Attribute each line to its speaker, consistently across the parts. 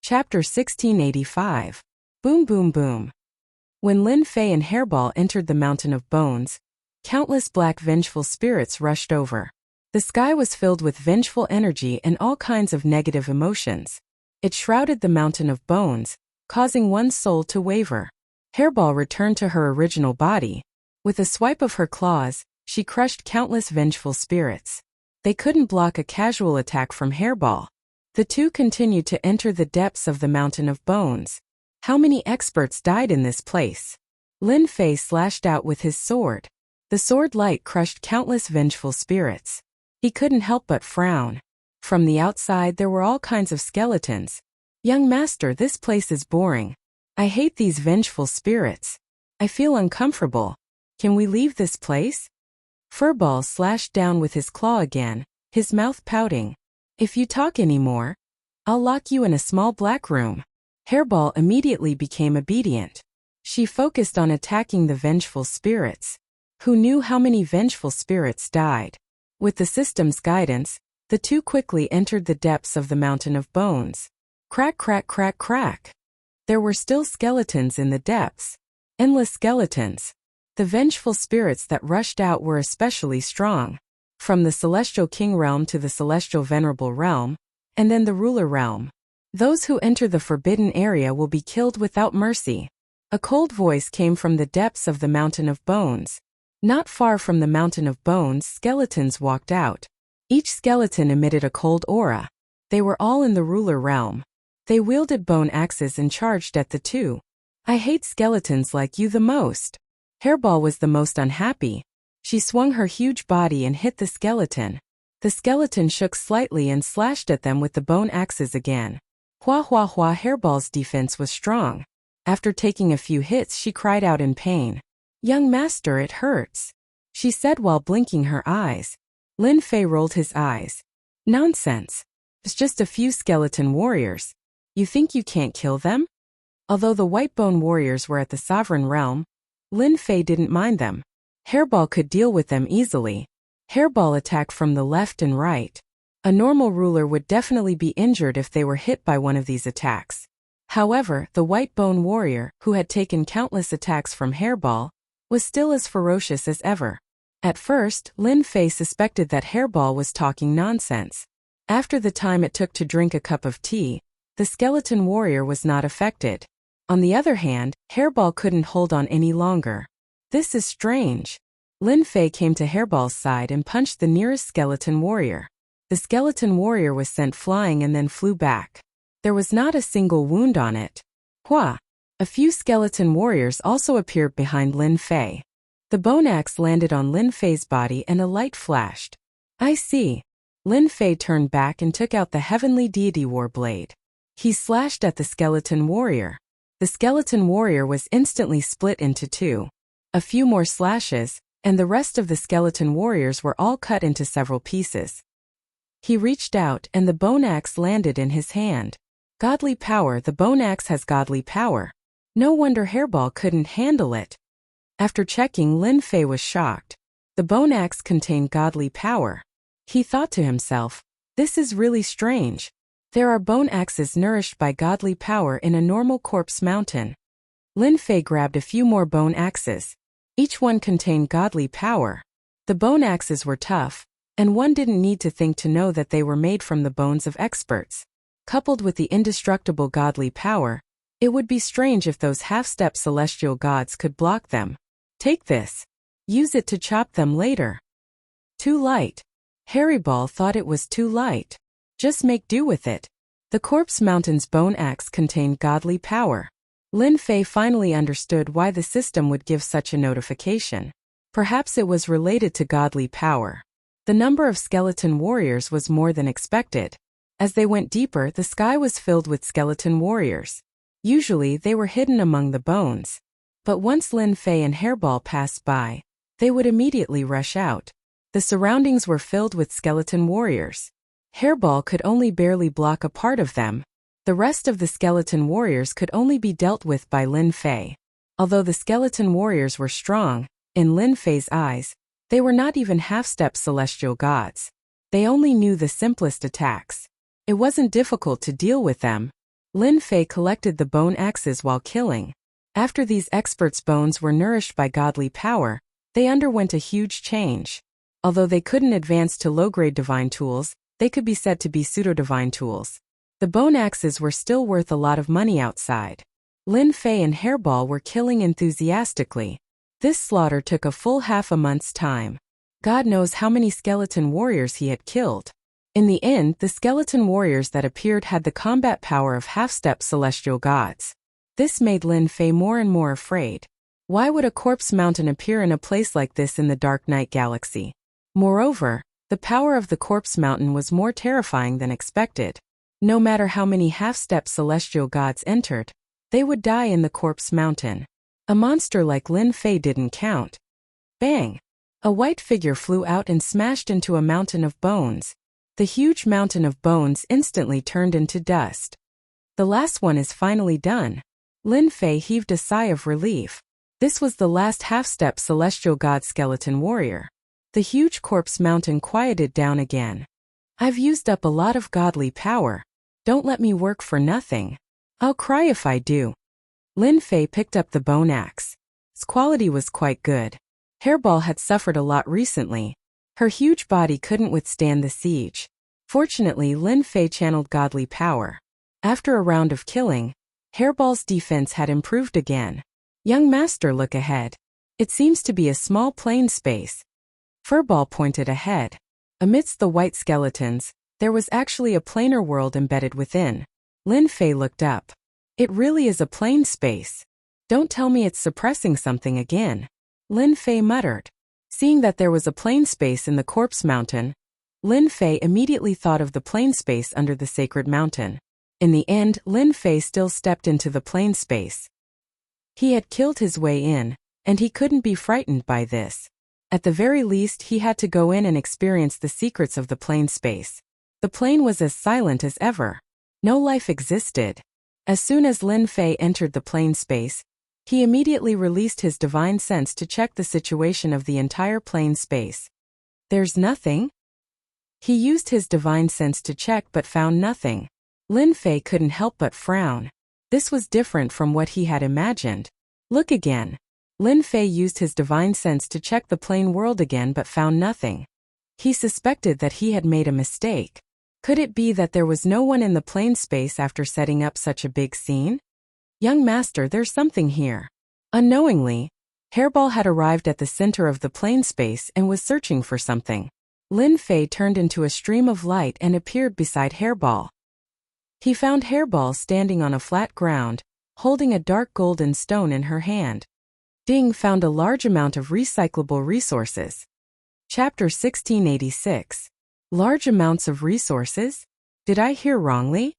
Speaker 1: Chapter 1685. Boom Boom Boom. When Lin Fei and Hairball entered the Mountain of Bones, countless black vengeful spirits rushed over. The sky was filled with vengeful energy and all kinds of negative emotions. It shrouded the Mountain of Bones, causing one's soul to waver. Hairball returned to her original body. With a swipe of her claws, she crushed countless vengeful spirits. They couldn't block a casual attack from Hairball. The two continued to enter the depths of the Mountain of Bones. How many experts died in this place? Lin Fei slashed out with his sword. The sword light crushed countless vengeful spirits. He couldn't help but frown. From the outside there were all kinds of skeletons. Young master, this place is boring. I hate these vengeful spirits. I feel uncomfortable. Can we leave this place? Furball slashed down with his claw again, his mouth pouting. If you talk anymore, I'll lock you in a small black room. Hairball immediately became obedient. She focused on attacking the vengeful spirits. Who knew how many vengeful spirits died? With the system's guidance, the two quickly entered the depths of the Mountain of Bones. Crack, crack, crack, crack. There were still skeletons in the depths. Endless skeletons. The vengeful spirits that rushed out were especially strong. From the Celestial King Realm to the Celestial Venerable Realm, and then the Ruler Realm. Those who enter the forbidden area will be killed without mercy. A cold voice came from the depths of the Mountain of Bones. Not far from the Mountain of Bones, skeletons walked out. Each skeleton emitted a cold aura. They were all in the Ruler Realm. They wielded bone axes and charged at the two. I hate skeletons like you the most. Hairball was the most unhappy. She swung her huge body and hit the skeleton. The skeleton shook slightly and slashed at them with the bone axes again. Hua hua hua. Hairball's defense was strong. After taking a few hits, she cried out in pain. Young master, it hurts, she said while blinking her eyes. Lin Fei rolled his eyes. Nonsense. It's just a few skeleton warriors. You think you can't kill them? Although the white bone warriors were at the Sovereign Realm, Lin Fei didn't mind them. Hairball could deal with them easily. Hairball attacked from the left and right. A normal ruler would definitely be injured if they were hit by one of these attacks. However, the white bone warrior, who had taken countless attacks from Hairball, was still as ferocious as ever. At first, Lin Fei suspected that Hairball was talking nonsense. After the time it took to drink a cup of tea, the skeleton warrior was not affected. On the other hand, Hairball couldn't hold on any longer. This is strange. Lin Fei came to Hairball's side and punched the nearest skeleton warrior. The skeleton warrior was sent flying and then flew back. There was not a single wound on it. Hua! A few skeleton warriors also appeared behind Lin Fei. The bone axe landed on Lin Fei's body and a light flashed. I see. Lin Fei turned back and took out the Heavenly Deity War Blade. He slashed at the skeleton warrior. The skeleton warrior was instantly split into two. A few more slashes, and the rest of the skeleton warriors were all cut into several pieces. He reached out and the bone axe landed in his hand. Godly power. The bone axe has godly power. No wonder Hairball couldn't handle it. After checking, Lin Fei was shocked. The bone axe contained godly power. He thought to himself, this is really strange. There are bone axes nourished by godly power in a normal corpse mountain. Lin Fei grabbed a few more bone axes. Each one contained godly power. The bone axes were tough, and one didn't need to think to know that they were made from the bones of experts. Coupled with the indestructible godly power, it would be strange if those half-step celestial gods could block them. Take this. Use it to chop them later. Too light. Hairball thought it was too light. Just make do with it. The corpse mountain's bone axe contained godly power. Lin Fei finally understood why the system would give such a notification. Perhaps it was related to godly power. The number of skeleton warriors was more than expected. As they went deeper, the sky was filled with skeleton warriors. Usually, they were hidden among the bones. But once Lin Fei and Hairball passed by, they would immediately rush out. The surroundings were filled with skeleton warriors. Hairball could only barely block a part of them. The rest of the skeleton warriors could only be dealt with by Lin Fei. Although the skeleton warriors were strong, in Lin Fei's eyes, they were not even half-step celestial gods. They only knew the simplest attacks. It wasn't difficult to deal with them. Lin Fei collected the bone axes while killing. After these experts' bones were nourished by godly power, they underwent a huge change. Although they couldn't advance to low-grade divine tools, they could be said to be pseudo-divine tools. The bone axes were still worth a lot of money outside. Lin Fei and Hairball were killing enthusiastically. This slaughter took a full half a month's time. God knows how many skeleton warriors he had killed. In the end, the skeleton warriors that appeared had the combat power of half-step celestial gods. This made Lin Fei more and more afraid. Why would a corpse mountain appear in a place like this in the Dark Night Galaxy? Moreover, the power of the corpse mountain was more terrifying than expected. No matter how many half-step celestial gods entered, they would die in the corpse mountain. A monster like Lin Fei didn't count. Bang! A white figure flew out and smashed into a mountain of bones. The huge mountain of bones instantly turned into dust. The last one is finally done. Lin Fei heaved a sigh of relief. This was the last half-step celestial god skeleton warrior. The huge corpse mountain quieted down again. I've used up a lot of godly power. Don't let me work for nothing. I'll cry if I do. Lin Fei picked up the bone axe. Its quality was quite good. Hairball had suffered a lot recently. Her huge body couldn't withstand the siege. Fortunately, Lin Fei channeled godly power. After a round of killing, Hairball's defense had improved again. Young master, look ahead. It seems to be a small plain space. Furball pointed ahead. Amidst the white skeletons, there was actually a planar world embedded within. Lin Fei looked up. It really is a plain space. Don't tell me it's suppressing something again. Lin Fei muttered. Seeing that there was a plain space in the corpse mountain, Lin Fei immediately thought of the plain space under the sacred mountain. In the end, Lin Fei still stepped into the plain space. He had killed his way in, and he couldn't be frightened by this. At the very least, he had to go in and experience the secrets of the plain space. The plain was as silent as ever. No life existed. As soon as Lin Fei entered the plain space, he immediately released his divine sense to check the situation of the entire plain space. There's nothing? He used his divine sense to check but found nothing. Lin Fei couldn't help but frown. This was different from what he had imagined. Look again. Lin Fei used his divine sense to check the plain world again but found nothing. He suspected that he had made a mistake. Could it be that there was no one in the plain space after setting up such a big scene? Young master, there's something here. Unknowingly, Hairball had arrived at the center of the plain space and was searching for something. Lin Fei turned into a stream of light and appeared beside Hairball. He found Hairball standing on a flat ground, holding a dark golden stone in her hand. Ding found a large amount of recyclable resources. Chapter 1686. Large amounts of resources? Did I hear wrongly?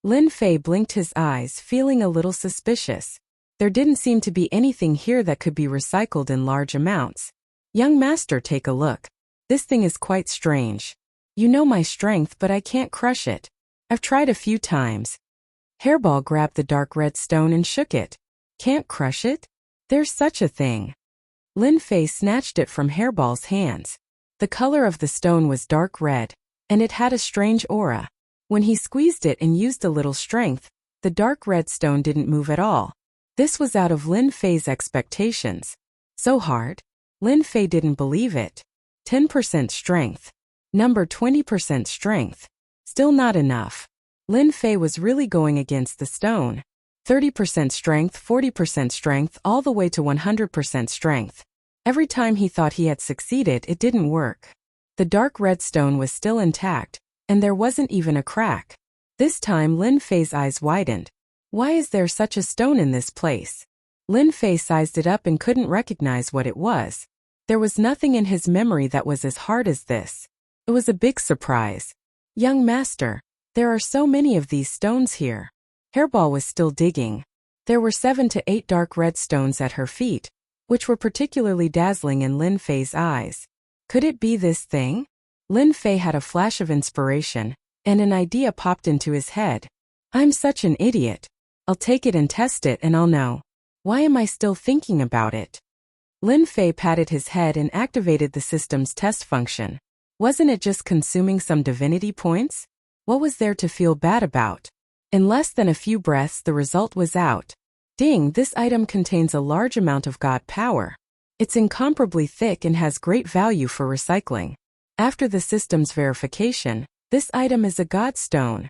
Speaker 1: Lin Fei blinked his eyes, feeling a little suspicious. There didn't seem to be anything here that could be recycled in large amounts. Young master, take a look. This thing is quite strange. You know my strength, but I can't crush it. I've tried a few times. Hairball grabbed the dark red stone and shook it. Can't crush it? There's such a thing. Lin Fei snatched it from Hairball's hands. The color of the stone was dark red, and it had a strange aura. When he squeezed it and used a little strength, the dark red stone didn't move at all. This was out of Lin Fei's expectations. So hard? Lin Fei didn't believe it. 10% strength. Number 20% strength. Still not enough. Lin Fei was really going against the stone. 30% strength, 40% strength, all the way to 100% strength. Every time he thought he had succeeded, it didn't work. The dark red stone was still intact, and there wasn't even a crack. This time Lin Fei's eyes widened. Why is there such a stone in this place? Lin Fei sized it up and couldn't recognize what it was. There was nothing in his memory that was as hard as this. It was a big surprise. Young master, there are so many of these stones here. Hairball was still digging. There were 7 to 8 dark red stones at her feet, which were particularly dazzling in Lin Fei's eyes. Could it be this thing? Lin Fei had a flash of inspiration, and an idea popped into his head. I'm such an idiot. I'll take it and test it and I'll know. Why am I still thinking about it? Lin Fei patted his head and activated the system's test function. Wasn't it just consuming some divinity points? What was there to feel bad about? In less than a few breaths, the result was out. Ding, this item contains a large amount of God power. It's incomparably thick and has great value for recycling. After the system's verification, this item is a God stone.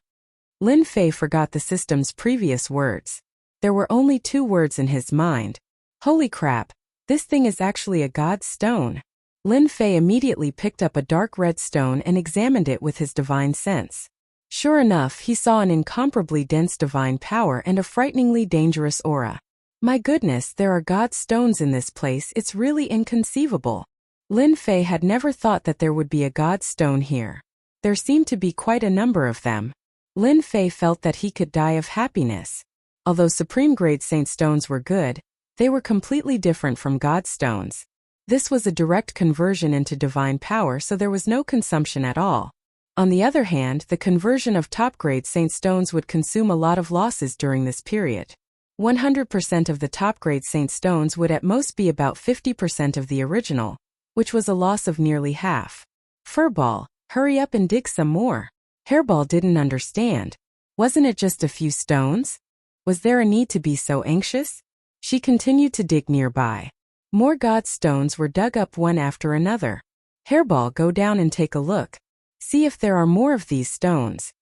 Speaker 1: Lin Fei forgot the system's previous words. There were only 2 words in his mind. Holy crap, this thing is actually a God stone. Lin Fei immediately picked up a dark red stone and examined it with his divine sense. Sure enough, he saw an incomparably dense divine power and a frighteningly dangerous aura. My goodness, there are God stones in this place, it's really inconceivable. Lin Fei had never thought that there would be a God stone here. There seemed to be quite a number of them. Lin Fei felt that he could die of happiness. Although supreme grade saint stones were good, they were completely different from God stones. This was a direct conversion into divine power, so there was no consumption at all. On the other hand, the conversion of top-grade saint stones would consume a lot of losses during this period. 100% of the top-grade saint stones would at most be about 50% of the original, which was a loss of nearly half. Furball, hurry up and dig some more. Hairball didn't understand. Wasn't it just a few stones? Was there a need to be so anxious? She continued to dig nearby. More God stones were dug up one after another. Hairball, go down and take a look. See if there are more of these stones.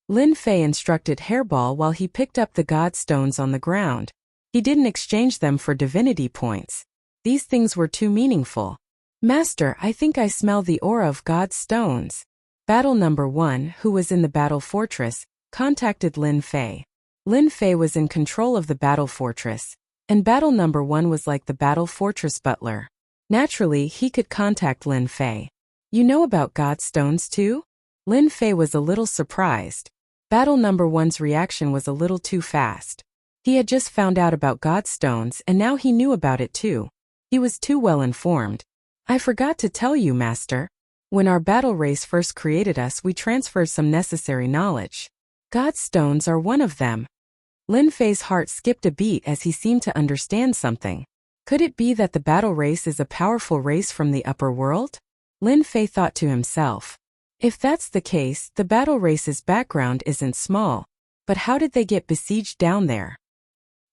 Speaker 1: Lin Fei instructed Hairball while he picked up the God stones on the ground. He didn't exchange them for divinity points. These things were too meaningful. Master, I think I smell the aura of God stones. Battle number 1, who was in the battle fortress, contacted Lin Fei. Lin Fei was in control of the battle fortress, and battle number 1 was like the battle fortress butler. Naturally, he could contact Lin Fei. You know about God stones too? Lin Fei was a little surprised. Battle number 1's reaction was a little too fast. He had just found out about God stones and now he knew about it too. He was too well informed. I forgot to tell you, Master. When our battle race first created us, we transferred some necessary knowledge. God stones are one of them. Lin Fei's heart skipped a beat as he seemed to understand something. Could it be that the battle race is a powerful race from the upper world? Lin Fei thought to himself. If that's the case, the battle race's background isn't small. But how did they get besieged down there?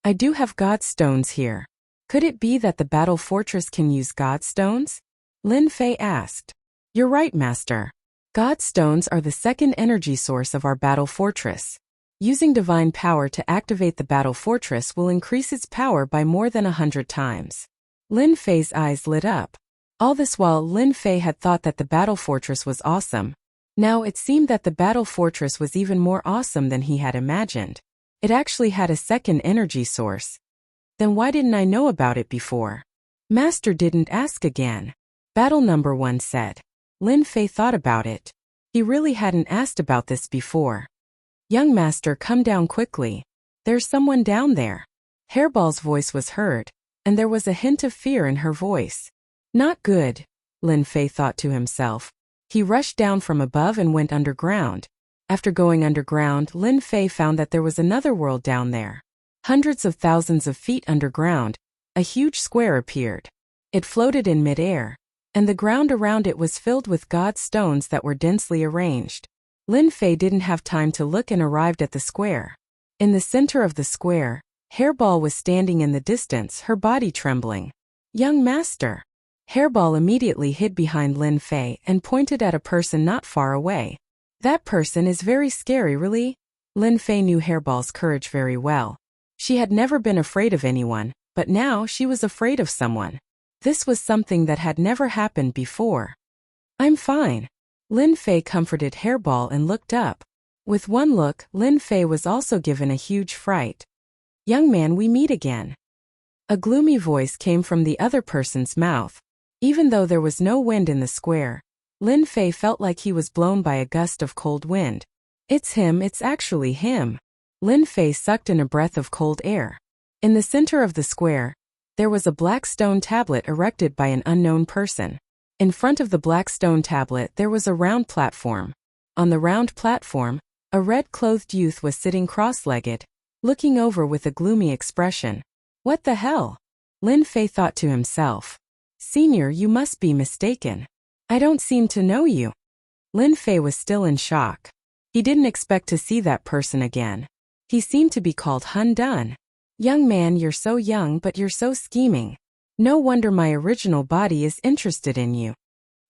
Speaker 1: I do have God stones here. Could it be that the battle fortress can use God stones? Lin Fei asked. You're right, Master. God stones are the second energy source of our battle fortress. Using divine power to activate the battle fortress will increase its power by more than 100 times. Lin Fei's eyes lit up. All this while, Lin Fei had thought that the battle fortress was awesome. Now it seemed that the battle fortress was even more awesome than he had imagined. It actually had a second energy source. Then why didn't I know about it before? Master didn't ask again. Battle number 1 said. Lin Fei thought about it. He really hadn't asked about this before. Young Master, come down quickly. There's someone down there. Hairball's voice was heard, and there was a hint of fear in her voice. Not good, Lin Fei thought to himself. He rushed down from above and went underground. After going underground, Lin Fei found that there was another world down there. Hundreds of thousands of feet underground, a huge square appeared. It floated in mid-air, and the ground around it was filled with God stones that were densely arranged. Lin Fei didn't have time to look and arrived at the square. In the center of the square, Hairball was standing in the distance, her body trembling. Young Master. Hairball immediately hid behind Lin Fei and pointed at a person not far away. That person is very scary, really? Lin Fei knew Hairball's courage very well. She had never been afraid of anyone, but now she was afraid of someone. This was something that had never happened before. I'm fine. Lin Fei comforted Hairball and looked up. With one look, Lin Fei was also given a huge fright. Young man, we meet again. A gloomy voice came from the other person's mouth. Even though there was no wind in the square, Lin Fei felt like he was blown by a gust of cold wind. It's him, it's actually him. Lin Fei sucked in a breath of cold air. In the center of the square, there was a black stone tablet erected by an unknown person. In front of the black stone tablet there was a round platform. On the round platform, a red-clothed youth was sitting cross-legged, looking over with a gloomy expression. What the hell? Lin Fei thought to himself. Senior, you must be mistaken. I don't seem to know you. Lin Fei was still in shock. He didn't expect to see that person again. He seemed to be called Hun Dun. Young man, you're so young but you're so scheming. No wonder my original body is interested in you.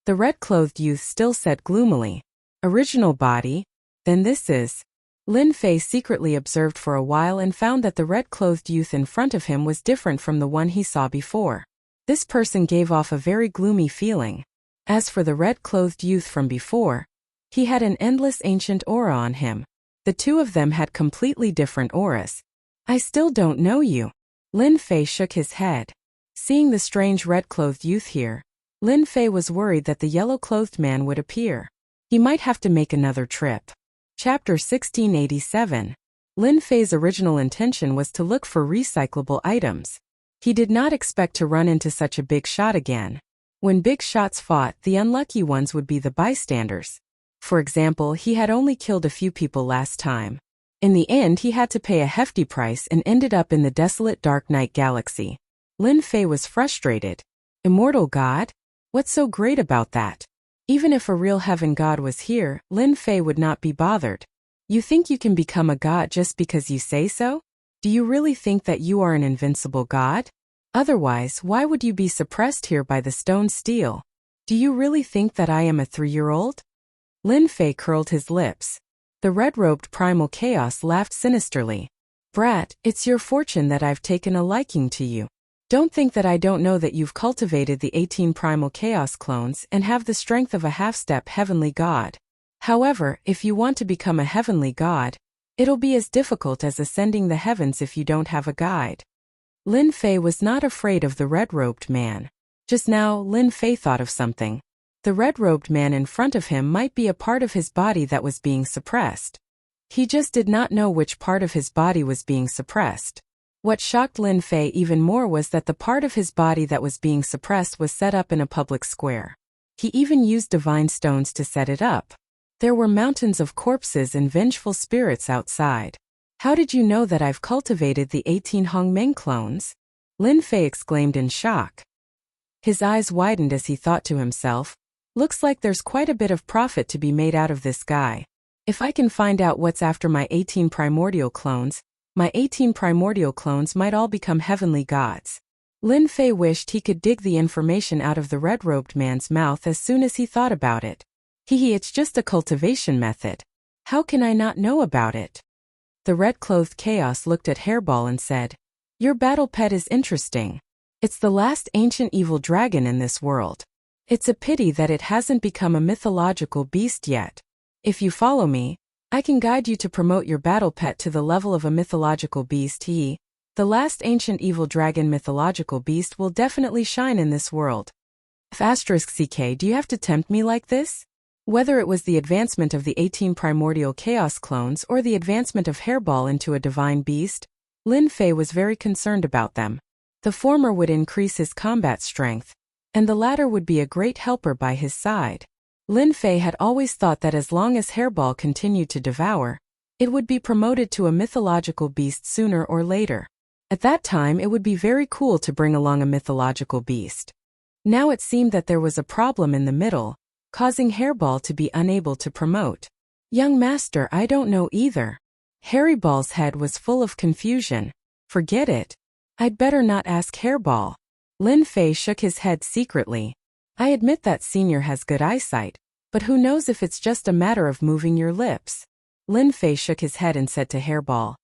Speaker 1: The red-clothed youth still said gloomily. Original body? Then this is. Lin Fei secretly observed for a while and found that the red-clothed youth in front of him was different from the one he saw before. This person gave off a very gloomy feeling. As for the red-clothed youth from before, he had an endless ancient aura on him. The two of them had completely different auras. I still don't know you. Lin Fei shook his head. Seeing the strange red-clothed youth here, Lin Fei was worried that the yellow-clothed man would appear. He might have to make another trip. Chapter 1687. Lin Fei's original intention was to look for recyclable items. He did not expect to run into such a big shot again. When big shots fought, the unlucky ones would be the bystanders. For example, he had only killed a few people last time. In the end, he had to pay a hefty price and ended up in the desolate dark night galaxy. Lin Fei was frustrated. Immortal God? What's so great about that? Even if a real heaven god was here, Lin Fei would not be bothered. You think you can become a god just because you say so? Do you really think that you are an invincible god? Otherwise, why would you be suppressed here by the stone steel? Do you really think that I am a 3-year-old? Lin Fei curled his lips. The red-robed primal chaos laughed sinisterly. Brat, it's your fortune that I've taken a liking to you. Don't think that I don't know that you've cultivated the 18 primal chaos clones and have the strength of a half-step heavenly god. However, if you want to become a heavenly god, it'll be as difficult as ascending the heavens if you don't have a guide. Lin Fei was not afraid of the red-robed man. Just now, Lin Fei thought of something. The red-robed man in front of him might be a part of his body that was being suppressed. He just did not know which part of his body was being suppressed. What shocked Lin Fei even more was that the part of his body that was being suppressed was set up in a public square. He even used divine stones to set it up. There were mountains of corpses and vengeful spirits outside. How did you know that I've cultivated the 18 Hongmeng clones? Lin Fei exclaimed in shock. His eyes widened as he thought to himself, looks like there's quite a bit of profit to be made out of this guy. If I can find out what's after my 18 primordial clones, my 18 primordial clones might all become heavenly gods. Lin Fei wished he could dig the information out of the red-robed man's mouth as soon as he thought about it. It's just a cultivation method. How can I not know about it? The red-clothed chaos looked at Hairball and said, your battle pet is interesting. It's the last ancient evil dragon in this world. It's a pity that it hasn't become a mythological beast yet. If you follow me, I can guide you to promote your battle pet to the level of a mythological beast. The last ancient evil dragon mythological beast will definitely shine in this world. *CK, do you have to tempt me like this? Whether it was the advancement of the 18 primordial chaos clones or the advancement of Hairball into a divine beast, Lin Fei was very concerned about them. The former would increase his combat strength, and the latter would be a great helper by his side. Lin Fei had always thought that as long as Hairball continued to devour, it would be promoted to a mythological beast sooner or later. At that time it would be very cool to bring along a mythological beast. Now it seemed that there was a problem in the middle, causing Hairball to be unable to promote. Young master, I don't know either. Hairball's head was full of confusion. Forget it. I'd better not ask Hairball. Lin Fei shook his head secretly. I admit that senior has good eyesight, but who knows if it's just a matter of moving your lips. Lin Fei shook his head and said to Hairball,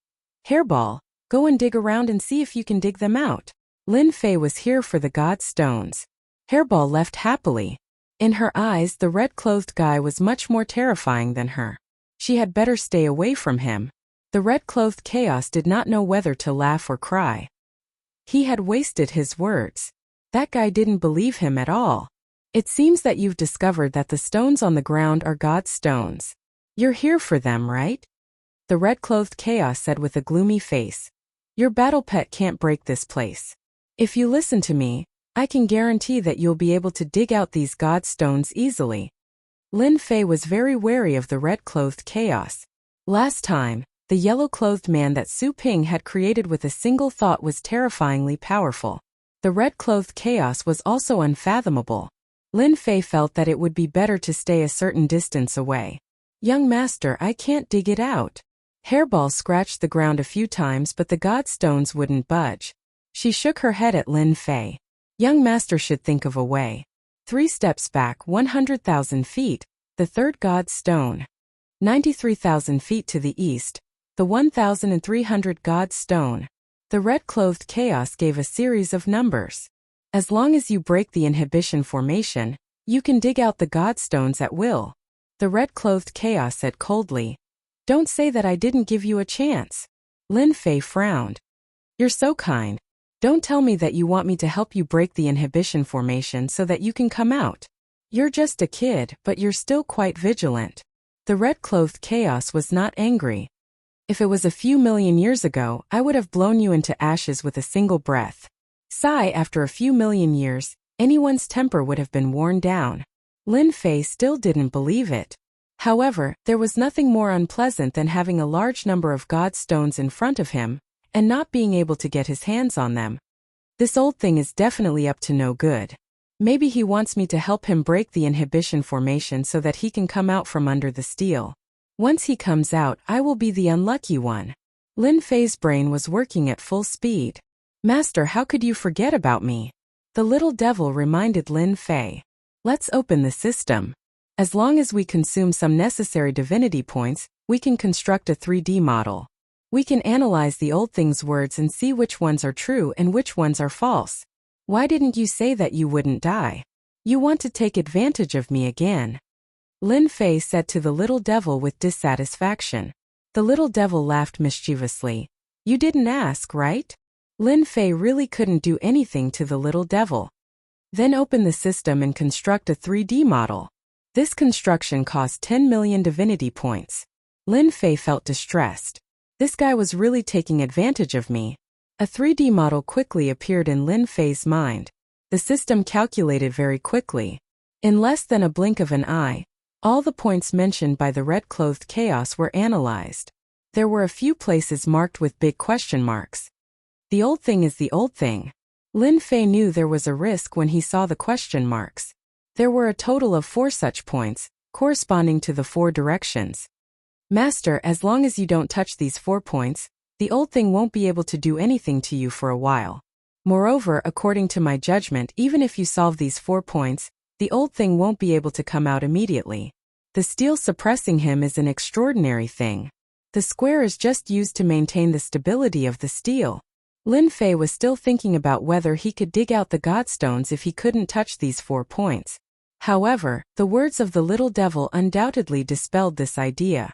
Speaker 1: Hairball, go and dig around and see if you can dig them out. Lin Fei was here for the god stones. Hairball left happily. In her eyes, the red-clothed guy was much more terrifying than her. She had better stay away from him. The red-clothed chaos did not know whether to laugh or cry. He had wasted his words. That guy didn't believe him at all. It seems that you've discovered that the stones on the ground are God's stones. You're here for them, right? The red-clothed chaos said with a gloomy face. Your battle pet can't break this place. If you listen to me, I can guarantee that you'll be able to dig out these God stones easily. Lin Fei was very wary of the red-clothed chaos. Last time, the yellow-clothed man that Su Ping had created with a single thought was terrifyingly powerful. The red-clothed chaos was also unfathomable. Lin Fei felt that it would be better to stay a certain distance away. Young master, I can't dig it out. Hairball scratched the ground a few times, but the god stones wouldn't budge. She shook her head at Lin Fei. Young master should think of a way. 3 steps back, 100,000 feet, the third god stone. 93,000 feet to the east, the 1,300 god stone. The red-clothed chaos gave a series of numbers. As long as you break the inhibition formation, you can dig out the god stones at will. The red-clothed chaos said coldly. Don't say that I didn't give you a chance. Lin Fei frowned. You're so kind. Don't tell me that you want me to help you break the inhibition formation so that you can come out. You're just a kid, but you're still quite vigilant. The red-clothed chaos was not angry. If it was a few million years ago, I would have blown you into ashes with a single breath. Sigh, after a few million years, anyone's temper would have been worn down. Lin Fei still didn't believe it. However, there was nothing more unpleasant than having a large number of god stones in front of him, and not being able to get his hands on them. This old thing is definitely up to no good. Maybe he wants me to help him break the inhibition formation so that he can come out from under the steel. Once he comes out, I will be the unlucky one. Lin Fei's brain was working at full speed. Master, how could you forget about me? The little devil reminded Lin Fei. Let's open the system. As long as we consume some necessary divinity points, we can construct a 3D model. We can analyze the old thing's words and see which ones are true and which ones are false. Why didn't you say that you wouldn't die? You want to take advantage of me again. Lin Fei said to the little devil with dissatisfaction. The little devil laughed mischievously. You didn't ask, right? Lin Fei really couldn't do anything to the little devil. Then open the system and construct a 3D model. This construction cost 10 million divinity points. Lin Fei felt distressed. This guy was really taking advantage of me. A 3D model quickly appeared in Lin Fei's mind. The system calculated very quickly. In less than a blink of an eye, all the points mentioned by the red-clothed chaos were analyzed. There were a few places marked with big question marks. The old thing is the old thing. Lin Fei knew there was a risk when he saw the question marks. There were a total of 4 such points, corresponding to the 4 directions. Master, as long as you don't touch these 4 points, the old thing won't be able to do anything to you for a while. Moreover, according to my judgment, even if you solve these 4 points, the old thing won't be able to come out immediately. The steel suppressing him is an extraordinary thing. The square is just used to maintain the stability of the steel. Lin Fei was still thinking about whether he could dig out the godstones if he couldn't touch these 4 points. However, the words of the little devil undoubtedly dispelled this idea.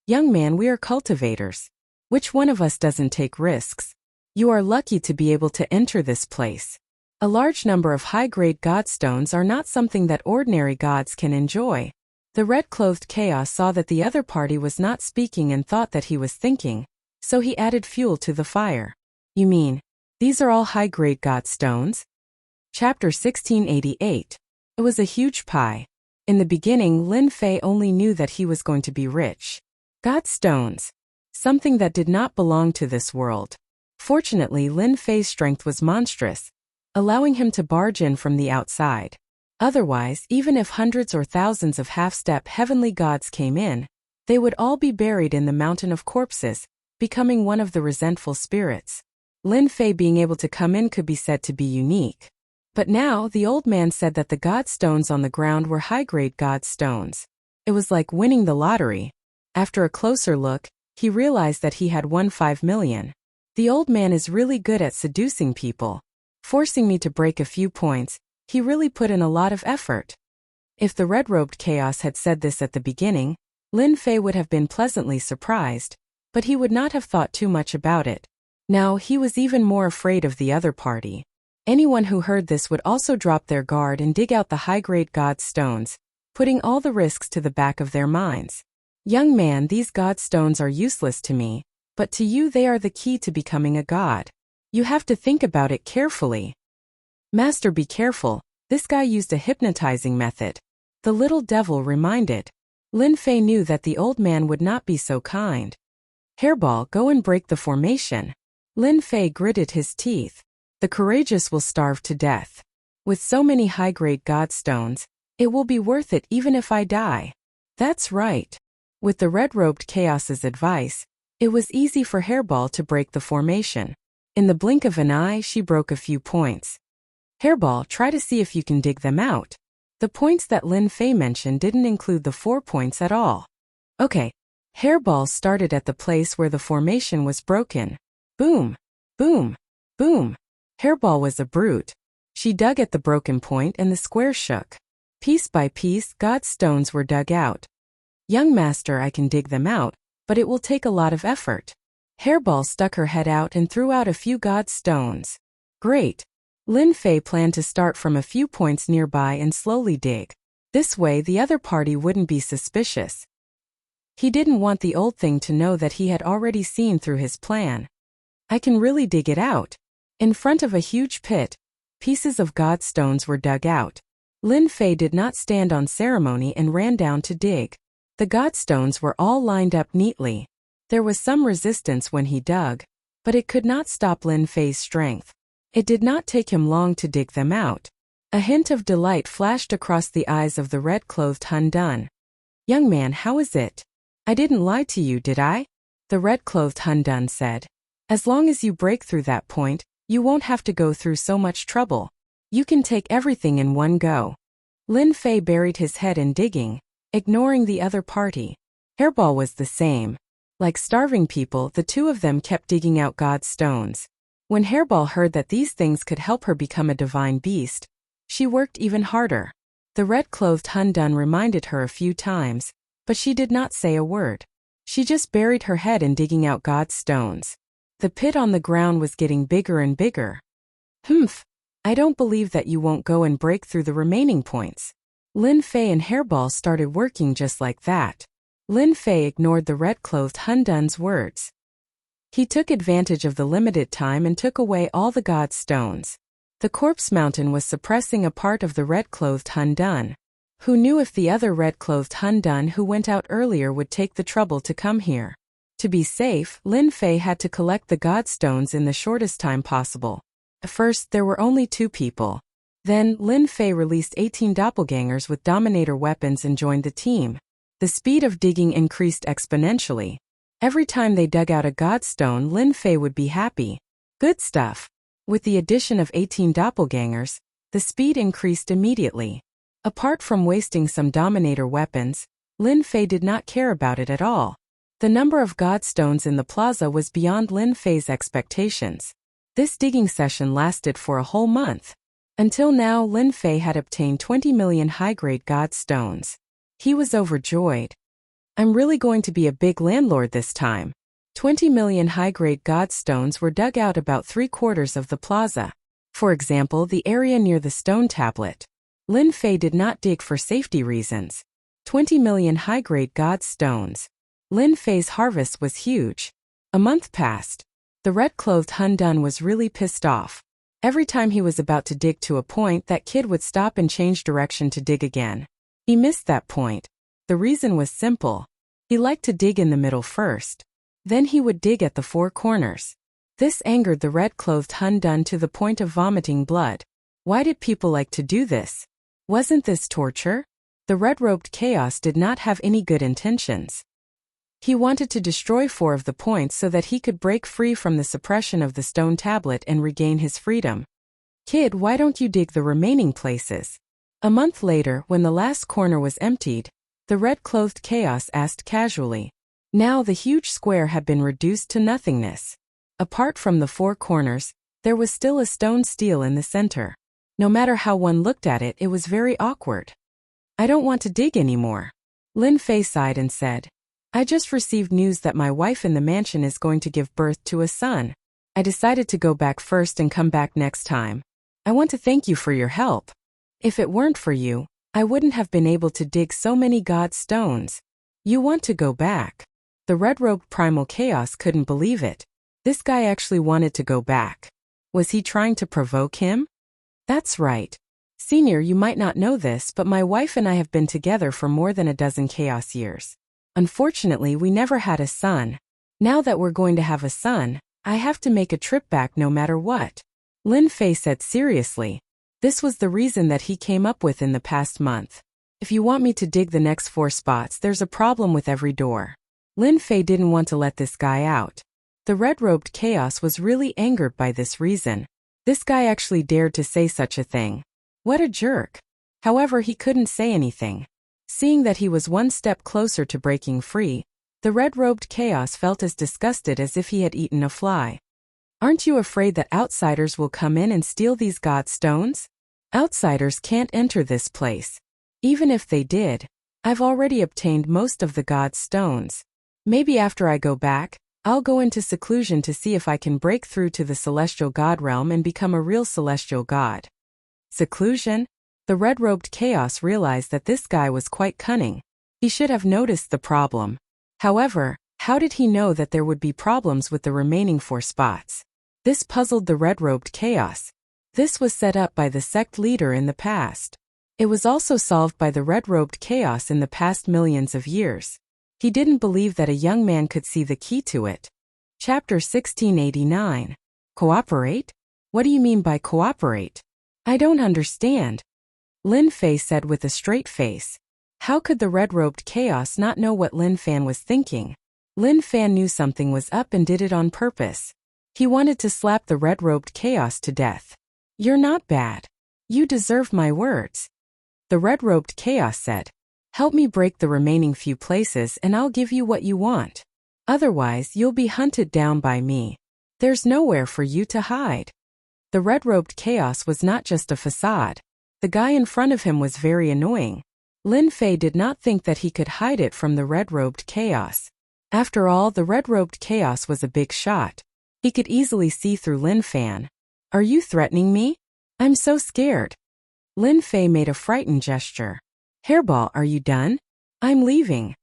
Speaker 1: Young man, we are cultivators. Which one of us doesn't take risks? You are lucky to be able to enter this place. A large number of high-grade godstones are not something that ordinary gods can enjoy. The red-clothed chaos saw that the other party was not speaking and thought that he was thinking, so he added fuel to the fire. You mean, these are all high-grade godstones? Chapter 1688. It was a huge pie. In the beginning, Lin Fei only knew that he was going to be rich. Godstones. Something that did not belong to this world. Fortunately, Lin Fei's strength was monstrous, allowing him to barge in from the outside. Otherwise, even if hundreds or thousands of half-step heavenly gods came in, they would all be buried in the mountain of corpses, becoming one of the resentful spirits. Lin Fei being able to come in could be said to be unique. But now, the old man said that the godstones on the ground were high-grade godstones. It was like winning the lottery. After a closer look, he realized that he had won 5 million. The old man is really good at seducing people. Forcing me to break a few points, he really put in a lot of effort. If the red-robed chaos had said this at the beginning, Lin Fei would have been pleasantly surprised, but he would not have thought too much about it. Now, he was even more afraid of the other party. Anyone who heard this would also drop their guard and dig out the high-grade godstones, putting all the risks to the back of their minds. Young man, these godstones are useless to me, but to you they are the key to becoming a god. You have to think about it carefully. Master, be careful, this guy used a hypnotizing method. The little devil reminded. Lin Fei knew that the old man would not be so kind. Hairball, go and break the formation. Lin Fei gritted his teeth. The courageous will starve to death. With so many high-grade godstones, it will be worth it even if I die. That's right. With the red-robed chaos's advice, It was easy for Hairball to break the formation. In the blink of an eye, she broke a few points. Hairball, try to see if you can dig them out. The points that Lin Fei mentioned didn't include the 4 points at all. Okay. Hairball started at the place where the formation was broken. Boom, boom, boom. Hairball was a brute. She dug at the broken point and the square shook. Piece by piece, God stones were dug out. Young master, I can dig them out, but it will take a lot of effort. Hairball stuck her head out and threw out a few God stones. Great. Lin Fei planned to start from a few points nearby and slowly dig. This way the other party wouldn't be suspicious. He didn't want the old thing to know that he had already seen through his plan. I can really dig it out. In front of a huge pit, pieces of God stones were dug out. Lin Fei did not stand on ceremony and ran down to dig. The God stones were all lined up neatly. There was some resistance when he dug, but it could not stop Lin Fei's strength. It did not take him long to dig them out. A hint of delight flashed across the eyes of the red-clothed Hun Dun. Young man, how is it? I didn't lie to you, did I? The red-clothed Hun Dun said. As long as you break through that point, you won't have to go through so much trouble. You can take everything in one go. Lin Fei buried his head in digging, ignoring the other party. Hairball was the same. Like starving people, the two of them kept digging out God stones. When Hairball heard that these things could help her become a divine beast, she worked even harder. The red-clothed Hun Dun reminded her a few times, but she did not say a word. She just buried her head in digging out God stones. The pit on the ground was getting bigger and bigger. Humph! I don't believe that you won't go and break through the remaining points. Lin Fei and Hairball started working just like that. Lin Fei ignored the red-clothed Hun Dun's words. He took advantage of the limited time and took away all the God stones. The corpse mountain was suppressing a part of the red-clothed Hun Dun. Who knew if the other red-clothed Hun Dun who went out earlier would take the trouble to come here? To be safe, Lin Fei had to collect the God stones in the shortest time possible. At first, there were only 2 people. Then, Lin Fei released 18 doppelgangers with Dominator weapons and joined the team. The speed of digging increased exponentially. Every time they dug out a God stone, Lin Fei would be happy. Good stuff. With the addition of 18 doppelgangers, the speed increased immediately. Apart from wasting some Dominator weapons, Lin Fei did not care about it at all. The number of God stones in the plaza was beyond Lin Fei's expectations. This digging session lasted for a whole month. Until now, Lin Fei had obtained 20 million high-grade God stones. He was overjoyed. I'm really going to be a big landlord this time. 20 million high-grade God stones were dug out about 3/4 of the plaza. For example, the area near the stone tablet. Lin Fei did not dig for safety reasons. 20 million high-grade God stones. Lin Fei's harvest was huge. A month passed. The red-clothed Hun Dun was really pissed off. Every time he was about to dig to a point, that kid would stop and change direction to dig again. He missed that point. The reason was simple. He liked to dig in the middle first. Then he would dig at the 4 corners. This angered the red-clothed Hun Dun to the point of vomiting blood. Why did people like to do this? Wasn't this torture? The red-robed chaos did not have any good intentions. He wanted to destroy 4 of the points so that he could break free from the suppression of the stone tablet and regain his freedom. Kid, why don't you dig the remaining places? A month later, when the last corner was emptied, the red-clothed chaos asked casually. Now the huge square had been reduced to nothingness. Apart from the 4 corners, there was still a stone stele in the center. No matter how one looked at it, it was very awkward. I don't want to dig anymore. Lin Fei sighed and said, I just received news that my wife in the mansion is going to give birth to a son. I decided to go back first and come back next time. I want to thank you for your help. If it weren't for you, I wouldn't have been able to dig so many God stones. You want to go back? The red-robed primal chaos couldn't believe it. This guy actually wanted to go back. Was he trying to provoke him? That's right. Senior, you might not know this, but my wife and I have been together for more than a dozen chaos years. Unfortunately, we never had a son. Now that we're going to have a son, I have to make a trip back no matter what. Lin Fei said seriously. This was the reason that he came up with in the past month. If you want me to dig the next 4 spots, there's a problem with every door. Lin Fei didn't want to let this guy out. The red-robed chaos was really angered by this reason. This guy actually dared to say such a thing. What a jerk. However, he couldn't say anything. Seeing that he was one step closer to breaking free, the red-robed chaos felt as disgusted as if he had eaten a fly. Aren't you afraid that outsiders will come in and steal these god stones? Outsiders can't enter this place. Even if they did, I've already obtained most of the god stones. Maybe after I go back, I'll go into seclusion to see if I can break through to the celestial god realm and become a real celestial god. Seclusion? The red-robed chaos realized that this guy was quite cunning. He should have noticed the problem. However, how did he know that there would be problems with the remaining 4 spots? This puzzled the red-robed chaos. This was set up by the sect leader in the past. It was also solved by the red-robed chaos in the past millions of years. He didn't believe that a young man could see the key to it. Chapter 1689. Cooperate? What do you mean by cooperate? I don't understand. Lin Fei said with a straight face. How could the red-robed chaos not know what Lin Fan was thinking? Lin Fan knew something was up and did it on purpose. He wanted to slap the red-robed chaos to death. You're not bad. You deserve my words. The red-robed chaos said. Help me break the remaining few places and I'll give you what you want. Otherwise, you'll be hunted down by me. There's nowhere for you to hide. The red-robed chaos was not just a facade. The guy in front of him was very annoying. Lin Fei did not think that he could hide it from the red-robed chaos. After all, the red-robed chaos was a big shot. He could easily see through Lin Fan. Are you threatening me? I'm so scared. Lin Fei made a frightened gesture. Hairball, are you done? I'm leaving.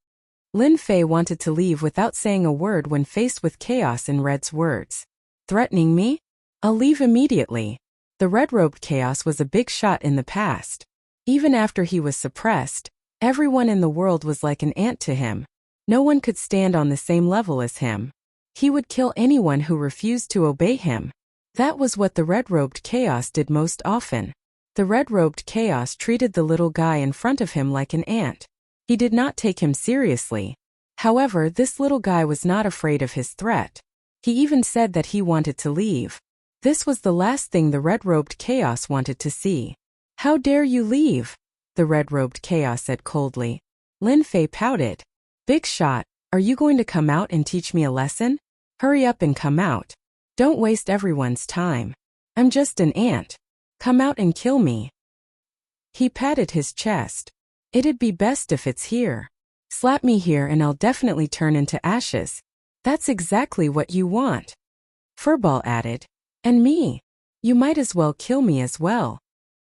Speaker 1: Lin Fei wanted to leave without saying a word when faced with chaos in Red's words. Threatening me? I'll leave immediately. The red-robed chaos was a big shot in the past. Even after he was suppressed, everyone in the world was like an ant to him. No one could stand on the same level as him. He would kill anyone who refused to obey him. That was what the red-robed chaos did most often. The red-robed chaos treated the little guy in front of him like an ant. He did not take him seriously. However, this little guy was not afraid of his threat. He even said that he wanted to leave. This was the last thing the red-robed chaos wanted to see. How dare you leave? The red-robed chaos said coldly. Lin Fei pouted. Big shot, are you going to come out and teach me a lesson? Hurry up and come out. Don't waste everyone's time. I'm just an ant. Come out and kill me. He patted his chest. It'd be best if it's here. Slap me here and I'll definitely turn into ashes. That's exactly what you want. Furball added. And me. You might as well kill me as well.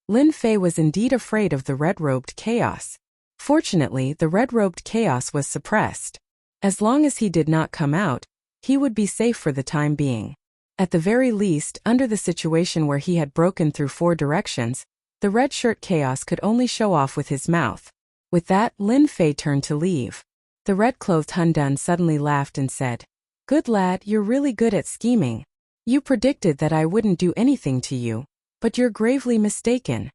Speaker 1: Lin Fei was indeed afraid of the red-robed chaos. Fortunately, the red-robed chaos was suppressed. As long as he did not come out, he would be safe for the time being. At the very least, under the situation where he had broken through 4 directions, the red shirt chaos could only show off with his mouth. With that, Lin Fei turned to leave. The red-clothed Hun Dun suddenly laughed and said, Good lad, you're really good at scheming. You predicted that I wouldn't do anything to you, but you're gravely mistaken.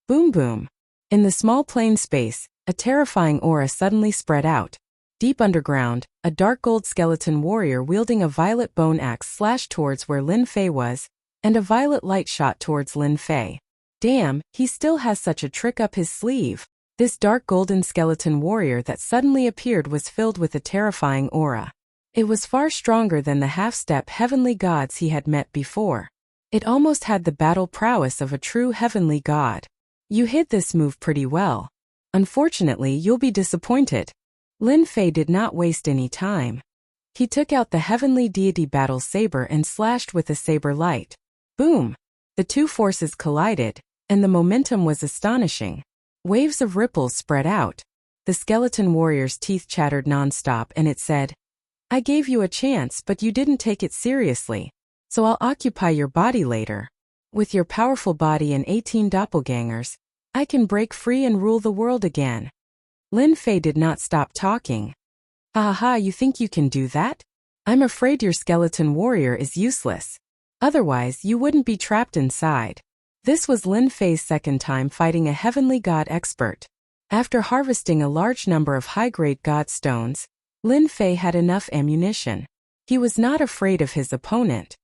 Speaker 1: Boom boom. In the small plain space, a terrifying aura suddenly spread out. Deep underground, a dark gold skeleton warrior wielding a violet bone axe slashed towards where Lin Fei was, and a violet light shot towards Lin Fei. Damn, he still has such a trick up his sleeve. This dark golden skeleton warrior that suddenly appeared was filled with a terrifying aura. It was far stronger than the half-step heavenly gods he had met before. It almost had the battle prowess of a true heavenly god. You hid this move pretty well. Unfortunately, you'll be disappointed. Lin Fei did not waste any time. He took out the heavenly deity battle saber and slashed with a saber light. Boom! The 2 forces collided, and the momentum was astonishing. Waves of ripples spread out. The skeleton warrior's teeth chattered non-stop and it said, I gave you a chance but you didn't take it seriously, so I'll occupy your body later. With your powerful body and 18 doppelgangers, I can break free and rule the world again. Lin Fei did not stop talking. Ha ha ha, you think you can do that? I'm afraid your skeleton warrior is useless. Otherwise, you wouldn't be trapped inside. This was Lin Fei's second time fighting a heavenly god expert. After harvesting a large number of high-grade god stones, Lin Fei had enough ammunition. He was not afraid of his opponent.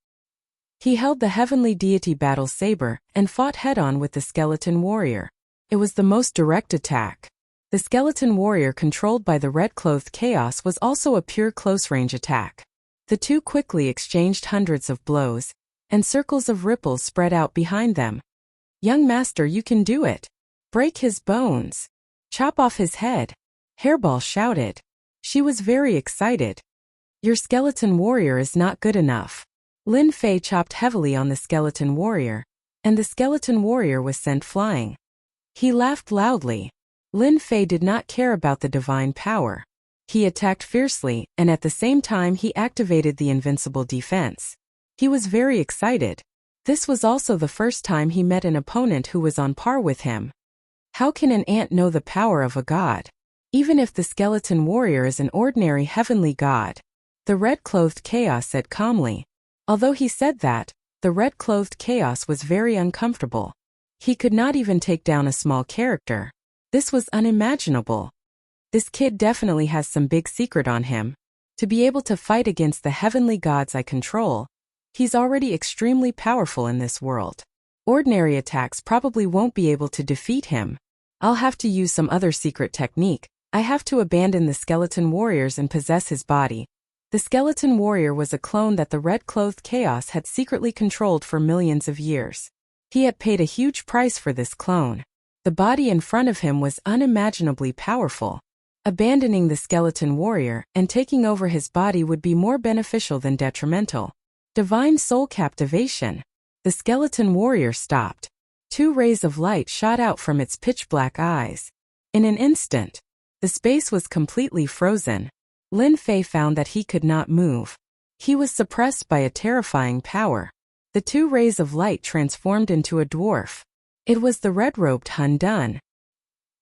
Speaker 1: He held the heavenly deity battle saber and fought head-on with the skeleton warrior. It was the most direct attack. The skeleton warrior controlled by the red-clothed chaos was also a pure close-range attack. The two quickly exchanged hundreds of blows, and circles of ripples spread out behind them. "Young master, you can do it. Break his bones. Chop off his head," Hairball shouted. She was very excited. "Your skeleton warrior is not good enough." Lin Fei chopped heavily on the skeleton warrior, and the skeleton warrior was sent flying. He laughed loudly. Lin Fei did not care about the divine power. He attacked fiercely, and at the same time he activated the invincible defense. He was very excited. This was also the first time he met an opponent who was on par with him. How can an ant know the power of a god? Even if the skeleton warrior is an ordinary heavenly god, the red-clothed chaos said calmly. Although he said that, the red-clothed chaos was very uncomfortable. He could not even take down a small character. This was unimaginable. This kid definitely has some big secret on him. To be able to fight against the heavenly gods I control, he's already extremely powerful in this world. Ordinary attacks probably won't be able to defeat him. I'll have to use some other secret technique. I have to abandon the skeleton warriors and possess his body. The skeleton warrior was a clone that the red-clothed chaos had secretly controlled for millions of years. He had paid a huge price for this clone. The body in front of him was unimaginably powerful. Abandoning the skeleton warrior and taking over his body would be more beneficial than detrimental. Divine soul captivation. The skeleton warrior stopped. Two rays of light shot out from its pitch-black eyes. In an instant, the space was completely frozen. Lin Fei found that he could not move. He was suppressed by a terrifying power. The two rays of light transformed into a dwarf. It was the red-robed Hun Dun.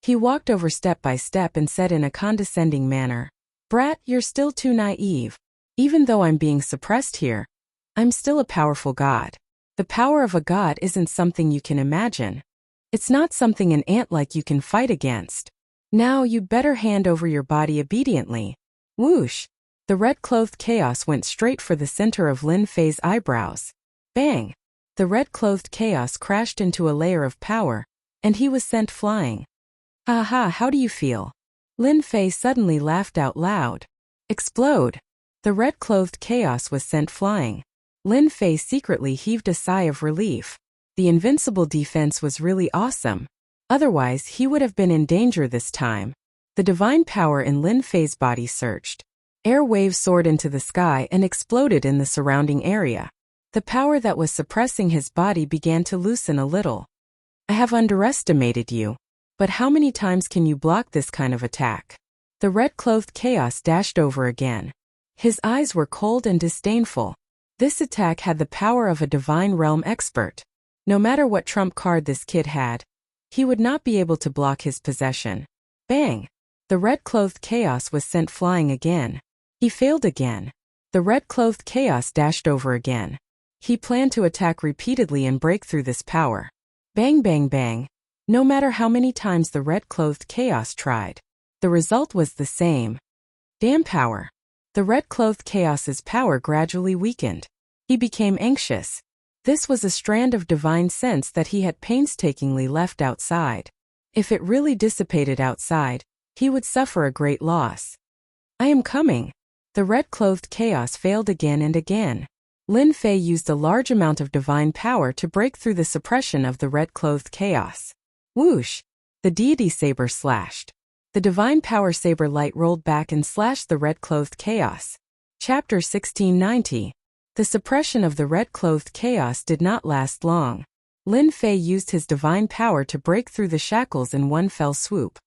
Speaker 1: He walked over step by step and said in a condescending manner, "Brat, you're still too naive. Even though I'm being suppressed here, I'm still a powerful god. The power of a god isn't something you can imagine. It's not something an ant like you can fight against. Now you better hand over your body obediently." Whoosh! The red-clothed chaos went straight for the center of Lin Fei's eyebrows. Bang! The red-clothed chaos crashed into a layer of power, and he was sent flying. "Aha, how do you feel?" Lin Fei suddenly laughed out loud. Explode! The red-clothed chaos was sent flying. Lin Fei secretly heaved a sigh of relief. The invincible defense was really awesome. Otherwise, he would have been in danger this time. The divine power in Lin Fei's body surged. Air waves soared into the sky and exploded in the surrounding area. The power that was suppressing his body began to loosen a little. "I have underestimated you. But how many times can you block this kind of attack?" The red-clothed chaos dashed over again. His eyes were cold and disdainful. This attack had the power of a divine realm expert. No matter what trump card this kid had, he would not be able to block his possession. Bang! The red-clothed chaos was sent flying again. He failed again. The red-clothed chaos dashed over again. He planned to attack repeatedly and break through this power. Bang bang bang. No matter how many times the red-clothed chaos tried, the result was the same. Damn power. The red-clothed chaos's power gradually weakened. He became anxious. This was a strand of divine sense that he had painstakingly left outside. If it really dissipated outside, he would suffer a great loss. "I am coming." The red-clothed chaos failed again and again. Lin Fei used a large amount of divine power to break through the suppression of the red-clothed chaos. Whoosh! The deity saber slashed. The divine power saber light rolled back and slashed the red-clothed chaos. Chapter 1690. The suppression of the red-clothed chaos did not last long. Lin Fei used his divine power to break through the shackles in one fell swoop.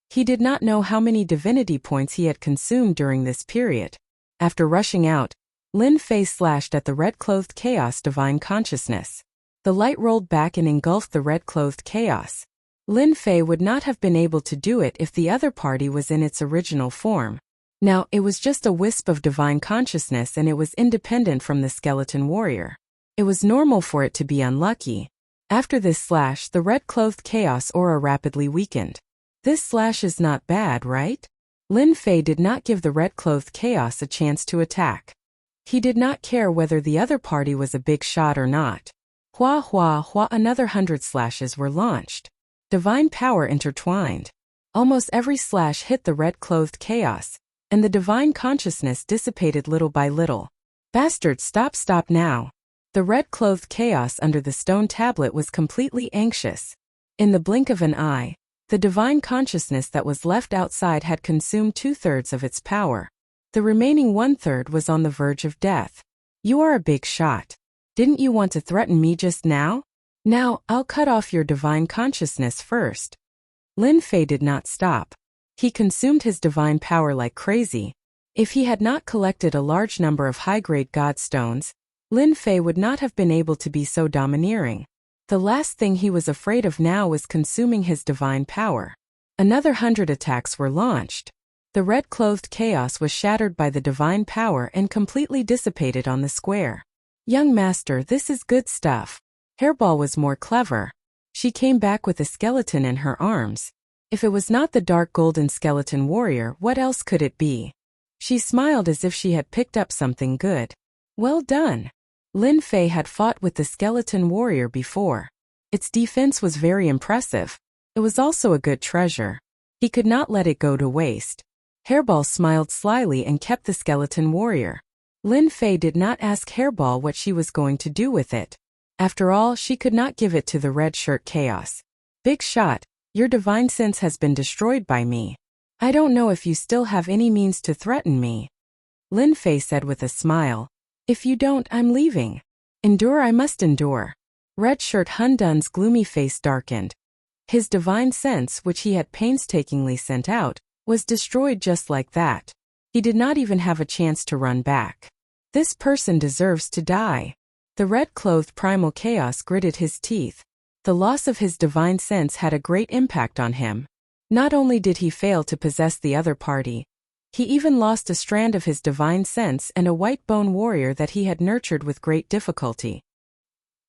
Speaker 1: He did not know how many divinity points he had consumed during this period. After rushing out, Lin Fei slashed at the red-clothed chaos divine consciousness. The light rolled back and engulfed the red-clothed chaos. Lin Fei would not have been able to do it if the other party was in its original form. Now, it was just a wisp of divine consciousness and it was independent from the skeleton warrior. It was normal for it to be unlucky. After this slash, the red-clothed chaos aura rapidly weakened. "This slash is not bad, right?" Lin Fei did not give the red-clothed chaos a chance to attack. He did not care whether the other party was a big shot or not. Hua hua hua, another 100 slashes were launched. Divine power intertwined. Almost every slash hit the red-clothed chaos, and the divine consciousness dissipated little by little. Bastard, stop now. The red-clothed chaos under the stone tablet was completely anxious. In the blink of an eye, the divine consciousness that was left outside had consumed 2/3 of its power. The remaining 1/3 was on the verge of death. You are a big shot. Didn't you want to threaten me just now? Now, I'll cut off your divine consciousness first. Lin Fei did not stop. He consumed his divine power like crazy. If he had not collected a large number of high-grade god stones, Lin Fei would not have been able to be so domineering. The last thing he was afraid of now was consuming his divine power. Another 100 attacks were launched. The red-clothed chaos was shattered by the divine power and completely dissipated on the square. Young master, this is good stuff. Hairball was more clever. She came back with a skeleton in her arms. If it was not the dark golden skeleton warrior, what else could it be? She smiled as if she had picked up something good. Well done. Lin Fei had fought with the skeleton warrior before. Its defense was very impressive. It was also a good treasure. He could not let it go to waste. Hairball smiled slyly and kept the skeleton warrior. Lin Fei did not ask Hairball what she was going to do with it. After all, she could not give it to the red shirt chaos. Big shot, your divine sense has been destroyed by me. I don't know if you still have any means to threaten me. Lin Fei said with a smile. If you don't, I'm leaving. Endure, I must endure. Red shirt Hun Dun's gloomy face darkened. His divine sense, which he had painstakingly sent out, was destroyed just like that. He did not even have a chance to run back. This person deserves to die. The red-clothed primal chaos gritted his teeth. The loss of his divine sense had a great impact on him. Not only did he fail to possess the other party, he even lost a strand of his divine sense and a white bone warrior that he had nurtured with great difficulty.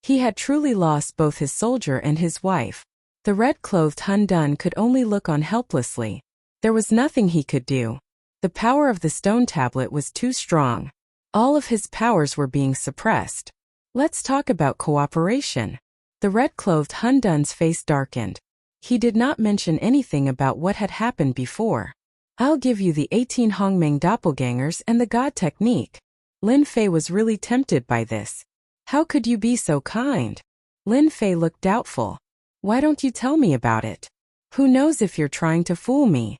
Speaker 1: He had truly lost both his soldier and his wife. The red-clothed Hun Dun could only look on helplessly. There was nothing he could do. The power of the stone tablet was too strong. All of his powers were being suppressed. Let's talk about cooperation. The red-clothed Hun Dun's face darkened. He did not mention anything about what had happened before. I'll give you the 18 Hongmeng doppelgangers and the god technique. Lin Fei was really tempted by this. How could you be so kind? Lin Fei looked doubtful. Why don't you tell me about it? Who knows if you're trying to fool me?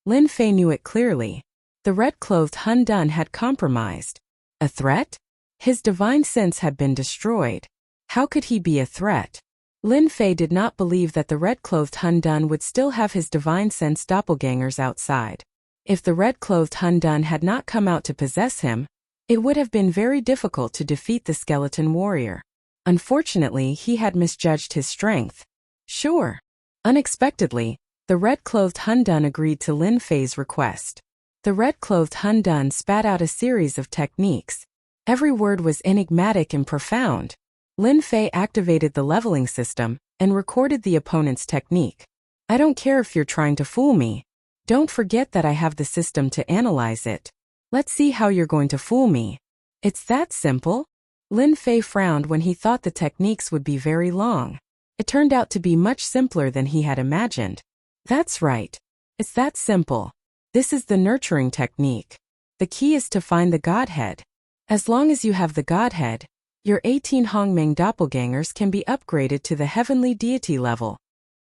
Speaker 1: Lin Fei knew it clearly. The red-clothed Hun Dun had compromised. A threat? His divine sense had been destroyed. How could he be a threat? Lin Fei did not believe that the red-clothed Hun Dun would still have his divine sense doppelgangers outside. If the red-clothed Hun Dun had not come out to possess him, it would have been very difficult to defeat the skeleton warrior. Unfortunately, he had misjudged his strength. Sure. Unexpectedly, the red-clothed Hun Dun agreed to Lin Fei's request. The red-clothed Hun Dun spat out a series of techniques. Every word was enigmatic and profound. Lin Fei activated the leveling system and recorded the opponent's technique. I don't care if you're trying to fool me. Don't forget that I have the system to analyze it. Let's see how you're going to fool me. It's that simple? Lin Fei frowned when he thought the techniques would be very long. It turned out to be much simpler than he had imagined. That's right. It's that simple. This is the nurturing technique. The key is to find the Godhead. As long as you have the Godhead, your 18 Hongmeng doppelgangers can be upgraded to the heavenly deity level.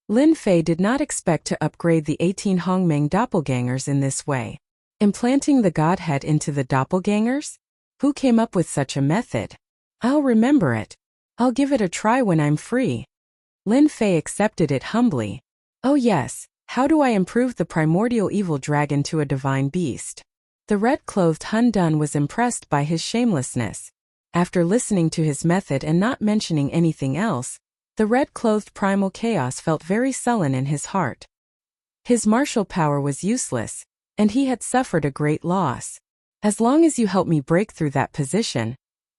Speaker 1: Lin Fei did not expect to upgrade the 18 Hongmeng doppelgangers in this way. Implanting the Godhead into the doppelgangers? Who came up with such a method? I'll remember it. I'll give it a try when I'm free. Lin Fei accepted it humbly. Oh yes, how do I improve the primordial evil dragon to a divine beast? The red-clothed Hun Dun was impressed by his shamelessness. After listening to his method and not mentioning anything else, the red-clothed primal chaos felt very sullen in his heart. His martial power was useless, and he had suffered a great loss. As long as you help me break through that position,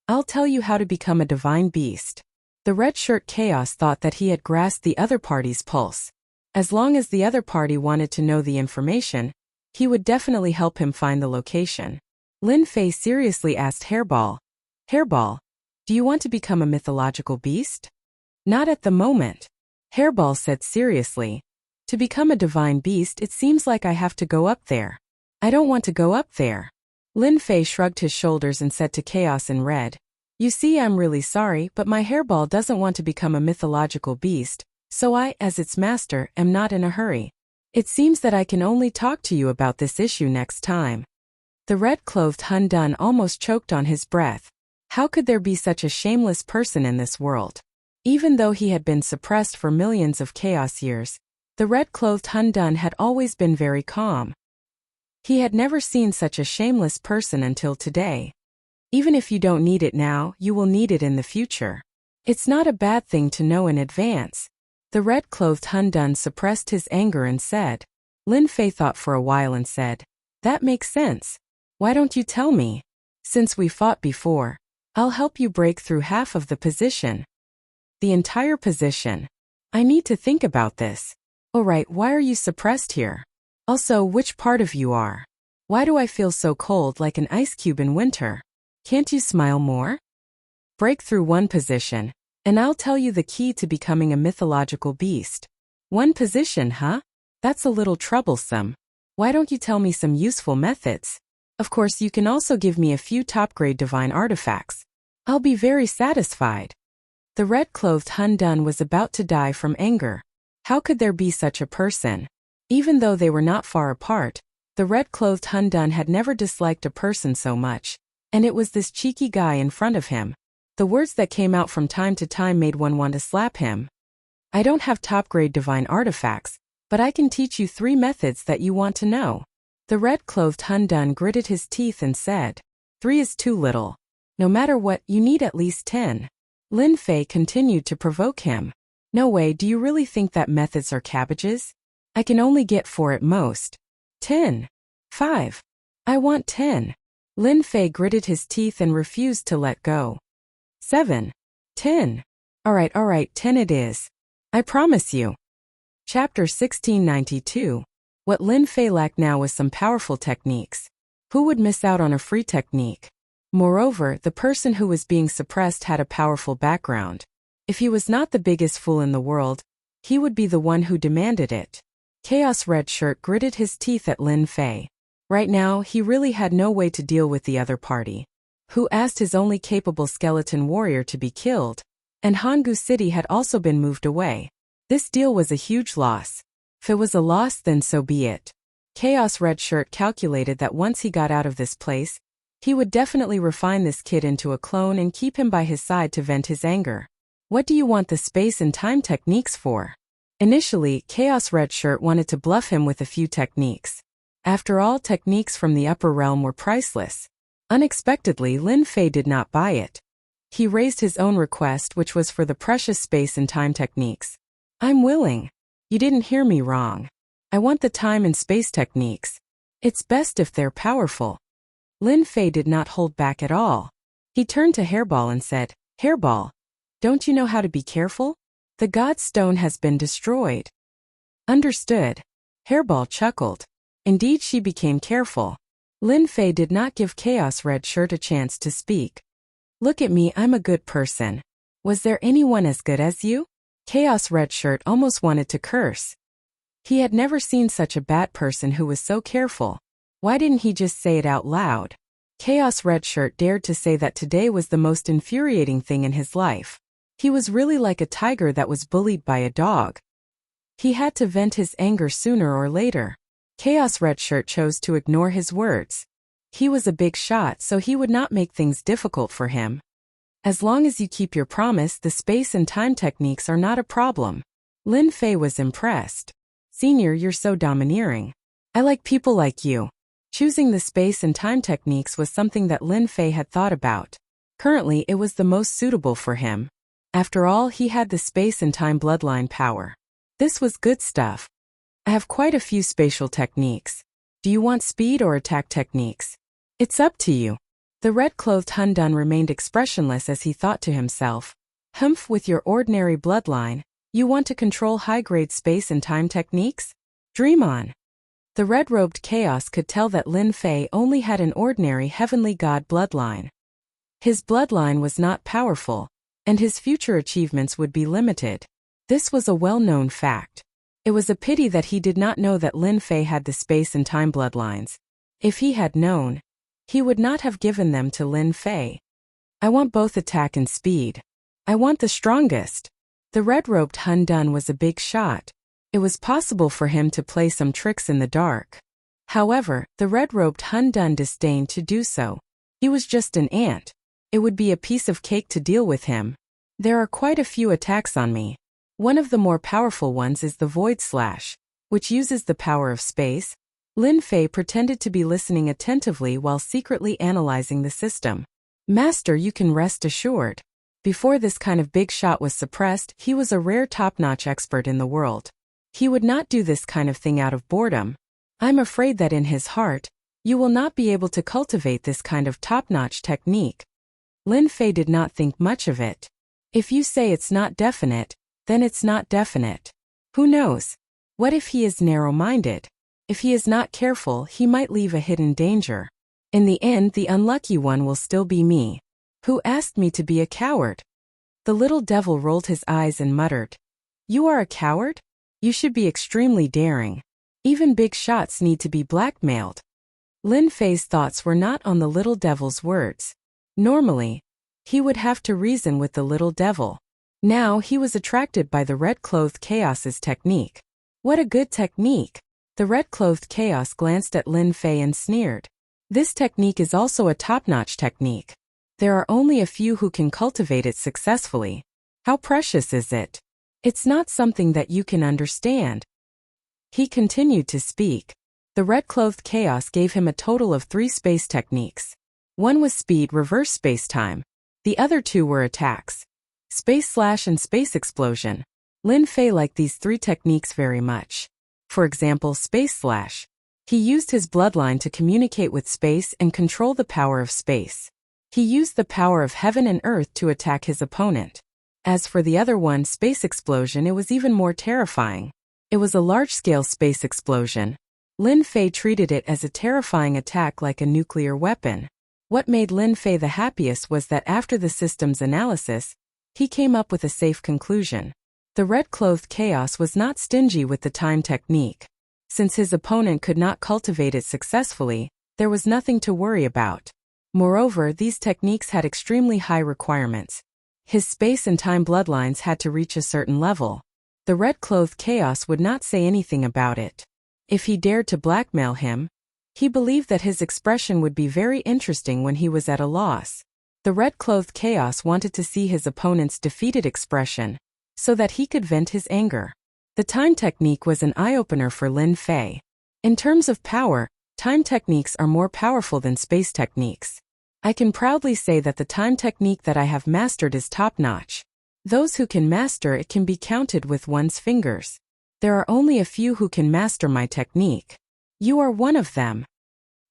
Speaker 1: I'll tell you how to become a divine beast. The red shirt chaos thought that he had grasped the other party's pulse. As long as the other party wanted to know the information, He would definitely help him find the location. Lin Fei seriously asked Hairball, Hairball, do you want to become a mythological beast? Not at the moment. Hairball said seriously. To become a divine beast, it seems like I have to go up there. I don't want to go up there. Lin Fei shrugged his shoulders and said to Chaos in Red, you see, I'm really sorry, but my Hairball doesn't want to become a mythological beast, so I, as its master, am not in a hurry. It seems that I can only talk to you about this issue next time. The red-clothed Hun Dun almost choked on his breath. How could there be such a shameless person in this world? Even though he had been suppressed for millions of chaos years, the red-clothed Hun Dun had always been very calm. He had never seen such a shameless person until today. Even if you don't need it now, you will need it in the future. It's not a bad thing to know in advance. The red-clothed Hun Dun suppressed his anger and said. Lin Fei thought for a while and said, that makes sense. Why don't you tell me? Since we fought before, I'll help you break through half of the position. The entire position. I need to think about this. Alright, why are you suppressed here? Also, which part of you are? Why do I feel so cold like an ice cube in winter? Can't you smile more? Break through one position, and I'll tell you the key to becoming a mythological beast. One position, huh? That's a little troublesome. Why don't you tell me some useful methods? Of course, you can also give me a few top-grade divine artifacts. I'll be very satisfied. The red-clothed Hun Dun was about to die from anger. How could there be such a person? Even though they were not far apart, the red-clothed Hun Dun had never disliked a person so much, and it was this cheeky guy in front of him. The words that came out from time to time made one want to slap him. I don't have top-grade divine artifacts, but I can teach you 3 methods that you want to know. The red-clothed Hun Dun gritted his teeth and said, 3 is too little. No matter what, you need at least 10. Lin Fei continued to provoke him. No way, do you really think that methods are cabbages? I can only get 4 at most. 10. 5. I want 10. Lin Fei gritted his teeth and refused to let go. 7. 10. Alright, 10 it is. I promise you. Chapter 1692. What Lin Fei lacked now was some powerful techniques. Who would miss out on a free technique? Moreover, the person who was being suppressed had a powerful background. If he was not the biggest fool in the world, he would be the one who demanded it. Chaos Red Shirt gritted his teeth at Lin Fei. Right now, he really had no way to deal with the other party, who asked his only capable skeleton warrior to be killed, and Hanggu City had also been moved away. This deal was a huge loss. If it was a loss, then so be it. Chaos Red Shirt calculated that once he got out of this place, he would definitely refine this kid into a clone and keep him by his side to vent his anger. What do you want the space and time techniques for? Initially, Chaos Red Shirt wanted to bluff him with a few techniques. After all, techniques from the upper realm were priceless. Unexpectedly, Lin Fei did not buy it. He raised his own request, which was for the precious space and time techniques. I'm willing. You didn't hear me wrong. I want the time and space techniques. It's best if they're powerful. Lin Fei did not hold back at all. He turned to Hairball and said, Hairball, don't you know how to be careful? The God Stone has been destroyed. Understood. Hairball chuckled. Indeed, she became careful. Lin Fei did not give Chaos Red Shirt a chance to speak. Look at me, I'm a good person. Was there anyone as good as you? Chaos Red Shirt almost wanted to curse. He had never seen such a bad person who was so careful. Why didn't he just say it out loud? Chaos Red Shirt dared to say that today was the most infuriating thing in his life. He was really like a tiger that was bullied by a dog. He had to vent his anger sooner or later. Chaos Red Shirt chose to ignore his words. He was a big shot, so he would not make things difficult for him. As long as you keep your promise, the space and time techniques are not a problem. Lin Fei was impressed. Senior, you're so domineering. I like people like you. Choosing the space and time techniques was something that Lin Fei had thought about. Currently, it was the most suitable for him. After all, he had the space and time bloodline power. This was good stuff. I have quite a few spatial techniques. Do you want speed or attack techniques? It's up to you. The red-clothed Hun Dun remained expressionless as he thought to himself. Humph, with your ordinary bloodline, you want to control high-grade space and time techniques? Dream on. The red-robed chaos could tell that Lin Fei only had an ordinary heavenly god bloodline. His bloodline was not powerful, and his future achievements would be limited. This was a well-known fact. It was a pity that he did not know that Lin Fei had the space and time bloodlines. If he had known, he would not have given them to Lin Fei. I want both attack and speed. I want the strongest. The red-robed Hun Dun was a big shot. It was possible for him to play some tricks in the dark. However, the red-robed Hun Dun disdained to do so. He was just an ant. It would be a piece of cake to deal with him. There are quite a few attacks on me. One of the more powerful ones is the Void Slash, which uses the power of space. Lin Fei pretended to be listening attentively while secretly analyzing the system. Master, you can rest assured. Before this kind of big shot was suppressed, he was a rare top-notch expert in the world. He would not do this kind of thing out of boredom. I'm afraid that in his heart, you will not be able to cultivate this kind of top-notch technique. Lin Fei did not think much of it. If you say it's not definite, then it's not definite. Who knows? What if he is narrow-minded? If he is not careful, he might leave a hidden danger. In the end, the unlucky one will still be me. Who asked me to be a coward? The little devil rolled his eyes and muttered, "You are a coward? You should be extremely daring. Even big shots need to be blackmailed." Lin Fei's thoughts were not on the little devil's words. Normally, he would have to reason with the little devil. Now he was attracted by the red-clothed chaos's technique. What a good technique! The red-clothed chaos glanced at Lin Fei and sneered. This technique is also a top-notch technique. There are only a few who can cultivate it successfully. How precious is it? It's not something that you can understand. He continued to speak. The red-clothed chaos gave him a total of 3 space techniques. One was speed reverse space-time. The other 2 were attacks. Space slash and space explosion. Lin Fei liked these 3 techniques very much. For example, space slash. He used his bloodline to communicate with space and control the power of space. He used the power of heaven and earth to attack his opponent. As for the other one, space explosion, it was even more terrifying. It was a large-scale space explosion. Lin Fei treated it as a terrifying attack like a nuclear weapon. What made Lin Fei the happiest was that after the system's analysis, he came up with a safe conclusion. The red-clothed chaos was not stingy with the time technique. Since his opponent could not cultivate it successfully, there was nothing to worry about. Moreover, these techniques had extremely high requirements. His space and time bloodlines had to reach a certain level. The red-clothed chaos would not say anything about it. If he dared to blackmail him, he believed that his expression would be very interesting when he was at a loss. The red-clothed chaos wanted to see his opponent's defeated expression, so that he could vent his anger. The time technique was an eye-opener for Lin Fei. In terms of power, time techniques are more powerful than space techniques. I can proudly say that the time technique that I have mastered is top-notch. Those who can master it can be counted with one's fingers. There are only a few who can master my technique. You are one of them.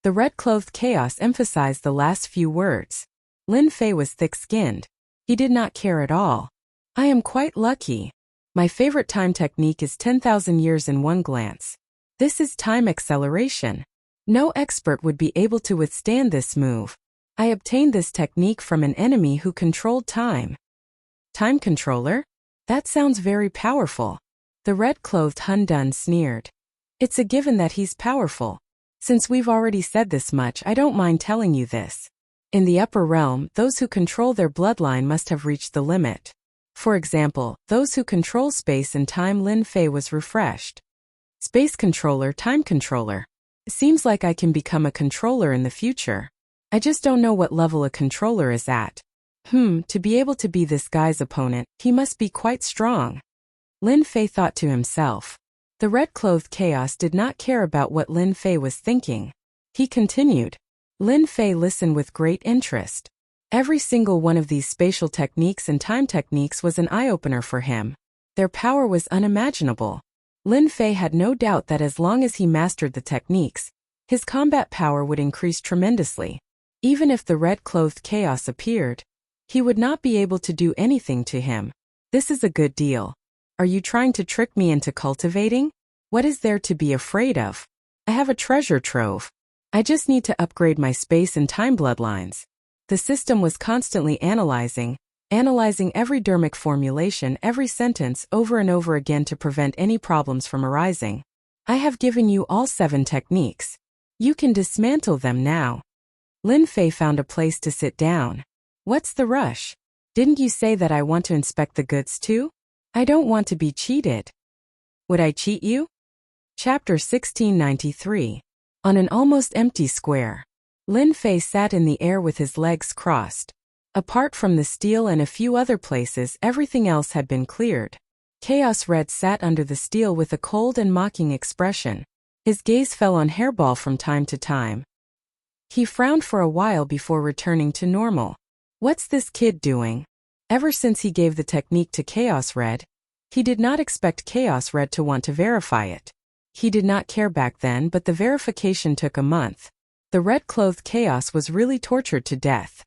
Speaker 1: The red-clothed chaos emphasized the last few words. Lin Fei was thick-skinned. He did not care at all. I am quite lucky. My favorite time technique is 10,000 years in one glance. This is time acceleration. No expert would be able to withstand this move. I obtained this technique from an enemy who controlled time. Time controller? That sounds very powerful. The red-clothed Hun Dun sneered. It's a given that he's powerful. Since we've already said this much, I don't mind telling you this. In the upper realm, those who control their bloodline must have reached the limit. For example, those who control space and time. Lin Fei was refreshed. Space controller, time controller. It seems like I can become a controller in the future. I just don't know what level a controller is at. To be able to be this guy's opponent, he must be quite strong. Lin Fei thought to himself. The red-clothed chaos did not care about what Lin Fei was thinking. He continued. Lin Fei listened with great interest. Every single one of these spatial techniques and time techniques was an eye-opener for him. Their power was unimaginable. Lin Fei had no doubt that as long as he mastered the techniques, his combat power would increase tremendously. Even if the red-clothed chaos appeared, he would not be able to do anything to him. This is a good deal. Are you trying to trick me into cultivating? What is there to be afraid of? I have a treasure trove. I just need to upgrade my space and time bloodlines. The system was constantly analyzing every dermic formulation, every sentence over and over again to prevent any problems from arising. I have given you all 7 techniques. You can dismantle them now. Lin Fei found a place to sit down. What's the rush? Didn't you say that I want to inspect the goods too? I don't want to be cheated. Would I cheat you? Chapter 1693. On an almost empty square. Lin Fei sat in the air with his legs crossed. Apart from the steel and a few other places, everything else had been cleared. Chaos Red sat under the steel with a cold and mocking expression. His gaze fell on Hairball from time to time. He frowned for a while before returning to normal. What's this kid doing? Ever since he gave the technique to Chaos Red, he did not expect Chaos Red to want to verify it. He did not care back then, but the verification took a month. The red-clothed Chaos was really tortured to death.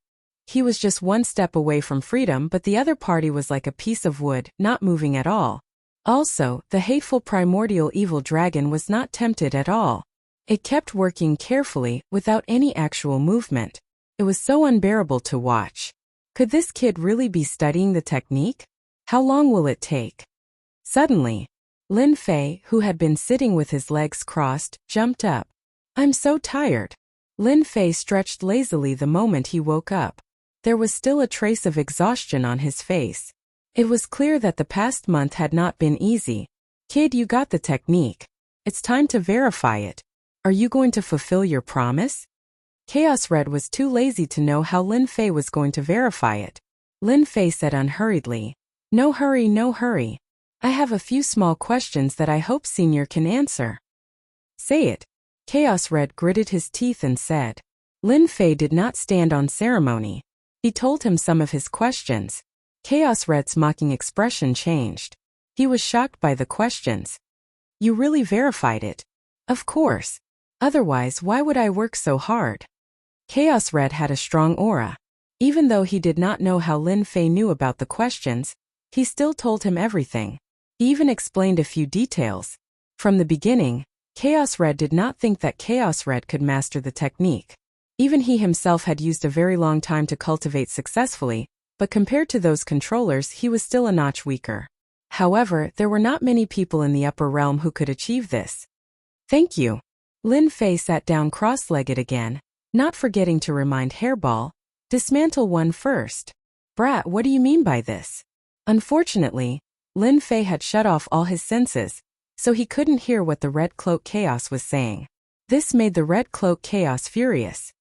Speaker 1: He was just one step away from freedom, but the other party was like a piece of wood, not moving at all. Also, the hateful primordial evil dragon was not tempted at all. It kept working carefully, without any actual movement. It was so unbearable to watch. Could this kid really be studying the technique? How long will it take? Suddenly, Lin Fei, who had been sitting with his legs crossed, jumped up. I'm so tired. Lin Fei stretched lazily the moment he woke up. There was still a trace of exhaustion on his face. It was clear that the past month had not been easy. Kid, you got the technique. It's time to verify it. Are you going to fulfill your promise? Chaos Red was too lazy to know how Lin Fei was going to verify it. Lin Fei said unhurriedly, No hurry, no hurry. I have a few small questions that I hope Senior can answer. Say it. Chaos Red gritted his teeth and said. Lin Fei did not stand on ceremony. He told him some of his questions. Chaos Red's mocking expression changed. He was shocked by the questions. You really verified it? Of course. Otherwise, why would I work so hard? Chaos Red had a strong aura. Even though he did not know how Lin Fei knew about the questions, he still told him everything. He even explained a few details. From the beginning, Chaos Red did not think that Chaos Red could master the technique. Even he himself had used a very long time to cultivate successfully, but compared to those controllers, he was still a notch weaker. However, there were not many people in the upper realm who could achieve this. Thank you. Lin Fei sat down cross-legged again, not forgetting to remind Hairball, dismantle one first. Brat, what do you mean by this? Unfortunately, Lin Fei had shut off all his senses, so he couldn't hear what the Red Cloak Chaos was saying. This made the Red Cloak Chaos furious.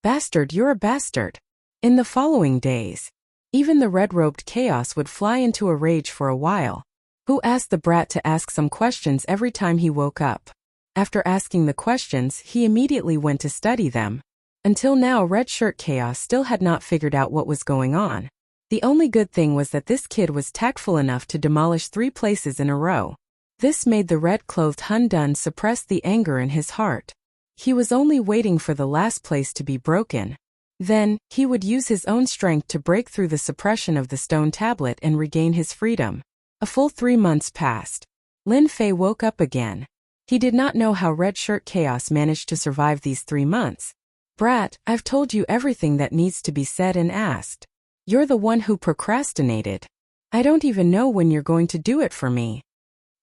Speaker 1: Bastard, you're a bastard. In the following days, even the red-robed Chaos would fly into a rage for a while. Who asked the brat to ask some questions every time he woke up? After asking the questions, he immediately went to study them. Until now, Red Shirt Chaos still had not figured out what was going on. The only good thing was that this kid was tactful enough to demolish 3 places in a row. This made the red-clothed Hun Dun suppress the anger in his heart. He was only waiting for the last place to be broken. Then, he would use his own strength to break through the suppression of the stone tablet and regain his freedom. A full 3 months passed. Lin Fei woke up again. He did not know how Red Shirt Chaos managed to survive these 3 months. Brat, I've told you everything that needs to be said and asked. You're the one who procrastinated. I don't even know when you're going to do it for me.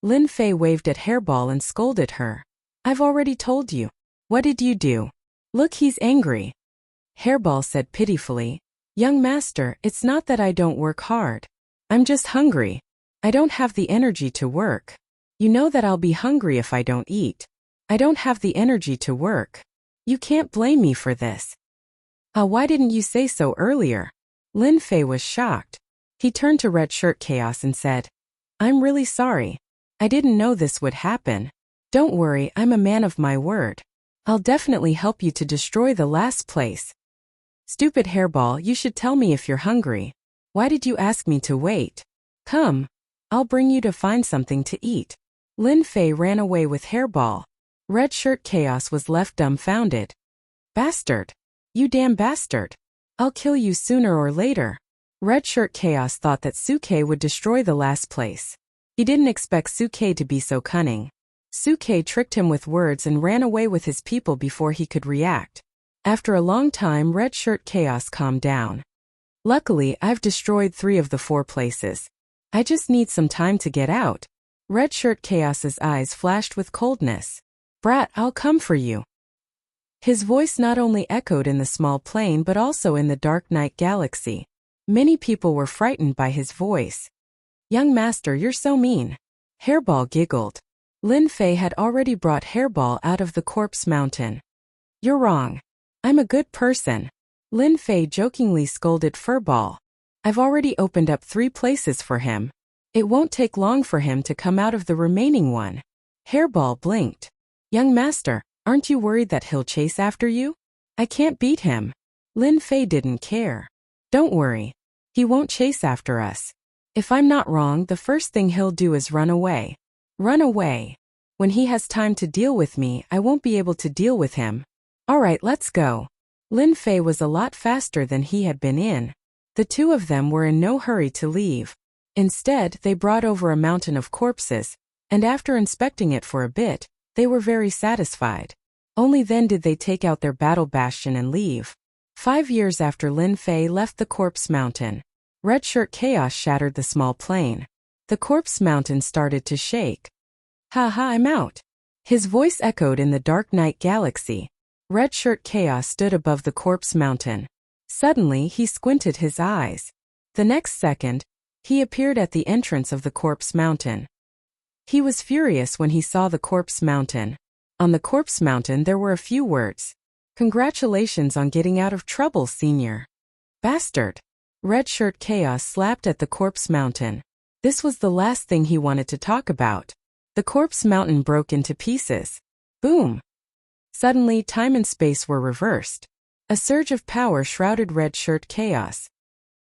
Speaker 1: Lin Fei waved at Hairball and scolded her. I've already told you. What did you do? Look, he's angry. Hairball said pitifully, Young master, it's not that I don't work hard. I'm just hungry. I don't have the energy to work. You know that I'll be hungry if I don't eat. I don't have the energy to work. You can't blame me for this. Why didn't you say so earlier? Lin Fei was shocked. He turned to Red Shirt Chaos and said, I'm really sorry. I didn't know this would happen. Don't worry, I'm a man of my word. I'll definitely help you to destroy the last place. Stupid Hairball, you should tell me if you're hungry. Why did you ask me to wait? Come. I'll bring you to find something to eat. Lin Fei ran away with Hairball. Red Shirt Chaos was left dumbfounded. Bastard. You damn bastard. I'll kill you sooner or later. Red Shirt Chaos thought that Suke would destroy the last place. He didn't expect Suke to be so cunning. Suke tricked him with words and ran away with his people before he could react. After a long time, Red Shirt Chaos calmed down. Luckily, I've destroyed 3 of the 4 places. I just need some time to get out. Red Shirt Chaos's eyes flashed with coldness. Brat, I'll come for you. His voice not only echoed in the small plane but also in the dark night galaxy. Many people were frightened by his voice. Young master, you're so mean. Hairball giggled. Lin Fei had already brought Hairball out of the corpse mountain. You're wrong. I'm a good person. Lin Fei jokingly scolded Furball. I've already opened up 3 places for him. It won't take long for him to come out of the remaining one. Hairball blinked. Young master, aren't you worried that he'll chase after you? I can't beat him. Lin Fei didn't care. Don't worry. He won't chase after us. If I'm not wrong, the first thing he'll do is run away. Run away. When he has time to deal with me, I won't be able to deal with him. Alright, let's go. Lin Fei was a lot faster than he had been in. The 2 of them were in no hurry to leave. Instead, they brought over a mountain of corpses, and after inspecting it for a bit, they were very satisfied. Only then did they take out their battle bastion and leave. 5 years after Lin Fei left the corpse mountain, Red Shirt Chaos shattered the small plane. The corpse mountain started to shake. Ha, I'm out. His voice echoed in the dark night galaxy. Red Shirt Chaos stood above the corpse mountain. Suddenly, he squinted his eyes. The next second, he appeared at the entrance of the corpse mountain. He was furious when he saw the corpse mountain. On the corpse mountain there were a few words. Congratulations on getting out of trouble, senior. Bastard. Red Shirt Chaos slapped at the corpse mountain. This was the last thing he wanted to talk about. The corpse mountain broke into pieces. Boom. Suddenly, time and space were reversed. A surge of power shrouded Red Shirt Chaos.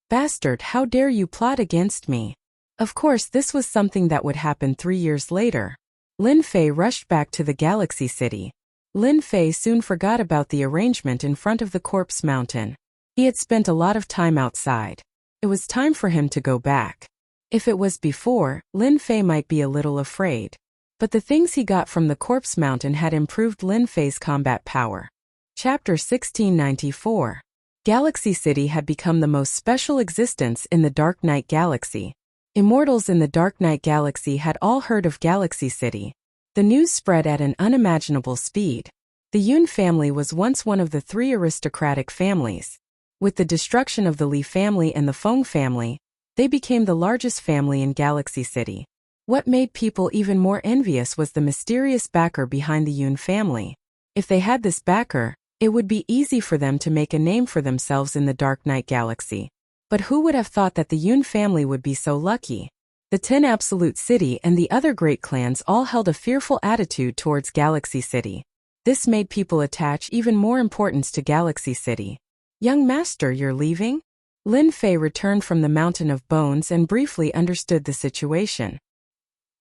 Speaker 1: Bastard, how dare you plot against me? Of course, this was something that would happen 3 years later. Lin Fei rushed back to the Galaxy City. Lin Fei soon forgot about the arrangement in front of the corpse mountain. He had spent a lot of time outside. It was time for him to go back. If it was before, Lin Fei might be a little afraid. But the things he got from the corpse mountain had improved Lin Fei's combat power. Chapter 1694. Galaxy City had become the most special existence in the Dark Knight Galaxy. Immortals in the Dark Knight Galaxy had all heard of Galaxy City. The news spread at an unimaginable speed. The Yun family was once one of the 3 aristocratic families. With the destruction of the Li family and the Feng family, they became the largest family in Galaxy City. What made people even more envious was the mysterious backer behind the Yun family. If they had this backer, it would be easy for them to make a name for themselves in the Dark Knight Galaxy. But who would have thought that the Yun family would be so lucky? The 10 Absolute City and the other great clans all held a fearful attitude towards Galaxy City. This made people attach even more importance to Galaxy City. Young master, you're leaving? Lin Fei returned from the Mountain of Bones and briefly understood the situation.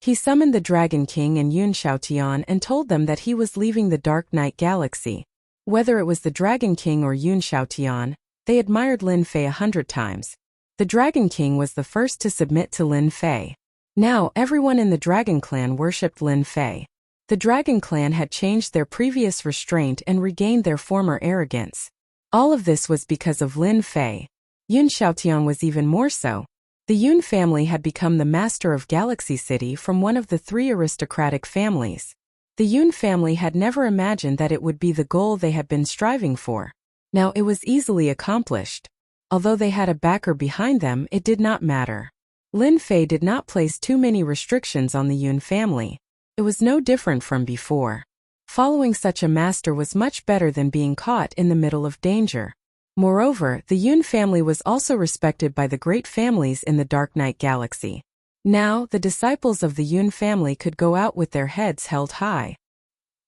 Speaker 1: He summoned the Dragon King and Yun Xiaotian and told them that he was leaving the Dark Knight Galaxy. Whether it was the Dragon King or Yun Xiaotian, they admired Lin Fei 100 times. The Dragon King was the first to submit to Lin Fei. Now, everyone in the Dragon Clan worshipped Lin Fei. The Dragon Clan had changed their previous restraint and regained their former arrogance. All of this was because of Lin Fei. Yun Xiaotian was even more so. The Yun family had become the master of Galaxy City from one of the 3 aristocratic families. The Yun family had never imagined that it would be the goal they had been striving for. Now it was easily accomplished. Although they had a backer behind them, it did not matter. Lin Fei did not place too many restrictions on the Yun family. It was no different from before. Following such a master was much better than being caught in the middle of danger. Moreover, the Yun family was also respected by the great families in the Dark Knight Galaxy. Now, the disciples of the Yun family could go out with their heads held high.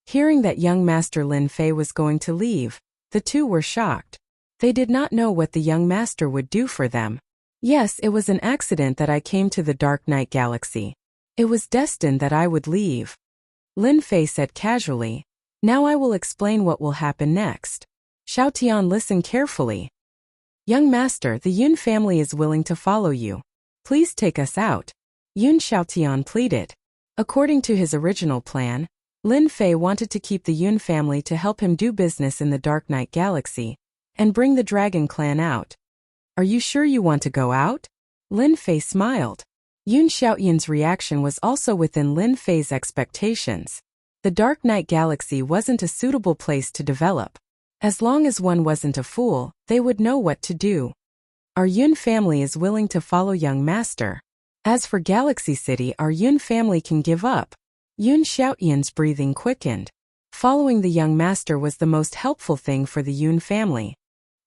Speaker 1: Hearing that young master Lin Fei was going to leave, the 2 were shocked. They did not know what the young master would do for them. Yes, it was an accident that I came to the Dark Knight Galaxy. It was destined that I would leave. Lin Fei said casually. Now I will explain what will happen next. Xiaotian listened carefully. Young master, the Yun family is willing to follow you. Please take us out. Yun Xiaotian pleaded. According to his original plan, Lin Fei wanted to keep the Yun family to help him do business in the Dark Knight Galaxy and bring the Dragon Clan out. Are you sure you want to go out? Lin Fei smiled. Yun Xiaoyun's reaction was also within Lin Fei's expectations. The Dark Knight Galaxy wasn't a suitable place to develop. As long as one wasn't a fool, they would know what to do. Our Yun family is willing to follow young master. As for Galaxy City, our Yun family can give up. Yun Xiaoyun's breathing quickened. Following the young master was the most helpful thing for the Yun family.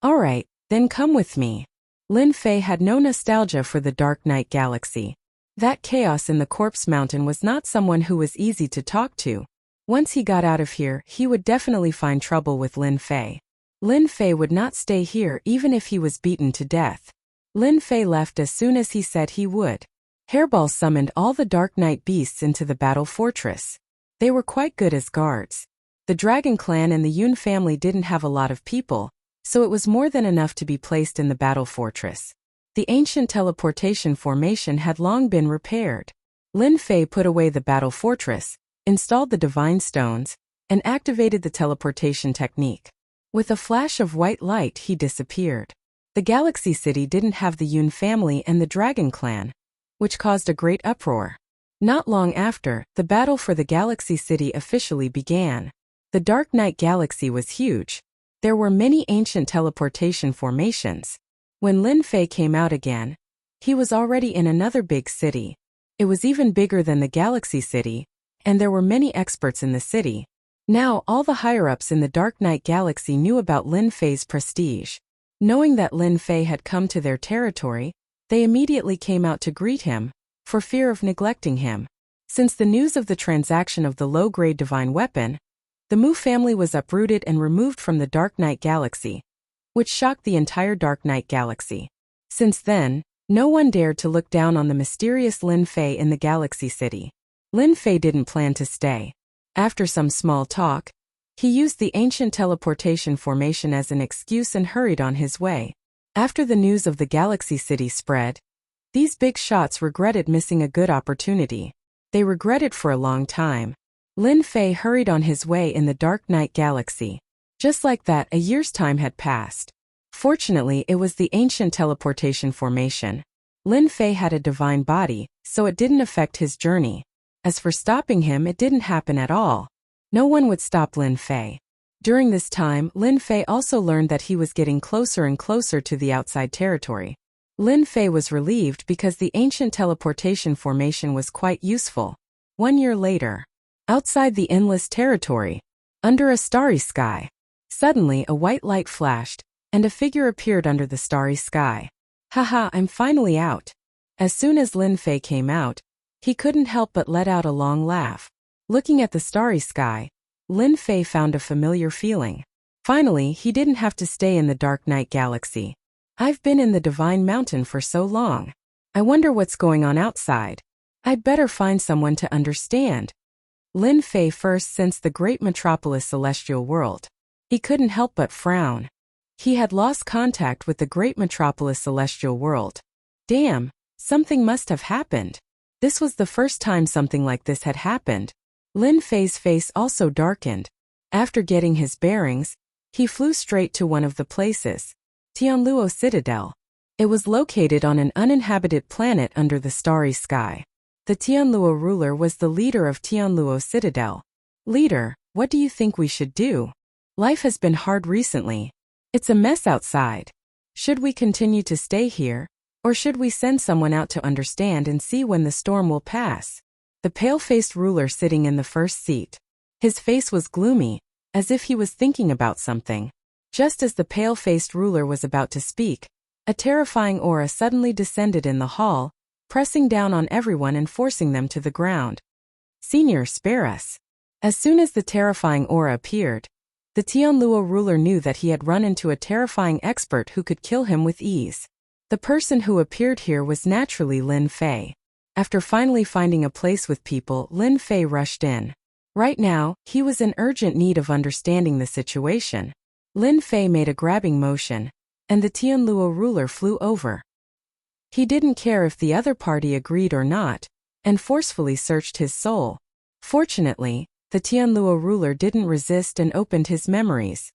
Speaker 1: Alright, then come with me. Lin Fei had no nostalgia for the Dark Knight Galaxy. That chaos in the Corpse Mountain was not someone who was easy to talk to. Once he got out of here, he would definitely find trouble with Lin Fei. Lin Fei would not stay here even if he was beaten to death. Lin Fei left as soon as he said he would. Hairball summoned all the Dark Knight beasts into the battle fortress. They were quite good as guards. The Dragon Clan and the Yun family didn't have a lot of people, so it was more than enough to be placed in the battle fortress. The ancient teleportation formation had long been repaired. Lin Fei put away the battle fortress, installed the divine stones, and activated the teleportation technique. With a flash of white light, he disappeared. The Galaxy City didn't have the Yun family and the Dragon Clan, which caused a great uproar. Not long after, the battle for the Galaxy City officially began. The Dark Knight Galaxy was huge. There were many ancient teleportation formations. When Lin Fei came out again, he was already in another big city. It was even bigger than the Galaxy City, and there were many experts in the city. Now all the higher-ups in the Dark Knight Galaxy knew about Lin Fei's prestige. Knowing that Lin Fei had come to their territory, they immediately came out to greet him, for fear of neglecting him. Since the news of the transaction of the low-grade divine weapon, the Mu family was uprooted and removed from the Dark Knight Galaxy, which shocked the entire Dark Knight Galaxy. Since then, no one dared to look down on the mysterious Lin Fei in the Galaxy City. Lin Fei didn't plan to stay. After some small talk, he used the ancient teleportation formation as an excuse and hurried on his way. After the news of the Galaxy City spread, these big shots regretted missing a good opportunity. They regretted for a long time. Lin Fei hurried on his way in the Dark Knight Galaxy. Just like that, a year's time had passed. Fortunately, it was the ancient teleportation formation. Lin Fei had a divine body, so it didn't affect his journey. As for stopping him, it didn't happen at all. No one would stop Lin Fei. During this time, Lin Fei also learned that he was getting closer and closer to the outside territory. Lin Fei was relieved because the ancient teleportation formation was quite useful. 1 year later, outside the endless territory, under a starry sky, suddenly a white light flashed, and a figure appeared under the starry sky. Haha, I'm finally out. As soon as Lin Fei came out, he couldn't help but let out a long laugh. Looking at the starry sky, Lin Fei found a familiar feeling. Finally, he didn't have to stay in the Dark Knight Galaxy. I've been in the Divine Mountain for so long. I wonder what's going on outside. I'd better find someone to understand. Lin Fei first sensed the great metropolis celestial world. He couldn't help but frown. He had lost contact with the great metropolis celestial world. Damn, something must have happened. This was the first time something like this had happened. Lin Fei's face also darkened. After getting his bearings, he flew straight to one of the places, Tianluo Citadel. It was located on an uninhabited planet under the starry sky. The Tianluo ruler was the leader of Tianluo Citadel. Leader, what do you think we should do? Life has been hard recently. It's a mess outside. Should we continue to stay here, or should we send someone out to understand and see when the storm will pass? The pale-faced ruler sitting in the first seat. His face was gloomy, as if he was thinking about something. Just as the pale-faced ruler was about to speak, a terrifying aura suddenly descended in the hall, pressing down on everyone and forcing them to the ground. Senior, spare us. As soon as the terrifying aura appeared, the Tianluo ruler knew that he had run into a terrifying expert who could kill him with ease. The person who appeared here was naturally Lin Fei. After finally finding a place with people, Lin Fei rushed in. Right now, he was in urgent need of understanding the situation. Lin Fei made a grabbing motion, and the Tianluo ruler flew over. He didn't care if the other party agreed or not. and forcefully searched his soul. Fortunately, the Tianluo ruler didn't resist and opened his memories.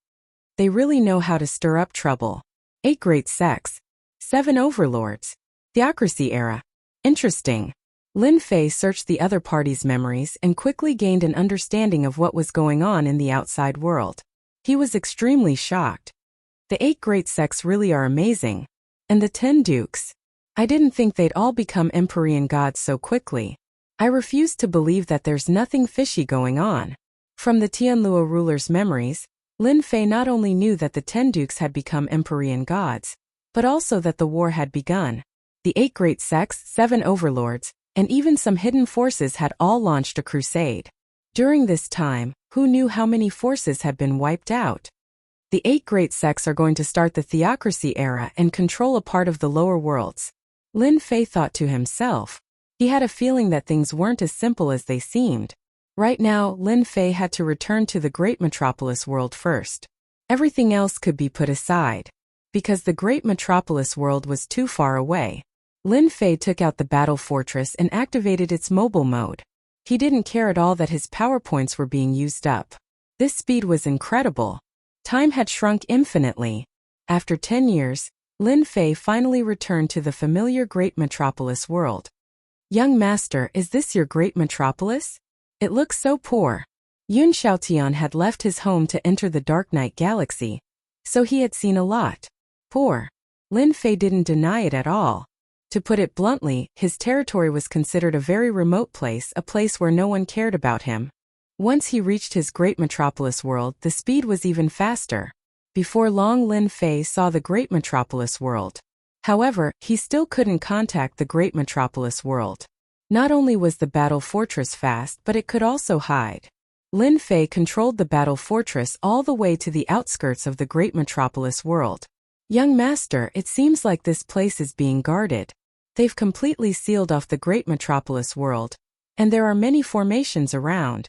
Speaker 1: They really know how to stir up trouble. 8 great sects. 7 overlords. Theocracy era. Interesting. Lin Fei searched the other party's memories and quickly gained an understanding of what was going on in the outside world. He was extremely shocked. The 8 great sects really are amazing. And the 10 dukes. I didn't think they'd all become Empyrean gods so quickly. I refuse to believe that there's nothing fishy going on. From the Tianluo ruler's memories, Lin Fei not only knew that the 10 dukes had become Empyrean gods, but also that the war had begun. The 8 great sects, 7 overlords, and even some hidden forces had all launched a crusade. During this time, who knew how many forces had been wiped out? The 8 great sects are going to start the theocracy era and control a part of the lower worlds. Lin Fei thought to himself. He had a feeling that things weren't as simple as they seemed. Right now, Lin Fei had to return to the great metropolis world first. Everything else could be put aside. Because the great metropolis world was too far away. Lin Fei took out the battle fortress and activated its mobile mode. He didn't care at all that his power points were being used up. This speed was incredible. Time had shrunk infinitely. After 10 years, Lin Fei finally returned to the familiar great metropolis world. Young master, is this your great metropolis? It looks so poor. Yun Xiaotian had left his home to enter the Dark Night Galaxy, so he had seen a lot. Poor. Lin Fei didn't deny it at all. To put it bluntly, his territory was considered a very remote place, a place where no one cared about him. Once he reached his great metropolis world, the speed was even faster. Before long, Lin Fei saw the great metropolis world. However, he still couldn't contact the great metropolis world. Not only was the battle fortress fast, but it could also hide. Lin Fei controlled the battle fortress all the way to the outskirts of the great metropolis world. Young master, it seems like this place is being guarded. They've completely sealed off the great metropolis world, and there are many formations around.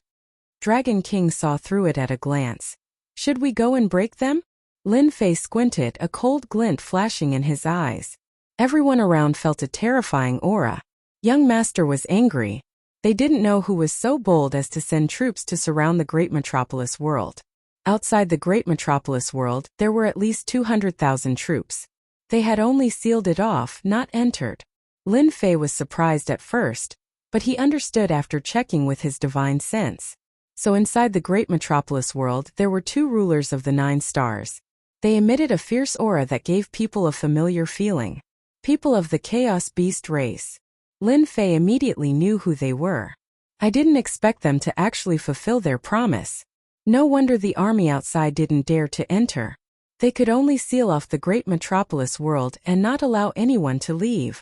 Speaker 1: Dragon King saw through it at a glance. Should we go and break them? Lin Fei squinted, a cold glint flashing in his eyes. Everyone around felt a terrifying aura. Young master was angry. They didn't know who was so bold as to send troops to surround the great metropolis world. Outside the great metropolis world, there were at least 200,000 troops. They had only sealed it off, not entered. Lin Fei was surprised at first, but he understood after checking with his divine sense. So inside the great metropolis world, there were 2 rulers of the 9 stars. They emitted a fierce aura that gave people a familiar feeling. People of the Chaos Beast race. Lin Fei immediately knew who they were. I didn't expect them to actually fulfill their promise. No wonder the army outside didn't dare to enter. They could only seal off the great metropolis world and not allow anyone to leave.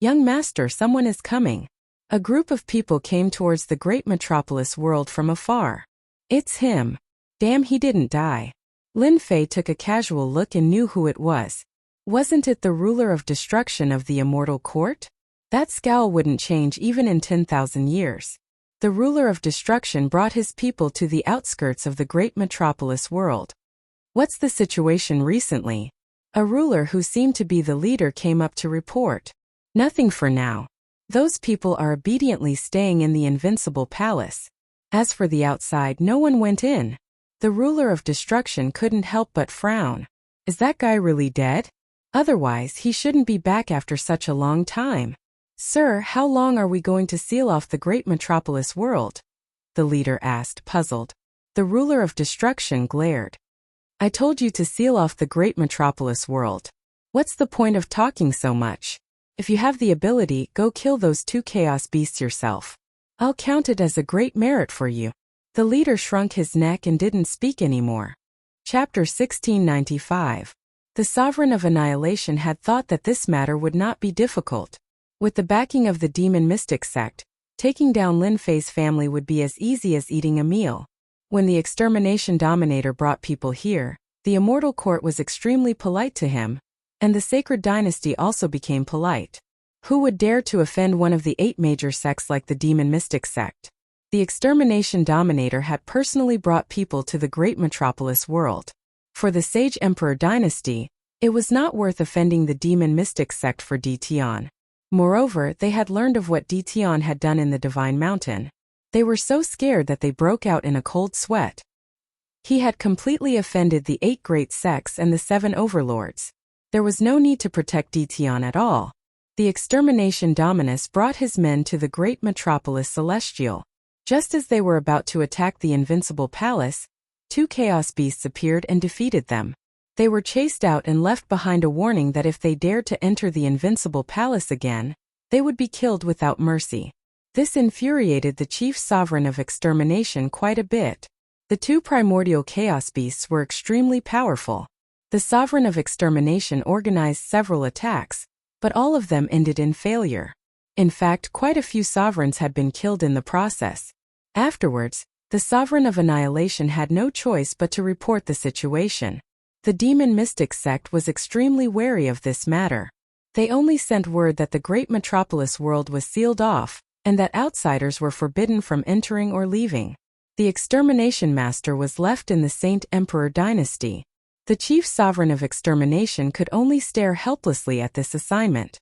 Speaker 1: Young master, someone is coming. A group of people came towards the great metropolis world from afar. It's him. Damn, he didn't die. Lin Fei took a casual look and knew who it was. Wasn't it the ruler of destruction of the immortal court? That scowl wouldn't change even in 10,000 years. The ruler of destruction brought his people to the outskirts of the great metropolis world. What's the situation recently? A ruler who seemed to be the leader came up to report. Nothing for now. Those people are obediently staying in the invincible palace. As for the outside, no one went in. The ruler of destruction couldn't help but frown. Is that guy really dead? Otherwise, he shouldn't be back after such a long time. Sir, how long are we going to seal off the great metropolis world? The leader asked, puzzled. The ruler of destruction glared. I told you to seal off the great metropolis world. What's the point of talking so much? If you have the ability, go kill those 2 chaos beasts yourself. I'll count it as a great merit for you. The leader shrunk his neck and didn't speak anymore. Chapter 1695. The Sovereign of Annihilation had thought that this matter would not be difficult. With the backing of the Demon Mystic sect, taking down Lin Fei's family would be as easy as eating a meal. When the Extermination Dominator brought people here, the Immortal Court was extremely polite to him, and the Sacred Dynasty also became polite. Who would dare to offend one of the 8 major sects like the Demon Mystic sect? The Extermination Dominator had personally brought people to the great metropolis world. For the Sage Emperor Dynasty, it was not worth offending the Demon Mystic sect for Tian. Moreover, they had learned of what Dition had done in the Divine Mountain. They were so scared that they broke out in a cold sweat. He had completely offended the 8 great sects and the 7 overlords. There was no need to protect Dition at all. The extermination Dominus brought his men to the great metropolis Celestial. Just as they were about to attack the invincible palace, 2 chaos beasts appeared and defeated them. They were chased out and left behind a warning that if they dared to enter the invincible palace again, they would be killed without mercy. This infuriated the chief sovereign of extermination quite a bit. The 2 primordial chaos beasts were extremely powerful. The sovereign of extermination organized several attacks, but all of them ended in failure. In fact, quite a few sovereigns had been killed in the process. Afterwards, the sovereign of annihilation had no choice but to report the situation. The demon mystic sect was extremely wary of this matter. They only sent word that the great metropolis world was sealed off, and that outsiders were forbidden from entering or leaving. The extermination master was left in the Saint Emperor dynasty. The chief sovereign of extermination could only stare helplessly at this assignment.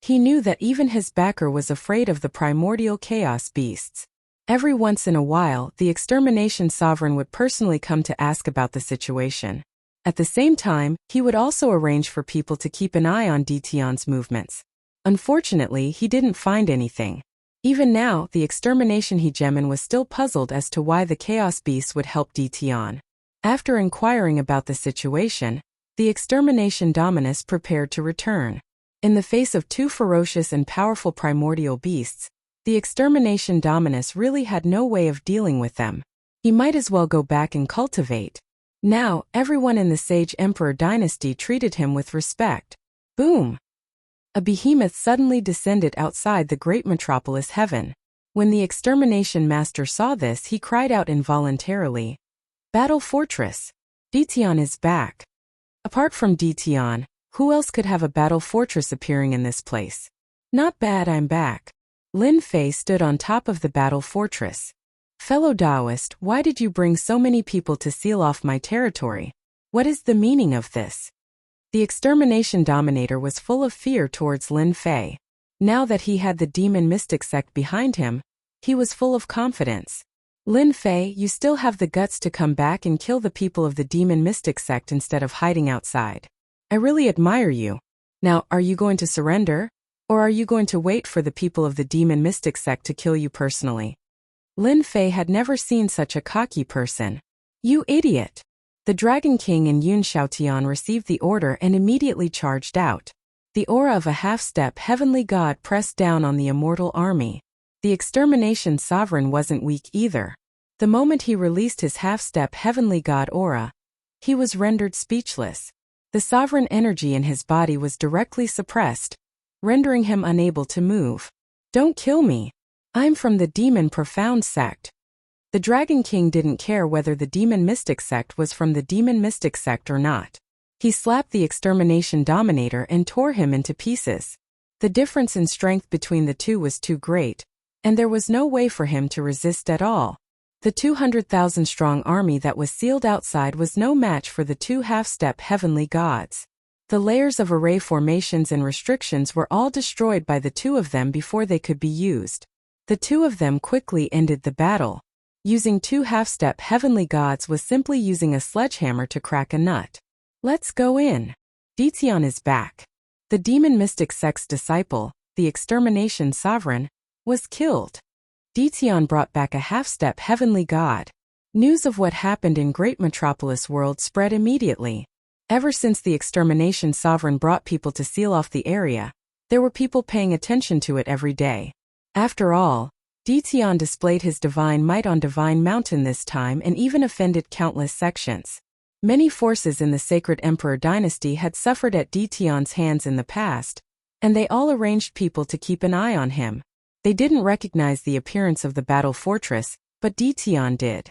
Speaker 1: He knew that even his backer was afraid of the primordial chaos beasts. Every once in a while, the extermination sovereign would personally come to ask about the situation. At the same time, he would also arrange for people to keep an eye on Dition's movements. Unfortunately, he didn't find anything. Even now, the extermination hegemon was still puzzled as to why the chaos beasts would help Dition. After inquiring about the situation, the extermination Dominus prepared to return. In the face of 2 ferocious and powerful primordial beasts, the extermination Dominus really had no way of dealing with them. He might as well go back and cultivate. Now, everyone in the Sage Emperor dynasty treated him with respect. Boom! A behemoth suddenly descended outside the great metropolis heaven. When the extermination master saw this, he cried out involuntarily, "Battle Fortress! Dition is back!" Apart from Dition, who else could have a battle fortress appearing in this place? Not bad, I'm back. Lin Fei stood on top of the battle fortress. Fellow Taoist, why did you bring so many people to seal off my territory? What is the meaning of this? The extermination dominator was full of fear towards Lin Fei. Now that he had the demon mystic sect behind him, he was full of confidence. Lin Fei, you still have the guts to come back and kill the people of the demon mystic sect instead of hiding outside. I really admire you. Now, are you going to surrender? Or are you going to wait for the people of the demon mystic sect to kill you personally? Lin Fei had never seen such a cocky person. You idiot! The Dragon King and Yun Xiaotian received the order and immediately charged out. The aura of a half-step heavenly god pressed down on the immortal army. The extermination sovereign wasn't weak either. The moment he released his half-step heavenly god aura, he was rendered speechless. The sovereign energy in his body was directly suppressed, rendering him unable to move. Don't kill me. I'm from the Demon Profound sect. The Dragon King didn't care whether the Demon Mystic sect was from the Demon Mystic sect or not. He slapped the extermination dominator and tore him into pieces. The difference in strength between the two was too great, and there was no way for him to resist at all. The 200,000-strong army that was sealed outside was no match for the 2 half-step heavenly gods. The layers of array formations and restrictions were all destroyed by the 2 of them before they could be used. The 2 of them quickly ended the battle. Using 2 half-step heavenly gods was simply using a sledgehammer to crack a nut. Let's go in. Dition is back. The demon mystic sect's disciple, the extermination sovereign, was killed. Dition brought back a half-step heavenly god. News of what happened in Great Metropolis World spread immediately. Ever since the extermination sovereign brought people to seal off the area, there were people paying attention to it every day. After all, Dition displayed his divine might on Divine Mountain this time and even offended countless sections. Many forces in the Sacred Emperor dynasty had suffered at Dition's hands in the past, and they all arranged people to keep an eye on him. They didn't recognize the appearance of the battle fortress, but Dition did.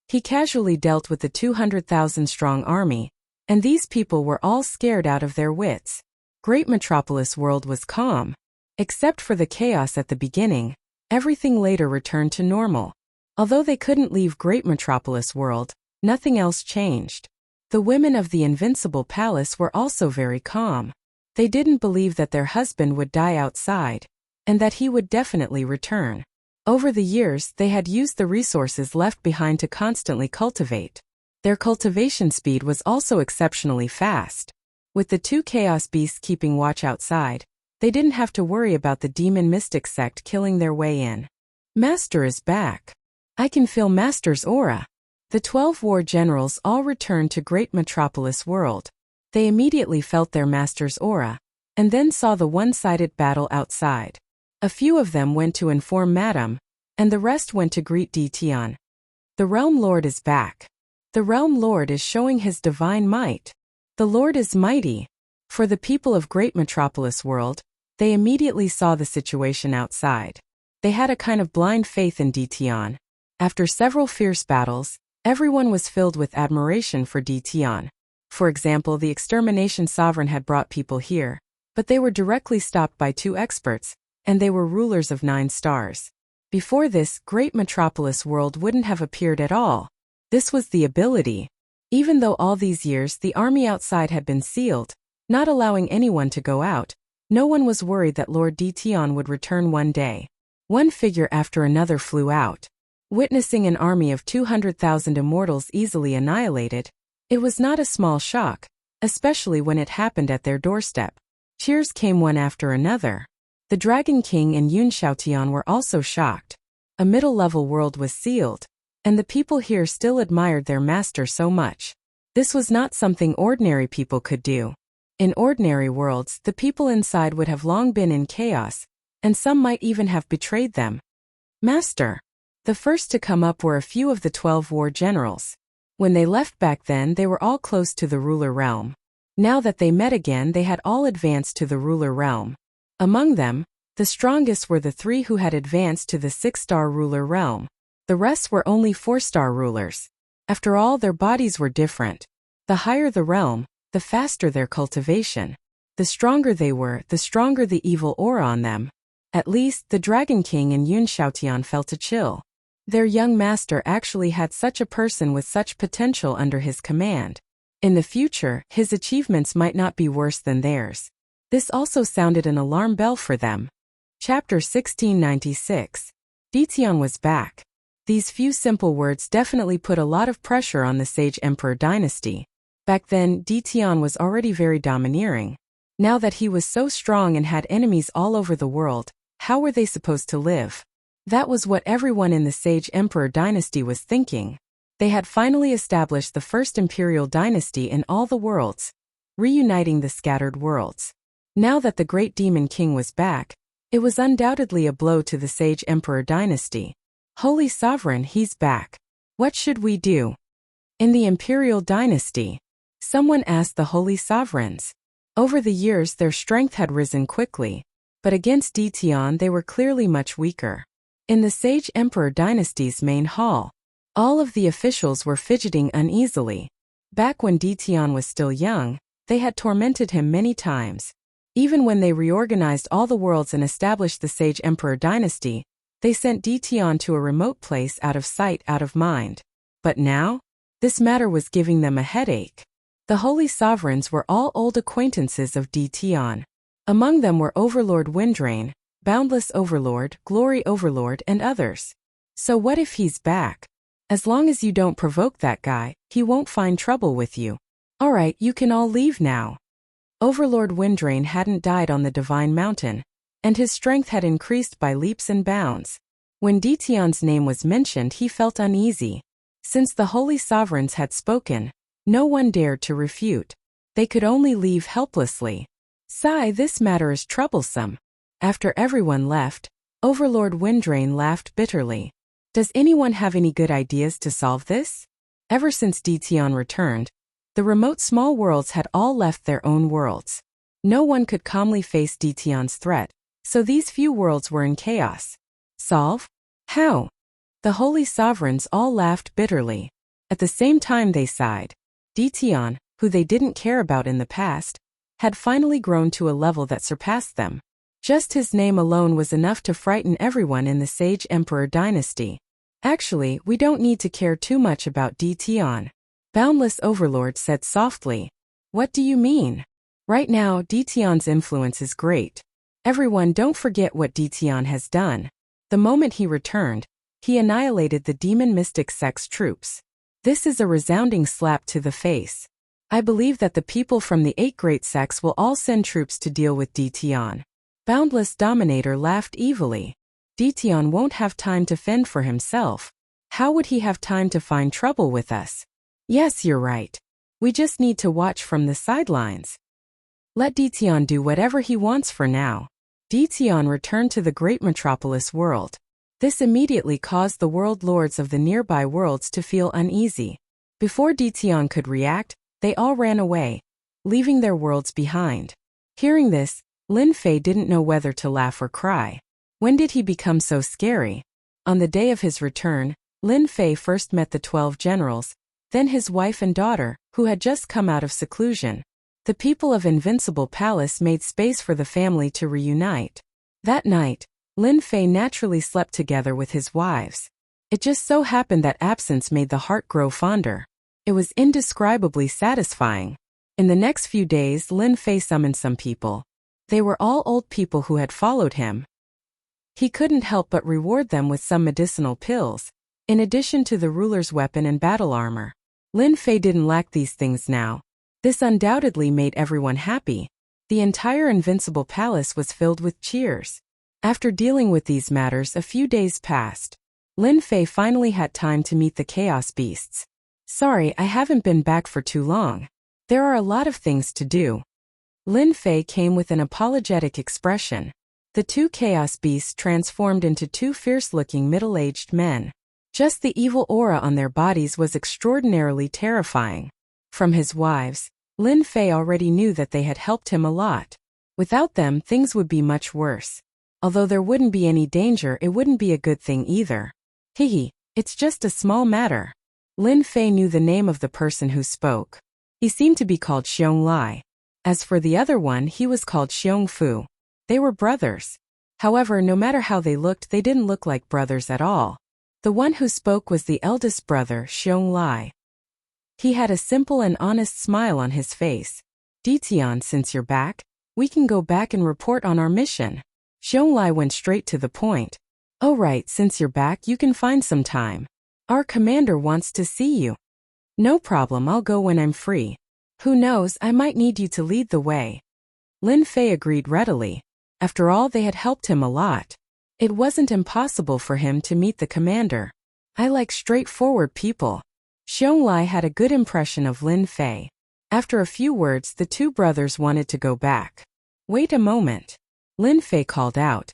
Speaker 1: He casually dealt with the 200,000-strong army, and these people were all scared out of their wits. Great Metropolis World was calm. Except for the chaos at the beginning, everything later returned to normal. Although they couldn't leave Great Metropolis World, nothing else changed. The women of the Invincible Palace were also very calm. They didn't believe that their husband would die outside, and that he would definitely return. Over the years, they had used the resources left behind to constantly cultivate. Their cultivation speed was also exceptionally fast. With the two chaos beasts keeping watch outside, they didn't have to worry about the demon mystic sect killing their way in. Master is back. I can feel Master's aura. The 12 war generals all returned to Great Metropolis World. They immediately felt their master's aura, and then saw the one-sided battle outside. A few of them went to inform Madame, and the rest went to greet Dition. The Realm Lord is back. The Realm Lord is showing his divine might. The Lord is mighty. For the people of Great Metropolis World, they immediately saw the situation outside. They had a kind of blind faith in Dition. After several fierce battles, everyone was filled with admiration for Dition. For example, the extermination sovereign had brought people here, but they were directly stopped by 2 experts, and they were rulers of 9 stars. Before this, Great Metropolis World wouldn't have appeared at all. This was the ability. Even though all these years the army outside had been sealed, not allowing anyone to go out, no one was worried that Lord Dition would return one day. One figure after another flew out. Witnessing an army of 200,000 immortals easily annihilated, it was not a small shock, especially when it happened at their doorstep. Cheers came one after another. The Dragon King and Yun Xiaotian were also shocked. A middle-level world was sealed, and the people here still admired their master so much. This was not something ordinary people could do. In ordinary worlds, the people inside would have long been in chaos, and some might even have betrayed them. Master. The first to come up were a few of the 12 war generals. When they left back then, they were all close to the ruler realm. Now that they met again, they had all advanced to the ruler realm. Among them, the strongest were the 3 who had advanced to the 6-star ruler realm. The rest were only 4-star rulers. After all, their bodies were different. The higher the realm, the faster their cultivation. The stronger they were, the stronger the evil aura on them. At least, the Dragon King and Yun Xiaotian felt a chill. Their young master actually had such a person with such potential under his command. In the future, his achievements might not be worse than theirs. This also sounded an alarm bell for them. Chapter 1696. Dition was back. These few simple words definitely put a lot of pressure on the Sage Emperor dynasty. Back then, Dition was already very domineering. Now that he was so strong and had enemies all over the world, how were they supposed to live? That was what everyone in the Sage Emperor dynasty was thinking. They had finally established the first imperial dynasty in all the worlds, reuniting the scattered worlds. Now that the great demon king was back, it was undoubtedly a blow to the Sage Emperor dynasty. Holy Sovereign, he's back. What should we do? In the imperial dynasty, someone asked the Holy Sovereigns. Over the years their strength had risen quickly, but against Dition they were clearly much weaker. In the Sage Emperor dynasty's main hall, all of the officials were fidgeting uneasily. Back when Dition was still young, they had tormented him many times. Even when they reorganized all the worlds and established the Sage Emperor dynasty, they sent Dition to a remote place out of sight, out of mind. But now, this matter was giving them a headache. The Holy Sovereigns were all old acquaintances of Dition. Among them were Overlord Windrain, Boundless Overlord, Glory Overlord, and others. So what if he's back? As long as you don't provoke that guy, he won't find trouble with you. Alright, you can all leave now. Overlord Windrain hadn't died on the Divine Mountain, and his strength had increased by leaps and bounds. When Dition's name was mentioned, he felt uneasy. Since the Holy Sovereigns had spoken, no one dared to refute. They could only leave helplessly. Sigh, this matter is troublesome. After everyone left, Overlord Windrain laughed bitterly. Does anyone have any good ideas to solve this? Ever since Dition returned, the remote small worlds had all left their own worlds. No one could calmly face Dition's threat, so these few worlds were in chaos. Solve? How? The Holy Sovereigns all laughed bitterly. At the same time they sighed. Dition, who they didn't care about in the past, had finally grown to a level that surpassed them. Just his name alone was enough to frighten everyone in the Sage Emperor dynasty. Actually, we don't need to care too much about Dition. Boundless Overlord said softly. What do you mean? Right now, Dition's influence is great. Everyone, don't forget what Dition has done. The moment he returned, he annihilated the demon mystic sect's troops. This is a resounding slap to the face. I believe that the people from the 8 great sects will all send troops to deal with Dition. Boundless Dominator laughed evilly. Dition won't have time to fend for himself. How would he have time to find trouble with us? Yes, you're right. We just need to watch from the sidelines. Let Dition do whatever he wants for now. Dition returned to the great metropolis world. This immediately caused the world lords of the nearby worlds to feel uneasy. Before Dition could react, they all ran away, leaving their worlds behind. Hearing this, Lin Fei didn't know whether to laugh or cry. When did he become so scary? On the day of his return, Lin Fei first met the 12 generals, then his wife and daughter, who had just come out of seclusion. The people of Invincible Palace made space for the family to reunite. That night, Lin Fei naturally slept together with his wives. It just so happened that absence made the heart grow fonder. It was indescribably satisfying. In the next few days, Lin Fei summoned some people. They were all old people who had followed him. He couldn't help but reward them with some medicinal pills, in addition to the ruler's weapon and battle armor. Lin Fei didn't lack these things now. This undoubtedly made everyone happy. The entire Invincible Palace was filled with cheers. After dealing with these matters, a few days passed. Lin Fei finally had time to meet the Chaos Beasts. Sorry, I haven't been back for too long. There are a lot of things to do. Lin Fei came with an apologetic expression. The 2 Chaos Beasts transformed into 2 fierce-looking middle-aged men. Just the evil aura on their bodies was extraordinarily terrifying. From his wives, Lin Fei already knew that they had helped him a lot. Without them, things would be much worse. Although there wouldn't be any danger, it wouldn't be a good thing either. Hehe, it's just a small matter. Lin Fei knew the name of the person who spoke. He seemed to be called Xiong Lai. As for the other one, he was called Xiong Fu. They were brothers. However, no matter how they looked, they didn't look like brothers at all. The one who spoke was the eldest brother, Xiong Lai. He had a simple and honest smile on his face. Dition, since you're back, we can go back and report on our mission. Xiong Lai went straight to the point. Oh right, since you're back, you can find some time. Our commander wants to see you. No problem, I'll go when I'm free. Who knows, I might need you to lead the way. Lin Fei agreed readily. After all, they had helped him a lot. It wasn't impossible for him to meet the commander. I like straightforward people. Xiong Lai had a good impression of Lin Fei. After a few words, the 2 brothers wanted to go back. Wait a moment. Lin Fei called out.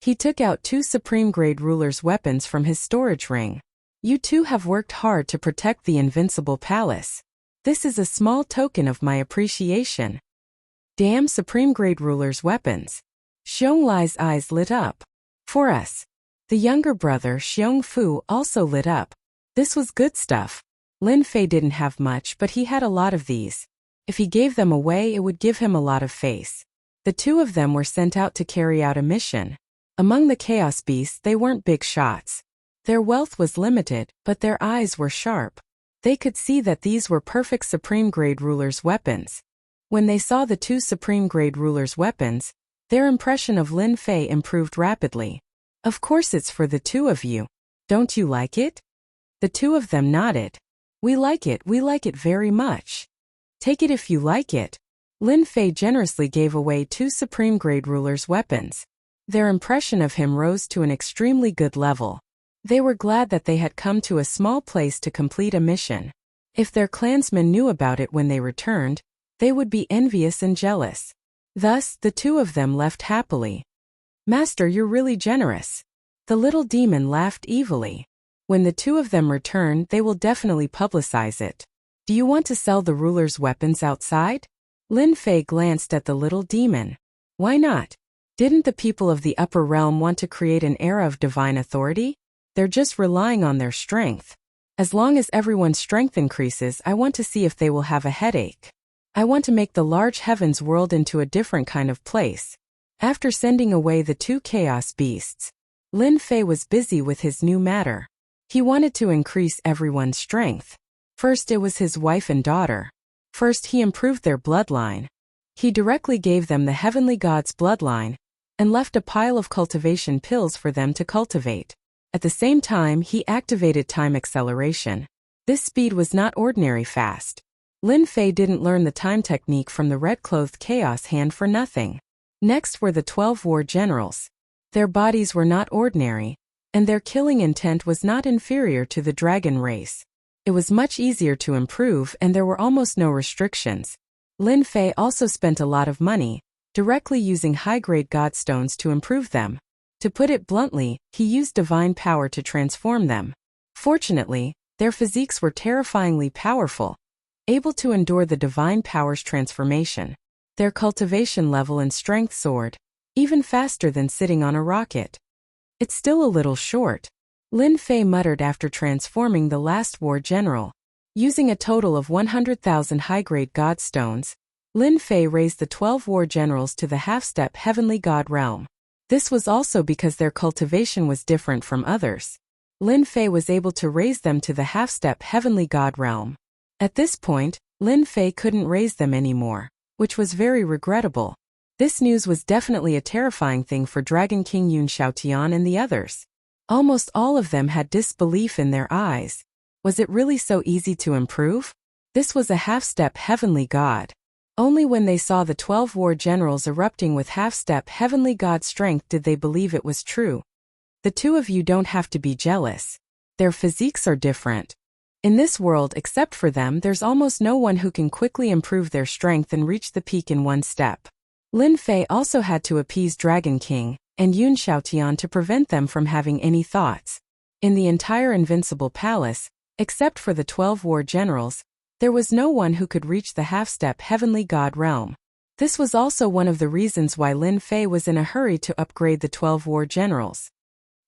Speaker 1: He took out 2 Supreme Grade Ruler's weapons from his storage ring. You 2 have worked hard to protect the Invincible Palace. This is a small token of my appreciation. Damn, Supreme Grade Ruler's weapons. Xiong Lai's eyes lit up. For us. The younger brother, Xiong Fu, also lit up. This was good stuff. Lin Fei didn't have much, but he had a lot of these. If he gave them away, it would give him a lot of face. The 2 of them were sent out to carry out a mission. Among the Chaos Beasts, they weren't big shots. Their wealth was limited, but their eyes were sharp. They could see that these were perfect Supreme Grade Ruler's weapons. When they saw the 2 Supreme Grade Ruler's weapons, their impression of Lin Fei improved rapidly. Of course it's for the 2 of you. Don't you like it? The 2 of them nodded. We like it very much. Take it if you like it. Lin Fei generously gave away 2 Supreme Grade Ruler's weapons. Their impression of him rose to an extremely good level. They were glad that they had come to a small place to complete a mission. If their clansmen knew about it when they returned, they would be envious and jealous. Thus, the 2 of them left happily. Master, you're really generous. The little demon laughed evilly. When the 2 of them return, they will definitely publicize it. Do you want to sell the ruler's weapons outside? Lin Fei glanced at the little demon. Why not? Didn't the people of the upper realm want to create an era of divine authority? They're just relying on their strength. As long as everyone's strength increases, I want to see if they will have a headache. I want to make the large heavens world into a different kind of place. After sending away the 2 Chaos Beasts, Lin Fei was busy with his new matter. He wanted to increase everyone's strength. First it was his wife and daughter. First he improved their bloodline. He directly gave them the heavenly god's bloodline and left a pile of cultivation pills for them to cultivate. At the same time, he activated time acceleration. This speed was not ordinary fast. Lin Fei didn't learn the time technique from the red-clothed chaos hand for nothing. Next were the 12 war generals. Their bodies were not ordinary, and their killing intent was not inferior to the dragon race. It was much easier to improve and there were almost no restrictions. Lin Fei also spent a lot of money, directly using high-grade godstones to improve them. To put it bluntly, he used divine power to transform them. Fortunately, their physiques were terrifyingly powerful, able to endure the divine power's transformation. Their cultivation level and strength soared, even faster than sitting on a rocket. It's still a little short, Lin Fei muttered after transforming the last war general. Using a total of 100,000 high-grade godstones, Lin Fei raised the 12 war generals to the half-step heavenly god realm. This was also because their cultivation was different from others. Lin Fei was able to raise them to the half-step heavenly god realm. At this point, Lin Fei couldn't raise them anymore, which was very regrettable. This news was definitely a terrifying thing for Dragon King Yun Xiaotian and the others. Almost all of them had disbelief in their eyes. Was it really so easy to improve? This was a half-step heavenly god. Only when they saw the 12 war generals erupting with half-step heavenly god strength did they believe it was true. The two of you don't have to be jealous. Their physiques are different. In this world, except for them, there's almost no one who can quickly improve their strength and reach the peak in one step. Lin Fei also had to appease Dragon King and Yun Xiaotian to prevent them from having any thoughts. In the entire Invincible Palace, except for the 12 war generals, there was no one who could reach the half-step heavenly god realm. This was also one of the reasons why Lin Fei was in a hurry to upgrade the 12 war generals.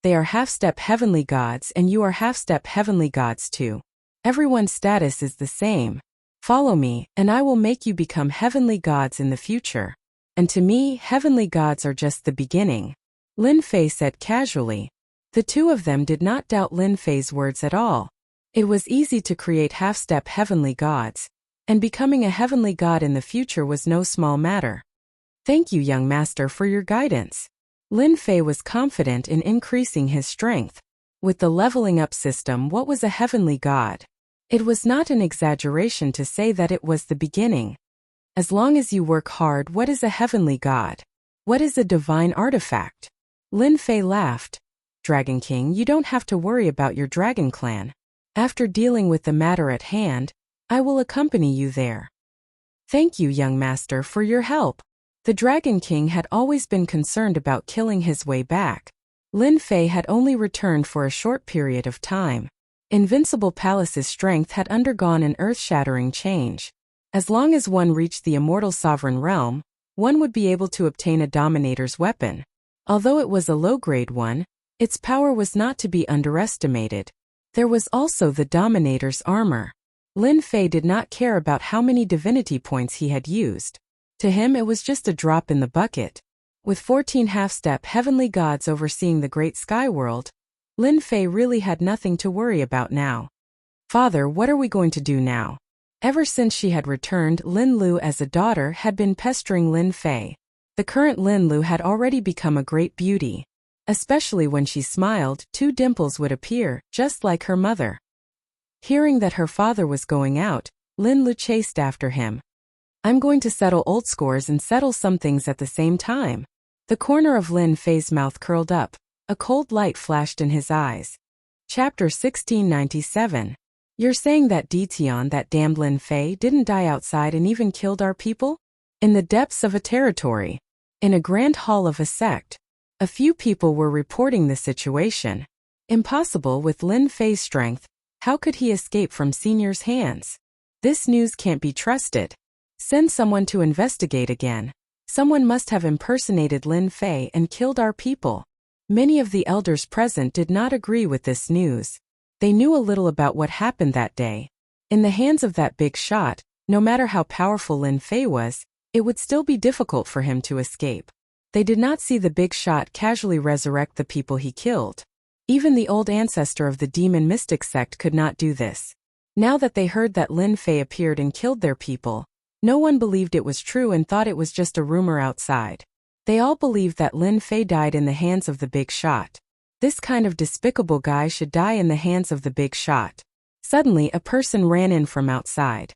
Speaker 1: They are half-step heavenly gods and you are half-step heavenly gods too. Everyone's status is the same. Follow me, and I will make you become heavenly gods in the future. And to me, heavenly gods are just the beginning. Lin Fei said casually. The two of them did not doubt Lin Fei's words at all. It was easy to create half-step heavenly gods, and becoming a heavenly god in the future was no small matter. Thank you, young master, for your guidance. Lin Fei was confident in increasing his strength. With the leveling up system, what was a heavenly god? It was not an exaggeration to say that it was the beginning. As long as you work hard, what is a heavenly god? What is a divine artifact? Lin Fei laughed. Dragon King, you don't have to worry about your dragon clan. After dealing with the matter at hand, I will accompany you there. Thank you, young master, for your help. The Dragon King had always been concerned about killing his way back. Lin Fei had only returned for a short period of time. Invincible Palace's strength had undergone an earth-shattering change. As long as one reached the immortal sovereign realm, one would be able to obtain a dominator's weapon. Although it was a low-grade one, its power was not to be underestimated. There was also the Dominator's armor. Lin Fei did not care about how many divinity points he had used. To him it was just a drop in the bucket. With 14 half-step heavenly gods overseeing the great sky world, Lin Fei really had nothing to worry about now. Father, what are we going to do now? Ever since she had returned, Lin Lu as a daughter had been pestering Lin Fei. The current Lin Lu had already become a great beauty. Especially when she smiled, 2 dimples would appear, just like her mother. Hearing that her father was going out, Lin Lu chased after him. I'm going to settle old scores and settle some things at the same time. The corner of Lin Fei's mouth curled up. A cold light flashed in his eyes. Chapter 1697. You're saying that Ditian, that damned Lin Fei, didn't die outside and even killed our people? In the depths of a territory. In a grand hall of a sect. A few people were reporting the situation. Impossible with Lin Fei's strength. How could he escape from Senior's hands? This news can't be trusted. Send someone to investigate again. Someone must have impersonated Lin Fei and killed our people. Many of the elders present did not agree with this news. They knew a little about what happened that day. In the hands of that big shot, no matter how powerful Lin Fei was, it would still be difficult for him to escape. They did not see the big shot casually resurrect the people he killed. Even the old ancestor of the demon mystic sect could not do this. Now that they heard that Lin Fei appeared and killed their people, No one believed it was true and thought it was just a rumor outside. They all believed that Lin Fei died in the hands of the big shot. This kind of despicable guy should die in the hands of the big shot. Suddenly, a person ran in from outside.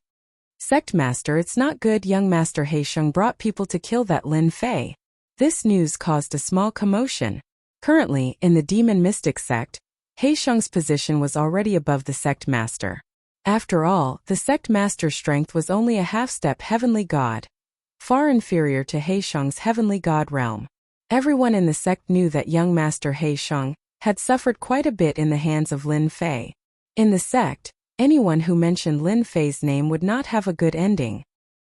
Speaker 1: Sect Master, it's not good. Young Master Heisheng brought people to kill that Lin Fei. This news caused a small commotion. Currently, in the Demon Mystic sect, Heisheng's position was already above the Sect Master. After all, the Sect Master's strength was only a half-step heavenly god, far inferior to Heisheng's heavenly god realm. Everyone in the sect knew that young Master Heisheng had suffered quite a bit in the hands of Lin Fei. In the sect, anyone who mentioned Lin Fei's name would not have a good ending.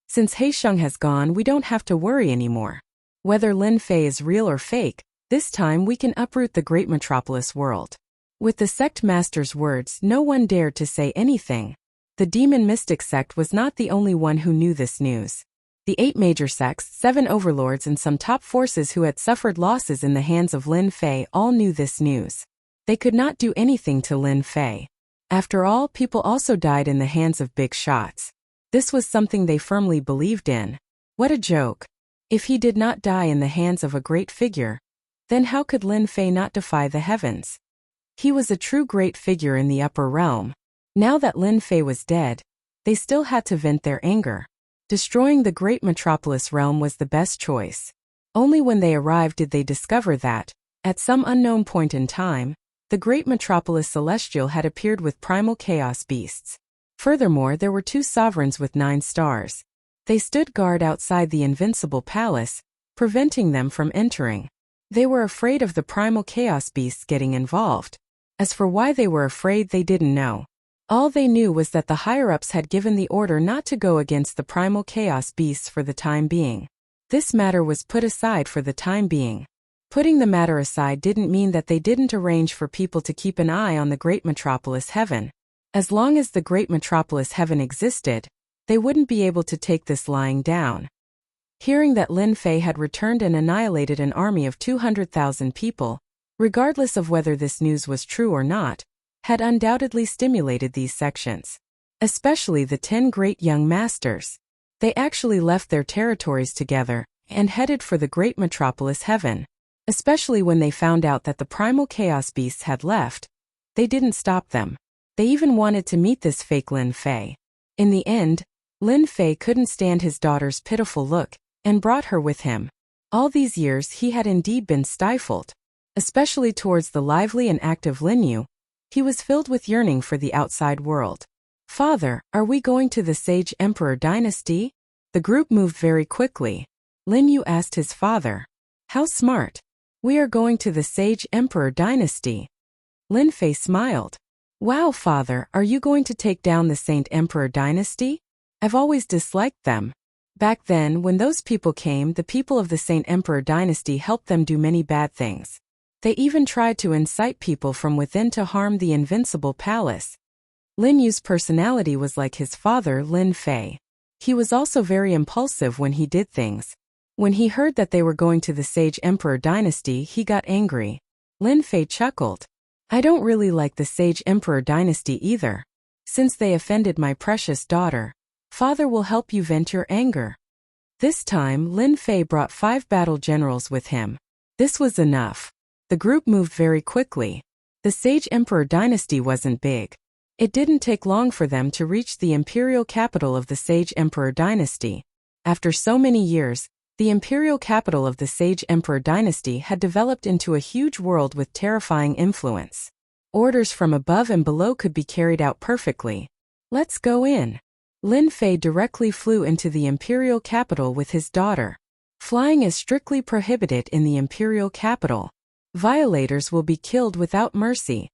Speaker 1: Since Heisheng has gone, we don't have to worry anymore. Whether Lin Fei is real or fake, this time we can uproot the great metropolis world. With the sect master's words, no one dared to say anything. The Demon Mystic sect was not the only one who knew this news. The 8 major sects, 7 overlords and some top forces who had suffered losses in the hands of Lin Fei all knew this news. They could not do anything to Lin Fei. After all, people also died in the hands of big shots. This was something they firmly believed in. What a joke. If he did not die in the hands of a great figure, then how could Lin Fei not defy the heavens? He was a true great figure in the upper realm. Now that Lin Fei was dead, they still had to vent their anger. Destroying the great metropolis realm was the best choice. Only when they arrived did they discover that, at some unknown point in time, the great metropolis celestial had appeared with primal chaos beasts. Furthermore, there were 2 sovereigns with 9 stars. They stood guard outside the invincible palace, preventing them from entering. They were afraid of the primal chaos beasts getting involved. As for why they were afraid, they didn't know. All they knew was that the higher-ups had given the order not to go against the primal chaos beasts for the time being. This matter was put aside for the time being. Putting the matter aside didn't mean that they didn't arrange for people to keep an eye on the great metropolis heaven. As long as the great metropolis heaven existed, they wouldn't be able to take this lying down. Hearing that Lin Fei had returned and annihilated an army of 200,000 people, regardless of whether this news was true or not, had undoubtedly stimulated these sections. Especially the 10 great young masters. They actually left their territories together and headed for the great metropolis heaven. Especially when they found out that the primal chaos beasts had left, they didn't stop them. They even wanted to meet this fake Lin Fei. In the end, Lin Fei couldn't stand his daughter's pitiful look and brought her with him. All these years he had indeed been stifled. Especially towards the lively and active Lin Yu, he was filled with yearning for the outside world. Father, are we going to the Sage Emperor dynasty? The group moved very quickly. Lin Yu asked his father. How smart. We are going to the Sage Emperor dynasty. Lin Fei smiled. Wow, father, are you going to take down the Saint Emperor dynasty? I've always disliked them. Back then, when those people came, the people of the Saint Emperor dynasty helped them do many bad things. They even tried to incite people from within to harm the invincible palace. Lin Yu's personality was like his father, Lin Fei. He was also very impulsive when he did things. When he heard that they were going to the Sage Emperor dynasty, he got angry. Lin Fei chuckled. I don't really like the Sage Emperor dynasty either. Since they offended my precious daughter, Father will help you vent your anger. This time, Lin Fei brought 5 battle generals with him. This was enough. The group moved very quickly. The Sage Emperor dynasty wasn't big. It didn't take long for them to reach the imperial capital of the Sage Emperor dynasty. After so many years, the imperial capital of the Sage Emperor dynasty had developed into a huge world with terrifying influence. Orders from above and below could be carried out perfectly. Let's go in. Lin Fei directly flew into the imperial capital with his daughter. Flying is strictly prohibited in the imperial capital. Violators will be killed without mercy.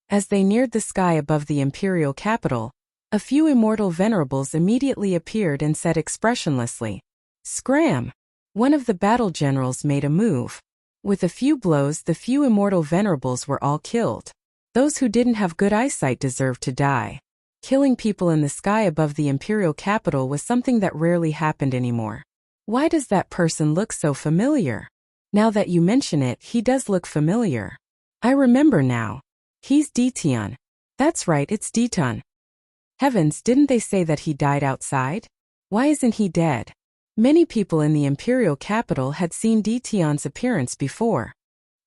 Speaker 1: As they neared the sky above the imperial capital, a few immortal venerables immediately appeared and said expressionlessly, "Scram!" One of the battle generals made a move. With a few blows, the few immortal venerables were all killed. Those who didn't have good eyesight deserved to die. Killing people in the sky above the imperial capital was something that rarely happened anymore. Why does that person look so familiar? Now that you mention it, he does look familiar. I remember now. He's Ditian. That's right, it's Ditan. Heavens, didn't they say that he died outside? Why isn't he dead? Many people in the imperial capital had seen Dition's appearance before.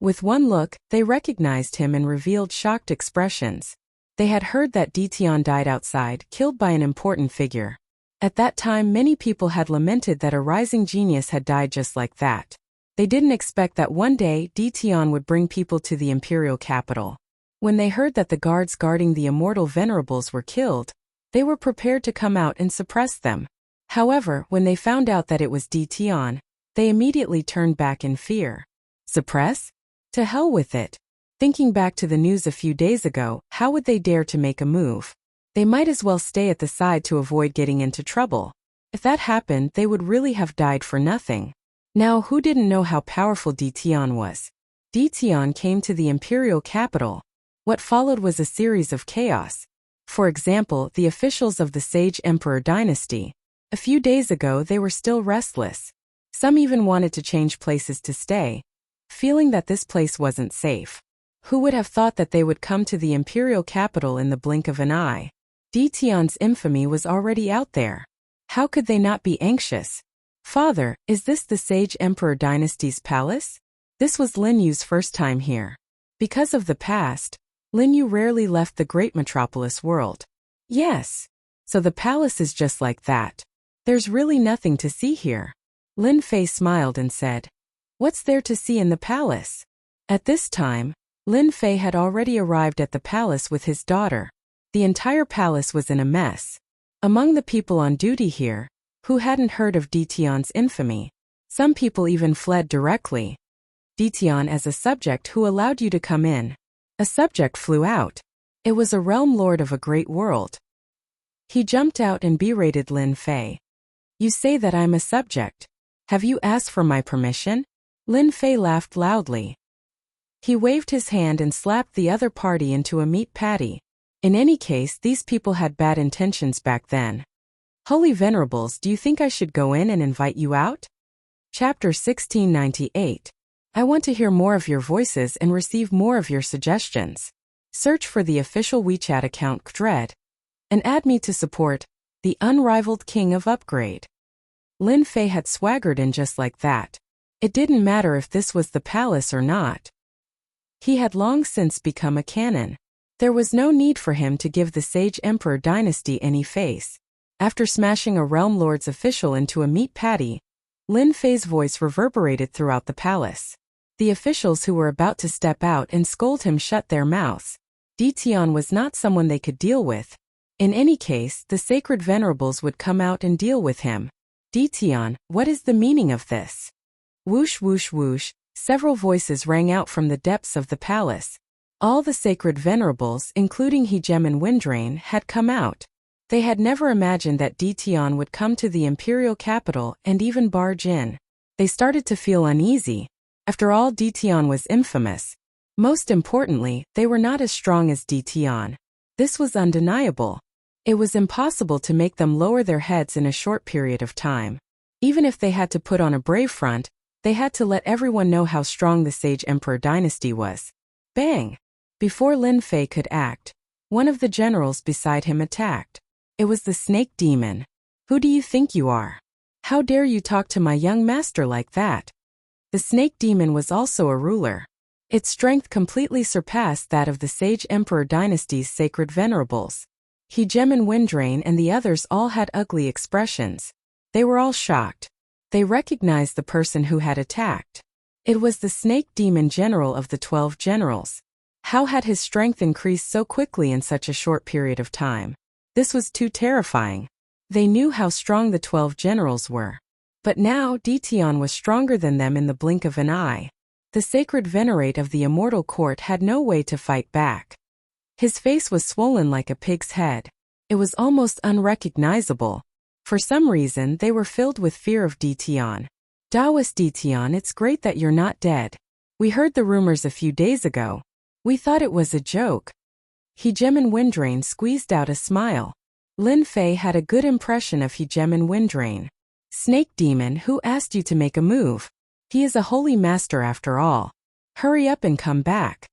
Speaker 1: With one look, they recognized him and revealed shocked expressions. They had heard that Dition died outside, killed by an important figure. At that time, many people had lamented that a rising genius had died just like that. They didn't expect that one day Dition would bring people to the imperial capital. When they heard that the guards guarding the immortal venerables were killed, they were prepared to come out and suppress them. However, when they found out that it was Dition, they immediately turned back in fear. Suppress? To hell with it. Thinking back to the news a few days ago, how would they dare to make a move? They might as well stay at the side to avoid getting into trouble. If that happened, they would really have died for nothing. Now, who didn't know how powerful Dition was? Dition came to the imperial capital. What followed was a series of chaos. For example, the officials of the Sage Emperor dynasty. A few days ago, they were still restless. Some even wanted to change places to stay, feeling that this place wasn't safe. Who would have thought that they would come to the imperial capital in the blink of an eye? Dition's infamy was already out there. How could they not be anxious? Father, is this the Sage Emperor dynasty's palace? This was Lin Yu's first time here. Because of the past, Lin Yu rarely left the great metropolis world. Yes. So the palace is just like that. There's really nothing to see here. Lin Fei smiled and said, "What's there to see in the palace?" At this time, Lin Fei had already arrived at the palace with his daughter. The entire palace was in a mess. Among the people on duty here, who hadn't heard of Dition's infamy, some people even fled directly. Dition as a subject who allowed you to come in. A subject flew out. It was a realm lord of a great world. He jumped out and berated Lin Fei. "You say that I'm a subject. Have you asked for my permission?" Lin Fei laughed loudly. He waved his hand and slapped the other party into a meat patty. In any case, these people had bad intentions back then. "Holy Venerables, do you think I should go in and invite you out?" Chapter 1698. I want to hear more of your voices and receive more of your suggestions. Search for the official WeChat account Dread and add me to support the unrivaled king of upgrade. Lin Fei had swaggered in just like that. It didn't matter if this was the palace or not. He had long since become a canon. There was no need for him to give the Sage Emperor dynasty any face. After smashing a realm lord's official into a meat patty, Lin Fei's voice reverberated throughout the palace. The officials who were about to step out and scold him shut their mouths. Dition was not someone they could deal with. In any case, the sacred venerables would come out and deal with him. Dition, what is the meaning of this? Whoosh whoosh whoosh, several voices rang out from the depths of the palace. All the sacred venerables, including Hegem and Windrain, had come out. They had never imagined that Dition would come to the imperial capital and even barge in. They started to feel uneasy. After all, Dition was infamous. Most importantly, they were not as strong as Dition. This was undeniable. It was impossible to make them lower their heads in a short period of time. Even if they had to put on a brave front, they had to let everyone know how strong the Sage Emperor dynasty was. Bang! Before Lin Fei could act, one of the generals beside him attacked. It was the snake demon. "Who do you think you are? How dare you talk to my young master like that?" The snake demon was also a ruler. Its strength completely surpassed that of the Sage Emperor dynasty's sacred venerables. Hegem and Windrain and the others all had ugly expressions. They were all shocked. They recognized the person who had attacked. It was the snake demon general of the 12 generals. How had his strength increased so quickly in such a short period of time? This was too terrifying. They knew how strong the 12 generals were. But now Dition was stronger than them in the blink of an eye. The sacred venerate of the immortal court had no way to fight back. His face was swollen like a pig's head. It was almost unrecognizable. For some reason, they were filled with fear of Dition. "Daoist Dition, it's great that you're not dead. We heard the rumors a few days ago. We thought it was a joke." Hegem and Windrain squeezed out a smile. Lin Fei had a good impression of Hegem and Windrain. "Snake demon, who asked you to make a move? He is a holy master after all. Hurry up and come back."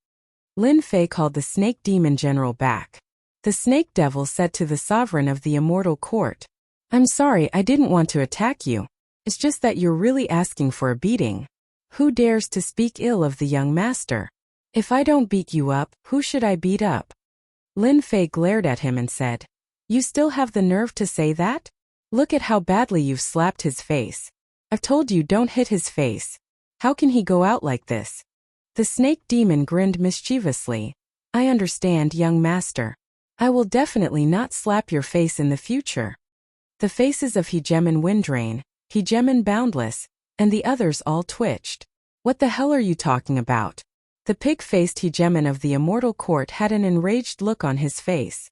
Speaker 1: Lin Fei called the snake demon general back. The snake devil said to the sovereign of the immortal court, I'm sorry, I didn't want to attack you. It's just that you're really asking for a beating. Who dares to speak ill of the young master? If I don't beat you up, who should I beat up? Lin Fei glared at him and said, You still have the nerve to say that? Look at how badly you've slapped his face. I've told you don't hit his face. How can he go out like this? The snake demon grinned mischievously. I understand, young master. I will definitely not slap your face in the future. The faces of Hegemon Windrain, Hegemon Boundless, and the others all twitched. What the hell are you talking about? The pig-faced Hegemon of the Immortal Court had an enraged look on his face.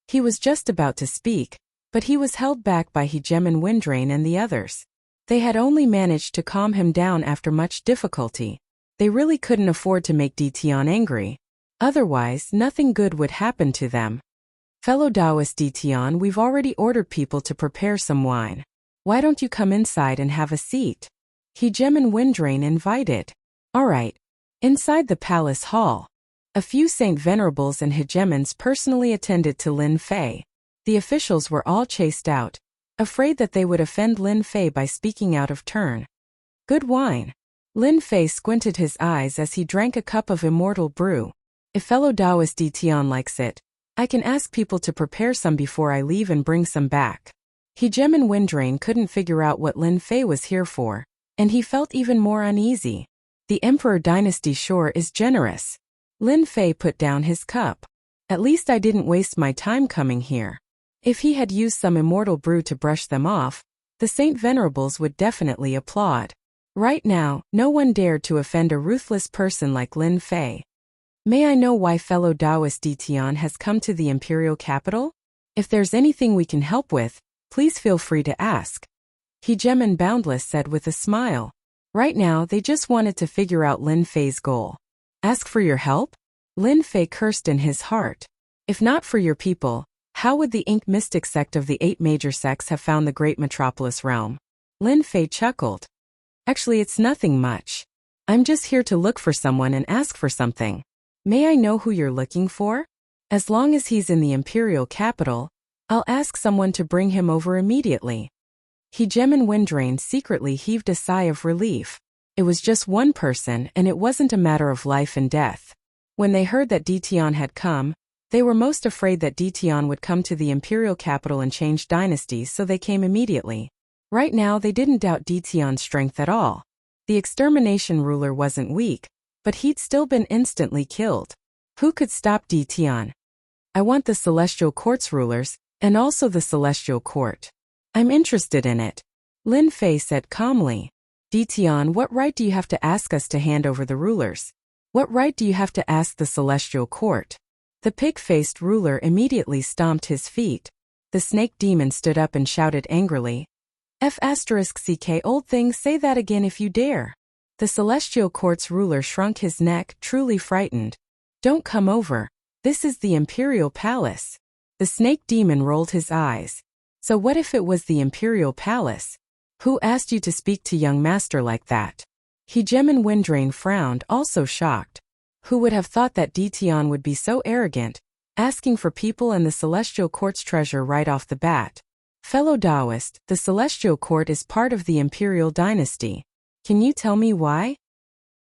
Speaker 1: He was just about to speak, but he was held back by Hegemon Windrain and the others. They had only managed to calm him down after much difficulty. They really couldn't afford to make Dition angry. Otherwise, nothing good would happen to them. Fellow Taoist Dition, we've already ordered people to prepare some wine. Why don't you come inside and have a seat? Hegemon Windrain invited. All right. Inside the palace hall, a few Saint Venerables and Hegemons personally attended to Lin Fei. The officials were all chased out, afraid that they would offend Lin Fei by speaking out of turn. Good wine. Lin Fei squinted his eyes as he drank a cup of immortal brew. If fellow Taoist Dition likes it, I can ask people to prepare some before I leave and bring some back. Hegemon Windrain couldn't figure out what Lin Fei was here for, and he felt even more uneasy. The Emperor Dynasty sure is generous. Lin Fei put down his cup. At least I didn't waste my time coming here. If he had used some immortal brew to brush them off, the Saint Venerables would definitely applaud. Right now, no one dared to offend a ruthless person like Lin Fei. May I know why fellow Taoist Dition has come to the imperial capital? If there's anything we can help with, please feel free to ask. Hegemon Boundless said with a smile. Right now, they just wanted to figure out Lin Fei's goal. Ask for your help? Lin Fei cursed in his heart. If not for your people, how would the Ink Mystic sect of the 8 major sects have found the great metropolis realm? Lin Fei chuckled. Actually, it's nothing much. I'm just here to look for someone and ask for something. May I know who you're looking for? As long as he's in the imperial capital, I'll ask someone to bring him over immediately. Hegemon Windrain secretly heaved a sigh of relief. It was just one person and it wasn't a matter of life and death. When they heard that Dition had come, they were most afraid that Dition would come to the imperial capital and change dynasties, so they came immediately. Right now they didn't doubt Dition's strength at all. The extermination ruler wasn't weak, but he'd still been instantly killed. Who could stop Dition? I want the Celestial Court's rulers, and also the Celestial Court. I'm interested in it. Lin Fei said calmly. Dition, what right do you have to ask us to hand over the rulers? What right do you have to ask the Celestial Court? The pig-faced ruler immediately stomped his feet. The snake demon stood up and shouted angrily. F***ck old thing, say that again if you dare. The Celestial Court's ruler shrunk his neck, truly frightened. Don't come over. This is the Imperial Palace. The snake demon rolled his eyes. So what if it was the Imperial Palace? Who asked you to speak to young master like that? Hegemon Windrain frowned, also shocked. Who would have thought that Dition would be so arrogant, asking for people and the Celestial Court's treasure right off the bat? Fellow Taoist, the Celestial Court is part of the Imperial Dynasty. Can you tell me why?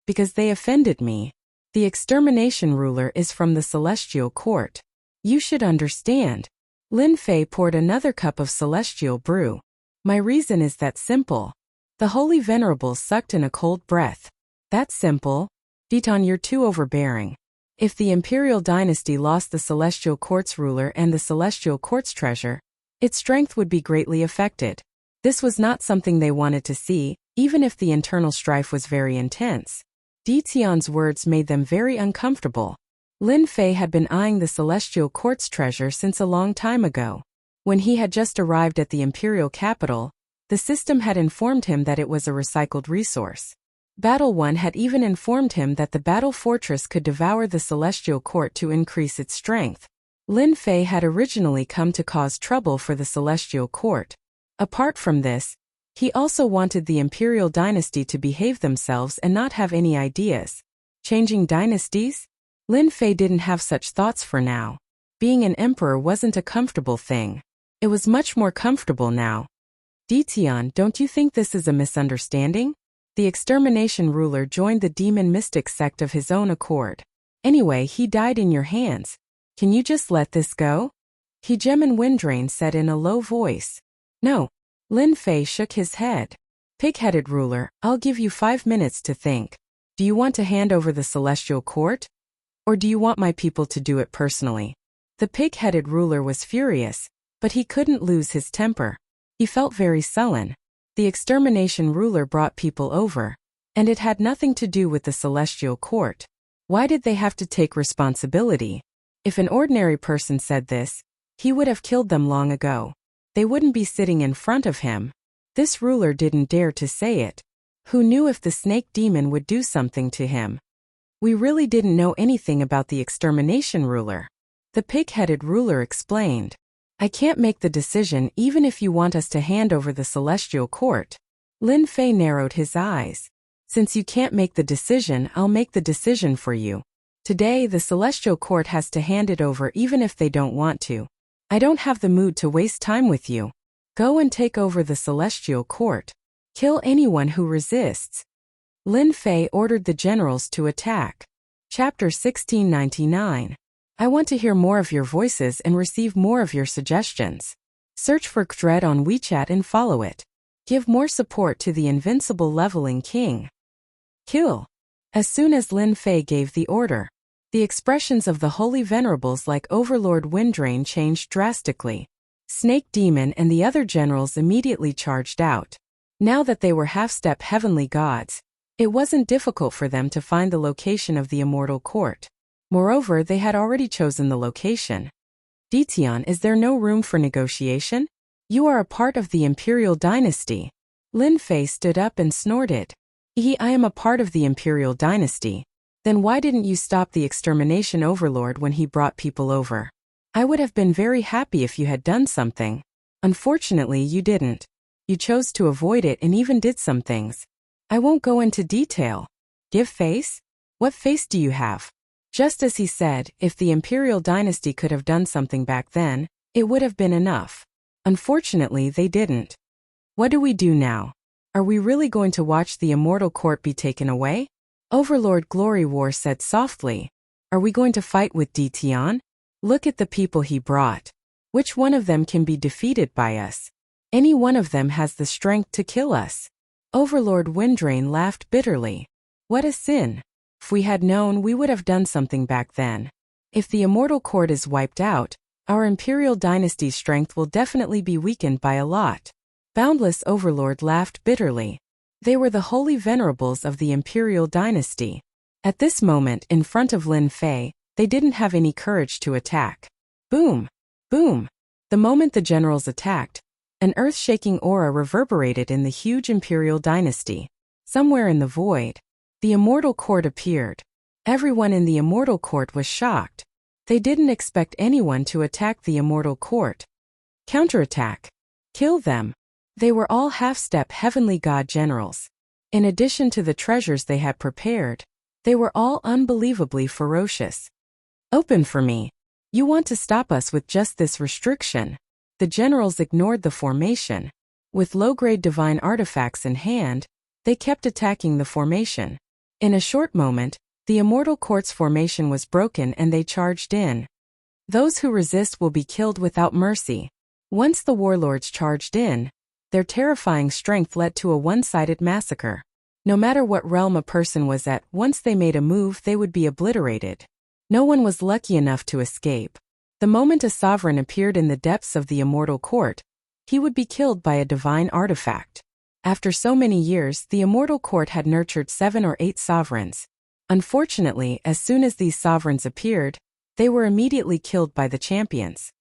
Speaker 1: Because they offended me. The extermination ruler is from the Celestial Court. You should understand. Lin Fei poured another cup of celestial brew. My reason is that simple. The Holy Venerables sucked in a cold breath. That's simple. Dition, you're too overbearing. If the Imperial Dynasty lost the Celestial Court's ruler and the Celestial Court's treasure, its strength would be greatly affected. This was not something they wanted to see, even if the internal strife was very intense. Dition's words made them very uncomfortable. Lin Fei had been eyeing the Celestial Court's treasure since a long time ago. When he had just arrived at the imperial capital, the system had informed him that it was a recycled resource. Battle One had even informed him that the battle fortress could devour the Celestial Court to increase its strength. Lin Fei had originally come to cause trouble for the Celestial Court. Apart from this, he also wanted the Imperial Dynasty to behave themselves and not have any ideas. Changing dynasties? Lin Fei didn't have such thoughts for now. Being an emperor wasn't a comfortable thing. It was much more comfortable now. Ditian, don't you think this is a misunderstanding? The extermination ruler joined the demon mystic sect of his own accord. Anyway, he died in your hands. Can you just let this go? Hegeman Windrain said in a low voice. No. Lin Fei shook his head. Pig-headed ruler, I'll give you 5 minutes to think. Do you want to hand over the celestial court? Or do you want my people to do it personally? The pig-headed ruler was furious, but he couldn't lose his temper. He felt very sullen. The extermination ruler brought people over, and it had nothing to do with the celestial court. Why did they have to take responsibility? If an ordinary person said this, he would have killed them long ago. They wouldn't be sitting in front of him. This ruler didn't dare to say it. Who knew if the snake demon would do something to him? We really didn't know anything about the extermination ruler. The pig-headed ruler explained. I can't make the decision even if you want us to hand over the celestial court. Lin Fei narrowed his eyes. Since you can't make the decision, I'll make the decision for you. Today, the celestial court has to hand it over even if they don't want to. I don't have the mood to waste time with you. Go and take over the celestial court. Kill anyone who resists. Lin Fei ordered the generals to attack. Chapter 1699. I want to hear more of your voices and receive more of your suggestions. Search for Dread on WeChat and follow it. Give more support to the invincible leveling king. Kill. As soon as Lin Fei gave the order, the expressions of the holy venerables like Overlord Windrain changed drastically. Snake Demon and the other generals immediately charged out. Now that they were half-step heavenly gods, it wasn't difficult for them to find the location of the immortal court. Moreover, they had already chosen the location. Ditian, is there no room for negotiation? You are a part of the imperial dynasty. Lin Fei stood up and snorted. I am a part of the imperial dynasty. Then why didn't you stop the extermination overlord when he brought people over? I would have been very happy if you had done something. Unfortunately, you didn't. You chose to avoid it and even did some things. I won't go into detail. Give face? What face do you have? Just as he said, if the imperial dynasty could have done something back then, it would have been enough. Unfortunately, they didn't. What do we do now? Are we really going to watch the immortal court be taken away? Overlord Glory War said softly. Are we going to fight with Ditian? Look at the people he brought. Which one of them can be defeated by us? Any one of them has the strength to kill us. Overlord Windrain laughed bitterly. What a sin. If we had known, we would have done something back then. If the immortal court is wiped out, our imperial dynasty's strength will definitely be weakened by a lot. Boundless Overlord laughed bitterly. They were the holy venerables of the imperial dynasty. At this moment, in front of Lin Fei, they didn't have any courage to attack. Boom! Boom! The moment the generals attacked, an earth-shaking aura reverberated in the huge imperial dynasty. Somewhere in the void, the immortal court appeared. Everyone in the immortal court was shocked. They didn't expect anyone to attack the immortal court. Counterattack. Kill them. They were all half-step heavenly god generals. In addition to the treasures they had prepared, they were all unbelievably ferocious. Open for me. You want to stop us with just this restriction. The generals ignored the formation. With low-grade divine artifacts in hand, they kept attacking the formation. In a short moment, the immortal court's formation was broken and they charged in. Those who resist will be killed without mercy. Once the warlords charged in, their terrifying strength led to a one-sided massacre. No matter what realm a person was at, once they made a move, they would be obliterated. No one was lucky enough to escape. The moment a sovereign appeared in the depths of the immortal court, he would be killed by a divine artifact. After so many years, the immortal court had nurtured 7 or 8 sovereigns. Unfortunately, as soon as these sovereigns appeared, they were immediately killed by the champions.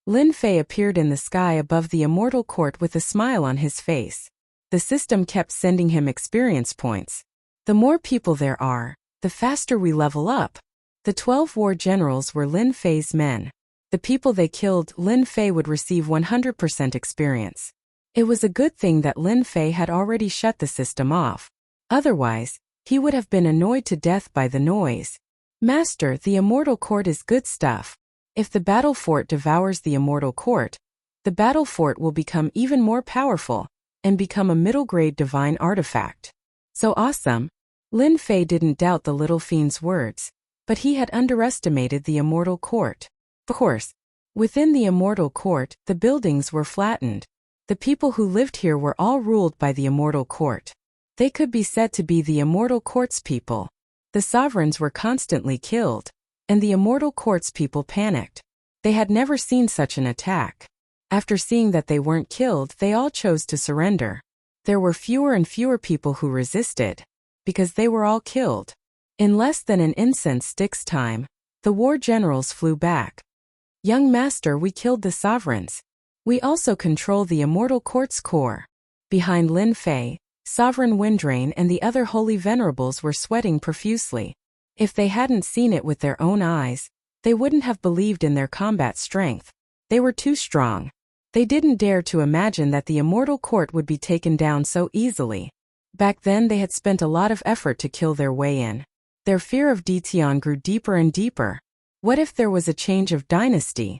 Speaker 1: Lin Fei appeared in the sky above the immortal court with a smile on his face. The system kept sending him experience points. The more people there are, the faster we level up. The 12 war generals were Lin Fei's men. The people they killed, Lin Fei would receive 100% experience. It was a good thing that Lin Fei had already shut the system off. Otherwise, he would have been annoyed to death by the noise. Master, the immortal court is good stuff. If the battle fort devours the immortal court, The battle fort will become even more powerful and become a middle-grade divine artifact. So awesome! Lin Fei didn't doubt the little fiend's words, but he had underestimated the immortal court. Of course, within the immortal court, the buildings were flattened. The people who lived here were all ruled by the immortal court. They could be said to be the immortal court's people. The sovereigns were constantly killed, and the immortal court's people panicked. They had never seen such an attack. After seeing that they weren't killed, they all chose to surrender. There were fewer and fewer people who resisted, because they were all killed. In less than an incense stick's time, the war generals flew back. Young master, we killed the sovereigns. We also control the immortal court's core. Behind Lin Fei, Sovereign Windrain and the other holy venerables were sweating profusely. If they hadn't seen it with their own eyes, they wouldn't have believed in their combat strength. They were too strong. They didn't dare to imagine that the immortal court would be taken down so easily. Back then they had spent a lot of effort to kill their way in. Their fear of Ditian grew deeper and deeper. What if there was a change of dynasty?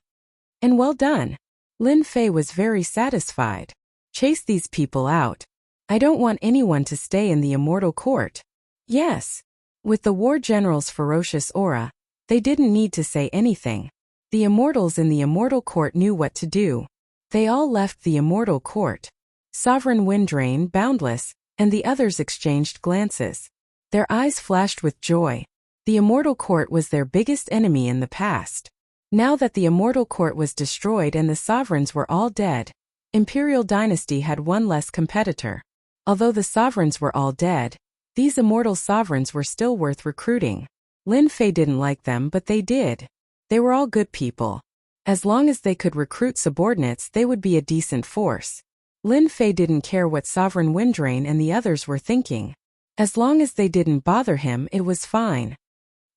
Speaker 1: And well done. Lin Fei was very satisfied. Chase these people out. I don't want anyone to stay in the immortal court. Yes. With the war general's ferocious aura, they didn't need to say anything. The immortals in the immortal court knew what to do. They all left the immortal court. Sovereign Windrain, Boundless, and the others exchanged glances. Their eyes flashed with joy. The immortal court was their biggest enemy in the past. Now that the immortal court was destroyed and the sovereigns were all dead, Imperial Dynasty had one less competitor. Although the sovereigns were all dead, these immortal sovereigns were still worth recruiting. Lin Fei didn't like them, but they did. They were all good people. As long as they could recruit subordinates, they would be a decent force. Lin Fei didn't care what Sovereign Windrain and the others were thinking. As long as they didn't bother him, it was fine.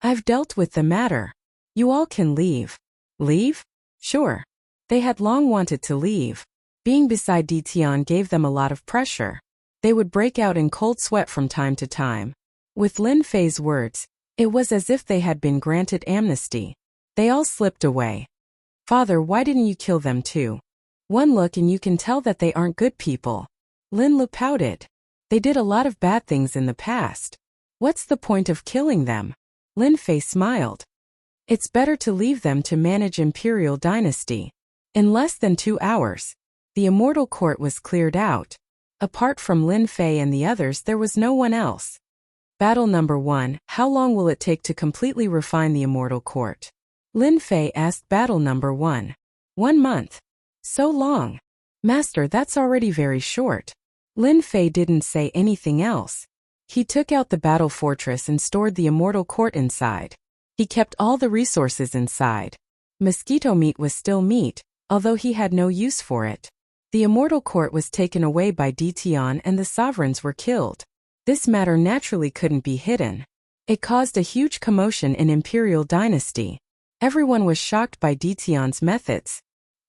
Speaker 1: I've dealt with the matter. You all can leave. Leave? Sure. They had long wanted to leave. Being beside Ditian gave them a lot of pressure. They would break out in cold sweat from time to time. With Lin Fei's words, it was as if they had been granted amnesty. They all slipped away. Father, why didn't you kill them too? One look and you can tell that they aren't good people. Lin Lu pouted. They did a lot of bad things in the past. What's the point of killing them? Lin Fei smiled. It's better to leave them to manage Imperial Dynasty. In less than 2 hours, the immortal court was cleared out. Apart from Lin Fei and the others, there was no one else. Battle number 1. How long will it take to completely refine the immortal court? Lin Fei asked battle number 1. 1 month. So long. Master, that's already very short. Lin Fei didn't say anything else. He took out the battle fortress and stored the immortal court inside. He kept all the resources inside. Mosquito meat was still meat, although he had no use for it. The immortal court was taken away by Ditian and the sovereigns were killed. This matter naturally couldn't be hidden. It caused a huge commotion in Imperial Dynasty. Everyone was shocked by Ditian's methods.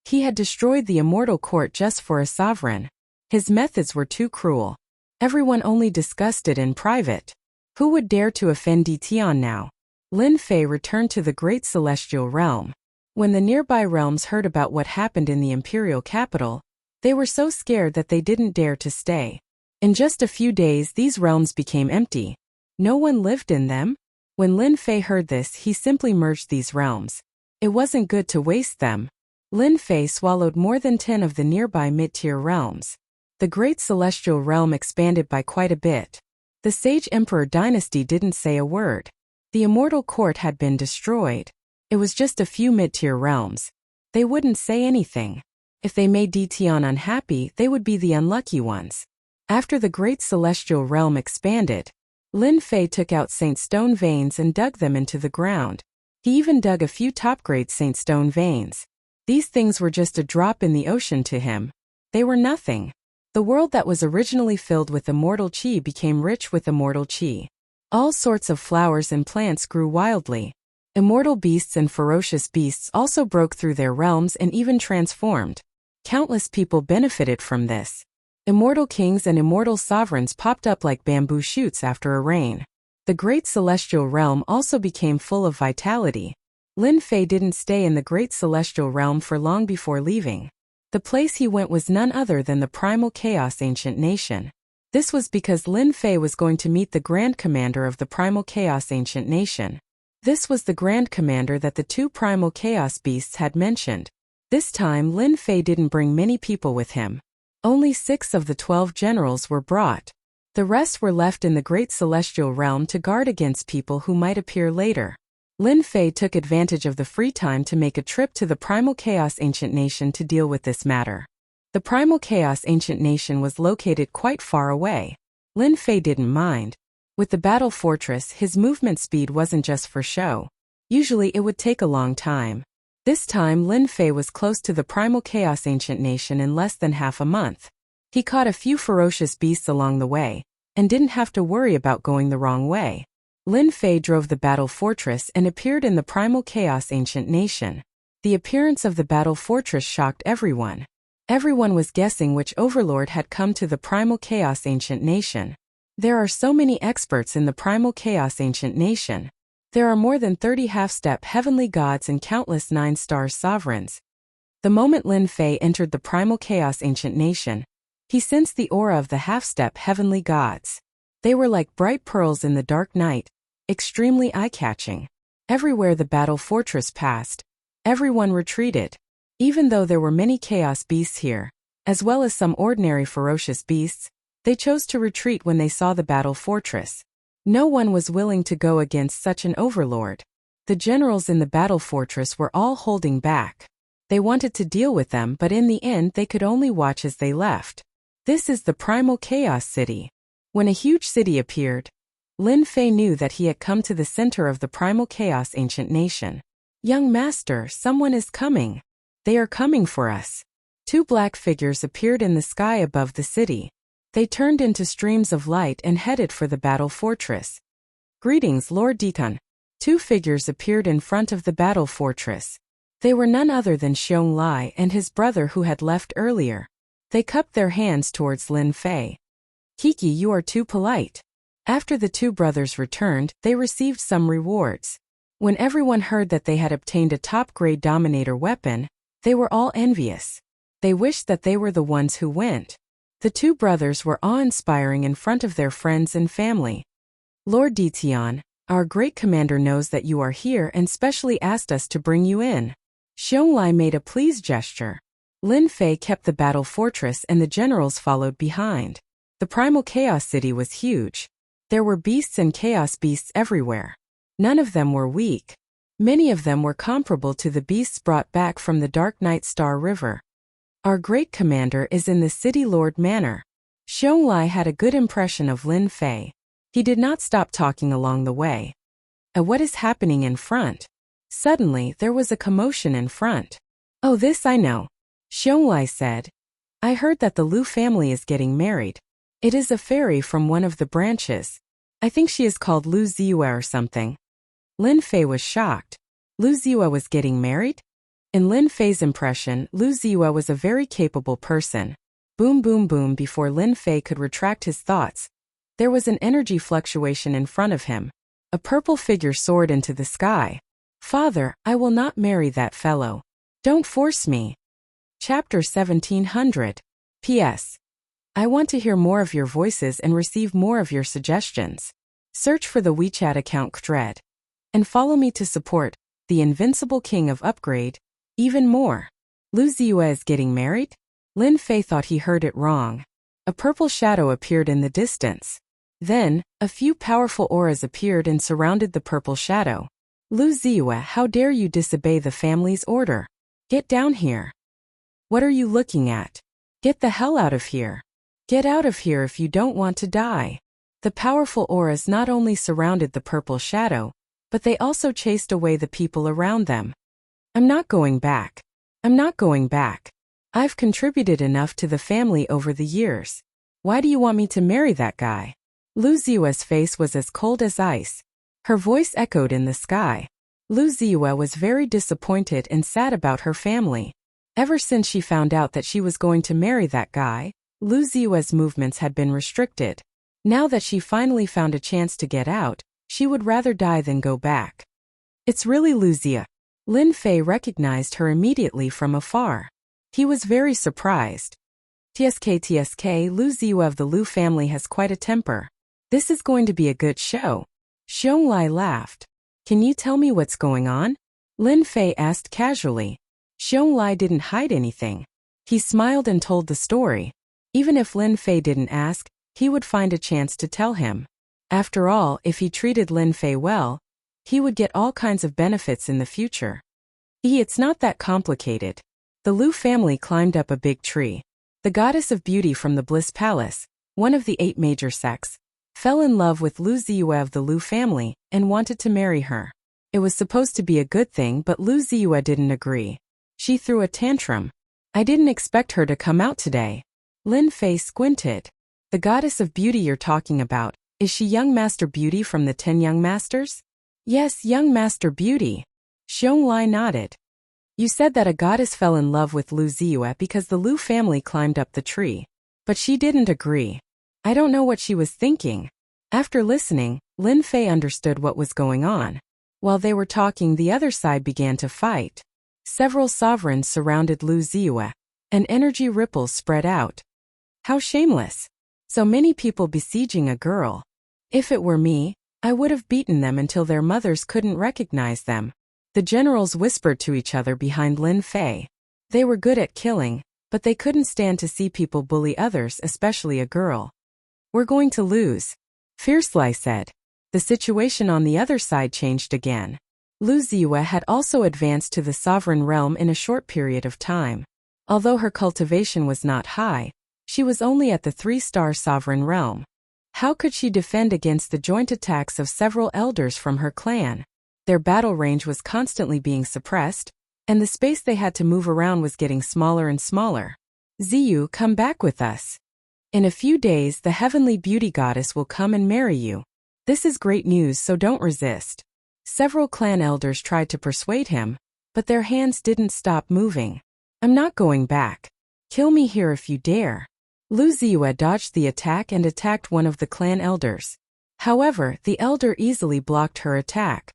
Speaker 1: He had destroyed the immortal court just for a sovereign. His methods were too cruel. Everyone only discussed it in private. Who would dare to offend Ditian now? Lin Fei returned to the Great Celestial Realm. When the nearby realms heard about what happened in the imperial capital, they were so scared that they didn't dare to stay. In just a few days, these realms became empty. No one lived in them. When Lin Fei heard this, he simply merged these realms. It wasn't good to waste them. Lin Fei swallowed more than 10 of the nearby mid-tier realms. The Great Celestial Realm expanded by quite a bit. The Sage Emperor dynasty didn't say a word. The immortal court had been destroyed. It was just a few mid-tier realms. They wouldn't say anything. If they made Ditian unhappy, they would be the unlucky ones. After the Great Celestial Realm expanded, Lin Fei took out Saint Stone veins and dug them into the ground. He even dug a few top-grade Saint Stone veins. These things were just a drop in the ocean to him. They were nothing. The world that was originally filled with immortal chi became rich with immortal chi. All sorts of flowers and plants grew wildly. Immortal beasts and ferocious beasts also broke through their realms and even transformed. Countless people benefited from this. Immortal kings and immortal sovereigns popped up like bamboo shoots after a rain. The Great Celestial Realm also became full of vitality. Lin Fei didn't stay in the Great Celestial Realm for long before leaving. The place he went was none other than the primal chaos ancient nation. This was because Lin Fei was going to meet the Grand Commander of the primal chaos ancient nation. This was the Grand Commander that the two primal chaos beasts had mentioned. This time Lin Fei didn't bring many people with him. Only 6 of the 12 generals were brought. The rest were left in the Great Celestial Realm to guard against people who might appear later. Lin Fei took advantage of the free time to make a trip to the Primal Chaos Ancient Nation to deal with this matter. The Primal Chaos Ancient Nation was located quite far away. Lin Fei didn't mind. With the battle fortress, his movement speed wasn't just for show. Usually it would take a long time. This time Lin Fei was close to the Primal Chaos Ancient Nation in less than half a month. He caught a few ferocious beasts along the way, and didn't have to worry about going the wrong way. Lin Fei drove the battle fortress and appeared in the Primal Chaos Ancient Nation. The appearance of the battle fortress shocked everyone. Everyone was guessing which overlord had come to the Primal Chaos Ancient Nation. There are so many experts in the Primal Chaos Ancient Nation. There are more than 30 half-step heavenly gods and countless 9-star sovereigns. The moment Lin Fei entered the Primal Chaos Ancient Nation, he sensed the aura of the half-step heavenly gods. They were like bright pearls in the dark night, extremely eye-catching. Everywhere the battle fortress passed, everyone retreated. Even though there were many chaos beasts here, as well as some ordinary ferocious beasts, they chose to retreat when they saw the battle fortress. No one was willing to go against such an overlord. The generals in the battle fortress were all holding back. They wanted to deal with them, but in the end they could only watch as they left. This is the Primal Chaos City. When a huge city appeared, Lin Fei knew that he had come to the center of the Primal Chaos Ancient Nation. "Young master, someone is coming. They are coming for us." 2 black figures appeared in the sky above the city. They turned into streams of light and headed for the battle fortress. "Greetings, Lord Deacon." 2 figures appeared in front of the battle fortress. They were none other than Xiong Lai and his brother who had left earlier. They cupped their hands towards Lin Fei. "Kiki, you are too polite." After the 2 brothers returned, they received some rewards. When everyone heard that they had obtained a top-grade Dominator weapon, they were all envious. They wished that they were the ones who went. The 2 brothers were awe-inspiring in front of their friends and family. "Lord Ditian, our great commander knows that you are here and specially asked us to bring you in." Xiong Lai made a please gesture. Lin Fei kept the battle fortress and the generals followed behind. The Primal Chaos City was huge. There were beasts and chaos beasts everywhere. None of them were weak. Many of them were comparable to the beasts brought back from the Dark Night Star River. "Our great commander is in the City Lord Manor." Xiong Lai had a good impression of Lin Fei. He did not stop talking along the way. What is happening in front?" Suddenly, there was a commotion in front. "Oh, this I know," Xiong Lai said. "I heard that the Lu family is getting married. It is a fairy from one of the branches. I think she is called Lu Ziyue or something." Lin Fei was shocked. Lu Ziyue was getting married? In Lin Fei's impression, Lu Ziyue was a very capable person. Boom boom boom. Before Lin Fei could retract his thoughts, there was an energy fluctuation in front of him. A purple figure soared into the sky. "Father, I will not marry that fellow. Don't force me." Chapter 1700. P.S. I want to hear more of your voices and receive more of your suggestions. Search for the WeChat account Kdred. And follow me to support the Invincible King of Upgrade even more. Lu Ziyue is getting married? Lin Fei thought he heard it wrong. A purple shadow appeared in the distance. Then, a few powerful auras appeared and surrounded the purple shadow. "Lu Ziyue, how dare you disobey the family's order? Get down here. What are you looking at? Get the hell out of here. Get out of here if you don't want to die." The powerful auras not only surrounded the purple shadow, but they also chased away the people around them. "I'm not going back. I'm not going back. I've contributed enough to the family over the years. Why do you want me to marry that guy?" Lu Ziyue's face was as cold as ice. Her voice echoed in the sky. Lu Ziyue was very disappointed and sad about her family. Ever since she found out that she was going to marry that guy, Lu Ziyue's movements had been restricted. Now that she finally found a chance to get out, she would rather die than go back. "It's really Lu Ziyue." Lin Fei recognized her immediately from afar. He was very surprised. TSK, Lu Ziyu of the Lu family has quite a temper. This is going to be a good show. Xiong laughed. Can you tell me what's going on? Lin Fei asked casually. Xiong didn't hide anything. He smiled and told the story. Even if Lin Fei didn't ask, he would find a chance to tell him. After all, if he treated Lin Fei well, he would get all kinds of benefits in the future. It's not that complicated. The Lu family climbed up a big tree. The goddess of beauty from the Bliss Palace, one of the 8 major sects, fell in love with Lu Ziyu of the Lu family and wanted to marry her. It was supposed to be a good thing, but Lu Ziyu didn't agree. She threw a tantrum. I didn't expect her to come out today. Lin Fei squinted. The goddess of beauty you're talking about, is she young Master Beauty from the 10 young masters? Yes, young Master Beauty. Xiong nodded. You said that a goddess fell in love with Lu Ziyu because the Lu family climbed up the tree. But she didn't agree. I don't know what she was thinking. After listening, Lin Fei understood what was going on. While they were talking, the other side began to fight. Several sovereigns surrounded Lu Ziyu, and energy ripples spread out. How shameless. So many people besieging a girl. If it were me, I would have beaten them until their mothers couldn't recognize them. The generals whispered to each other behind Lin Fei. They were good at killing, but they couldn't stand to see people bully others, especially a girl. We're going to lose, Fiercely said. The situation on the other side changed again. Lu Ziyu had also advanced to the sovereign realm in a short period of time. Although her cultivation was not high, she was only at the 3-star sovereign realm. How could she defend against the joint attacks of several elders from her clan? Their battle range was constantly being suppressed, and the space they had to move around was getting smaller and smaller. Ziyu, come back with us. In a few days, the heavenly beauty goddess will come and marry you. This is great news, so don't resist. Several clan elders tried to persuade him, but their hands didn't stop moving. I'm not going back. Kill me here if you dare. Lu Ziyu dodged the attack and attacked one of the clan elders. However, the elder easily blocked her attack.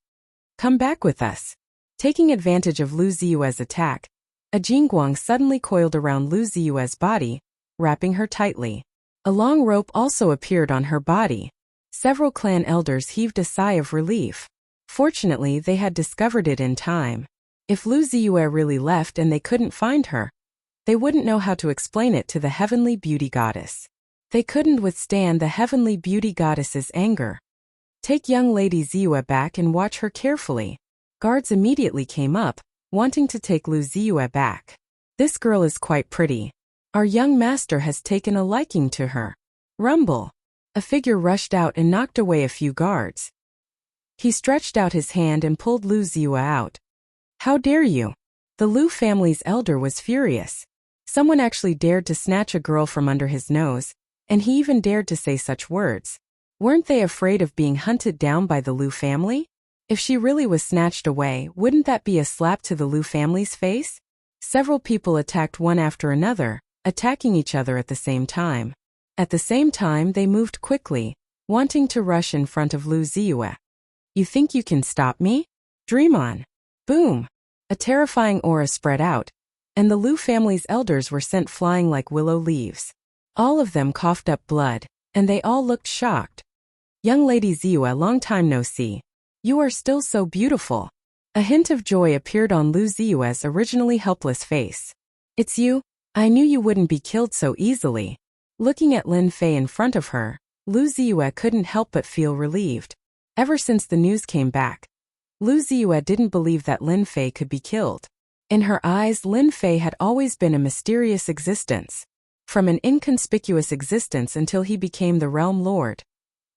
Speaker 1: Come back with us. Taking advantage of Lu Ziyu's attack, a jingguang suddenly coiled around Lu Ziyu's body, wrapping her tightly. A long rope also appeared on her body. Several clan elders heaved a sigh of relief. Fortunately, they had discovered it in time. If Lu Ziyu really left and they couldn't find her, they wouldn't know how to explain it to the heavenly beauty goddess. They couldn't withstand the heavenly beauty goddess's anger. Take young lady Ziyu back and watch her carefully. Guards immediately came up, wanting to take Lu Ziyu back. This girl is quite pretty. Our young master has taken a liking to her. Rumble. A figure rushed out and knocked away a few guards. He stretched out his hand and pulled Lu Ziyu out. How dare you? The Lu family's elder was furious. Someone actually dared to snatch a girl from under his nose, and he even dared to say such words. Weren't they afraid of being hunted down by the Lu family? If she really was snatched away, wouldn't that be a slap to the Lu family's face? Several people attacked one after another, attacking each other at the same time. At the same time, they moved quickly, wanting to rush in front of Lu Ziyu. You think you can stop me? Dream on. Boom! A terrifying aura spread out, and the Lu family's elders were sent flying like willow leaves. All of them coughed up blood, and they all looked shocked. Young lady Ziyu, long time no see. You are still so beautiful. A hint of joy appeared on Lu Ziyu's originally helpless face. It's you? I knew you wouldn't be killed so easily. Looking at Lin Fei in front of her, Lu Ziyu couldn't help but feel relieved. Ever since the news came back, Lu Ziyu didn't believe that Lin Fei could be killed. In her eyes, Lin Fei had always been a mysterious existence. From an inconspicuous existence until he became the realm lord.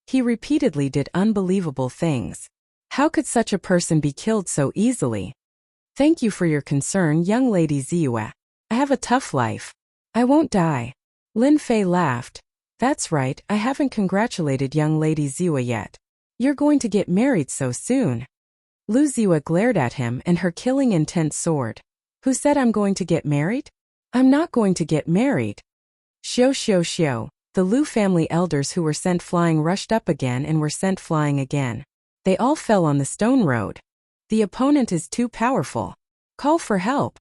Speaker 1: He repeatedly did unbelievable things. How could such a person be killed so easily? Thank you for your concern, young lady Ziyu. I have a tough life. I won't die. Lin Fei laughed. That's right, I haven't congratulated young lady Ziyu yet. You're going to get married so soon. Lu Ziyu glared at him and her killing intent soared. Who said I'm going to get married? I'm not going to get married. Xiao. The Lu family elders who were sent flying rushed up again and were sent flying again. They all fell on the stone road. The opponent is too powerful. Call for help.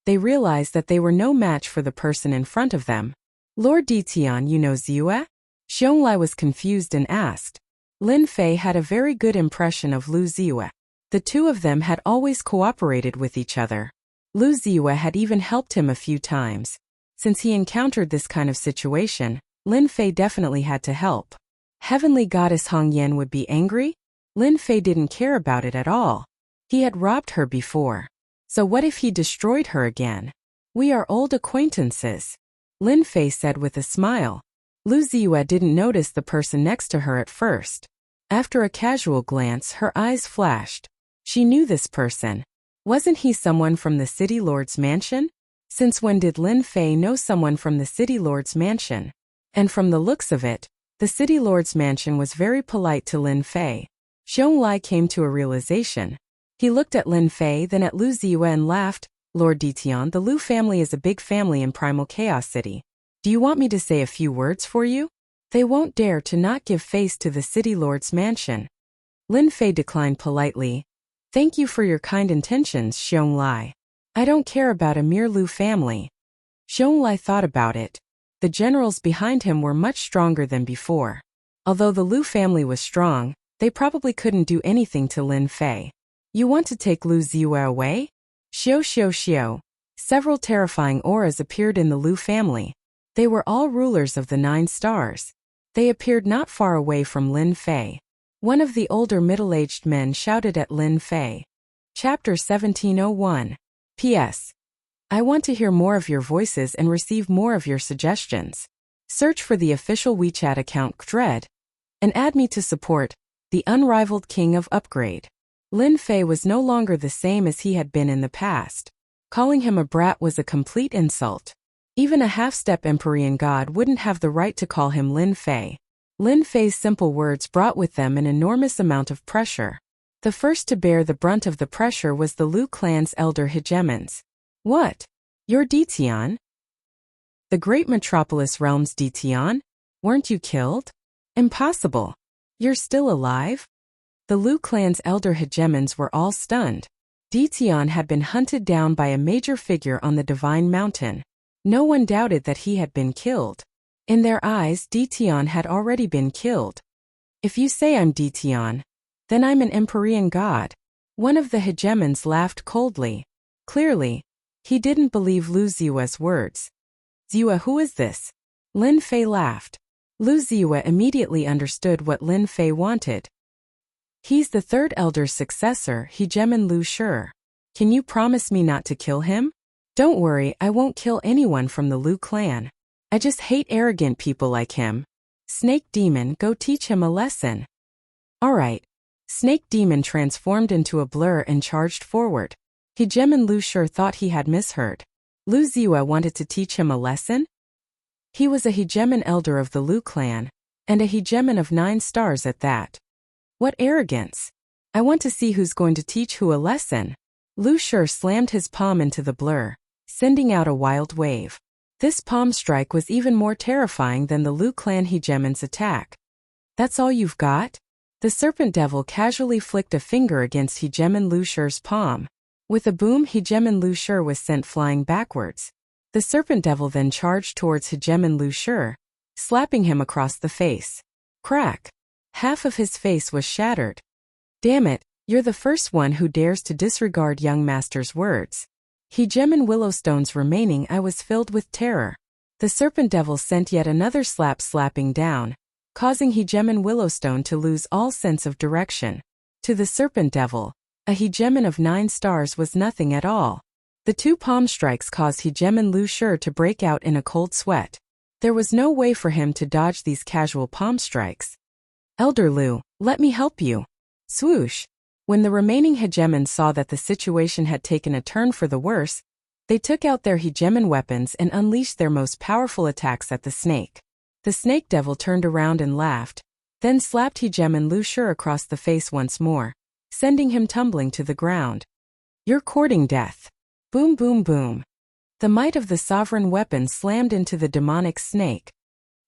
Speaker 1: they realized that they were no match for the person in front of them. Lord Ditian, you know Ziyue? Xiongli was confused and asked. Lin Fei had a very good impression of Lu Ziyue. The two of them had always cooperated with each other. Lu Ziyue had even helped him a few times. Since he encountered this kind of situation, Lin Fei definitely had to help. Heavenly Goddess Hong Yan would be angry? Lin Fei didn't care about it at all. He had robbed her before. So what if he destroyed her again? We are old acquaintances, Lin Fei said with a smile. Lu Ziyue didn't notice the person next to her at first. After a casual glance, her eyes flashed. She knew this person. Wasn't he someone from the City Lord's mansion? Since when did Lin Fei know someone from the City Lord's mansion? And from the looks of it, the City Lord's mansion was very polite to Lin Fei. Xiongli came to a realization. He looked at Lin Fei, then at Lu Ziyue and laughed. Lord Ditian, the Lu family is a big family in Primal Chaos City. Do you want me to say a few words for you? They won't dare to not give face to the City Lord's mansion. Lin Fei declined politely. Thank you for your kind intentions, Xiongli. I don't care about a mere Lu family. Xiongli thought about it. The generals behind him were much stronger than before. Although the Lu family was strong, they probably couldn't do anything to Lin Fei. You want to take Lu Ziyue away? Xiao xiao xiao. Several terrifying auras appeared in the Lu family. They were all rulers of the 9 stars. They appeared not far away from Lin Fei. One of the older middle-aged men shouted at Lin Fei. Chapter 1701. P.S. I want to hear more of your voices and receive more of your suggestions. Search for the official WeChat account Dread and add me to support the unrivaled king of upgrade. Lin Fei was no longer the same as he had been in the past. Calling him a brat was a complete insult. Even a half-step Empyrean god wouldn't have the right to call him Lin Fei. Lin Fei's simple words brought with them an enormous amount of pressure. The first to bear the brunt of the pressure was the Lu clan's elder hegemons. What? You're Ditian? The great metropolis realm's Ditian? Weren't you killed? Impossible. You're still alive? The Lu clan's elder hegemons were all stunned. Ditian had been hunted down by a major figure on the Divine Mountain. No one doubted that he had been killed. In their eyes, Ditian had already been killed. If you say I'm Ditian, then I'm an Empyrean god. One of the hegemons laughed coldly. Clearly, he didn't believe Lu Ziyue's words. Ziyue, who is this? Lin Fei laughed. Lu Ziyue immediately understood what Lin Fei wanted. He's the third elder's successor, Hegemon Lu Shi. Can you promise me not to kill him? Don't worry, I won't kill anyone from the Lu clan. I just hate arrogant people like him. Snake Demon, go teach him a lesson. Alright. Snake Demon transformed into a blur and charged forward. Hegemon Lu Shi thought he had misheard. Lu Ziyue wanted to teach him a lesson? He was a hegemon elder of the Lu clan, and a hegemon of 9 stars at that. What arrogance! I want to see who's going to teach who a lesson. Lu Shi slammed his palm into the blur, sending out a wild wave. This palm strike was even more terrifying than the Lu clan hegemon's attack. That's all you've got? The serpent devil casually flicked a finger against Hegemon Lu Shi's palm. With a boom, Hegemon Lu Shi was sent flying backwards. The serpent devil then charged towards Hegemon Lu Shi, slapping him across the face. Crack! Half of his face was shattered. Damn it, you're the first one who dares to disregard young master's words. Hegemon Willowstone's remaining eye was filled with terror. The serpent devil sent yet another slap slapping down, causing Hegemon Willowstone to lose all sense of direction. To the serpent devil, a hegemon of 9 stars was nothing at all. The 2 palm strikes caused Hegemon Lu Shi to break out in a cold sweat. There was no way for him to dodge these casual palm strikes. Elder Lu, let me help you. Swoosh! When the remaining hegemons saw that the situation had taken a turn for the worse, they took out their hegemon weapons and unleashed their most powerful attacks at the snake. The snake devil turned around and laughed, then slapped Hegemon Lu Shi across the face once more, sending him tumbling to the ground. You're courting death. Boom boom boom. The might of the sovereign weapon slammed into the demonic snake.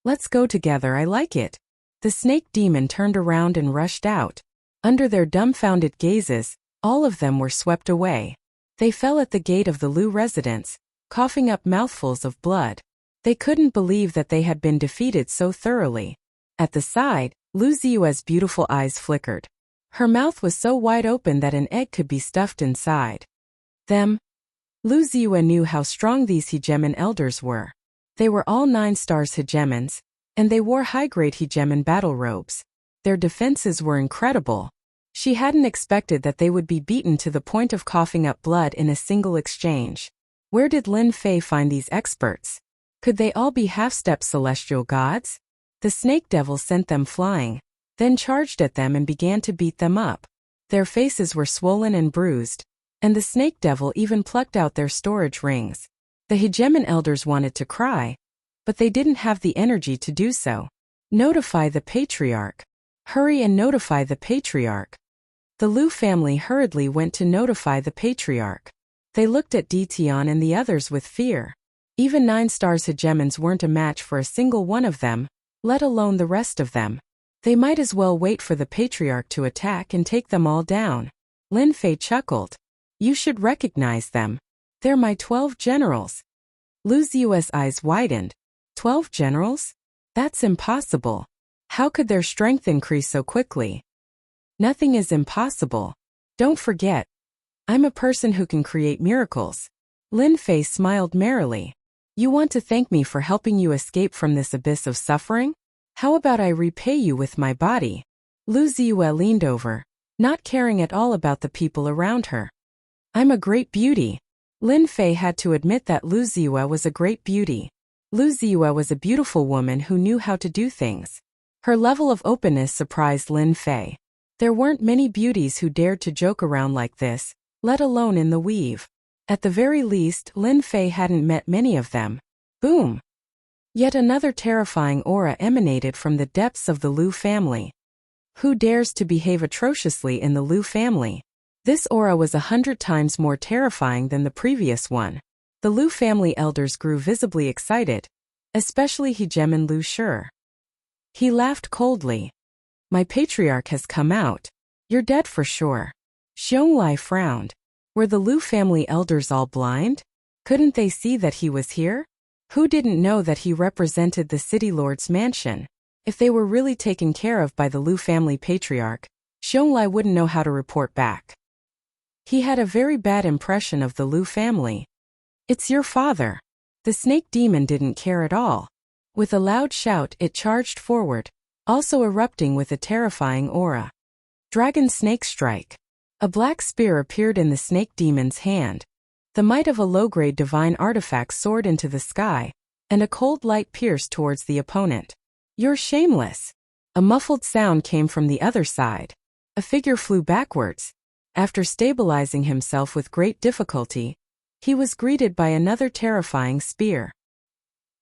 Speaker 1: Let's go together, I like it. The snake demon turned around and rushed out. Under their dumbfounded gazes, all of them were swept away. They fell at the gate of the Lu residence, coughing up mouthfuls of blood. They couldn't believe that they had been defeated so thoroughly. At the side, Lu Ziyue's beautiful eyes flickered. Her mouth was so wide open that an egg could be stuffed inside. Them. Lu Ziyue knew how strong these hegemon elders were. They were all 9 stars hegemons, and they wore high-grade hegemon battle robes. Their defenses were incredible. She hadn't expected that they would be beaten to the point of coughing up blood in a single exchange. Where did Lin Fei find these experts? Could they all be half-step celestial gods? The snake devil sent them flying, then charged at them and began to beat them up. Their faces were swollen and bruised, and the snake devil even plucked out their storage rings. The hegemon elders wanted to cry, but they didn't have the energy to do so. Notify the patriarch. Hurry and notify the patriarch. The Lu family hurriedly went to notify the patriarch. They looked at Di Tian and the others with fear. Even 9 stars hegemons weren't a match for a single one of them, let alone the rest of them. They might as well wait for the patriarch to attack and take them all down. Lin Fei chuckled. You should recognize them. They're my 12 generals. Lu Ziyue's eyes widened. 12 generals? That's impossible. How could their strength increase so quickly? Nothing is impossible. Don't forget, I'm a person who can create miracles. Lin Fei smiled merrily. You want to thank me for helping you escape from this abyss of suffering? How about I repay you with my body? Lu Ziyue leaned over, not caring at all about the people around her. I'm a great beauty. Lin Fei had to admit that Lu Ziyue was a great beauty. Lu Ziyue was a beautiful woman who knew how to do things. Her level of openness surprised Lin Fei. There weren't many beauties who dared to joke around like this, let alone in the weave. At the very least, Lin Fei hadn't met many of them. Boom! Yet another terrifying aura emanated from the depths of the Lu family. Who dares to behave atrociously in the Lu family? This aura was 100 times more terrifying than the previous one. The Lu family elders grew visibly excited, especially hegemon Lu Shi. He laughed coldly. My patriarch has come out. You're dead for sure. Xionglai frowned. Were the Lu family elders all blind? Couldn't they see that he was here? Who didn't know that he represented the city lord's mansion? If they were really taken care of by the Lu family patriarch, Xionglai wouldn't know how to report back. He had a very bad impression of the Lu family. It's your father. The snake demon didn't care at all. With a loud shout, it charged forward, also erupting with a terrifying aura. Dragon Snake Strike. A black spear appeared in the snake demon's hand. The might of a low-grade divine artifact soared into the sky, and a cold light pierced towards the opponent. You're shameless. A muffled sound came from the other side. A figure flew backwards. After stabilizing himself with great difficulty, he was greeted by another terrifying spear.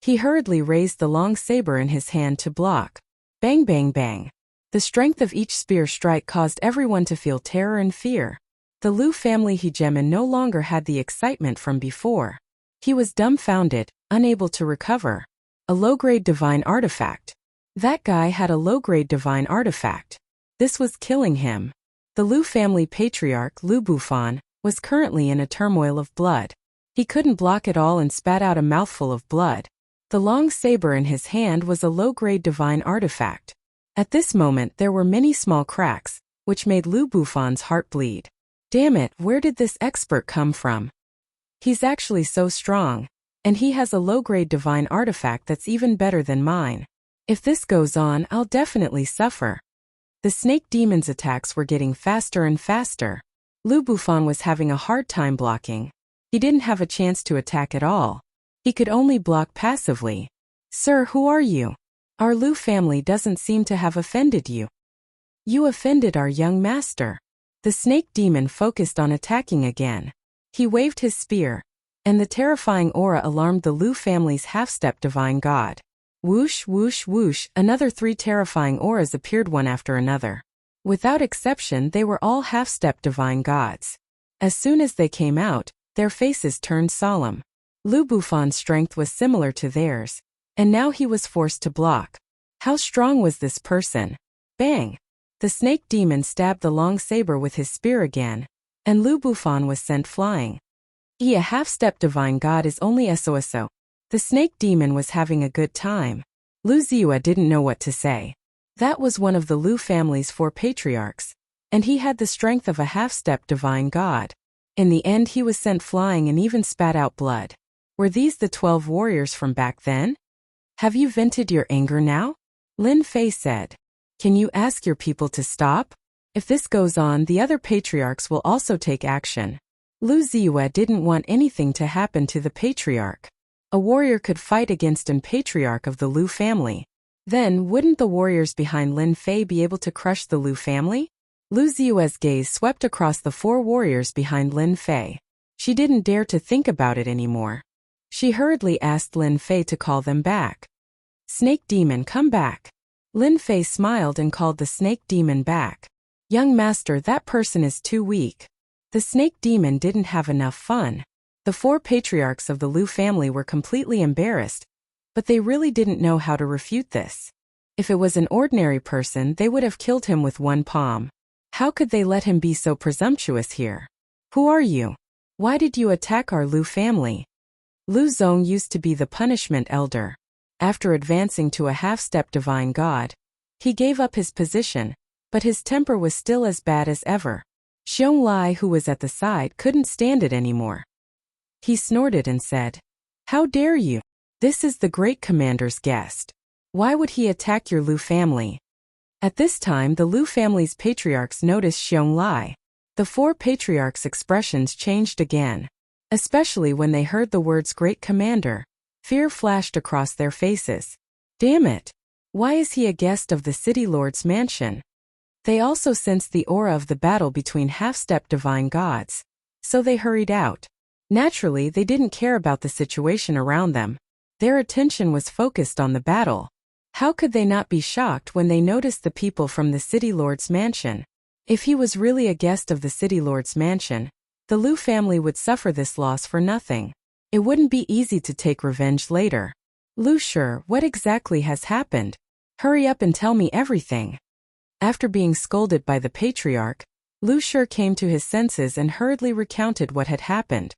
Speaker 1: He hurriedly raised the long saber in his hand to block. Bang bang bang. The strength of each spear strike caused everyone to feel terror and fear. The Lu family hegemon no longer had the excitement from before. He was dumbfounded, unable to recover. A low-grade divine artifact. That guy had a low-grade divine artifact. This was killing him. The Lu family patriarch, Lu Bufan, was currently in a turmoil of blood. He couldn't block it all and spat out a mouthful of blood. The long saber in his hand was a low-grade divine artifact. At this moment there were many small cracks, which made Lu Bufan's heart bleed. Damn it, where did this expert come from? He's actually so strong, and he has a low-grade divine artifact that's even better than mine. If this goes on, I'll definitely suffer. The snake demon's attacks were getting faster and faster. Lu Bufan was having a hard time blocking. He didn't have a chance to attack at all. He could only block passively. Sir, who are you? Our Lu family doesn't seem to have offended you. You offended our young master. The snake demon focused on attacking again. He waved his spear, and the terrifying aura alarmed the Lu family's half-step divine god. Whoosh, whoosh, whoosh, another 3 terrifying auras appeared one after another. Without exception, they were all half-step divine gods. As soon as they came out, their faces turned solemn. Lu Bufan's strength was similar to theirs, and now he was forced to block. How strong was this person? Bang! The snake demon stabbed the long saber with his spear again, and Lu Bufan was sent flying. A half-step divine god is only SOSO. The snake demon was having a good time. Lu Ziyue didn't know what to say. That was one of the Lu family's 4 patriarchs, and he had the strength of a half-step divine god. In the end he was sent flying and even spat out blood. Were these the 12 warriors from back then? Have you vented your anger now? Lin Fei said. Can you ask your people to stop? If this goes on, the other patriarchs will also take action. Lu Ziyue didn't want anything to happen to the patriarch. A warrior could fight against an patriarch of the Lu family. Then, wouldn't the warriors behind Lin Fei be able to crush the Lu family? Lu Ziyue's gaze swept across the 4 warriors behind Lin Fei. She didn't dare to think about it anymore. She hurriedly asked Lin Fei to call them back. Snake demon, come back. Lin Fei smiled and called the snake demon back. Young master, that person is too weak. The snake demon didn't have enough fun. The 4 patriarchs of the Lu family were completely embarrassed, but they really didn't know how to refute this. If it was an ordinary person, they would have killed him with one palm. How could they let him be so presumptuous here? Who are you? Why did you attack our Lu family? Lu Zong used to be the punishment elder. After advancing to a half-step divine god, he gave up his position, but his temper was still as bad as ever. Xiong Lai, who was at the side, couldn't stand it anymore. He snorted and said, How dare you? This is the great commander's guest. Why would he attack your Lu family? At this time the Lu family's patriarchs noticed Xiong Lai. The 4 patriarchs' expressions changed again. Especially when they heard the words great commander. Fear flashed across their faces. Damn it! Why is he a guest of the city lord's mansion? They also sensed the aura of the battle between half-step divine gods. So they hurried out. Naturally, they didn't care about the situation around them. Their attention was focused on the battle. How could they not be shocked when they noticed the people from the city lord's mansion? If he was really a guest of the city lord's mansion, the Lu family would suffer this loss for nothing. It wouldn't be easy to take revenge later. Lu Shi, what exactly has happened? Hurry up and tell me everything. After being scolded by the patriarch, Lu Shi came to his senses and hurriedly recounted what had happened.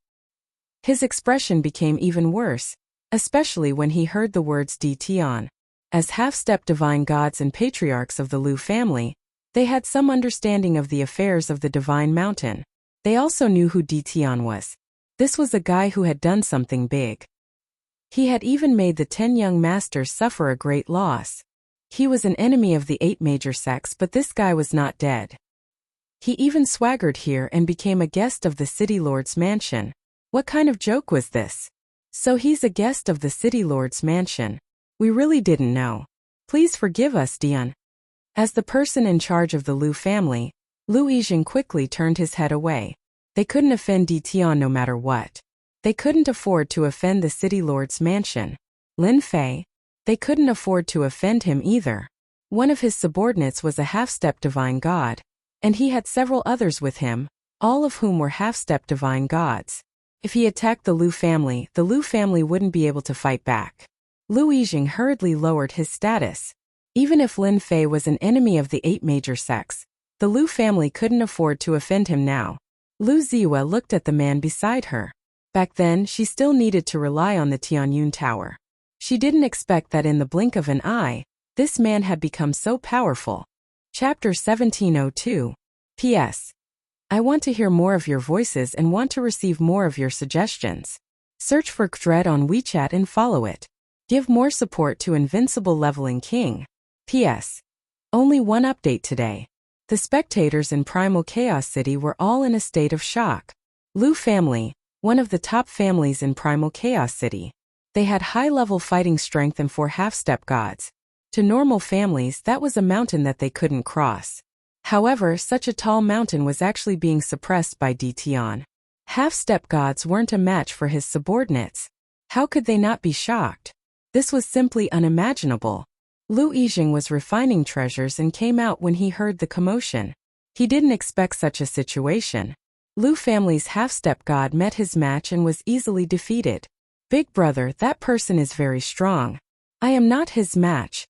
Speaker 1: His expression became even worse, especially when he heard the words Di Tian. As half-step divine gods and patriarchs of the Lu family, they had some understanding of the affairs of the divine mountain. They also knew who Di Tian was. This was a guy who had done something big. He had even made the 10 young masters suffer a great loss. He was an enemy of the 8 major sects, but this guy was not dead. He even swaggered here and became a guest of the city lord's mansion. What kind of joke was this? So he's a guest of the city lord's mansion. We really didn't know. Please forgive us, Dian. As the person in charge of the Lu family, Lu Yijing quickly turned his head away. They couldn't offend Di Tian no matter what. They couldn't afford to offend the city lord's mansion. Lin Fei, they couldn't afford to offend him either. One of his subordinates was a half-step divine god, and he had several others with him, all of whom were half-step divine gods. If he attacked the Lu family wouldn't be able to fight back. Lu Yijing hurriedly lowered his status. Even if Lin Fei was an enemy of the 8 major sects, the Lu family couldn't afford to offend him now. Lu Ziyue looked at the man beside her. Back then, she still needed to rely on the Tianyun Tower. She didn't expect that in the blink of an eye, this man had become so powerful. Chapter 1702. P.S. I want to hear more of your voices and want to receive more of your suggestions. Search for Dread on WeChat and follow it. Give more support to Invincible Leveling King. P.S. Only one update today. The spectators in Primal Chaos City were all in a state of shock. Lu family, one of the top families in Primal Chaos City. They had high-level fighting strength and 4 half-step gods. To normal families, that was a mountain that they couldn't cross. However, such a tall mountain was actually being suppressed by Di Tian. Half-step gods weren't a match for his subordinates. How could they not be shocked? This was simply unimaginable. Lu Yijing was refining treasures and came out when he heard the commotion. He didn't expect such a situation. Lu family's half-step god met his match and was easily defeated. Big brother, that person is very strong. I am not his match.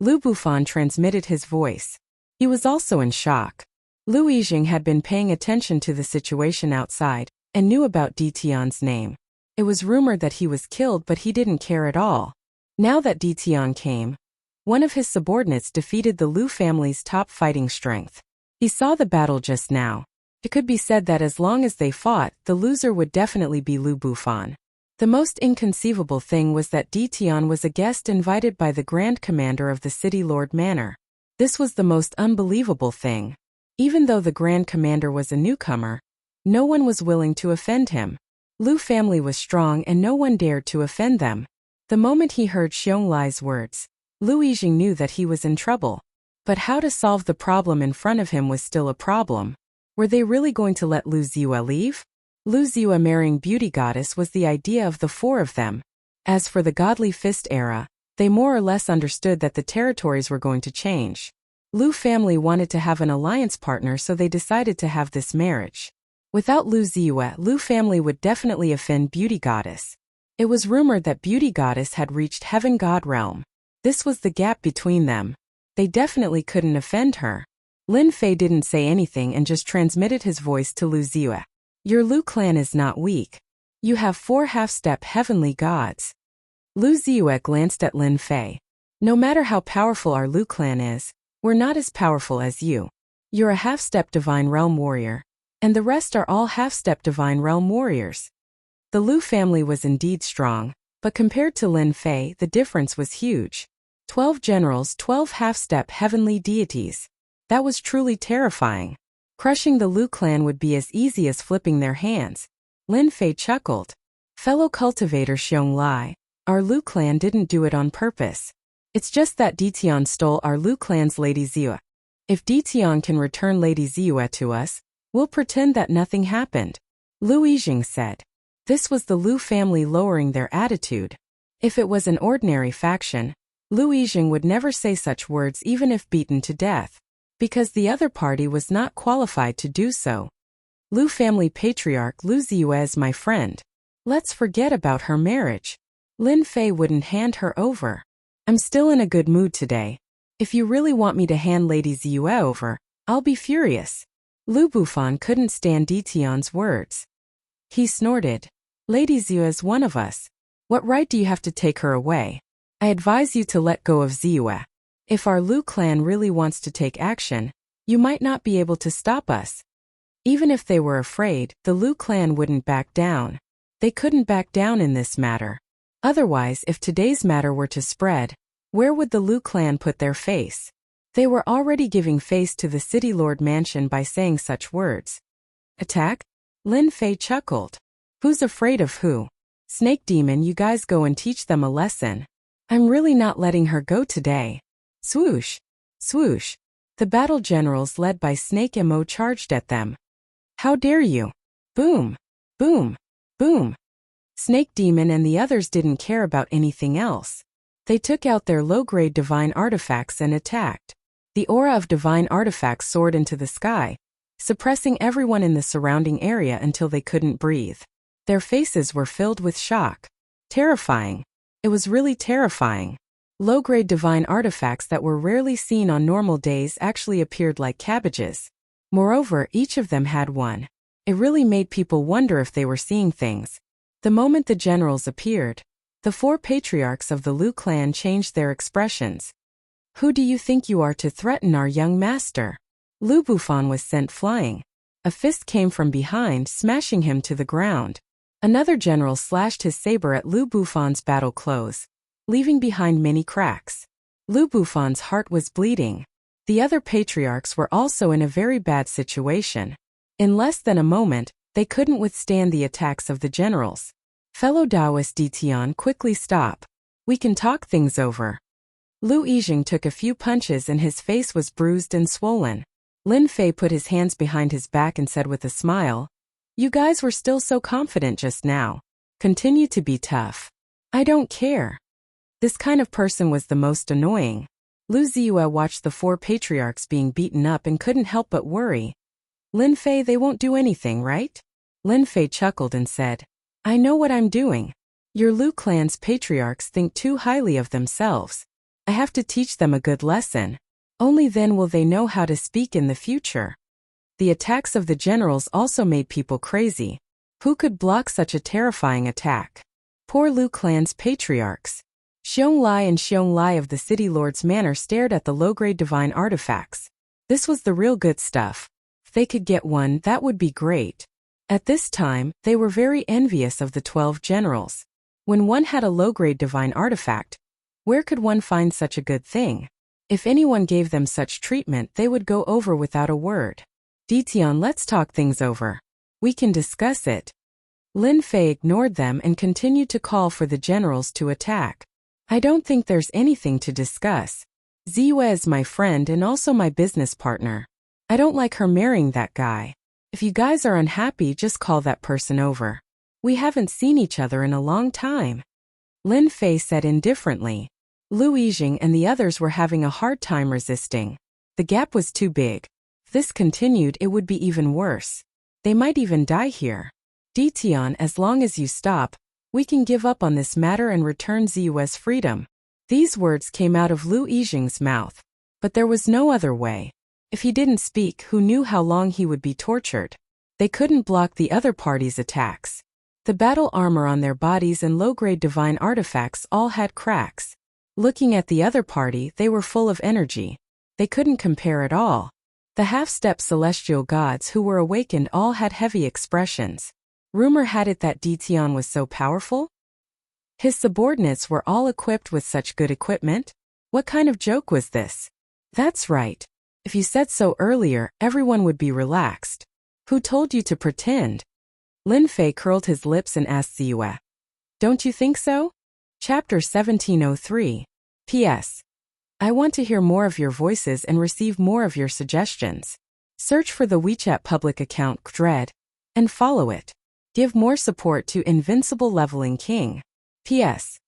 Speaker 1: Lu Bufan transmitted his voice. He was also in shock. Lu Yijing had been paying attention to the situation outside, and knew about Ditian's name. It was rumored that he was killed, but he didn't care at all. Now that Ditian came, one of his subordinates defeated the Lu family's top fighting strength. He saw the battle just now. It could be said that as long as they fought, the loser would definitely be Lu Bufan. The most inconceivable thing was that Ditian was a guest invited by the Grand Commander of the City Lord Manor. This was the most unbelievable thing. Even though the Grand Commander was a newcomer, no one was willing to offend him. Lu family was strong and no one dared to offend them. The moment he heard Xiong Lai's words, Lu Yijing knew that he was in trouble. But how to solve the problem in front of him was still a problem. Were they really going to let Lu Ziyue leave? Lu Ziyue marrying Beauty Goddess was the idea of the four of them. As for the Godly Fist era, they more or less understood that the territories were going to change. Lu family wanted to have an alliance partner, so they decided to have this marriage. Without Lu Ziyue, Lu family would definitely offend Beauty Goddess. It was rumored that Beauty Goddess had reached Heaven God realm. This was the gap between them. They definitely couldn't offend her. Lin Fei didn't say anything and just transmitted his voice to Lu Ziyue. Your Lu clan is not weak. You have 4 half-step heavenly gods. Lu Ziyue glanced at Lin Fei. No matter how powerful our Lu clan is, we're not as powerful as you. You're a half-step divine realm warrior, and the rest are all half-step divine realm warriors. The Lu family was indeed strong, but compared to Lin Fei, the difference was huge. 12 generals, 12 half-step heavenly deities. That was truly terrifying. Crushing the Lu clan would be as easy as flipping their hands. Lin Fei chuckled. Fellow cultivator Xiong Lai, our Lu clan didn't do it on purpose. It's just that Ditian stole our Lu clan's Lady Ziyue. If Ditian can return Lady Ziyue to us, we'll pretend that nothing happened. Lu Yijing said. This was the Lu family lowering their attitude. If it was an ordinary faction, Lu Yijing would never say such words even if beaten to death, because the other party was not qualified to do so. Lu family patriarch Lu Ziyue is my friend. Let's forget about her marriage. Lin Fei wouldn't hand her over. I'm still in a good mood today. If you really want me to hand Lady Ziyue over, I'll be furious. Lu Bufan couldn't stand Ditian's words. He snorted. Lady Ziyue is one of us. What right do you have to take her away? I advise you to let go of Ziyue. If our Lu clan really wants to take action, you might not be able to stop us. Even if they were afraid, the Lu clan wouldn't back down. They couldn't back down in this matter. Otherwise, if today's matter were to spread, where would the Lu clan put their face? They were already giving face to the City Lord Mansion by saying such words. Attack? Lin Fei chuckled. Who's afraid of who? Snake Demon, you guys go and teach them a lesson. I'm really not letting her go today. Swoosh! Swoosh! The battle generals led by Snake Mo charged at them. How dare you! Boom! Boom! Boom! Snake Demon and the others didn't care about anything else. They took out their low-grade divine artifacts and attacked. The aura of divine artifacts soared into the sky, suppressing everyone in the surrounding area until they couldn't breathe. Their faces were filled with shock. Terrifying. It was really terrifying. Low-grade divine artifacts that were rarely seen on normal days actually appeared like cabbages. Moreover, each of them had one. It really made people wonder if they were seeing things. The moment the generals appeared, the 4 patriarchs of the Lu clan changed their expressions. Who do you think you are to threaten our young master? Lu Bufan was sent flying. A fist came from behind, smashing him to the ground. Another general slashed his saber at Lu Bufan's battle clothes, leaving behind many cracks. Lu Bufan's heart was bleeding. The other patriarchs were also in a very bad situation. In less than a moment, they couldn't withstand the attacks of the generals. Fellow Taoist Ditian, quickly stop. We can talk things over. Lu Yijing took a few punches and his face was bruised and swollen. Lin Fei put his hands behind his back and said with a smile, You guys were still so confident just now. Continue to be tough. I don't care. This kind of person was the most annoying. Lu Ziyue watched the 4 patriarchs being beaten up and couldn't help but worry. Lin Fei, they won't do anything, right? Lin Fei chuckled and said, I know what I'm doing. Your Lu clan's patriarchs think too highly of themselves. I have to teach them a good lesson. Only then will they know how to speak in the future. The attacks of the generals also made people crazy. Who could block such a terrifying attack? Poor Lu clan's patriarchs. Xiong Lai and Xiong Lai of the City Lord's Manor stared at the low-grade divine artifacts. This was the real good stuff. If they could get one, that would be great. At this time, they were very envious of the 12 generals. When one had a low-grade divine artifact, where could one find such a good thing? If anyone gave them such treatment, they would go over without a word. Ditian, let's talk things over. We can discuss it. Lin Fei ignored them and continued to call for the generals to attack. I don't think there's anything to discuss. Ziyue is my friend and also my business partner. I don't like her marrying that guy. If you guys are unhappy, just call that person over. We haven't seen each other in a long time. Lin Fei said indifferently. Lu Yijing and the others were having a hard time resisting. The gap was too big. If this continued, it would be even worse. They might even die here. Ditian, as long as you stop, we can give up on this matter and return Ziyue's freedom. These words came out of Lu Yijing's mouth. But there was no other way. If he didn't speak, who knew how long he would be tortured? They couldn't block the other party's attacks. The battle armor on their bodies and low-grade divine artifacts all had cracks. Looking at the other party, they were full of energy. They couldn't compare at all. The half-step celestial gods who were awakened all had heavy expressions. Rumor had it that Ditian was so powerful? His subordinates were all equipped with such good equipment? What kind of joke was this? That's right. If you said so earlier, everyone would be relaxed. Who told you to pretend? Lin Fei curled his lips and asked Ziyue. Don't you think so? Chapter 1703. P.S. I want to hear more of your voices and receive more of your suggestions. Search for the WeChat public account Dread and follow it. Give more support to Invincible Leveling King. P.S.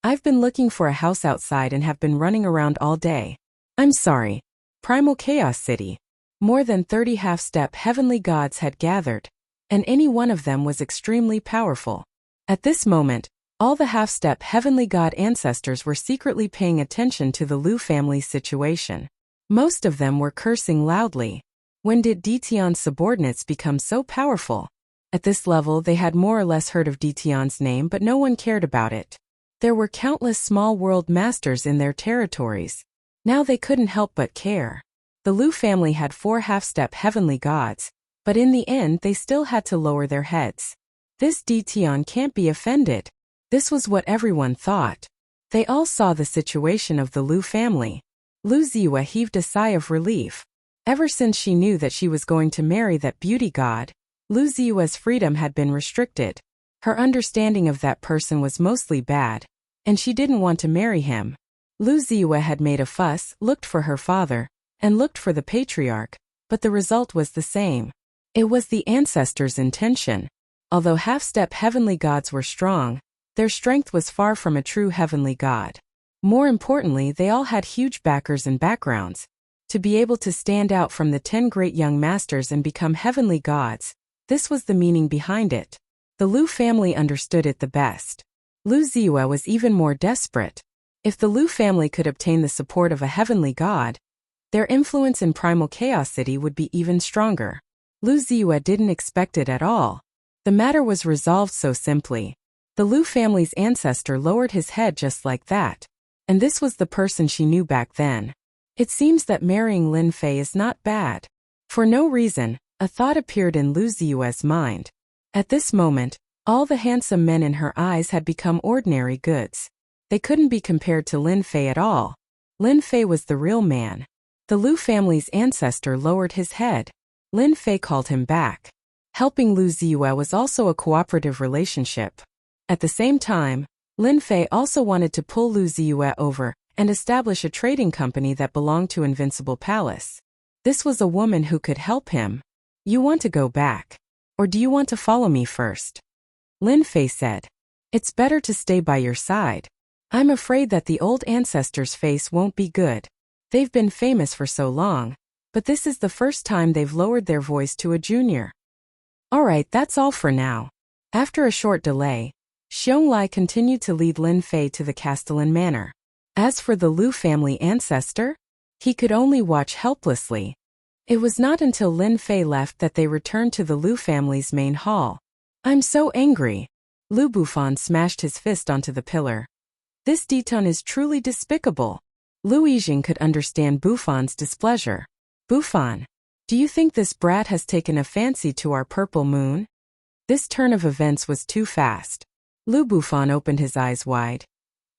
Speaker 1: I've been looking for a house outside and have been running around all day. I'm sorry. Primal Chaos City. More than 30 half-step heavenly gods had gathered, and any one of them was extremely powerful. At this moment, all the half-step heavenly god ancestors were secretly paying attention to the Lu family's situation. Most of them were cursing loudly. When did Ditian's subordinates become so powerful? At this level, they had more or less heard of Ditian's name, but no one cared about it. There were countless small world masters in their territories. Now they couldn't help but care. The Lu family had 4 half-step heavenly gods, but in the end they still had to lower their heads. This Ditian can't be offended. This was what everyone thought. They all saw the situation of the Lu family. Lu Ziyue heaved a sigh of relief. Ever since she knew that she was going to marry that beauty god, Lu Ziyue's freedom had been restricted. Her understanding of that person was mostly bad, and she didn't want to marry him. Lu Ziyue had made a fuss, looked for her father, and looked for the patriarch, but the result was the same. It was the ancestors' intention. Although half-step heavenly gods were strong, their strength was far from a true heavenly god. More importantly, they all had huge backers and backgrounds. To be able to stand out from the 10 great young masters and become heavenly gods, this was the meaning behind it. The Lu family understood it the best. Lu Ziyue was even more desperate. If the Lu family could obtain the support of a heavenly god, their influence in Primal Chaos City would be even stronger. Lu Ziyue didn't expect it at all. The matter was resolved so simply. The Lu family's ancestor lowered his head just like that. And this was the person she knew back then. It seems that marrying Lin Fei is not bad. For no reason, a thought appeared in Lu Ziyue's mind. At this moment, all the handsome men in her eyes had become ordinary goods. They couldn't be compared to Lin Fei at all. Lin Fei was the real man. The Lu family's ancestor lowered his head. Lin Fei called him back. Helping Lu Ziyue was also a cooperative relationship. At the same time, Lin Fei also wanted to pull Lu Ziyue over and establish a trading company that belonged to Invincible Palace. This was a woman who could help him. You want to go back? Or do you want to follow me first? Lin Fei said. It's better to stay by your side. I'm afraid that the old ancestors' face won't be good. They've been famous for so long, but this is the first time they've lowered their voice to a junior. Alright, that's all for now. After a short delay, Xiong Lai continued to lead Lin Fei to the Castellan Manor. As for the Lu family ancestor, he could only watch helplessly. It was not until Lin Fei left that they returned to the Lu family's main hall. I'm so angry. Lu Bufan smashed his fist onto the pillar. This Diton is truly despicable. Lu Yijing could understand Bufan's displeasure. Bufan, do you think this brat has taken a fancy to our purple moon? This turn of events was too fast. Lu Bufan opened his eyes wide.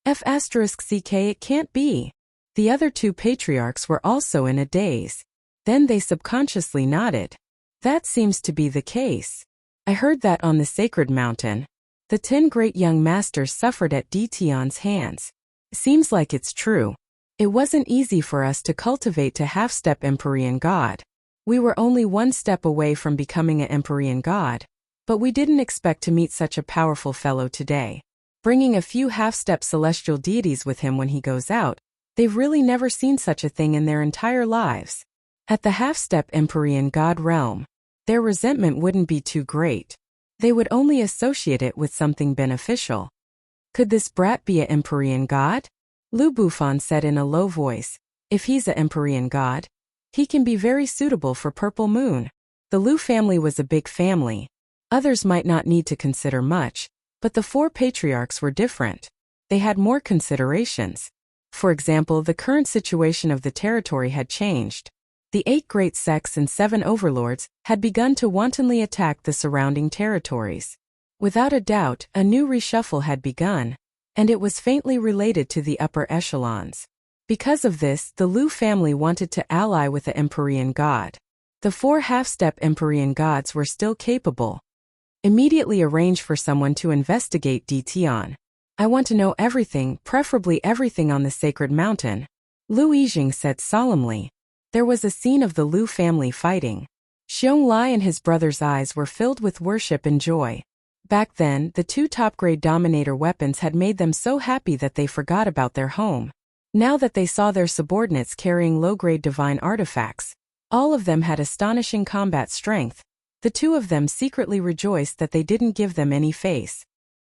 Speaker 1: F***ck, it can't be. The other two patriarchs were also in a daze. Then they subconsciously nodded. That seems to be the case. I heard that on the sacred mountain, the 10 great young masters suffered at Dition's hands. Seems like it's true. It wasn't easy for us to cultivate to half-step Empyrean God. We were only one step away from becoming an Empyrean God, but we didn't expect to meet such a powerful fellow today. Bringing a few half-step celestial deities with him when he goes out, they've really never seen such a thing in their entire lives. At the half-step Empyrean God realm, their resentment wouldn't be too great. They would only associate it with something beneficial. Could this brat be an Empyrean God? Lu Bufan said in a low voice. If he's an Empyrean God, he can be very suitable for Purple Moon. The Lu family was a big family. Others might not need to consider much, but the 4 patriarchs were different. They had more considerations. For example, the current situation of the territory had changed. The 8 great sects and 7 overlords had begun to wantonly attack the surrounding territories. Without a doubt, a new reshuffle had begun, and it was faintly related to the upper echelons. Because of this, the Lu family wanted to ally with the Empyrean God. The 4 half-step Empyrean gods were still capable. Immediately arrange for someone to investigate Dition. I want to know everything, preferably everything on the sacred mountain, Lu Yijing said solemnly. There was a scene of the Lu family fighting. Xiong Lai and his brother's eyes were filled with worship and joy. Back then, the 2 top-grade Dominator weapons had made them so happy that they forgot about their home. Now that they saw their subordinates carrying low-grade divine artifacts, all of them had astonishing combat strength. The 2 of them secretly rejoiced that they didn't give them any face.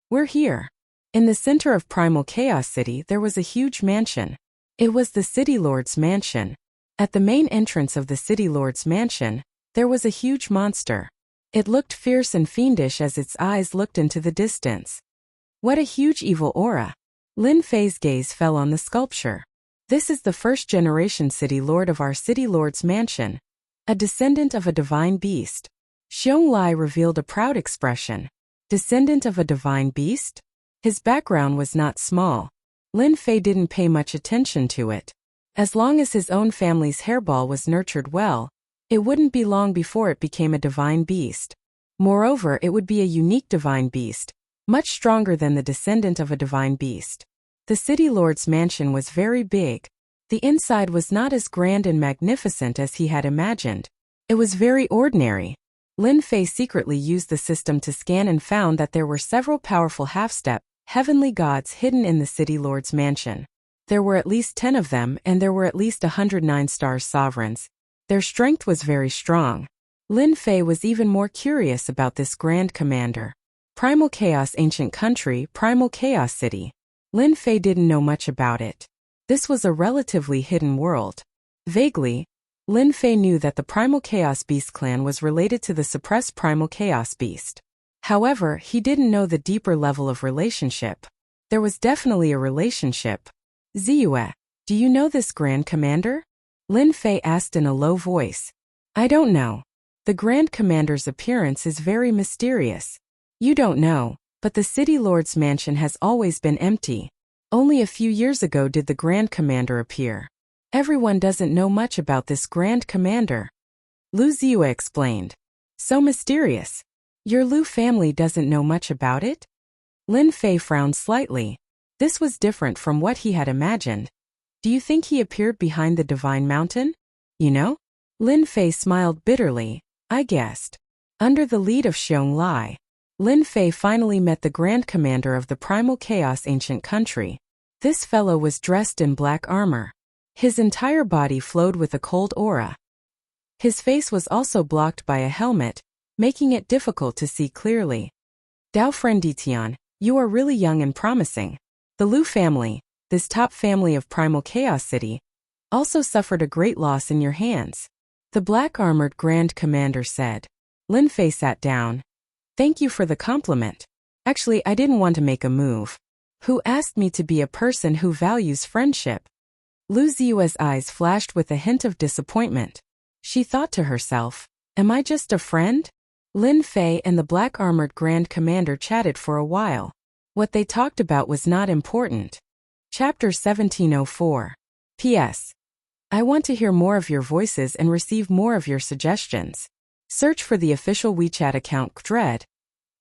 Speaker 1: We're here. In the center of Primal Chaos City there was a huge mansion. It was the City Lord's mansion. At the main entrance of the City Lord's mansion, there was a huge monster. It looked fierce and fiendish as its eyes looked into the distance. What a huge evil aura. Lin Fei's gaze fell on the sculpture. This is the first-generation City Lord of our City Lord's mansion, a descendant of a divine beast. Xiong Lai revealed a proud expression. Descendant of a divine beast? His background was not small. Lin Fei didn't pay much attention to it. As long as his own family's hairball was nurtured well, it wouldn't be long before it became a divine beast. Moreover, it would be a unique divine beast, much stronger than the descendant of a divine beast. The City Lord's mansion was very big. The inside was not as grand and magnificent as he had imagined. It was very ordinary. Lin Fei secretly used the system to scan and found that there were several powerful half-step, heavenly gods hidden in the City Lord's mansion. There were at least 10 of them, and there were at least 109 stars sovereigns. Their strength was very strong. Lin Fei was even more curious about this Grand Commander. Primal Chaos Ancient Country, Primal Chaos City. Lin Fei didn't know much about it. This was a relatively hidden world. Vaguely, Lin Fei knew that the Primal Chaos Beast clan was related to the suppressed Primal Chaos Beast. However, he didn't know the deeper level of relationship. There was definitely a relationship. Ziyue, do you know this Grand Commander? Lin Fei asked in a low voice. I don't know. The Grand Commander's appearance is very mysterious. You don't know, but the City Lord's mansion has always been empty. Only a few years ago did the Grand Commander appear. Everyone doesn't know much about this Grand Commander. Lu Ziyue explained. So mysterious. Your Lu family doesn't know much about it? Lin Fei frowned slightly. This was different from what he had imagined. Do you think he appeared behind the Divine Mountain? You know? Lin Fei smiled bitterly. I guessed. Under the lead of Xiong Lai, Lin Fei finally met the Grand Commander of the Primal Chaos Ancient Country. This fellow was dressed in black armor. His entire body flowed with a cold aura. His face was also blocked by a helmet, making it difficult to see clearly. Dao friend Dition, you are really young and promising. The Lu family, this top family of Primal Chaos City, also suffered a great loss in your hands. The black-armored Grand Commander said. Lin Fei sat down. Thank you for the compliment. Actually, I didn't want to make a move. Who asked me to be a person who values friendship? Lu Ziyue's eyes flashed with a hint of disappointment. She thought to herself, am I just a friend? Lin Fei and the black-armored Grand Commander chatted for a while. What they talked about was not important. Chapter 1704. P.S. I want to hear more of your voices and receive more of your suggestions. Search for the official WeChat account Dread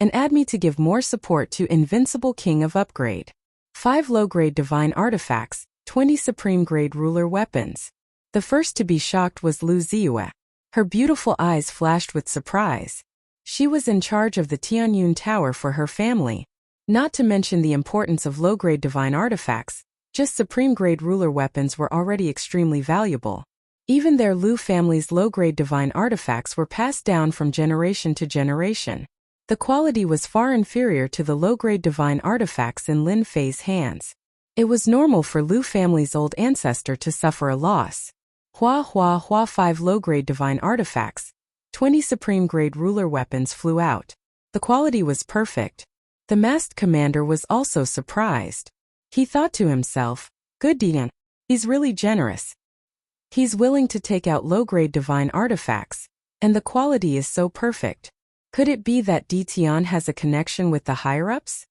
Speaker 1: and add me to give more support to Invincible King of Upgrade. 5 low-grade divine artifacts, 20 supreme-grade ruler weapons. The first to be shocked was Lu Ziyue. Her beautiful eyes flashed with surprise. She was in charge of the Tianyun Tower for her family. Not to mention the importance of low-grade divine artifacts, just supreme-grade ruler weapons were already extremely valuable. Even their Lu family's low-grade divine artifacts were passed down from generation to generation. The quality was far inferior to the low-grade divine artifacts in Lin Fei's hands. It was normal for Lu family's old ancestor to suffer a loss. 5 low-grade divine artifacts, 20 supreme-grade ruler weapons flew out. The quality was perfect. The masked commander was also surprised. He thought to himself, good Dian, he's really generous. He's willing to take out low-grade divine artifacts, and the quality is so perfect. Could it be that Ditian has a connection with the higher-ups?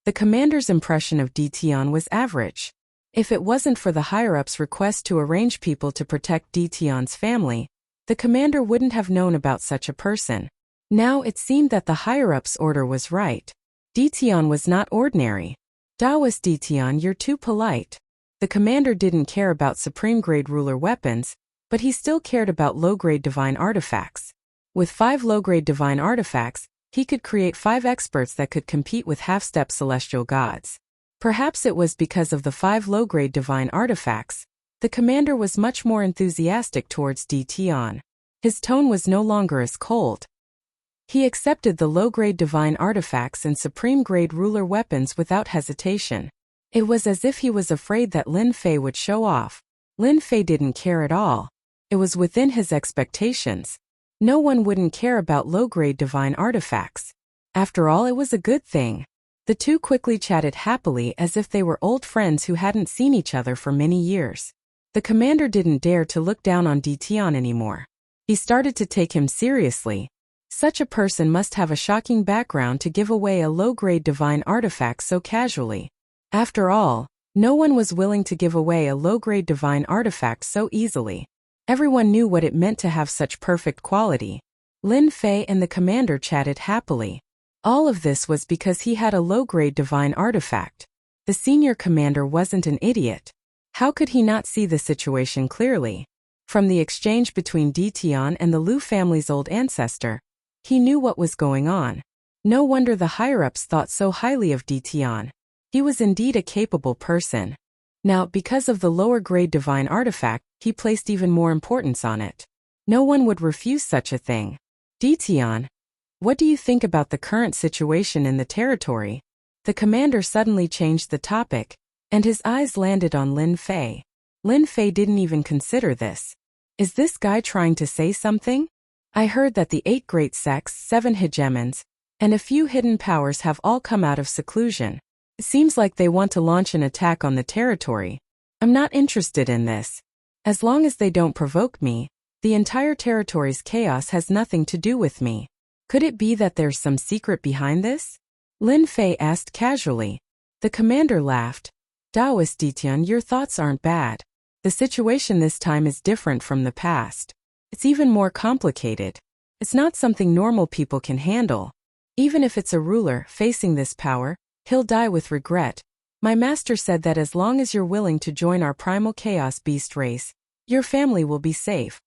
Speaker 1: The commander's impression of Ditian was average. If it wasn't for the higher-ups' request to arrange people to protect Ditian's family, the commander wouldn't have known about such a person. Now it seemed that the higher-ups' order was right. Ditian was not ordinary. Daoist Ditian, you're too polite. The commander didn't care about supreme-grade ruler weapons, but he still cared about low-grade divine artifacts. With 5 low-grade divine artifacts, he could create 5 experts that could compete with half-step celestial gods. Perhaps it was because of the 5 low-grade divine artifacts, the commander was much more enthusiastic towards Ditian. His tone was no longer as cold. He accepted the low-grade divine artifacts and supreme-grade ruler weapons without hesitation. It was as if he was afraid that Lin Fei would show off. Lin Fei didn't care at all. It was within his expectations. No one wouldn't care about low-grade divine artifacts. After all, it was a good thing. The two quickly chatted happily as if they were old friends who hadn't seen each other for many years. The commander didn't dare to look down on Ditian anymore. He started to take him seriously. Such a person must have a shocking background to give away a low-grade divine artifact so casually. After all, no one was willing to give away a low-grade divine artifact so easily. Everyone knew what it meant to have such perfect quality. Lin Fei and the commander chatted happily. All of this was because he had a low-grade divine artifact. The senior commander wasn't an idiot. How could he not see the situation clearly? From the exchange between Ditian and the Lu family's old ancestor, he knew what was going on. No wonder the higher-ups thought so highly of Ditian. He was indeed a capable person. Now, because of the lower-grade divine artifact, he placed even more importance on it. No one would refuse such a thing. Ditian, what do you think about the current situation in the territory? The commander suddenly changed the topic, and his eyes landed on Lin Fei. Lin Fei didn't even consider this. Is this guy trying to say something? I heard that the 8 great sects, 7 hegemons, and a few hidden powers have all come out of seclusion. It seems like they want to launch an attack on the territory. I'm not interested in this. As long as they don't provoke me, the entire territory's chaos has nothing to do with me. Could it be that there's some secret behind this? Lin Fei asked casually. The commander laughed. Daoist Ditian, your thoughts aren't bad. The situation this time is different from the past. It's even more complicated. It's not something normal people can handle. Even if it's a ruler facing this power, he'll die with regret. My master said that as long as you're willing to join our primal chaos beast race, your family will be safe.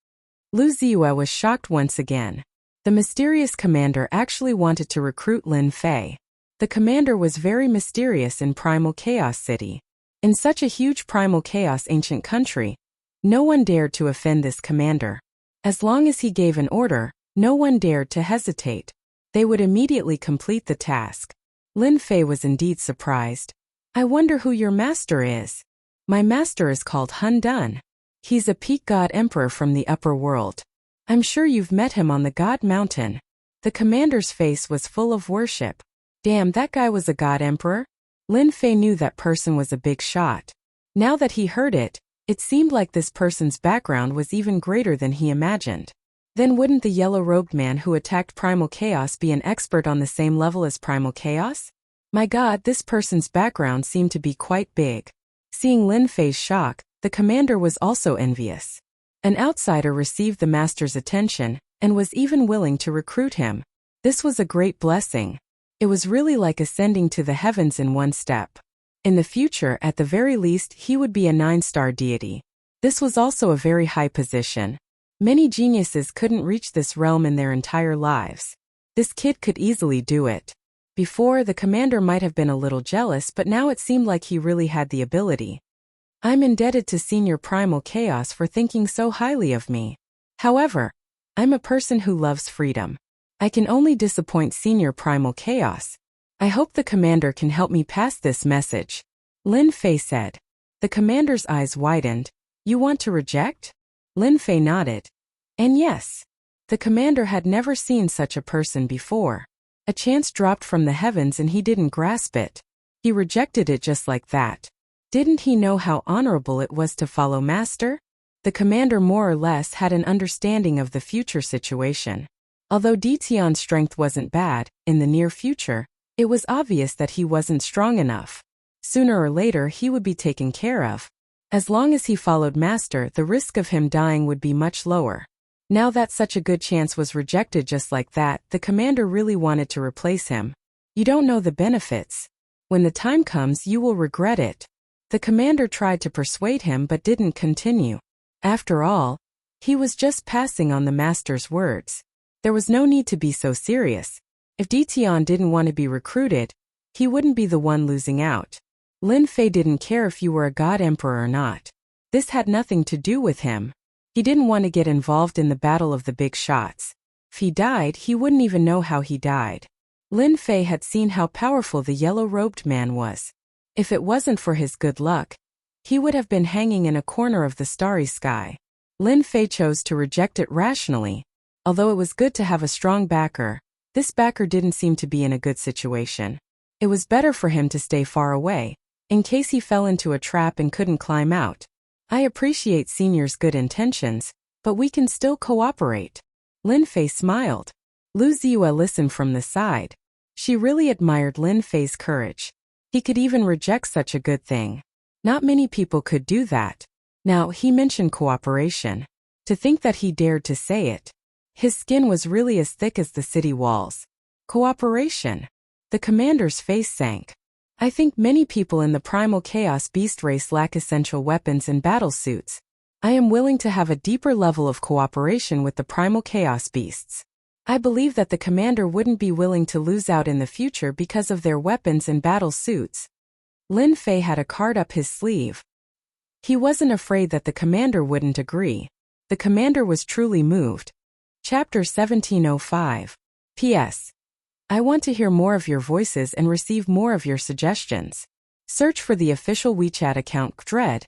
Speaker 1: Lu Ziyue was shocked once again. The mysterious commander actually wanted to recruit Lin Fei. The commander was very mysterious in Primal Chaos City. In such a huge Primal Chaos ancient country, no one dared to offend this commander. As long as he gave an order, no one dared to hesitate. They would immediately complete the task. Lin Fei was indeed surprised. I wonder who your master is. My master is called Hun Dun. He's a peak god emperor from the upper world. I'm sure you've met him on the God Mountain. The commander's face was full of worship. Damn, that guy was a god emperor? Lin Fei knew that person was a big shot. Now that he heard it, it seemed like this person's background was even greater than he imagined. Then wouldn't the yellow-robed man who attacked Primal Chaos be an expert on the same level as Primal Chaos? My god, this person's background seemed to be quite big. Seeing Lin Fei's shock, the commander was also envious. An outsider received the master's attention, and was even willing to recruit him. This was a great blessing. It was really like ascending to the heavens in one step. In the future, at the very least, he would be a 9-star deity. This was also a very high position. Many geniuses couldn't reach this realm in their entire lives. This kid could easily do it. Before, the commander might have been a little jealous, but now it seemed like he really had the ability. I'm indebted to Senior Primal Chaos for thinking so highly of me. However, I'm a person who loves freedom. I can only disappoint Senior Primal Chaos. I hope the commander can help me pass this message. Lin Fei said. The commander's eyes widened. You want to reject? Lin Fei nodded. And yes. The commander had never seen such a person before. A chance dropped from the heavens and he didn't grasp it. He rejected it just like that. Didn't he know how honorable it was to follow Master? The commander more or less had an understanding of the future situation. Although Dition's strength wasn't bad, in the near future, it was obvious that he wasn't strong enough. Sooner or later he would be taken care of. As long as he followed Master, the risk of him dying would be much lower. Now that such a good chance was rejected just like that, the commander really wanted to replace him. You don't know the benefits. When the time comes, you will regret it. The commander tried to persuade him but didn't continue. After all, he was just passing on the master's words. There was no need to be so serious. If Dition didn't want to be recruited, he wouldn't be the one losing out. Lin Fei didn't care if you were a god emperor or not. This had nothing to do with him. He didn't want to get involved in the battle of the big shots. If he died, he wouldn't even know how he died. Lin Fei had seen how powerful the yellow-robed man was. If it wasn't for his good luck, he would have been hanging in a corner of the starry sky. Lin Fei chose to reject it rationally. Although it was good to have a strong backer, this backer didn't seem to be in a good situation. It was better for him to stay far away, in case he fell into a trap and couldn't climb out. I appreciate Senior's good intentions, but we can still cooperate. Lin Fei smiled. Lu Ziyue listened from the side. She really admired Lin Fei's courage. He could even reject such a good thing. Not many people could do that. Now, he mentioned cooperation. To think that he dared to say it. His skin was really as thick as the city walls. Cooperation. The commander's face sank. I think many people in the Primal Chaos Beast race lack essential weapons and battle suits. I am willing to have a deeper level of cooperation with the Primal Chaos Beasts. I believe that the commander wouldn't be willing to lose out in the future because of their weapons and battle suits. Lin Fei had a card up his sleeve. He wasn't afraid that the commander wouldn't agree. The commander was truly moved. Chapter 1705. P.S. I want to hear more of your voices and receive more of your suggestions. Search for the official WeChat account Dread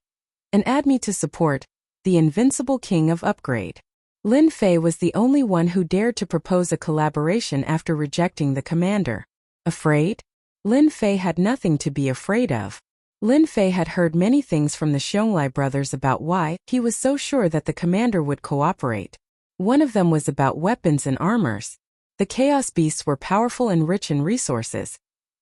Speaker 1: and add me to support the Invincible King of Upgrade. Lin Fei was the only one who dared to propose a collaboration after rejecting the commander. Afraid? Lin Fei had nothing to be afraid of. Lin Fei had heard many things from the Xiongli brothers about why he was so sure that the commander would cooperate. One of them was about weapons and armors. The Chaos Beasts were powerful and rich in resources,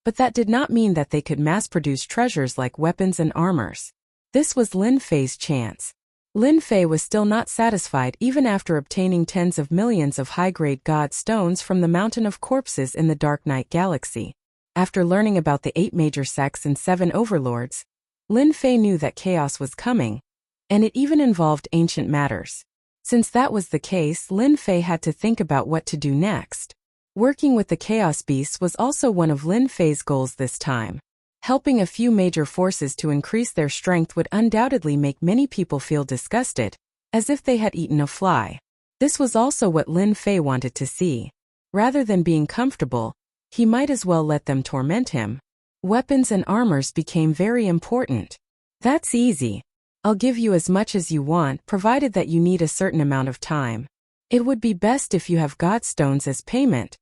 Speaker 1: but that did not mean that they could mass-produce treasures like weapons and armors. This was Lin Fei's chance. Lin Fei was still not satisfied even after obtaining tens of millions of high-grade god stones from the Mountain of Corpses in the Dark Knight Galaxy. After learning about the 8 major sects and 7 overlords, Lin Fei knew that chaos was coming, and it even involved ancient matters. Since that was the case, Lin Fei had to think about what to do next. Working with the Chaos Beasts was also one of Lin Fei's goals this time. Helping a few major forces to increase their strength would undoubtedly make many people feel disgusted, as if they had eaten a fly. This was also what Lin Fei wanted to see. Rather than being comfortable, he might as well let them torment him. Weapons and armors became very important. That's easy. I'll give you as much as you want, provided that you need a certain amount of time. It would be best if you have godstones as payment,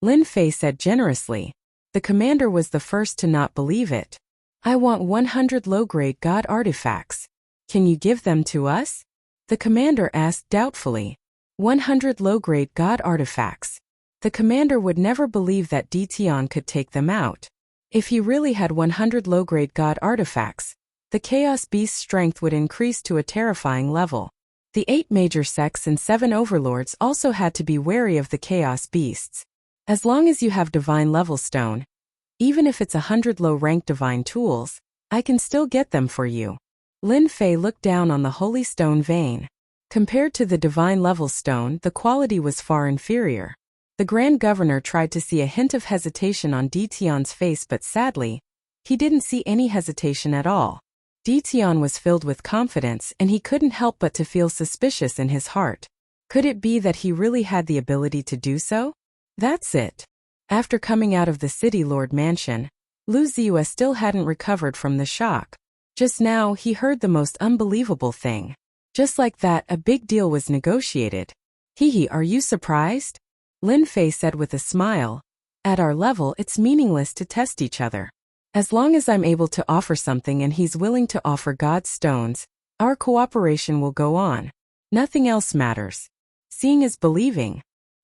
Speaker 1: Lin Fei said generously. The commander was the first to not believe it. I want 100 low-grade god artifacts. Can you give them to us? The commander asked doubtfully. 100 low-grade god artifacts. The commander would never believe that Ditian could take them out. If he really had 100 low-grade god artifacts, the Chaos Beast's strength would increase to a terrifying level. The 8 major sects and 7 overlords also had to be wary of the Chaos Beasts. As long as you have divine level stone, even if it's 100 low-ranked divine tools, I can still get them for you. Lin Fei looked down on the holy stone vein. Compared to the divine level stone, the quality was far inferior. The Grand Governor tried to see a hint of hesitation on Ditian's face, but sadly, he didn't see any hesitation at all. Ditian was filled with confidence, and he couldn't help but to feel suspicious in his heart. Could it be that he really had the ability to do so? That's it. After coming out of the City Lord Mansion, Lu Ziyue still hadn't recovered from the shock. Just now, he heard the most unbelievable thing. Just like that, a big deal was negotiated. Hehe, are you surprised? Lin Fei said with a smile. At our level, it's meaningless to test each other. As long as I'm able to offer something and he's willing to offer God's stones, our cooperation will go on. Nothing else matters. Seeing is believing.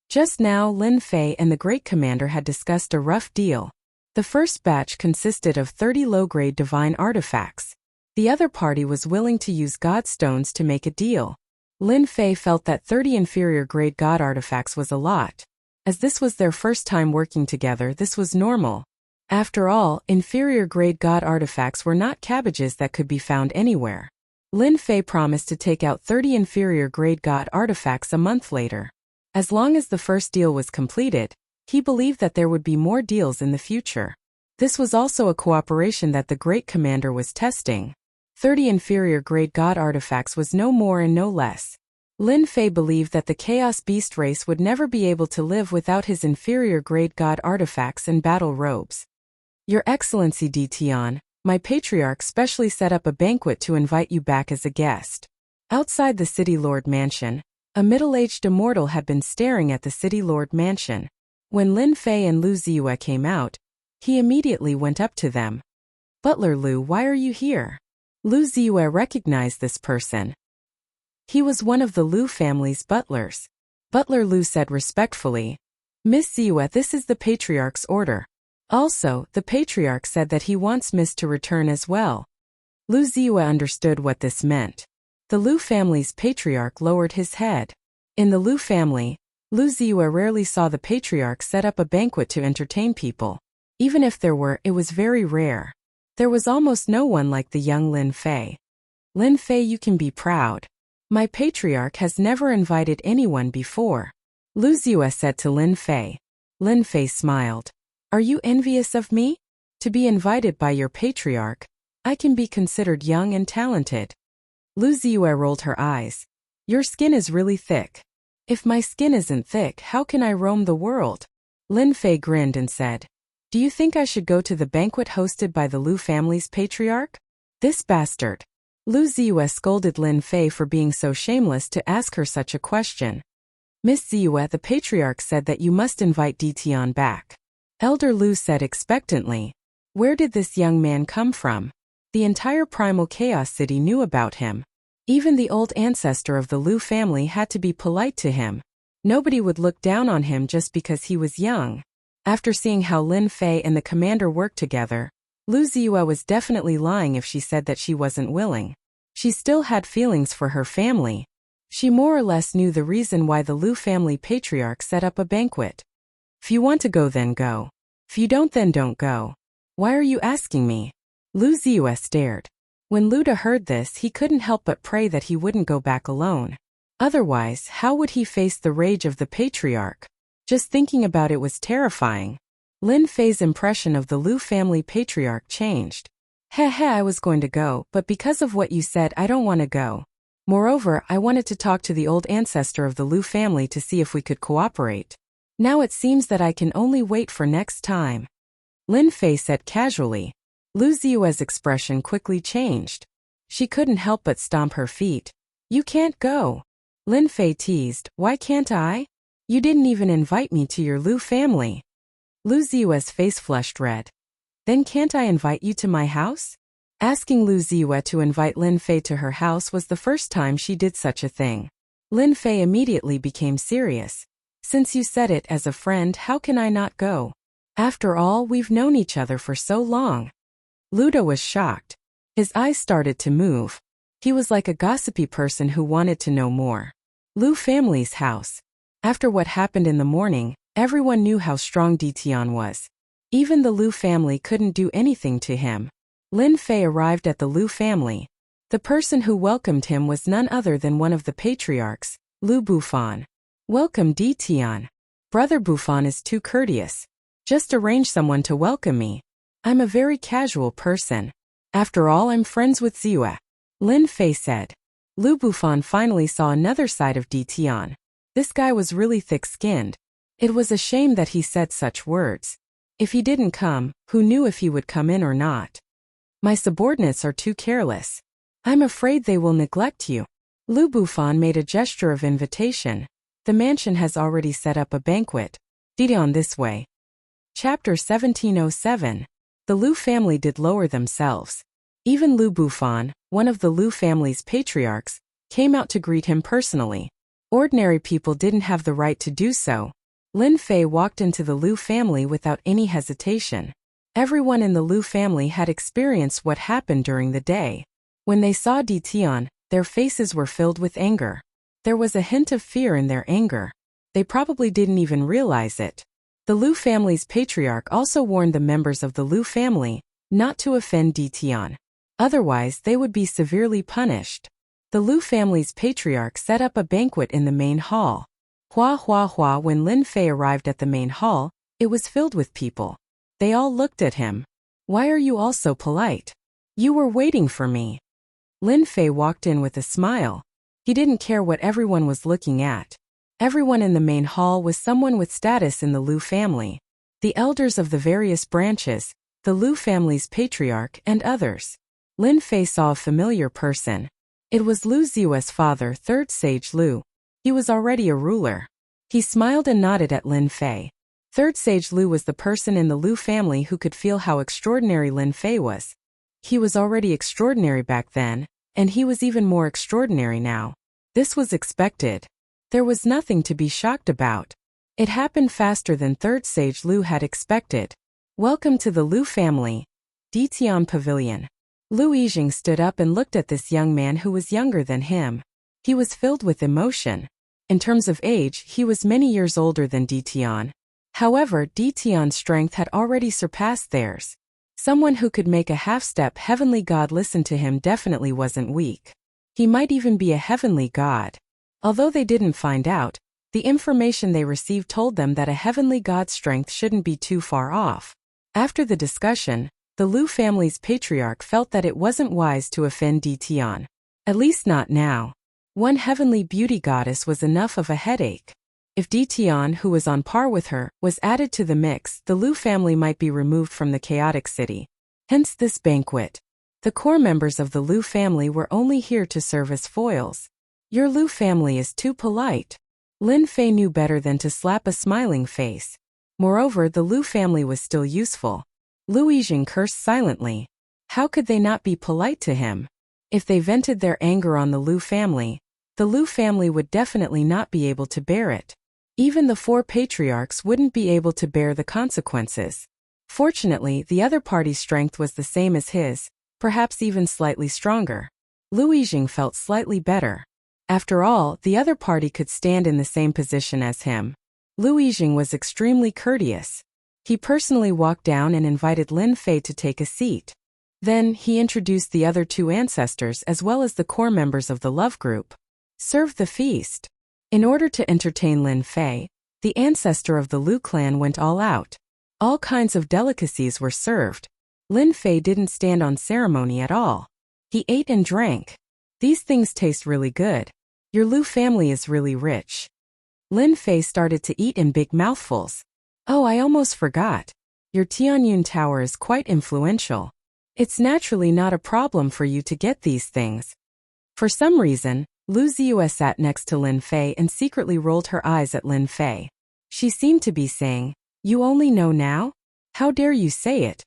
Speaker 1: Just now, Lin Fei and the Great Commander had discussed a rough deal. The first batch consisted of 30 low-grade divine artifacts. The other party was willing to use God stones to make a deal. Lin Fei felt that 30 inferior-grade God artifacts was a lot. As this was their first time working together, this was normal. After all, inferior-grade God artifacts were not cabbages that could be found anywhere. Lin Fei promised to take out 30 inferior-grade God artifacts a month later. As long as the first deal was completed, he believed that there would be more deals in the future. This was also a cooperation that the Great Commander was testing. 30 inferior-grade God artifacts was no more and no less. Lin Fei believed that the Chaos Beast race would never be able to live without his inferior-grade God artifacts and battle robes. Your Excellency Ditian, my patriarch specially set up a banquet to invite you back as a guest. Outside the City Lord Mansion, a middle-aged immortal had been staring at the City Lord Mansion. When Lin Fei and Lu Ziyue came out, he immediately went up to them. Butler Lu, why are you here? Lu Ziyue recognized this person. He was one of the Lu family's butlers. Butler Lu said respectfully, Miss Ziyue, this is the Patriarch's order. Also, the Patriarch said that he wants Miss to return as well. Lu Ziyue understood what this meant. The Lu family's Patriarch lowered his head. In the Lu family, Lu Ziyue rarely saw the Patriarch set up a banquet to entertain people. Even if there were, it was very rare. There was almost no one like the young Lin Fei. Lin Fei, you can be proud. My Patriarch has never invited anyone before. Lu Ziyue said to Lin Fei. Lin Fei smiled. Are you envious of me? To be invited by your Patriarch, I can be considered young and talented. Lu Ziyue rolled her eyes. Your skin is really thick. If my skin isn't thick, how can I roam the world? Lin Fei grinned and said, Do you think I should go to the banquet hosted by the Lu family's Patriarch? This bastard. Lu Ziyue scolded Lin Fei for being so shameless to ask her such a question. Miss Ziyue, the Patriarch said that you must invite Ditian back. Elder Lu said expectantly. Where did this young man come from? The entire Primal Chaos City knew about him. Even the old ancestor of the Lu family had to be polite to him. Nobody would look down on him just because he was young. After seeing how Lin Fei and the commander worked together, Lu Ziyue was definitely lying if she said that she wasn't willing. She still had feelings for her family. She more or less knew the reason why the Lu family Patriarch set up a banquet. If you want to go, then go. If you don't, then don't go. Why are you asking me? Lu Ziyue stared. When Luda heard this, he couldn't help but pray that he wouldn't go back alone. Otherwise, how would he face the rage of the Patriarch? Just thinking about it was terrifying. Lin Fei's impression of the Lu family Patriarch changed. Heh, I was going to go, but because of what you said, I don't want to go. Moreover, I wanted to talk to the old ancestor of the Lu family to see if we could cooperate. Now it seems that I can only wait for next time. Lin Fei said casually. Lu Ziyue's expression quickly changed. She couldn't help but stomp her feet. You can't go. Lin Fei teased, why can't I? You didn't even invite me to your Lu family. Lu Ziyue's face flushed red. Then can't I invite you to my house? Asking Lu Ziyue to invite Lin Fei to her house was the first time she did such a thing. Lin Fei immediately became serious. Since you said it as a friend, how can I not go? After all, we've known each other for so long. Ludo was shocked. His eyes started to move. He was like a gossipy person who wanted to know more. Lu family's house. After what happened in the morning, everyone knew how strong Ditian was. Even the Lu family couldn't do anything to him. Lin Fei arrived at the Lu family. The person who welcomed him was none other than one of the patriarchs, Lu Bufan. Welcome Ditian. Brother Bufan is too courteous. Just arrange someone to welcome me. I'm a very casual person. After all, I'm friends with Ziyue. Lin Fei said. Lu Bufan finally saw another side of Ditian. This guy was really thick-skinned. It was a shame that he said such words. If he didn't come, who knew if he would come in or not? My subordinates are too careless. I'm afraid they will neglect you. Lu Bufan made a gesture of invitation. The mansion has already set up a banquet. Ditian this way. Chapter 1707. The Lu family did lower themselves. Even Lu Bufan, one of the Lu family's patriarchs, came out to greet him personally. Ordinary people didn't have the right to do so. Lin Fei walked into the Lu family without any hesitation. Everyone in the Lu family had experienced what happened during the day. When they saw Ditian, their faces were filled with anger. There was a hint of fear in their anger. They probably didn't even realize it. The Lu family's patriarch also warned the members of the Lu family not to offend Ditian. Otherwise, they would be severely punished. The Lu family's patriarch set up a banquet in the main hall. When Lin Fei arrived at the main hall, it was filled with people. They all looked at him. Why are you all so polite? You were waiting for me. Lin Fei walked in with a smile. He didn't care what everyone was looking at. Everyone in the main hall was someone with status in the Lu family. The elders of the various branches, the Lu family's patriarch, and others. Lin Fei saw a familiar person. It was Lu Ziyue's father, third sage Lu. He was already a ruler. He smiled and nodded at Lin Fei. Third sage Lu was the person in the Lu family who could feel how extraordinary Lin Fei was. He was already extraordinary back then, and he was even more extraordinary now. This was expected. There was nothing to be shocked about. It happened faster than third sage Lu had expected. Welcome to the Lu family. Ditian Pavilion. Lu Yijing stood up and looked at this young man who was younger than him. He was filled with emotion. In terms of age, he was many years older than Ditian. However, Ditian's strength had already surpassed theirs. Someone who could make a half-step heavenly god listen to him definitely wasn't weak. He might even be a heavenly god. Although they didn't find out, the information they received told them that a heavenly god's strength shouldn't be too far off. After the discussion, the Lu family's patriarch felt that it wasn't wise to offend Ditian. At least not now. One heavenly beauty goddess was enough of a headache. If Ditian, who was on par with her, was added to the mix, the Lu family might be removed from the chaotic city. Hence this banquet. The core members of the Lu family were only here to serve as foils. Your Lu family is too polite. Lin Fei knew better than to slap a smiling face. Moreover, the Lu family was still useful. Lu Yijing cursed silently. How could they not be polite to him? If they vented their anger on the Lu family would definitely not be able to bear it. Even the four patriarchs wouldn't be able to bear the consequences. Fortunately, the other party's strength was the same as his, perhaps even slightly stronger. Lu Yijing felt slightly better. After all, the other party could stand in the same position as him. Lu Yijing was extremely courteous. He personally walked down and invited Lin Fei to take a seat. Then, he introduced the other two ancestors as well as the core members of the love group. Serve the feast. In order to entertain Lin Fei, the ancestor of the Lu clan went all out. All kinds of delicacies were served. Lin Fei didn't stand on ceremony at all. He ate and drank. These things taste really good. Your Lu family is really rich. Lin Fei started to eat in big mouthfuls. Oh, I almost forgot. Your Tianyun Tower is quite influential. It's naturally not a problem for you to get these things. For some reason, Lu Ziyue sat next to Lin Fei and secretly rolled her eyes at Lin Fei. She seemed to be saying, You only know now? How dare you say it?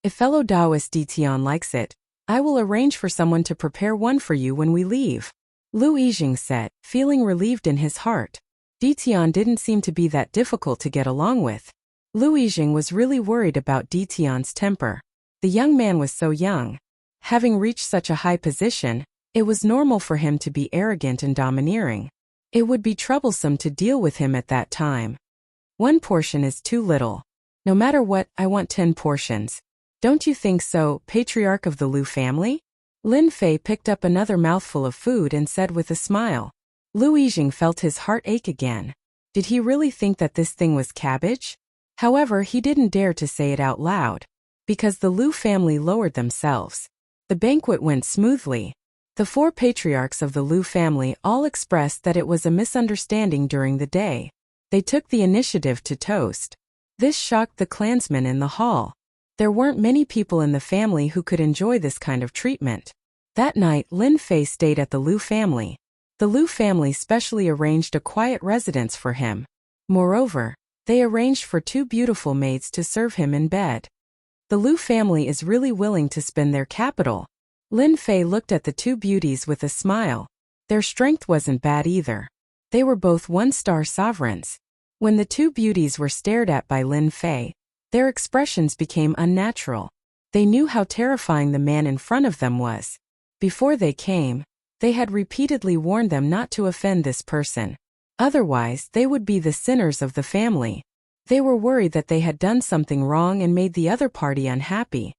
Speaker 1: If fellow Taoist Ditian likes it, I will arrange for someone to prepare one for you when we leave. Lu Yijing said, feeling relieved in his heart. Ditian didn't seem to be that difficult to get along with. Lu Yijing was really worried about Ditian's temper. The young man was so young. Having reached such a high position, it was normal for him to be arrogant and domineering. It would be troublesome to deal with him at that time. 1 portion is too little. No matter what, I want 10 portions. Don't you think so, patriarch of the Lu family? Lin Fei picked up another mouthful of food and said with a smile. Lu Yijing felt his heart ache again. Did he really think that this thing was cabbage? However, he didn't dare to say it out loud, because the Lu family lowered themselves. The banquet went smoothly. The 4 patriarchs of the Lu family all expressed that it was a misunderstanding during the day. They took the initiative to toast. This shocked the clansmen in the hall. There weren't many people in the family who could enjoy this kind of treatment. That night, Lin Fei stayed at the Lu family. The Lu family specially arranged a quiet residence for him. Moreover, they arranged for 2 beautiful maids to serve him in bed. The Lu family is really willing to spend their capital. Lin Fei looked at the 2 beauties with a smile. Their strength wasn't bad either. They were both 1-star sovereigns. When the 2 beauties were stared at by Lin Fei, their expressions became unnatural. They knew how terrifying the man in front of them was. Before they came, they had repeatedly warned them not to offend this person. Otherwise, they would be the sinners of the family. They were worried that they had done something wrong and made the other party unhappy.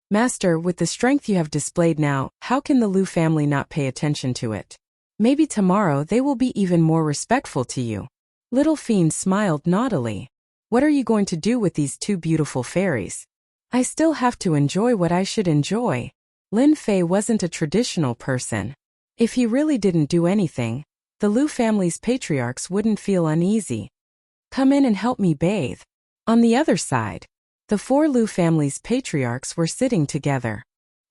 Speaker 1: Master, with the strength you have displayed now, how can the Lu family not pay attention to it? Maybe tomorrow they will be even more respectful to you. Little Fiend smiled naughtily. What are you going to do with these 2 beautiful fairies? I still have to enjoy what I should enjoy. Lin Fei wasn't a traditional person. If he really didn't do anything, the Lu family's patriarchs wouldn't feel uneasy. Come in and help me bathe. On the other side, the 4 Lu family's patriarchs were sitting together.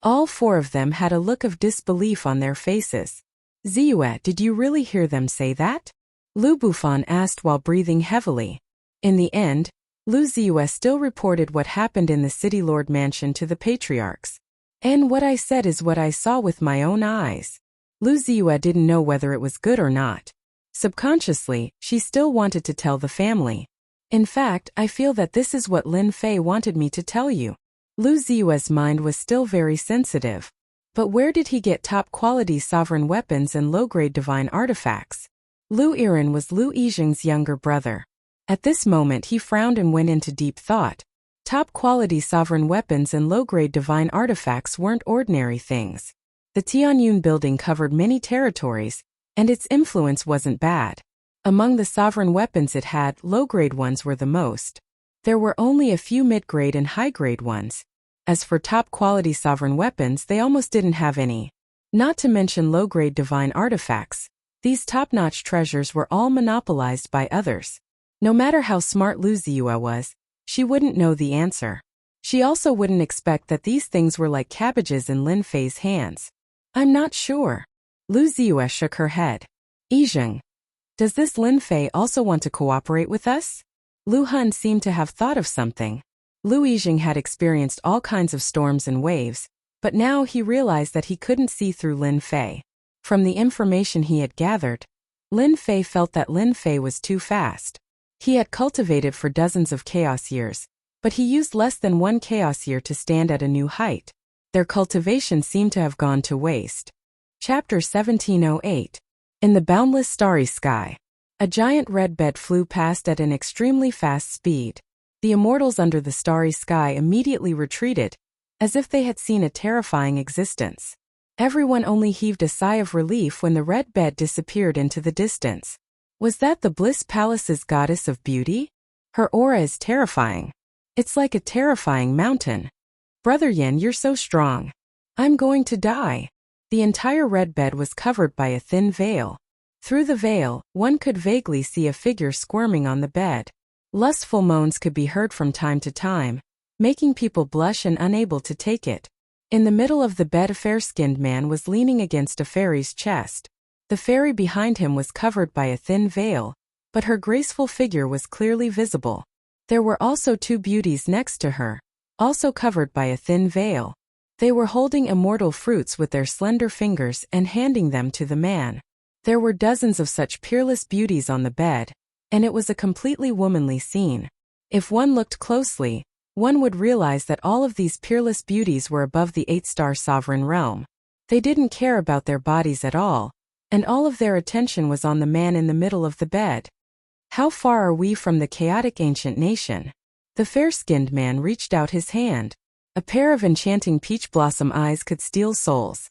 Speaker 1: All 4 of them had a look of disbelief on their faces. Ziyue, did you really hear them say that? Lu Bufan asked while breathing heavily. In the end, Lu Ziyue still reported what happened in the City Lord mansion to the patriarchs. And what I said is what I saw with my own eyes. Lu Ziyue didn't know whether it was good or not. Subconsciously, she still wanted to tell the family. In fact, I feel that this is what Lin Fei wanted me to tell you. Lu Ziyue's mind was still very sensitive. But where did he get top-quality sovereign weapons and low-grade divine artifacts? Lu Yiren was Lu Yijing's younger brother. At this moment he frowned and went into deep thought. Top-quality sovereign weapons and low-grade divine artifacts weren't ordinary things. The Tianyun building covered many territories, and its influence wasn't bad. Among the sovereign weapons it had, low-grade ones were the most. There were only a few mid-grade and high-grade ones. As for top-quality sovereign weapons, they almost didn't have any. Not to mention low-grade divine artifacts. These top-notch treasures were all monopolized by others. No matter how smart Lu Ziyue was, she wouldn't know the answer. She also wouldn't expect that these things were like cabbages in Lin Fei's hands. I'm not sure. Lu Ziyue shook her head. Yijing, does this Lin Fei also want to cooperate with us? Lu Hun seemed to have thought of something. Lu Yijing had experienced all kinds of storms and waves, but now he realized that he couldn't see through Lin Fei. From the information he had gathered, Lin Fei felt that Lin Fei was too fast. He had cultivated for dozens of chaos years, but he used less than 1 chaos year to stand at a new height. Their cultivation seemed to have gone to waste. Chapter 1708. In the boundless starry sky, a giant red bed flew past at an extremely fast speed. The immortals under the starry sky immediately retreated, as if they had seen a terrifying existence. Everyone only heaved a sigh of relief when the red bed disappeared into the distance. Was that the Bliss Palace's goddess of beauty? Her aura is terrifying. It's like a terrifying mountain. Brother Yin, you're so strong. I'm going to die. The entire red bed was covered by a thin veil. Through the veil, one could vaguely see a figure squirming on the bed. Lustful moans could be heard from time to time, making people blush and unable to take it. In the middle of the bed, a fair-skinned man was leaning against a fairy's chest. The fairy behind him was covered by a thin veil, but her graceful figure was clearly visible. There were also two beauties next to her, also covered by a thin veil. They were holding immortal fruits with their slender fingers and handing them to the man. There were dozens of such peerless beauties on the bed, and it was a completely womanly scene. If one looked closely, one would realize that all of these peerless beauties were above the 8-star sovereign realm. They didn't care about their bodies at all, and all of their attention was on the man in the middle of the bed. How far are we from the chaotic ancient nation? The fair-skinned man reached out his hand. A pair of enchanting peach blossom eyes could steal souls.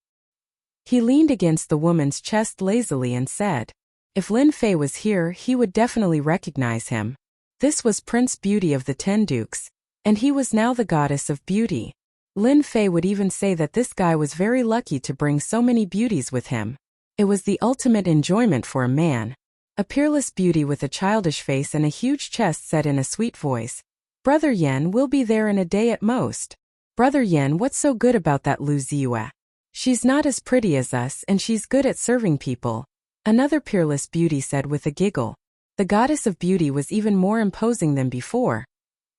Speaker 1: He leaned against the woman's chest lazily and said, if Lin Fei was here, he would definitely recognize him. This was Prince Beauty of the 10 Dukes, and he was now the goddess of beauty. Lin Fei would even say that this guy was very lucky to bring so many beauties with him. It was the ultimate enjoyment for a man. A peerless beauty with a childish face and a huge chest said in a sweet voice, Brother Yan will be there in a day at most. Brother Yan, what's so good about that Lu Ziyue? She's not as pretty as us and she's good at serving people. Another peerless beauty said with a giggle. The goddess of beauty was even more imposing than before.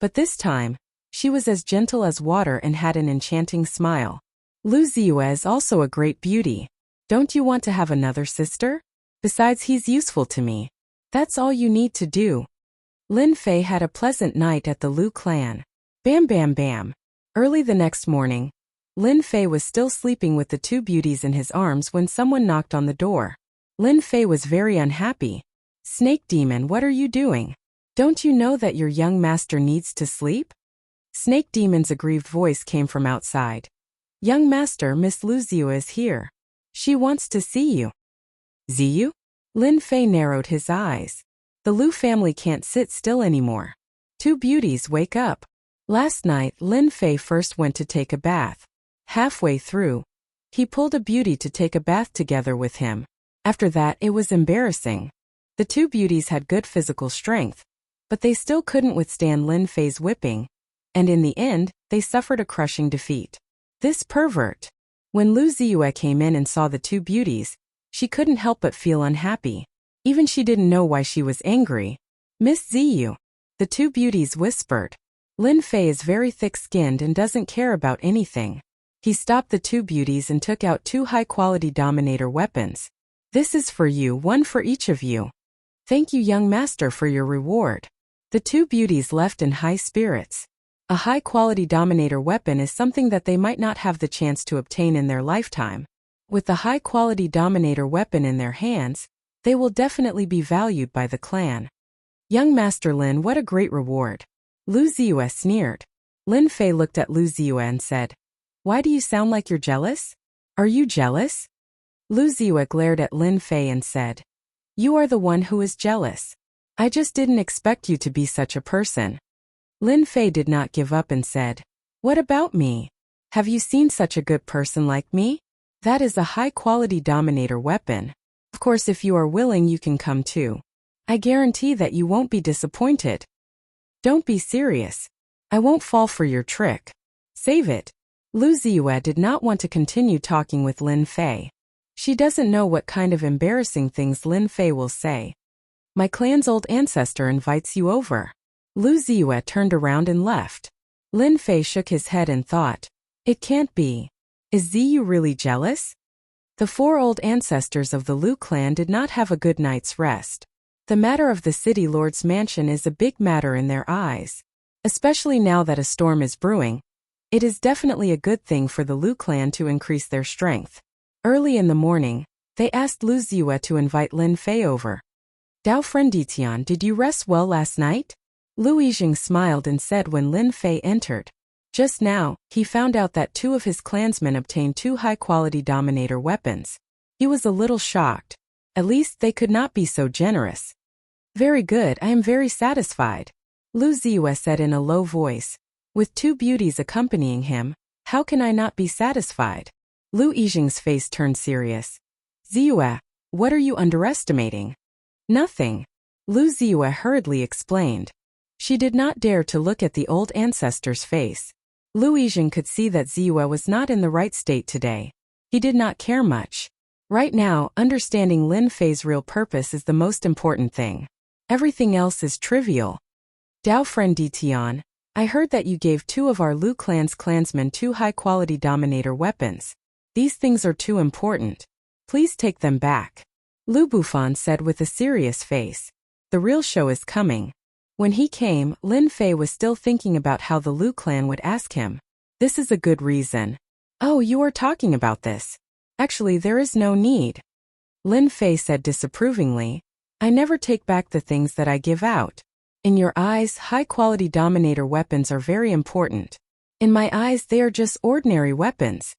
Speaker 1: But this time, she was as gentle as water and had an enchanting smile. Lu Ziyue is also a great beauty. Don't you want to have another sister? Besides, he's useful to me. That's all you need to do. Lin Fei had a pleasant night at the Lu clan. Bam bam bam. Early the next morning, Lin Fei was still sleeping with the two beauties in his arms when someone knocked on the door. Lin Fei was very unhappy. Snake Demon, what are you doing? Don't you know that your young master needs to sleep? Snake Demon's aggrieved voice came from outside. Young master, Miss Lu Ziyue is here. She wants to see you. Ziyu? Lin Fei narrowed his eyes. The Lu family can't sit still anymore. Two beauties, wake up. Last night, Lin Fei first went to take a bath. Halfway through, he pulled a beauty to take a bath together with him. After that, it was embarrassing. The two beauties had good physical strength, but they still couldn't withstand Lin Fei's whipping, and in the end, they suffered a crushing defeat. This pervert. When Lu Ziyue came in and saw the two beauties, she couldn't help but feel unhappy. Even she didn't know why she was angry. Miss Ziyu. The two beauties whispered. Lin Fei is very thick-skinned and doesn't care about anything. He stopped the two beauties and took out two high-quality Dominator weapons. This is for you, one for each of you. Thank you, young master, for your reward. The two beauties left in high spirits. A high-quality Dominator weapon is something that they might not have the chance to obtain in their lifetime. With the high-quality Dominator weapon in their hands, they will definitely be valued by the clan. Young Master Lin, what a great reward. Lu Ziyue sneered. Lin Fei looked at Lu Ziyue and said, why do you sound like you're jealous? Are you jealous? Lu Ziyue glared at Lin Fei and said, you are the one who is jealous. I just didn't expect you to be such a person. Lin Fei did not give up and said, what about me? Have you seen such a good person like me? That is a high-quality Dominator weapon. Of course, if you are willing, you can come too. I guarantee that you won't be disappointed. Don't be serious. I won't fall for your trick. Save it. Lu Ziyue did not want to continue talking with Lin Fei. She doesn't know what kind of embarrassing things Lin Fei will say. My clan's old ancestor invites you over. Lu Ziyue turned around and left. Lin Fei shook his head and thought, it can't be. Is Ziyu really jealous? The four old ancestors of the Lu clan did not have a good night's rest. The matter of the city lord's mansion is a big matter in their eyes. Especially now that a storm is brewing, it is definitely a good thing for the Lu clan to increase their strength. Early in the morning, they asked Lu Ziyue to invite Lin Fei over. Dao friend Ditian, did you rest well last night? Lu Yijing smiled and said when Lin Fei entered. Just now, he found out that two of his clansmen obtained two high-quality Dominator weapons. He was a little shocked. At least they could not be so generous. Very good, I am very satisfied. Lu Ziyue said in a low voice. With two beauties accompanying him, how can I not be satisfied? Lu Yijing's face turned serious. Ziyue, what are you underestimating? Nothing. Lu Ziyue hurriedly explained. She did not dare to look at the old ancestor's face. Lu Yijing could see that Ziyue was not in the right state today. He did not care much. Right now, understanding Lin Fei's real purpose is the most important thing. Everything else is trivial. Dao friend Tian, I heard that you gave 2 of our Lu clan's clansmen 2 high-quality dominator weapons. These things are too important. Please take them back. Lu Bufan said with a serious face. The real show is coming. When he came, Lin Fei was still thinking about how the Lu clan would ask him. This is a good reason. Oh, you are talking about this. Actually, there is no need. Lin Fei said disapprovingly. I never take back the things that I give out. In your eyes, high-quality dominator weapons are very important. In my eyes, they are just ordinary weapons.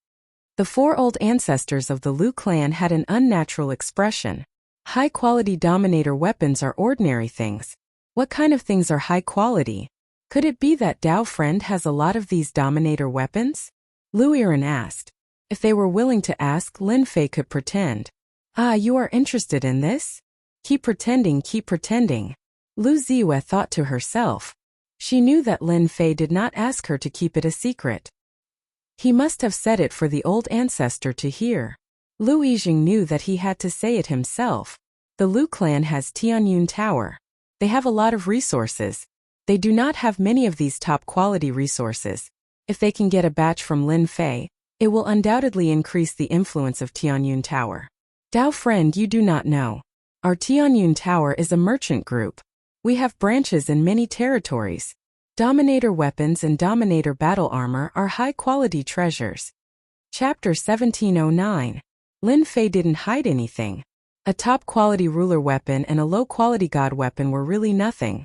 Speaker 1: The 4 old ancestors of the Lu clan had an unnatural expression. High-quality dominator weapons are ordinary things. What kind of things are high quality? Could it be that Dao friend has a lot of these dominator weapons? Lu Yiren asked. If they were willing to ask, Lin Fei could pretend. Ah, you are interested in this? Keep pretending, keep pretending. Lu Ziyue thought to herself. She knew that Lin Fei did not ask her to keep it a secret. He must have said it for the old ancestor to hear. Lu Yijing knew that he had to say it himself. The Lu clan has Tianyun Tower. They have a lot of resources. They do not have many of these top-quality resources. If they can get a batch from Lin Fei, it will undoubtedly increase the influence of Tianyun Tower. Dao friend, you do not know. Our Tianyun Tower is a merchant group. We have branches in many territories. Dominator weapons and Dominator battle armor are high-quality treasures. Chapter 1709. Lin Fei didn't hide anything. A top-quality ruler weapon and a low-quality god weapon were really nothing.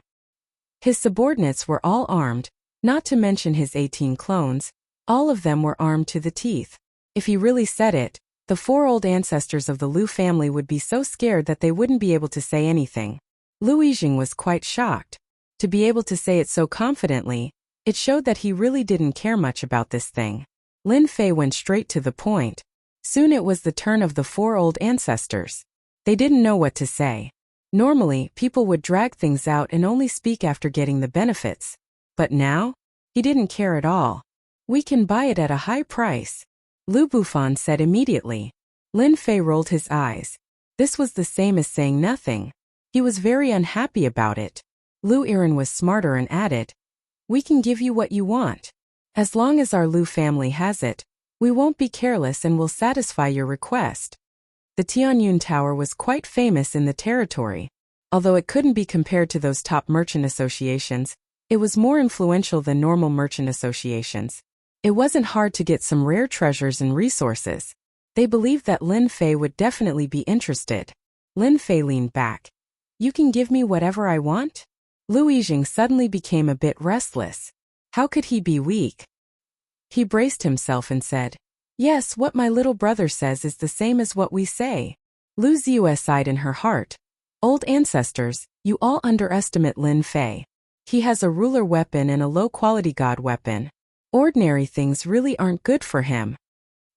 Speaker 1: His subordinates were all armed, not to mention his 18 clones. All of them were armed to the teeth. If he really said it, the 4 old ancestors of the Lu family would be so scared that they wouldn't be able to say anything. Lu Yijing was quite shocked. To be able to say it so confidently, it showed that he really didn't care much about this thing. Lin Fei went straight to the point. Soon it was the turn of the 4 old ancestors. They didn't know what to say. Normally, people would drag things out and only speak after getting the benefits. But now? He didn't care at all. We can buy it at a high price. Lu Bufan said immediately. Lin Fei rolled his eyes. This was the same as saying nothing. He was very unhappy about it. Lu Yiren was smarter and added, we can give you what you want. As long as our Lu family has it, we won't be careless and will satisfy your request. The Tianyun Tower was quite famous in the territory. Although it couldn't be compared to those top merchant associations, it was more influential than normal merchant associations. It wasn't hard to get some rare treasures and resources. They believed that Lin Fei would definitely be interested. Lin Fei leaned back. You can give me whatever I want? Lu Yijing suddenly became a bit restless. How could he be weak? He braced himself and said, yes, what my little brother says is the same as what we say. Lu Ziyue sighed in her heart. Old ancestors, you all underestimate Lin Fei. He has a ruler weapon and a low-quality god weapon. Ordinary things really aren't good for him.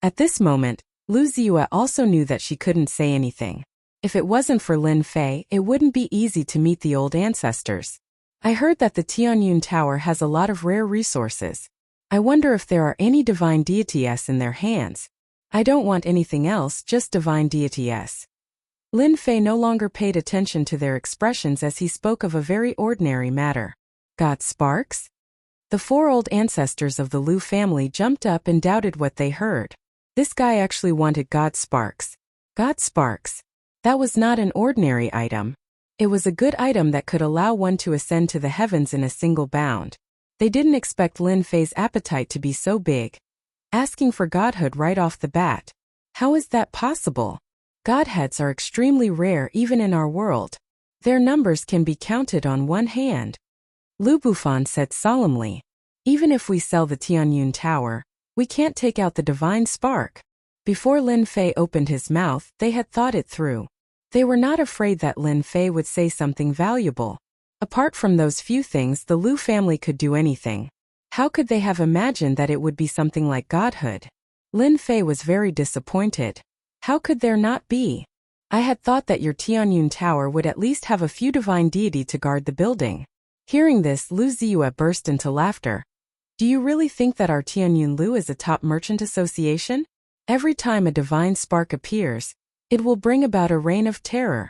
Speaker 1: At this moment, Lu Ziyue also knew that she couldn't say anything. If it wasn't for Lin Fei, it wouldn't be easy to meet the old ancestors. I heard that the Tianyun Tower has a lot of rare resources. I wonder if there are any divine deities in their hands. I don't want anything else, just divine deities. Lin Fei no longer paid attention to their expressions as he spoke of a very ordinary matter. God sparks? The 4 old ancestors of the Lu family jumped up and doubted what they heard. This guy actually wanted God sparks. God sparks. That was not an ordinary item. It was a good item that could allow one to ascend to the heavens in a single bound. They didn't expect Lin Fei's appetite to be so big. Asking for godhood right off the bat. How is that possible? Godheads are extremely rare even in our world. Their numbers can be counted on one hand. Lu Bufan said solemnly. Even if we sell the Tianyun Tower, we can't take out the divine spark. Before Lin Fei opened his mouth, they had thought it through. They were not afraid that Lin Fei would say something valuable. Apart from those few things, the Lu family could do anything. How could they have imagined that it would be something like godhood? Lin Fei was very disappointed. How could there not be? I had thought that your Tianyun Tower would at least have a few divine deity to guard the building. Hearing this, Lu Ziyue burst into laughter. Do you really think that our Tianyun Lu is a top merchant association? Every time a divine spark appears, it will bring about a reign of terror.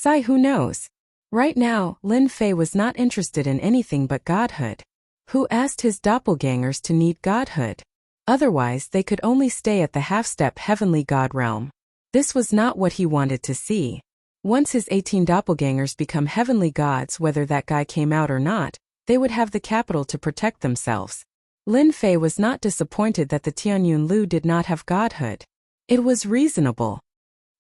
Speaker 1: Who knows? Right now, Lin Fei was not interested in anything but godhood. Who asked his doppelgangers to need godhood? Otherwise, they could only stay at the half-step heavenly god realm. This was not what he wanted to see. Once his 18 doppelgangers become heavenly gods, whether that guy came out or not, they would have the capital to protect themselves. Lin Fei was not disappointed that the Tianyun Lu did not have godhood. It was reasonable.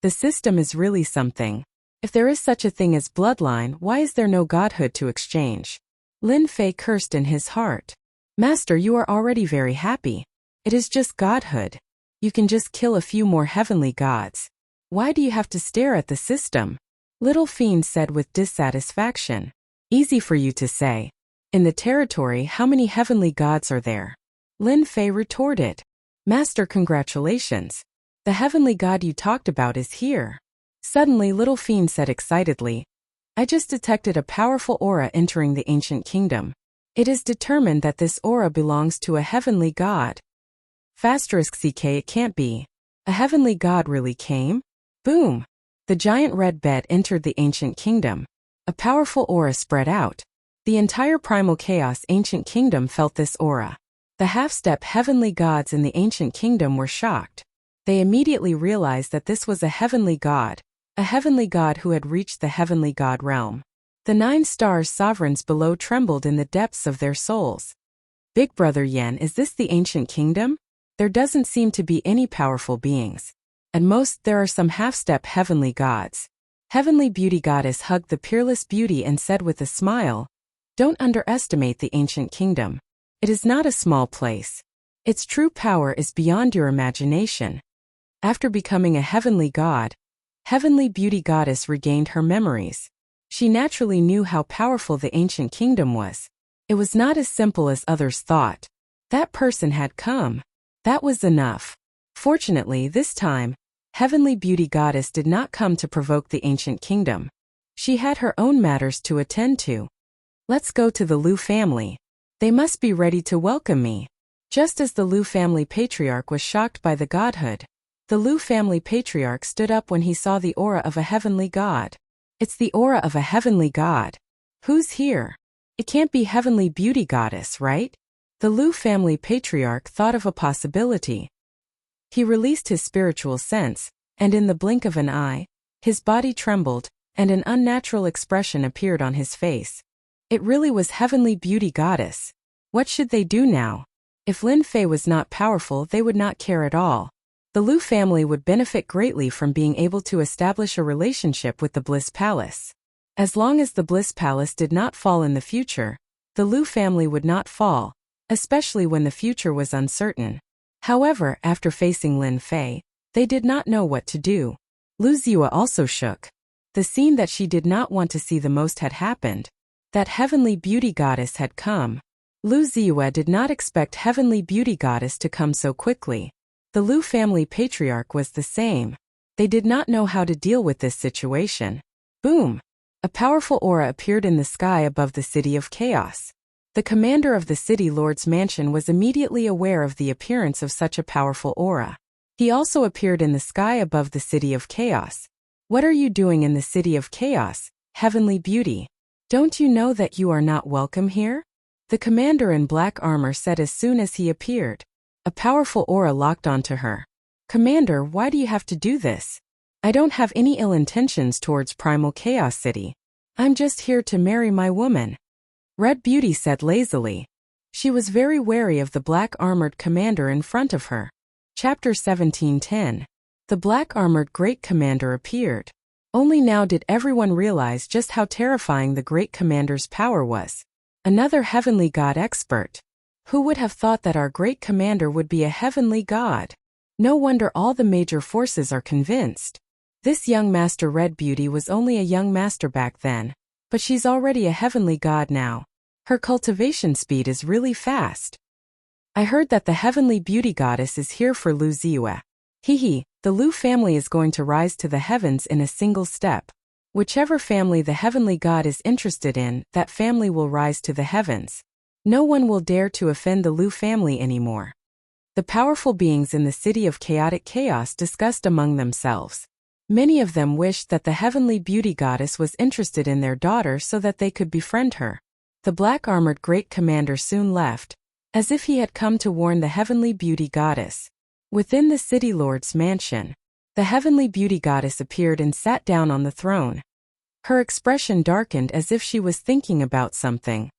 Speaker 1: The system is really something. If there is such a thing as bloodline, why is there no godhood to exchange? Lin Fei cursed in his heart. Master, you are already very happy. It is just godhood. You can just kill a few more heavenly gods. Why do you have to stare at the system? Little Fiend said with dissatisfaction. Easy for you to say. In the territory, how many heavenly gods are there? Lin Fei retorted. Master, congratulations. The heavenly god you talked about is here. Suddenly Little Fiend said excitedly. I just detected a powerful aura entering the ancient kingdom. It is determined that this aura belongs to a heavenly god. *CK, it can't be. A heavenly god really came? Boom! The giant red bed entered the ancient kingdom. A powerful aura spread out. The entire primal chaos ancient kingdom felt this aura. The half-step heavenly gods in the ancient kingdom were shocked. They immediately realized that this was a heavenly god who had reached the heavenly god realm. The 9 stars sovereigns below trembled in the depths of their souls. Big Brother Yen, is this the ancient kingdom? There doesn't seem to be any powerful beings. At most, there are some half-step heavenly gods. Heavenly Beauty Goddess hugged the peerless beauty and said with a smile, don't underestimate the ancient kingdom. It is not a small place. Its true power is beyond your imagination. After becoming a heavenly god, Heavenly Beauty Goddess regained her memories. She naturally knew how powerful the ancient kingdom was. It was not as simple as others thought. That person had come. That was enough. Fortunately, this time, Heavenly Beauty Goddess did not come to provoke the ancient kingdom. She had her own matters to attend to. Let's go to the Lu family. They must be ready to welcome me. Just as the Lu family patriarch was shocked by the godhood, the Lu family patriarch stood up when he saw the aura of a heavenly god. It's the aura of a heavenly god. Who's here? It can't be Heavenly Beauty Goddess, right? The Lu family patriarch thought of a possibility. He released his spiritual sense, and in the blink of an eye, his body trembled, and an unnatural expression appeared on his face. It really was Heavenly Beauty Goddess. What should they do now? If Lin Fei was not powerful, they would not care at all. The Lu family would benefit greatly from being able to establish a relationship with the Bliss Palace. As long as the Bliss Palace did not fall in the future, the Lu family would not fall, especially when the future was uncertain. However, after facing Lin Fei, they did not know what to do. Lu Ziwa also shook. The scene that she did not want to see the most had happened. That Heavenly Beauty Goddess had come. Lu Ziwa did not expect Heavenly Beauty Goddess to come so quickly. The Lu family patriarch was the same. They did not know how to deal with this situation. Boom! A powerful aura appeared in the sky above the city of chaos. The commander of the city lord's mansion was immediately aware of the appearance of such a powerful aura. He also appeared in the sky above the city of chaos. What are you doing in the city of chaos, Heavenly Beauty? Don't you know that you are not welcome here? The commander in black armor said as soon as he appeared. A powerful aura locked onto her. Commander, why do you have to do this? I don't have any ill intentions towards Primal Chaos City. I'm just here to marry my woman. Red Beauty said lazily. She was very wary of the black-armored commander in front of her. Chapter 17:10. The black-armored Great Commander appeared. Only now did everyone realize just how terrifying the Great Commander's power was. Another heavenly god expert. Who would have thought that our great commander would be a heavenly god? No wonder all the major forces are convinced. This young Master Red Beauty was only a young master back then, but she's already a heavenly god now. Her cultivation speed is really fast. I heard that the Heavenly Beauty Goddess is here for Lu Ziwa. The Lu family is going to rise to the heavens in a single step. Whichever family the heavenly god is interested in, that family will rise to the heavens. No one will dare to offend the Lu family anymore. The powerful beings in the city of chaotic chaos discussed among themselves. Many of them wished that the heavenly beauty goddess was interested in their daughter so that they could befriend her. The black-armored great commander soon left, as if he had come to warn the heavenly beauty goddess. Within the city lord's mansion, the heavenly beauty goddess appeared and sat down on the throne. Her expression darkened as if she was thinking about something.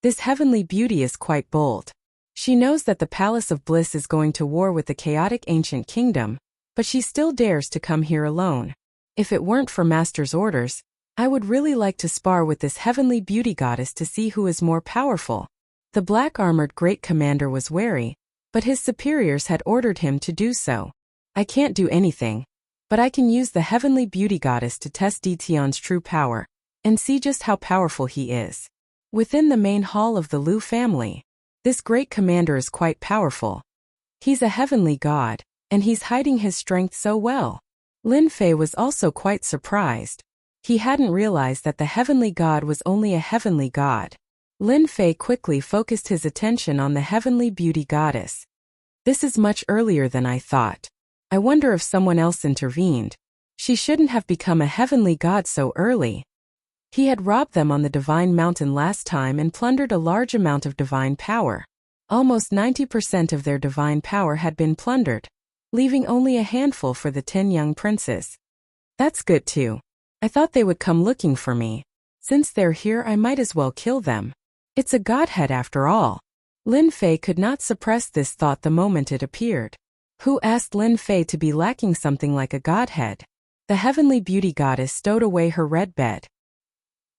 Speaker 1: This heavenly beauty is quite bold. She knows that the Palace of Bliss is going to war with the chaotic ancient kingdom, but she still dares to come here alone. If it weren't for Master's orders, I would really like to spar with this heavenly beauty goddess to see who is more powerful. The black-armored great commander was wary, but his superiors had ordered him to do so. I can't do anything, but I can use the heavenly beauty goddess to test Dition's true power, and see just how powerful he is. Within the main hall of the Liu family, this great commander is quite powerful. He's a heavenly god, and he's hiding his strength so well. Lin Fei was also quite surprised. He hadn't realized that the heavenly god was only a heavenly god. Lin Fei quickly focused his attention on the heavenly beauty goddess. This is much earlier than I thought. I wonder if someone else intervened. She shouldn't have become a heavenly god so early. He had robbed them on the Divine Mountain last time and plundered a large amount of divine power. Almost 90% of their divine power had been plundered, leaving only a handful for the 10 young princes. That's good too. I thought they would come looking for me. Since they're here, I might as well kill them. It's a godhead after all. Lin Fei could not suppress this thought the moment it appeared. Who asked Lin Fei to be lacking something like a godhead? The heavenly beauty goddess stowed away her red bed.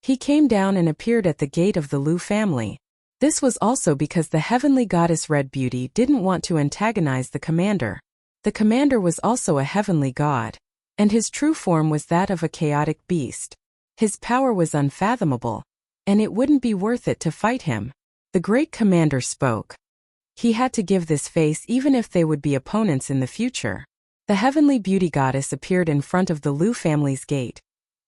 Speaker 1: He came down and appeared at the gate of the Liu family. This was also because the heavenly goddess Red Beauty didn't want to antagonize the commander. The commander was also a heavenly god, and his true form was that of a chaotic beast. His power was unfathomable, and it wouldn't be worth it to fight him. The great commander spoke. He had to give this face even if they would be opponents in the future. The heavenly beauty goddess appeared in front of the Liu family's gate,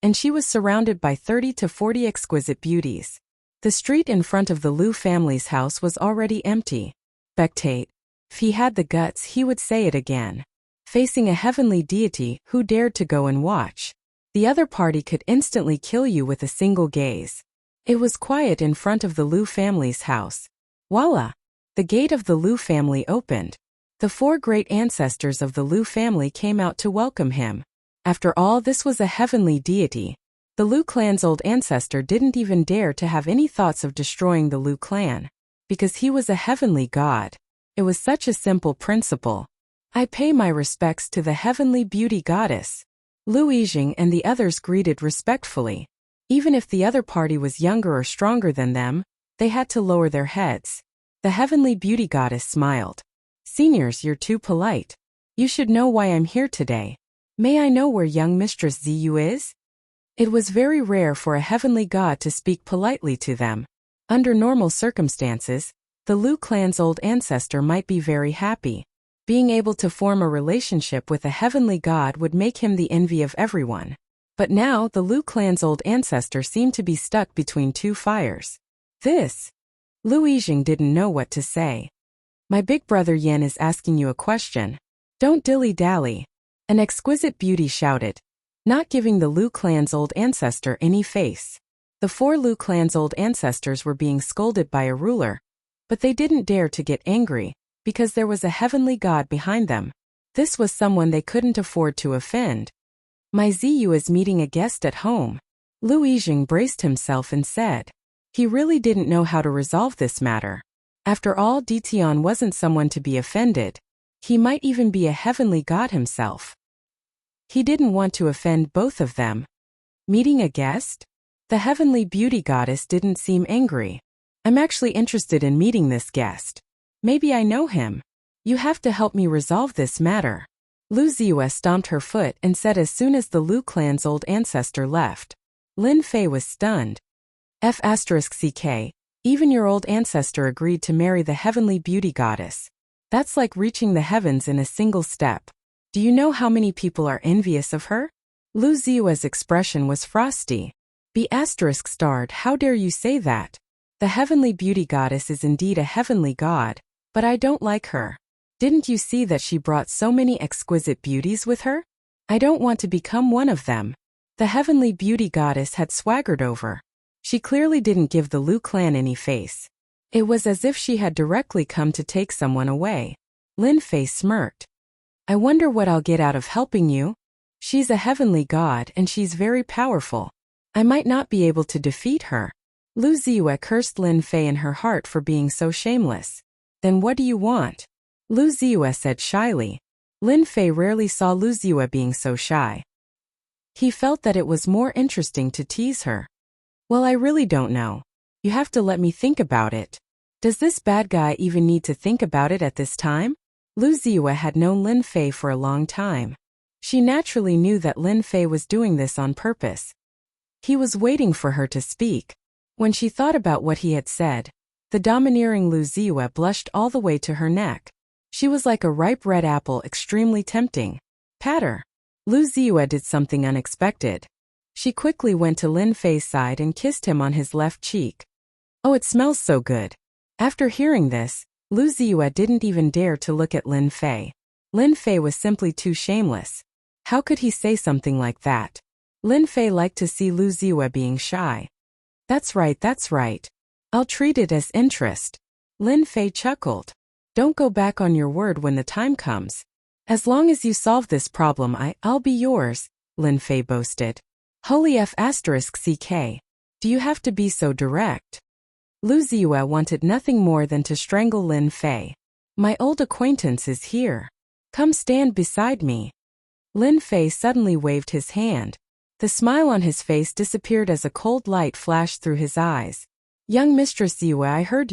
Speaker 1: and she was surrounded by 30 to 40 exquisite beauties. The street in front of the Liu family's house was already empty. Spectate. If he had the guts, he would say it again. Facing a heavenly deity, who dared to go and watch? The other party could instantly kill you with a single gaze. It was quiet in front of the Liu family's house. Voila! The gate of the Liu family opened. The 4 great ancestors of the Liu family came out to welcome him. After all, this was a heavenly deity. The Liu clan's old ancestor didn't even dare to have any thoughts of destroying the Liu clan, because he was a heavenly god. It was such a simple principle. I pay my respects to the heavenly beauty goddess. Liu Yijing and the others greeted respectfully. Even if the other party was younger or stronger than them, they had to lower their heads. The heavenly beauty goddess smiled. Seniors, you're too polite. You should know why I'm here today. May I know where young Mistress Ziyu is? It was very rare for a heavenly god to speak politely to them. Under normal circumstances, the Liu clan's old ancestor might be very happy. Being able to form a relationship with a heavenly god would make him the envy of everyone. But now the Liu clan's old ancestor seemed to be stuck between 2 fires. Liu Yijing didn't know what to say. My big brother Yan is asking you a question. Don't dilly-dally. An exquisite beauty shouted, not giving the Liu clan's old ancestor any face. The 4 Liu clan's old ancestors were being scolded by a ruler, but they didn't dare to get angry, because there was a heavenly god behind them. This was someone they couldn't afford to offend. My Ziyu is meeting a guest at home. Liu Yijing braced himself and said. He really didn't know how to resolve this matter. After all, Dition wasn't someone to be offended. He might even be a heavenly god himself. He didn't want to offend both of them. Meeting a guest? The heavenly beauty goddess didn't seem angry. I'm actually interested in meeting this guest. Maybe I know him. You have to help me resolve this matter. Liu Ziyu stomped her foot and said as soon as the Liu clan's old ancestor left. Lin Fei was stunned. F***ck, even your old ancestor agreed to marry the heavenly beauty goddess. That's like reaching the heavens in a single step. Do you know how many people are envious of her? Liu Ziyu's expression was frosty. B****, how dare you say that? The heavenly beauty goddess is indeed a heavenly god, but I don't like her. Didn't you see that she brought so many exquisite beauties with her? I don't want to become one of them. The heavenly beauty goddess had swaggered over. She clearly didn't give the Lu clan any face. It was as if she had directly come to take someone away. Lin Fei smirked. I wonder what I'll get out of helping you? She's a heavenly god and she's very powerful. I might not be able to defeat her. Lu Ziyue cursed Lin Fei in her heart for being so shameless. Then what do you want? Lu Ziyue said shyly. Lin Fei rarely saw Lu Ziyue being so shy. He felt that it was more interesting to tease her. Well, I really don't know. You have to let me think about it. Does this bad guy even need to think about it at this time? Lu Ziyue had known Lin Fei for a long time. She naturally knew that Lin Fei was doing this on purpose. He was waiting for her to speak. When she thought about what he had said, the domineering Lu Ziyue blushed all the way to her neck. She was like a ripe red apple, extremely tempting. Patter. Lu Ziyue did something unexpected. She quickly went to Lin Fei's side and kissed him on his left cheek. Oh, it smells so good. After hearing this, Lu Ziyue didn't even dare to look at Lin Fei. Lin Fei was simply too shameless. How could he say something like that? Lin Fei liked to see Lu Ziyue being shy. That's right, that's right. I'll treat it as interest. Lin Fei chuckled. Don't go back on your word when the time comes. As long as you solve this problem, I'll be yours, Lin Fei boasted. Holy F***CK. Do you have to be so direct? Lu Ziyue wanted nothing more than to strangle Lin Fei. My old acquaintance is here. Come stand beside me. Lin Fei suddenly waved his hand. The smile on his face disappeared as a cold light flashed through his eyes. Young Mistress Ziyue, I heard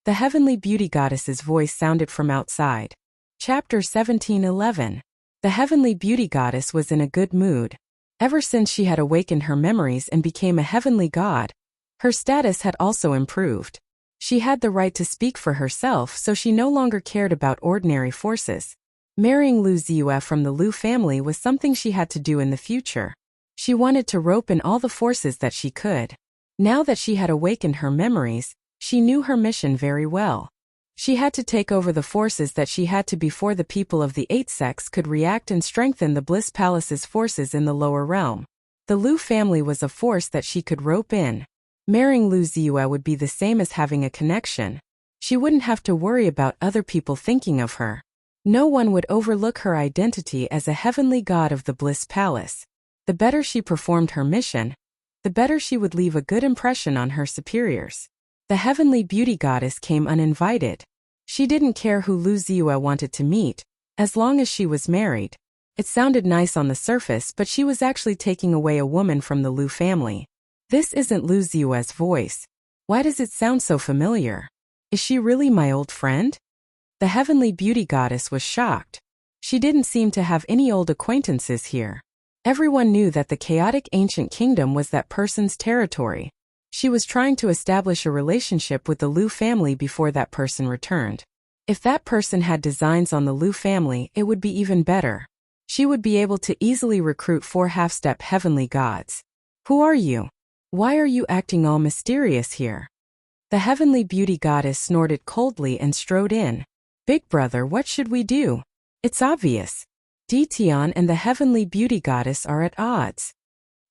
Speaker 1: the heavenly beauty goddess's voice sounded from outside. Chapter 1711. The heavenly beauty goddess was in a good mood. Ever since she had awakened her memories and became a heavenly god, her status had also improved. She had the right to speak for herself, so she no longer cared about ordinary forces. Marrying Lu Ziyue from the Lu family was something she had to do in the future. She wanted to rope in all the forces that she could. Now that she had awakened her memories, she knew her mission very well. She had to take over the forces that she had to before the people of the Eight Sects could react and strengthen the Bliss Palace's forces in the lower realm. The Lu family was a force that she could rope in. Marrying Lu Ziyue would be the same as having a connection. She wouldn't have to worry about other people thinking of her. No one would overlook her identity as a heavenly god of the Bliss Palace. The better she performed her mission, the better she would leave a good impression on her superiors. The heavenly beauty goddess came uninvited. She didn't care who Lu Ziyue wanted to meet, as long as she was married. It sounded nice on the surface, but she was actually taking away a woman from the Lu family. This isn't Lu Ziyue's voice. Why does it sound so familiar? Is she really my old friend? The heavenly beauty goddess was shocked. She didn't seem to have any old acquaintances here. Everyone knew that the chaotic ancient kingdom was that person's territory. She was trying to establish a relationship with the Lu family before that person returned. If that person had designs on the Lu family, it would be even better. She would be able to easily recruit 4 half-step heavenly gods. Who are you? Why are you acting all mysterious here? The heavenly beauty goddess snorted coldly and strode in. Big brother, what should we do? It's obvious. Ditian and the heavenly beauty goddess are at odds.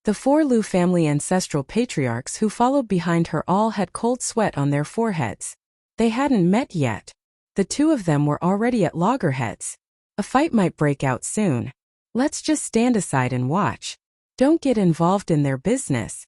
Speaker 1: The 4 Lu family ancestral patriarchs who followed behind her all had cold sweat on their foreheads. They hadn't met yet. The 2 of them were already at loggerheads. A fight might break out soon. Let's just stand aside and watch. Don't get involved in their business.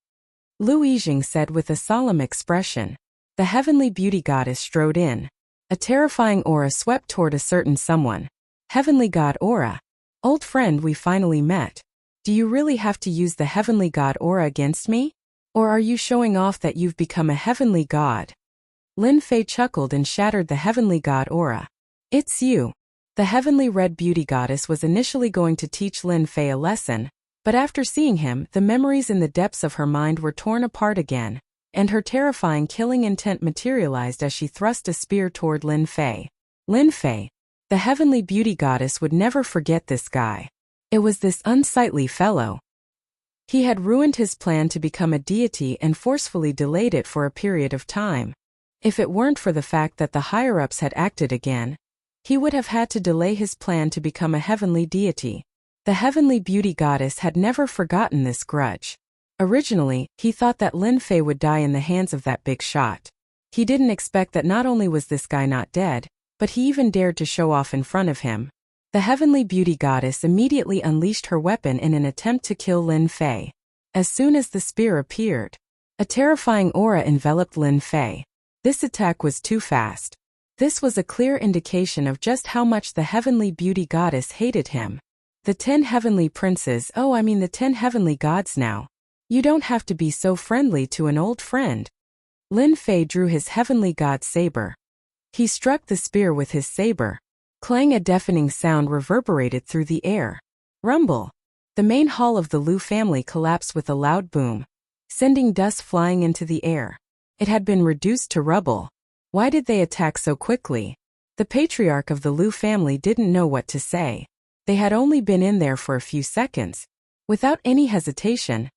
Speaker 1: Lu Yijing said with a solemn expression. The heavenly beauty goddess strode in. A terrifying aura swept toward a certain someone. Heavenly god aura. Old friend, we finally met. Do you really have to use the heavenly god aura against me? Or are you showing off that you've become a heavenly god? Lin Fei chuckled and shattered the heavenly god aura. It's you. The heavenly red beauty goddess was initially going to teach Lin Fei a lesson, but after seeing him, the memories in the depths of her mind were torn apart again, and her terrifying killing intent materialized as she thrust a spear toward Lin Fei. Lin Fei. The heavenly beauty goddess would never forget this guy. It was this unsightly fellow. He had ruined his plan to become a deity and forcefully delayed it for a period of time. If it weren't for the fact that the higher-ups had acted again, he would have had to delay his plan to become a heavenly deity. The heavenly beauty goddess had never forgotten this grudge. Originally, he thought that Lin Fei would die in the hands of that big shot. He didn't expect that not only was this guy not dead, but he even dared to show off in front of him. The heavenly beauty goddess immediately unleashed her weapon in an attempt to kill Lin Fei. As soon as the spear appeared, a terrifying aura enveloped Lin Fei. This attack was too fast. This was a clear indication of just how much the heavenly beauty goddess hated him. The 10 heavenly princes, the 10 heavenly gods now. You don't have to be so friendly to an old friend. Lin Fei drew his heavenly god saber. He struck the spear with his saber. Clang! A deafening sound reverberated through the air. Rumble! The main hall of the Liu family collapsed with a loud boom, sending dust flying into the air. It had been reduced to rubble. Why did they attack so quickly? The patriarch of the Liu family didn't know what to say. They had only been in there for a few seconds. Without any hesitation,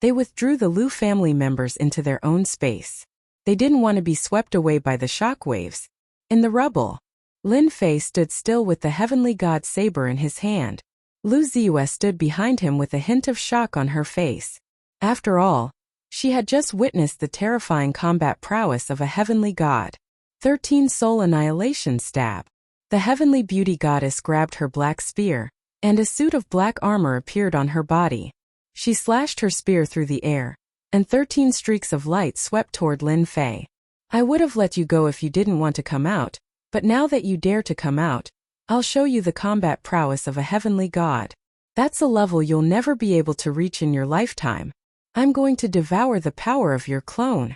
Speaker 1: they withdrew the Liu family members into their own space. They didn't want to be swept away by the shockwaves. In the rubble, Lin Fei stood still with the heavenly god saber in his hand. Lu Ziyue stood behind him with a hint of shock on her face. After all, she had just witnessed the terrifying combat prowess of a heavenly god. 13 Soul Annihilation Stab. The heavenly beauty goddess grabbed her black spear, and a suit of black armor appeared on her body. She slashed her spear through the air, and 13 streaks of light swept toward Lin Fei. I would have let you go if you didn't want to come out, but now that you dare to come out, I'll show you the combat prowess of a heavenly god. That's a level you'll never be able to reach in your lifetime. I'm going to devour the power of your clone.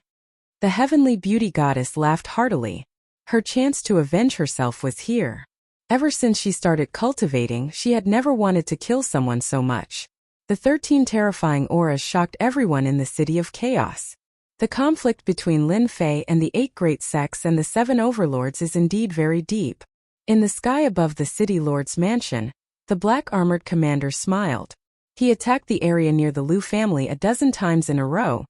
Speaker 1: The heavenly beauty goddess laughed heartily. Her chance to avenge herself was here. Ever since she started cultivating, she had never wanted to kill someone so much. The 13 terrifying auras shocked everyone in the City of Chaos. The conflict between Lin Fei and the 8 great sects and the 7 overlords is indeed very deep. In the sky above the city lord's mansion, the black-armored commander smiled. He attacked the area near the Liu family a dozen times in a row,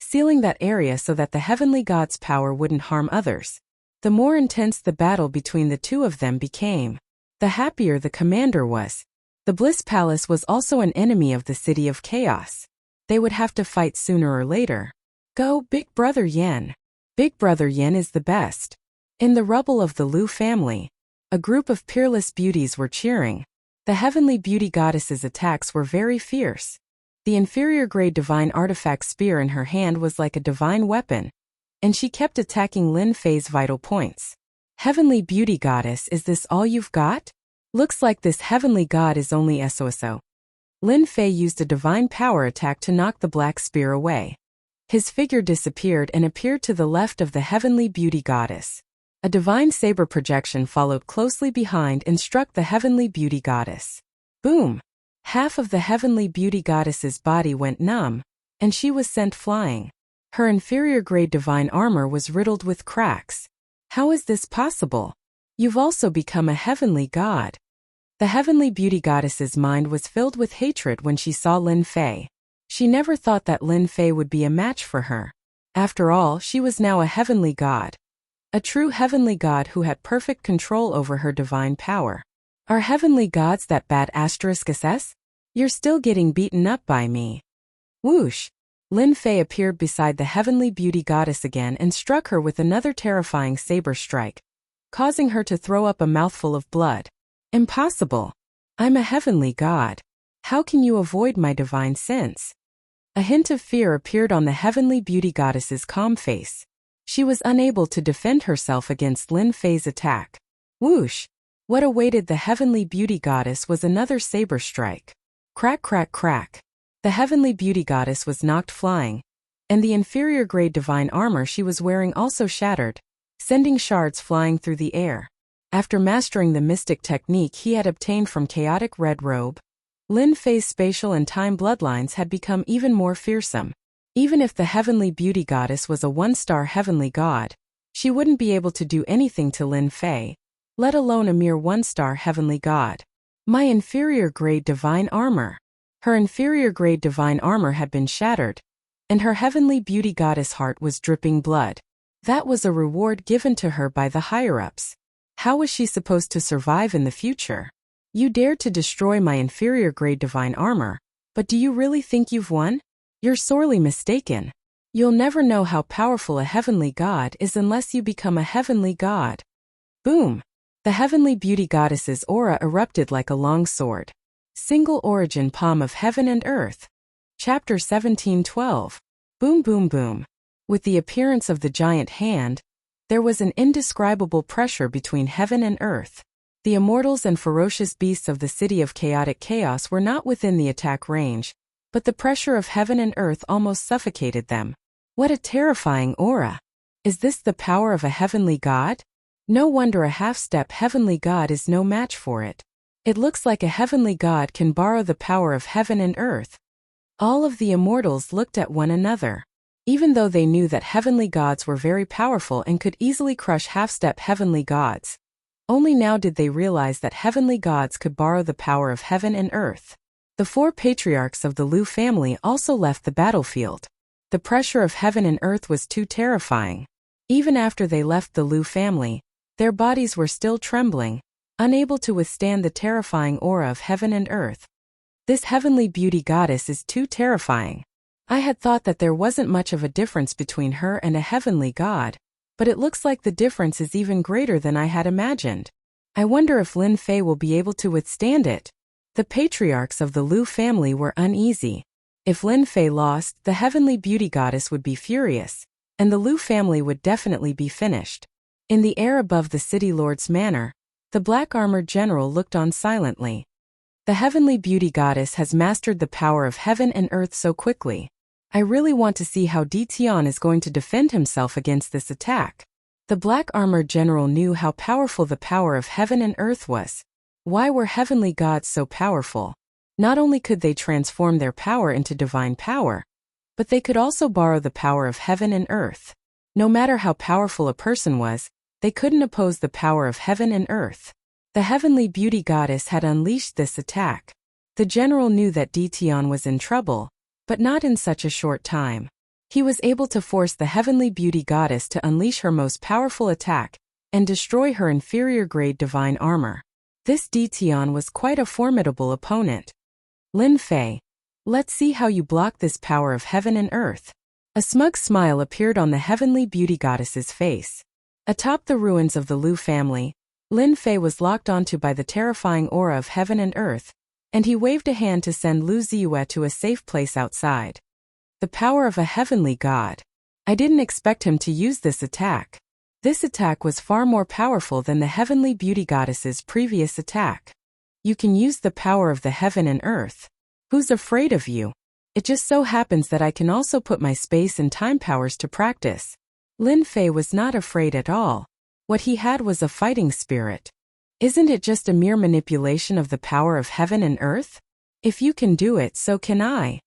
Speaker 1: sealing that area so that the heavenly god's power wouldn't harm others. The more intense the battle between the two of them became, the happier the commander was. The Bliss Palace was also an enemy of the City of Chaos. They would have to fight sooner or later. Go, Big Brother Yen. Big Brother Yen is the best. In the rubble of the Liu family, a group of peerless beauties were cheering. The heavenly beauty goddess's attacks were very fierce. The inferior-grade divine artifact spear in her hand was like a divine weapon, and she kept attacking Lin Fei's vital points. Heavenly beauty goddess, is this all you've got? Looks like this heavenly god is only SOSO. Lin Fei used a divine power attack to knock the black spear away. His figure disappeared and appeared to the left of the heavenly beauty goddess. A divine saber projection followed closely behind and struck the heavenly beauty goddess. Boom! Half of the heavenly beauty goddess's body went numb, and she was sent flying. Her inferior-grade divine armor was riddled with cracks. How is this possible? You've also become a heavenly god. The heavenly beauty goddess's mind was filled with hatred when she saw Lin Fei. She never thought that Lin Fei would be a match for her. After all, she was now a heavenly god. A true heavenly god who had perfect control over her divine power. Are heavenly gods that bad *SS? You're still getting beaten up by me. Whoosh! Lin Fei appeared beside the heavenly beauty goddess again and struck her with another terrifying saber strike, causing her to throw up a mouthful of blood. Impossible! I'm a heavenly god. How can you avoid my divine sense? A hint of fear appeared on the heavenly beauty goddess's calm face. She was unable to defend herself against Lin Fei's attack. Whoosh! What awaited the heavenly beauty goddess was another saber strike. Crack, crack, crack. The heavenly beauty goddess was knocked flying, and the inferior-grade divine armor she was wearing also shattered, sending shards flying through the air. After mastering the mystic technique he had obtained from Chaotic Red Robe, Lin Fei's spatial and time bloodlines had become even more fearsome. Even if the heavenly beauty goddess was a 1-star heavenly god, she wouldn't be able to do anything to Lin Fei, let alone a mere 1-star heavenly god. My inferior-grade divine armor. Her inferior-grade divine armor had been shattered, and her heavenly beauty goddess heart was dripping blood. That was a reward given to her by the higher-ups. How was she supposed to survive in the future? You dared to destroy my inferior grade divine armor, but do you really think you've won? You're sorely mistaken. You'll never know how powerful a heavenly god is unless you become a heavenly god. Boom! The heavenly beauty goddess's aura erupted like a long sword. Single origin palm of heaven and earth. Chapter 17:12. Boom boom boom. With the appearance of the giant hand, there was an indescribable pressure between heaven and earth. The immortals and ferocious beasts of the city of chaotic chaos were not within the attack range, but the pressure of heaven and earth almost suffocated them. What a terrifying aura! Is this the power of a heavenly god? No wonder a half-step heavenly god is no match for it. It looks like a heavenly god can borrow the power of heaven and earth. All of the immortals looked at one another. Even though they knew that heavenly gods were very powerful and could easily crush half-step heavenly gods, only now did they realize that heavenly gods could borrow the power of heaven and earth. The 4 patriarchs of the Liu family also left the battlefield. The pressure of heaven and earth was too terrifying. Even after they left the Liu family, their bodies were still trembling, unable to withstand the terrifying aura of heaven and earth. This heavenly beauty goddess is too terrifying. I had thought that there wasn't much of a difference between her and a heavenly god, but it looks like the difference is even greater than I had imagined. I wonder if Lin Fei will be able to withstand it. The patriarchs of the Liu family were uneasy. If Lin Fei lost, the heavenly beauty goddess would be furious, and the Liu family would definitely be finished. In the air above the city lord's manor, the black-armored general looked on silently. The heavenly beauty goddess has mastered the power of heaven and earth so quickly. I really want to see how Di Tian is going to defend himself against this attack. The black-armored general knew how powerful the power of heaven and earth was. Why were heavenly gods so powerful? Not only could they transform their power into divine power, but they could also borrow the power of heaven and earth. No matter how powerful a person was, they couldn't oppose the power of heaven and earth. The heavenly beauty goddess had unleashed this attack. The general knew that Di Tian was in trouble, but not in such a short time. He was able to force the heavenly beauty goddess to unleash her most powerful attack and destroy her inferior grade divine armor. This Di Tian was quite a formidable opponent. Lin Fei, let's see how you block this power of heaven and earth. A smug smile appeared on the heavenly beauty goddess's face. Atop the ruins of the Liu family, Lin Fei was locked onto by the terrifying aura of heaven and earth, and he waved a hand to send Lu Ziyue to a safe place outside. The power of a heavenly god. I didn't expect him to use this attack. This attack was far more powerful than the heavenly beauty goddess's previous attack. You can use the power of the heaven and earth. Who's afraid of you? It just so happens that I can also put my space and time powers to practice. Lin Fei was not afraid at all. What he had was a fighting spirit. Isn't it just a mere manipulation of the power of heaven and earth? If you can do it, so can I.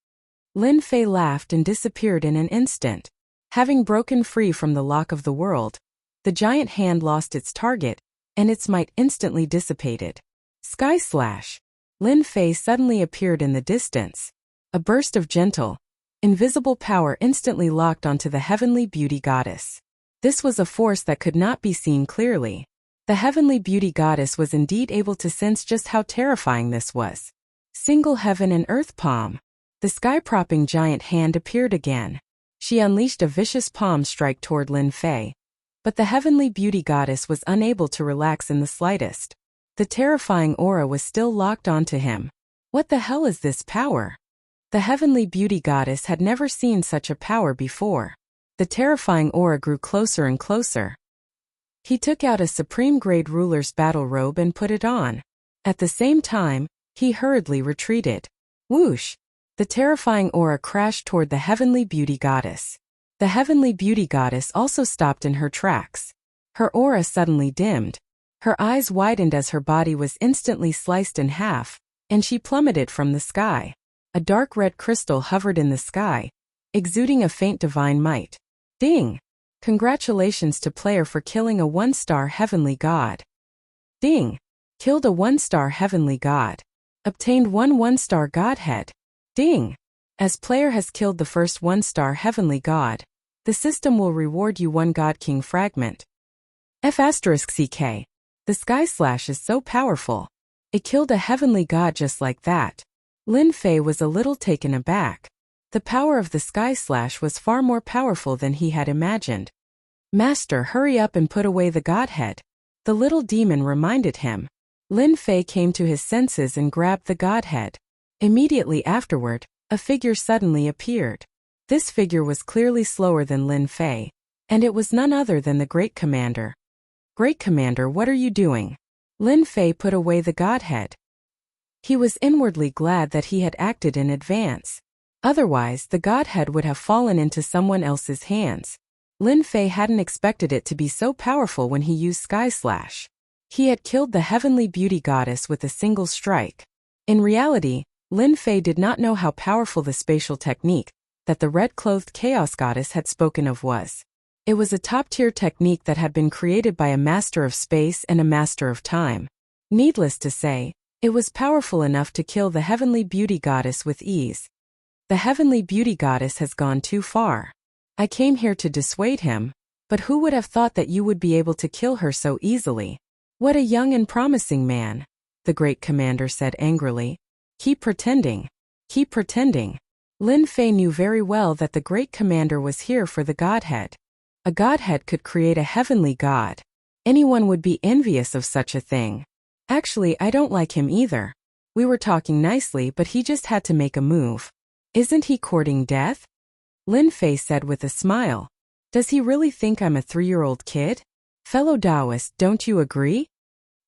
Speaker 1: Lin Fei laughed and disappeared in an instant. Having broken free from the lock of the world, the giant hand lost its target, and its might instantly dissipated. Sky slash! Lin Fei suddenly appeared in the distance. A burst of gentle, invisible power instantly locked onto the heavenly beauty goddess. This was a force that could not be seen clearly. The heavenly beauty goddess was indeed able to sense just how terrifying this was. Single heaven and earth palm. The sky-propping giant hand appeared again. She unleashed a vicious palm strike toward Lin Fei, but the heavenly beauty goddess was unable to relax in the slightest. The terrifying aura was still locked onto him. What the hell is this power? The heavenly beauty goddess had never seen such a power before. The terrifying aura grew closer and closer. He took out a supreme-grade ruler's battle robe and put it on. At the same time, he hurriedly retreated. Whoosh! The terrifying aura crashed toward the heavenly beauty goddess. The heavenly beauty goddess also stopped in her tracks. Her aura suddenly dimmed. Her eyes widened as her body was instantly sliced in half, and she plummeted from the sky. A dark red crystal hovered in the sky, exuding a faint divine might. Ding! Congratulations to player for killing a 1-star heavenly god. Ding! Killed a 1-star heavenly god. Obtained 1-star godhead. Ding! As player has killed the first 1-star heavenly god, the system will reward you 1 God King fragment. F***CK. The Sky Slash is so powerful. It killed a heavenly god just like that. Lin Fei was a little taken aback. The power of the sky slash was far more powerful than he had imagined. Master, hurry up and put away the godhead. The little demon reminded him. Lin Fei came to his senses and grabbed the godhead. Immediately afterward, a figure suddenly appeared. This figure was clearly slower than Lin Fei, and it was none other than the Great Commander. Great Commander, what are you doing? Lin Fei put away the godhead. He was inwardly glad that he had acted in advance. Otherwise, the godhead would have fallen into someone else's hands. Lin Fei hadn't expected it to be so powerful when he used Sky Slash. He had killed the heavenly beauty goddess with a single strike. In reality, Lin Fei did not know how powerful the spatial technique that the red-clothed chaos goddess had spoken of was. It was a top-tier technique that had been created by a master of space and a master of time. Needless to say, it was powerful enough to kill the heavenly beauty goddess with ease. The heavenly beauty goddess has gone too far. I came here to dissuade him, but who would have thought that you would be able to kill her so easily? What a young and promising man, the Great Commander said angrily. Keep pretending. Keep pretending. Lin Fei knew very well that the Great Commander was here for the godhead. A godhead could create a heavenly god. Anyone would be envious of such a thing. Actually, I don't like him either. We were talking nicely, but he just had to make a move. Isn't he courting death? Lin Fei said with a smile. Does he really think I'm a 3-year-old kid? Fellow Taoist, don't you agree?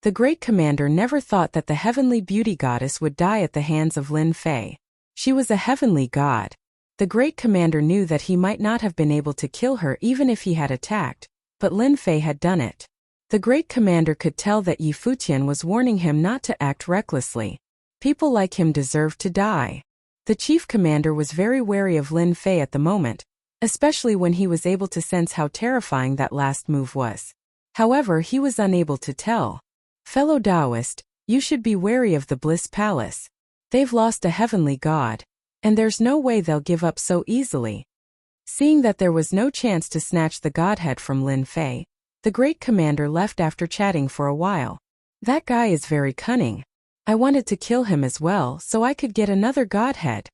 Speaker 1: The Great Commander never thought that the heavenly beauty goddess would die at the hands of Lin Fei. She was a heavenly god. The Great Commander knew that he might not have been able to kill her even if he had attacked, but Lin Fei had done it. The Great Commander could tell that Yi Futian was warning him not to act recklessly. People like him deserved to die. The Chief Commander was very wary of Lin Fei at the moment, especially when he was able to sense how terrifying that last move was. However, he was unable to tell. Fellow Taoist, you should be wary of the Bliss Palace. They've lost a heavenly god, and there's no way they'll give up so easily. Seeing that there was no chance to snatch the godhead from Lin Fei, the Great Commander left after chatting for a while. That guy is very cunning. I wanted to kill him as well so I could get another godhead.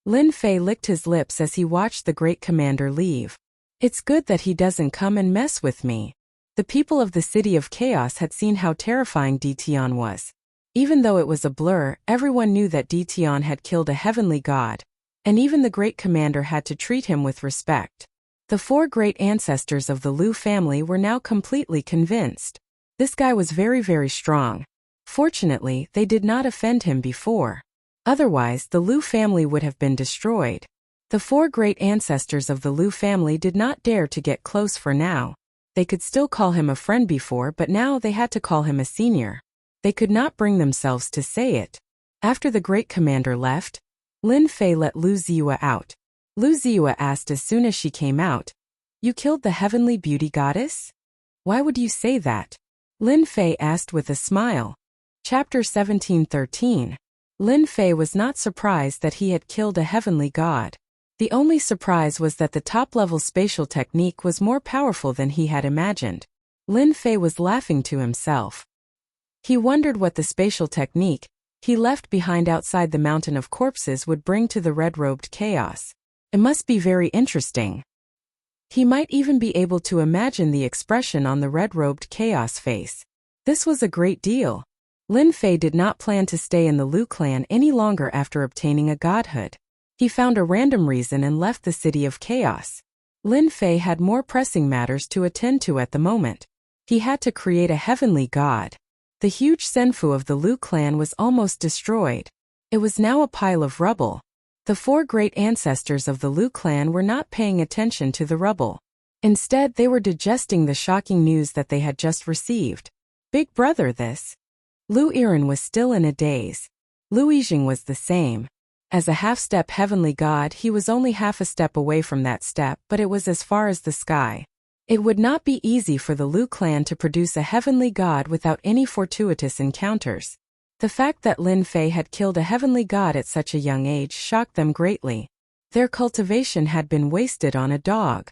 Speaker 1: Lin Fei licked his lips as he watched the Great Commander leave. It's good that he doesn't come and mess with me. The people of the City of Chaos had seen how terrifying Ditian was. Even though it was a blur, everyone knew that Ditian had killed a heavenly god, and even the Great Commander had to treat him with respect. The 4 great ancestors of the Liu family were now completely convinced. This guy was very, very strong. Fortunately, they did not offend him before. Otherwise, the Liu family would have been destroyed. The 4 great ancestors of the Liu family did not dare to get close for now. They could still call him a friend before, but now they had to call him a senior. They could not bring themselves to say it. After the Great Commander left, Lin Fei let Lu Ziyue out. Lu Ziyue asked as soon as she came out, "You killed the heavenly beauty goddess? Why would you say that?" Lin Fei asked with a smile. Chapter 17:13. Lin Fei was not surprised that he had killed a heavenly god. The only surprise was that the top-level spatial technique was more powerful than he had imagined. Lin Fei was laughing to himself. He wondered what the spatial technique he left behind outside the mountain of corpses would bring to the red-robed chaos. It must be very interesting. He might even be able to imagine the expression on the red-robed chaos face. This was a great deal. Lin Fei did not plan to stay in the Liu clan any longer after obtaining a godhood. He found a random reason and left the City of Chaos. Lin Fei had more pressing matters to attend to at the moment. He had to create a heavenly god. The huge senfu of the Liu clan was almost destroyed. It was now a pile of rubble. The 4 great ancestors of the Liu clan were not paying attention to the rubble. Instead, they were digesting the shocking news that they had just received. Big brother this. Lu Yiren was still in a daze. Lu Yijing was the same. As a half-step heavenly god, he was only half a step away from that step, but it was as far as the sky. It would not be easy for the Liu clan to produce a heavenly god without any fortuitous encounters. The fact that Lin Fei had killed a heavenly god at such a young age shocked them greatly. Their cultivation had been wasted on a dog.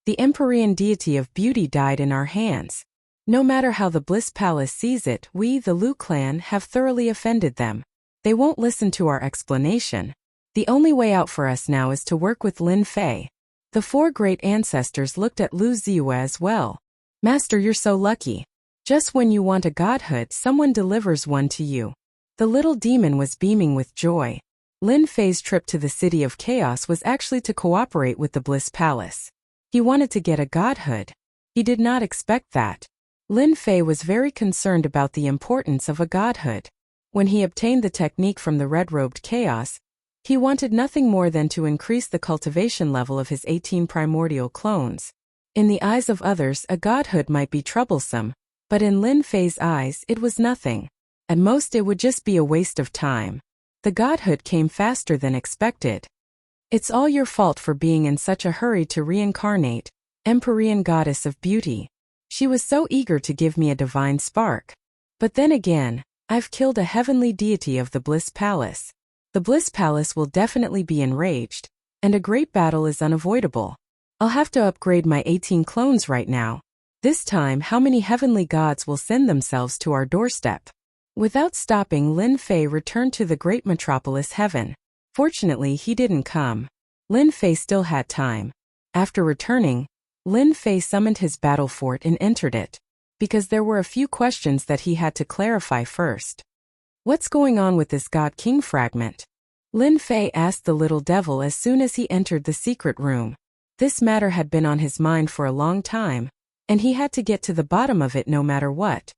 Speaker 1: The Empyrean deity of beauty died in our hands. No matter how the Bliss Palace sees it, we, the Liu clan, have thoroughly offended them. They won't listen to our explanation. The only way out for us now is to work with Lin Fei. The 4 great ancestors looked at Lu Ziyue as well. Master, you're so lucky. Just when you want a godhood, someone delivers one to you. The little demon was beaming with joy. Lin Fei's trip to the City of Chaos was actually to cooperate with the Bliss Palace. He wanted to get a godhood. He did not expect that. Lin Fei was very concerned about the importance of a godhood. When he obtained the technique from the red-robed chaos, he wanted nothing more than to increase the cultivation level of his 18 primordial clones. In the eyes of others, a godhood might be troublesome, but in Lin Fei's eyes, it was nothing. At most, it would just be a waste of time. The godhood came faster than expected. It's all your fault for being in such a hurry to reincarnate, Empyrean Goddess of Beauty. She was so eager to give me a divine spark. But then again, I've killed a heavenly deity of the Bliss Palace. The Bliss Palace will definitely be enraged, and a great battle is unavoidable. I'll have to upgrade my 18 clones right now. This time, how many heavenly gods will send themselves to our doorstep? Without stopping, Lin Fei returned to the great metropolis heaven. Fortunately, he didn't come. Lin Fei still had time. After returning, Lin Fei summoned his battle fort and entered it, because there were a few questions that he had to clarify first. What's going on with this God King fragment? Lin Fei asked the little devil as soon as he entered the secret room. This matter had been on his mind for a long time, and he had to get to the bottom of it no matter what.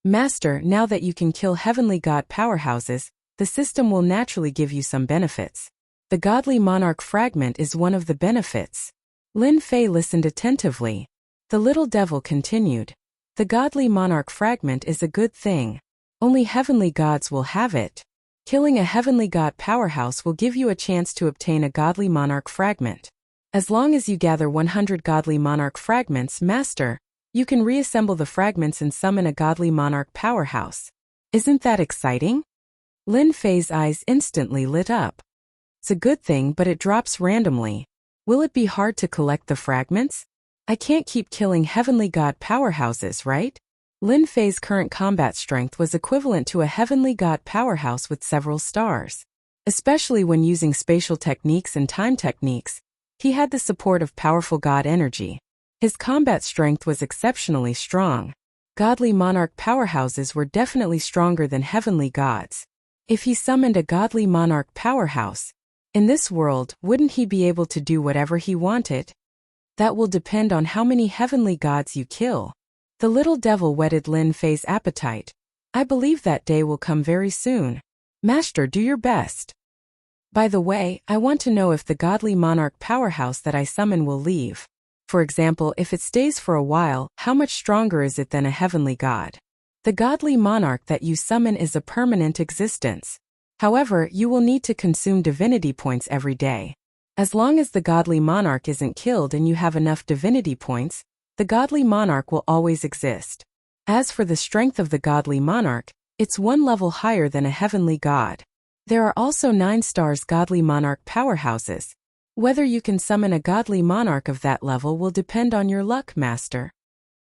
Speaker 1: Master, now that you can kill heavenly god powerhouses, the system will naturally give you some benefits. The godly monarch fragment is one of the benefits. Lin Fei listened attentively. The little devil continued. The godly monarch fragment is a good thing. Only heavenly gods will have it. Killing a heavenly god powerhouse will give you a chance to obtain a godly monarch fragment. As long as you gather 100 godly monarch fragments, Master, you can reassemble the fragments and summon a godly monarch powerhouse. Isn't that exciting? Lin Fei's eyes instantly lit up. It's a good thing, but it drops randomly. Will it be hard to collect the fragments? I can't keep killing heavenly god powerhouses, right? Lin Fei's current combat strength was equivalent to a heavenly god powerhouse with several stars. Especially when using spatial techniques and time techniques, he had the support of powerful god energy. His combat strength was exceptionally strong. Godly monarch powerhouses were definitely stronger than heavenly gods. If he summoned a godly monarch powerhouse, in this world, wouldn't he be able to do whatever he wanted? That will depend on how many heavenly gods you kill. The little devil whetted Lin Fei's appetite. I believe that day will come very soon. Master, do your best. By the way, I want to know if the godly monarch powerhouse that I summon will leave. For example, if it stays for a while, how much stronger is it than a heavenly god? The godly monarch that you summon is a permanent existence. However, you will need to consume divinity points every day. As long as the godly monarch isn't killed and you have enough divinity points, the godly monarch will always exist. As for the strength of the godly monarch, it's one level higher than a heavenly god. There are also 9 stars godly monarch powerhouses. Whether you can summon a godly monarch of that level will depend on your luck, Master.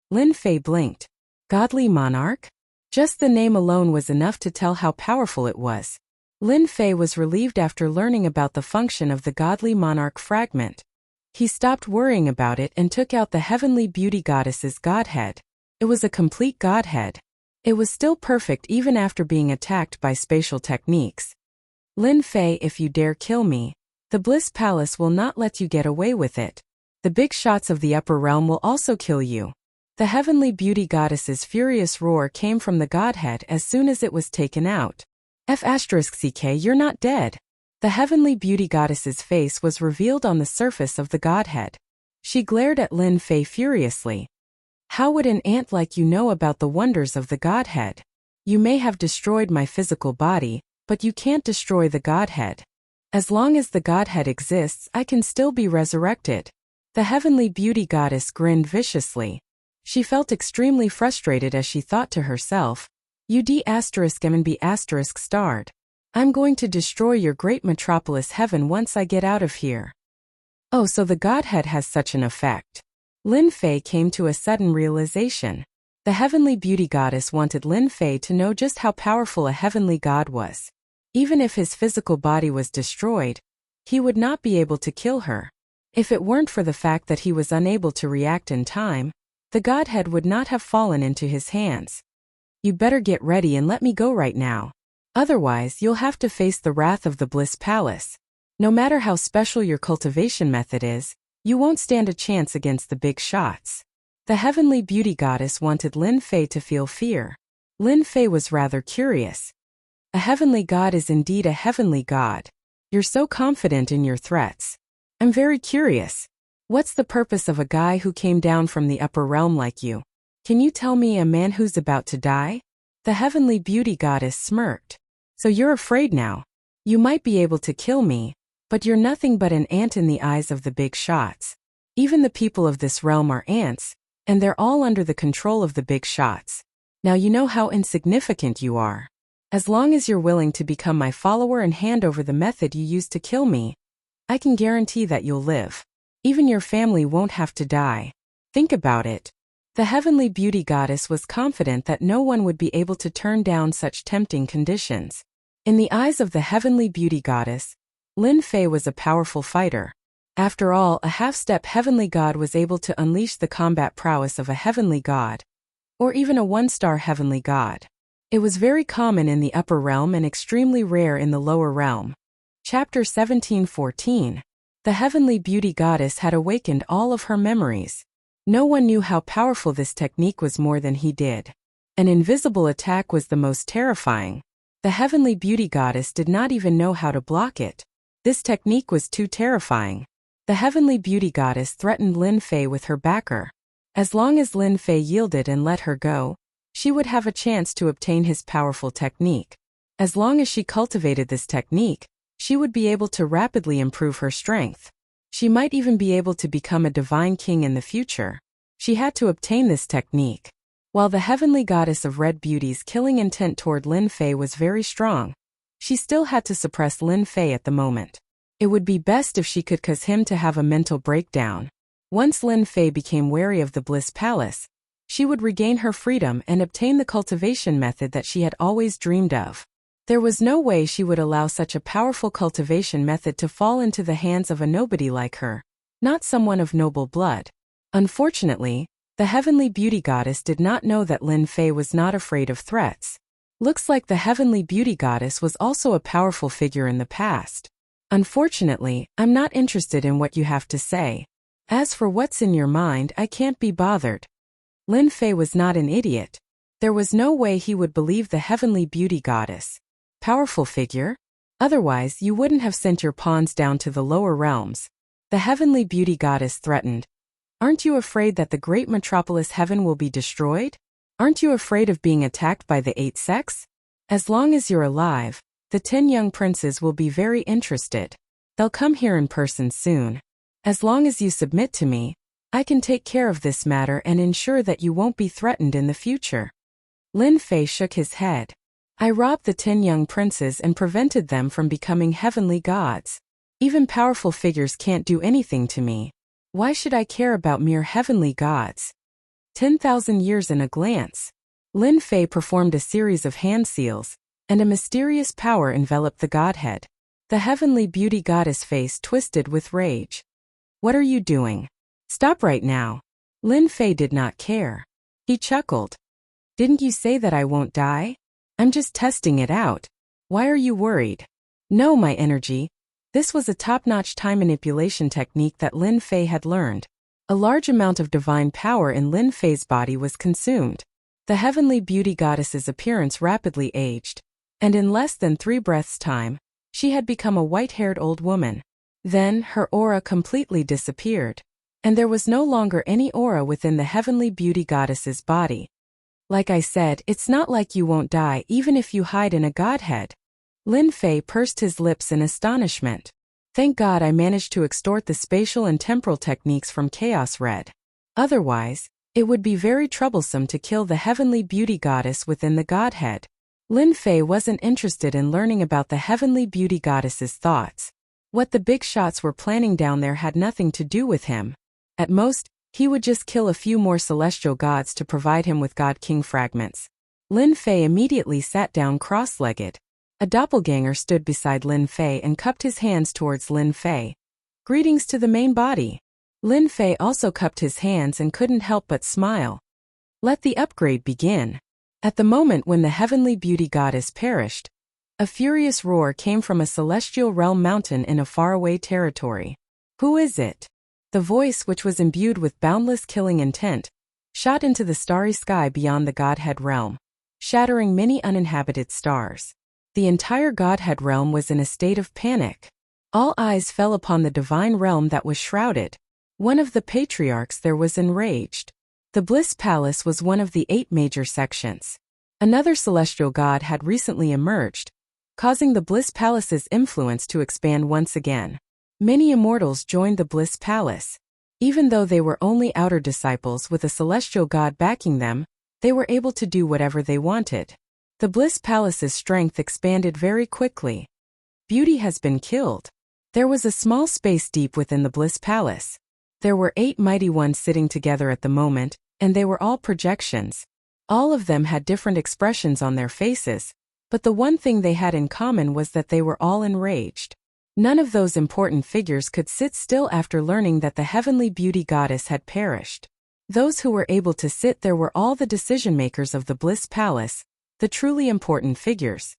Speaker 1: Lin Fei blinked. Godly monarch? Just the name alone was enough to tell how powerful it was. Lin Fei was relieved after learning about the function of the godly monarch fragment. He stopped worrying about it and took out the heavenly beauty goddess's godhead. It was a complete godhead. It was still perfect even after being attacked by spatial techniques. Lin Fei, if you dare kill me, the Bliss Palace will not let you get away with it. The big shots of the upper realm will also kill you. The heavenly beauty goddess's furious roar came from the godhead as soon as it was taken out. F***ck, you're not dead. The heavenly beauty goddess's face was revealed on the surface of the godhead. She glared at Lin Fei furiously. How would an ant like you know about the wonders of the godhead? You may have destroyed my physical body, but you can't destroy the godhead. As long as the godhead exists, I can still be resurrected. The heavenly beauty goddess grinned viciously. She felt extremely frustrated as she thought to herself, UD**M*** starred. I'm going to destroy your great metropolis heaven once I get out of here. Oh, so the godhead has such an effect. Lin Fei came to a sudden realization. The heavenly beauty goddess wanted Lin Fei to know just how powerful a heavenly god was. Even if his physical body was destroyed, he would not be able to kill her. If it weren't for the fact that he was unable to react in time, the godhead would not have fallen into his hands. You better get ready and let me go right now. Otherwise, you'll have to face the wrath of the Bliss Palace. No matter how special your cultivation method is, you won't stand a chance against the big shots. The heavenly beauty goddess wanted Lin Fei to feel fear. Lin Fei was rather curious. A heavenly god is indeed a heavenly god. You're so confident in your threats. I'm very curious. What's the purpose of a guy who came down from the upper realm like you? Can you tell me a man who's about to die? The heavenly beauty goddess smirked. So you're afraid now. You might be able to kill me, but you're nothing but an ant in the eyes of the big shots. Even the people of this realm are ants, and they're all under the control of the big shots. Now you know how insignificant you are. As long as you're willing to become my follower and hand over the method you used to kill me, I can guarantee that you'll live. Even your family won't have to die. Think about it. The heavenly beauty goddess was confident that no one would be able to turn down such tempting conditions. In the eyes of the heavenly beauty goddess, Lin Fei was a powerful fighter. After all, a half-step heavenly god was able to unleash the combat prowess of a heavenly god, or even a one-star heavenly god. It was very common in the upper realm and extremely rare in the lower realm. Chapter 17:14. The heavenly beauty goddess had awakened all of her memories. No one knew how powerful this technique was more than he did. An invisible attack was the most terrifying. The heavenly beauty goddess did not even know how to block it. This technique was too terrifying. The heavenly beauty goddess threatened Lin Fei with her backer. As long as Lin Fei yielded and let her go, she would have a chance to obtain his powerful technique. As long as she cultivated this technique, she would be able to rapidly improve her strength. She might even be able to become a divine king in the future. She had to obtain this technique. While the heavenly goddess of red beauty's killing intent toward Lin Fei was very strong, she still had to suppress Lin Fei at the moment. It would be best if she could cause him to have a mental breakdown. Once Lin Fei became wary of the Bliss Palace, she would regain her freedom and obtain the cultivation method that she had always dreamed of. There was no way she would allow such a powerful cultivation method to fall into the hands of a nobody like her, not someone of noble blood. Unfortunately, the heavenly beauty goddess did not know that Lin Fei was not afraid of threats. Looks like the heavenly beauty goddess was also a powerful figure in the past. Unfortunately, I'm not interested in what you have to say. As for what's in your mind, I can't be bothered. Lin Fei was not an idiot. There was no way he would believe the heavenly beauty goddess. Powerful figure? Otherwise, you wouldn't have sent your pawns down to the lower realms. The heavenly beauty goddess threatened. Aren't you afraid that the great metropolis heaven will be destroyed? Aren't you afraid of being attacked by the 8 sects? As long as you're alive, the 10 young princes will be very interested. They'll come here in person soon. As long as you submit to me, I can take care of this matter and ensure that you won't be threatened in the future. Lin Fei shook his head. I robbed the 10 young princes and prevented them from becoming heavenly gods. Even powerful figures can't do anything to me. Why should I care about mere heavenly gods? 10,000 years in a glance. Lin Fei performed a series of hand seals, and a mysterious power enveloped the godhead. The heavenly beauty goddess face twisted with rage. What are you doing? Stop right now. Lin Fei did not care. He chuckled. Didn't you say that I won't die? I'm just testing it out. Why are you worried? No, my energy. This was a top-notch time manipulation technique that Lin Fei had learned. A large amount of divine power in Lin Fei's body was consumed. The heavenly beauty goddess's appearance rapidly aged, and in less than 3 breaths' time, she had become a white-haired old woman. Then, her aura completely disappeared, and there was no longer any aura within the heavenly beauty goddess's body. Like I said, it's not like you won't die even if you hide in a godhead. Lin Fei pursed his lips in astonishment. Thank God I managed to extort the spatial and temporal techniques from Chaos Red. Otherwise, it would be very troublesome to kill the heavenly beauty goddess within the godhead. Lin Fei wasn't interested in learning about the heavenly beauty goddess's thoughts. What the big shots were planning down there had nothing to do with him. At most, He would just kill a few more celestial gods to provide him with God King fragments. Lin Fei immediately sat down cross-legged. A doppelganger stood beside Lin Fei and cupped his hands towards Lin Fei. Greetings to the main body. Lin Fei also cupped his hands and couldn't help but smile. Let the upgrade begin. At the moment when the heavenly beauty goddess perished, a furious roar came from a celestial realm mountain in a faraway territory. Who is it? The voice, which was imbued with boundless killing intent, shot into the starry sky beyond the Godhead realm, shattering many uninhabited stars. The entire Godhead realm was in a state of panic. All eyes fell upon the divine realm that was shrouded. One of the patriarchs there was enraged. The Bliss Palace was one of the 8 major sections. Another celestial god had recently emerged, causing the Bliss Palace's influence to expand once again. Many immortals joined the Bliss Palace. Even though they were only outer disciples with a celestial god backing them, they were able to do whatever they wanted. The Bliss Palace's strength expanded very quickly. Beauty has been killed. There was a small space deep within the Bliss Palace. There were 8 mighty ones sitting together at the moment, and they were all projections. All of them had different expressions on their faces, but the one thing they had in common was that they were all enraged. None of those important figures could sit still after learning that the heavenly beauty goddess had perished. Those who were able to sit there were all the decision-makers of the Bliss Palace, the truly important figures.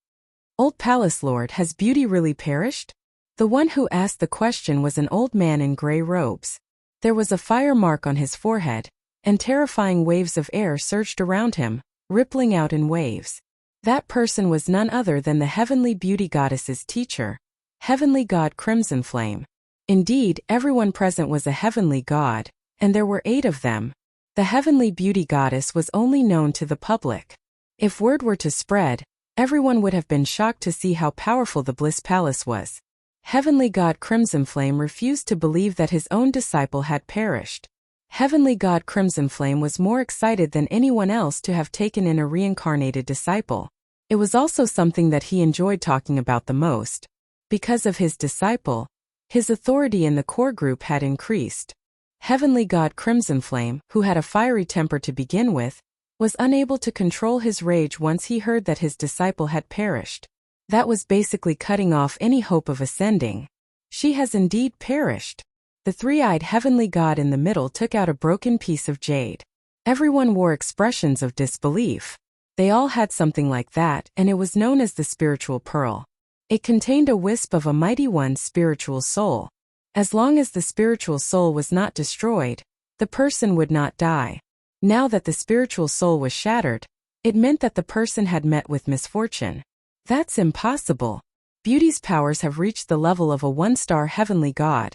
Speaker 1: Old Palace Lord, has beauty really perished? The one who asked the question was an old man in gray robes. There was a fire mark on his forehead, and terrifying waves of air surged around him, rippling out in waves. That person was none other than the heavenly beauty goddess's teacher, Heavenly God Crimson Flame. Indeed, everyone present was a heavenly god, and there were 8 of them. The heavenly beauty goddess was only known to the public. If word were to spread, everyone would have been shocked to see how powerful the Bliss Palace was. Heavenly God Crimson Flame refused to believe that his own disciple had perished. Heavenly God Crimson Flame was more excited than anyone else to have taken in a reincarnated disciple. It was also something that he enjoyed talking about the most. Because of his disciple, his authority in the core group had increased. Heavenly God Crimson Flame, who had a fiery temper to begin with, was unable to control his rage once he heard that his disciple had perished. That was basically cutting off any hope of ascending. She has indeed perished. The 3-eyed heavenly god in the middle took out a broken piece of jade. Everyone wore expressions of disbelief. They all had something like that, and it was known as the spiritual pearl. It contained a wisp of a mighty one's spiritual soul. As long as the spiritual soul was not destroyed, the person would not die. Now that the spiritual soul was shattered, it meant that the person had met with misfortune. That's impossible. Beauty's powers have reached the level of a 1-star heavenly god,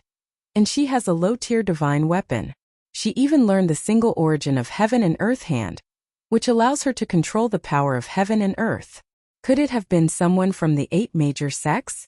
Speaker 1: and she has a low-tier divine weapon. She even learned the single origin of heaven and earth hand, which allows her to control the power of heaven and earth. Could it have been someone from the 8 major sects?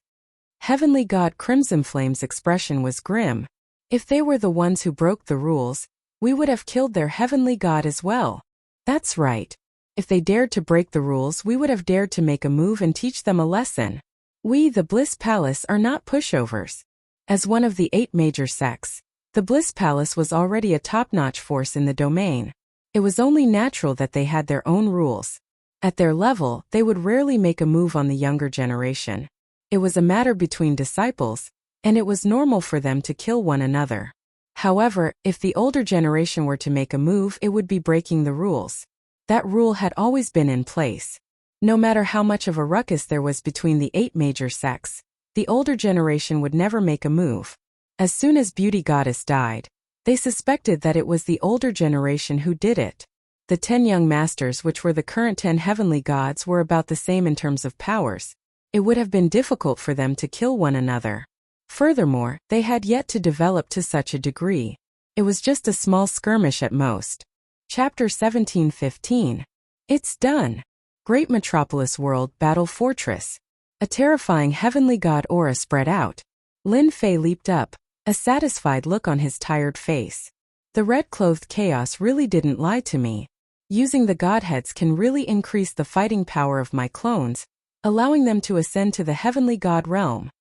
Speaker 1: Heavenly God Crimson Flame's expression was grim. If they were the ones who broke the rules, we would have killed their heavenly god as well. That's right. If they dared to break the rules, we would have dared to make a move and teach them a lesson. We, the Bliss Palace, are not pushovers. As one of the 8 major sects, the Bliss Palace was already a top-notch force in the domain. It was only natural that they had their own rules. At their level, they would rarely make a move on the younger generation. It was a matter between disciples, and it was normal for them to kill one another. However, if the older generation were to make a move, it would be breaking the rules. That rule had always been in place. No matter how much of a ruckus there was between the 8 major sects, the older generation would never make a move. As soon as Beauty Goddess died, they suspected that it was the older generation who did it. The 10 young masters, which were the current 10 heavenly gods, were about the same in terms of powers. It would have been difficult for them to kill one another. Furthermore, they had yet to develop to such a degree. It was just a small skirmish at most. Chapter 17:15. It's done. Great Metropolis World Battle Fortress. A terrifying heavenly god aura spread out. Lin Fei leaped up, a satisfied look on his tired face. The red-clothed chaos really didn't lie to me. Using the godheads can really increase the fighting power of my clones, allowing them to ascend to the heavenly god realm.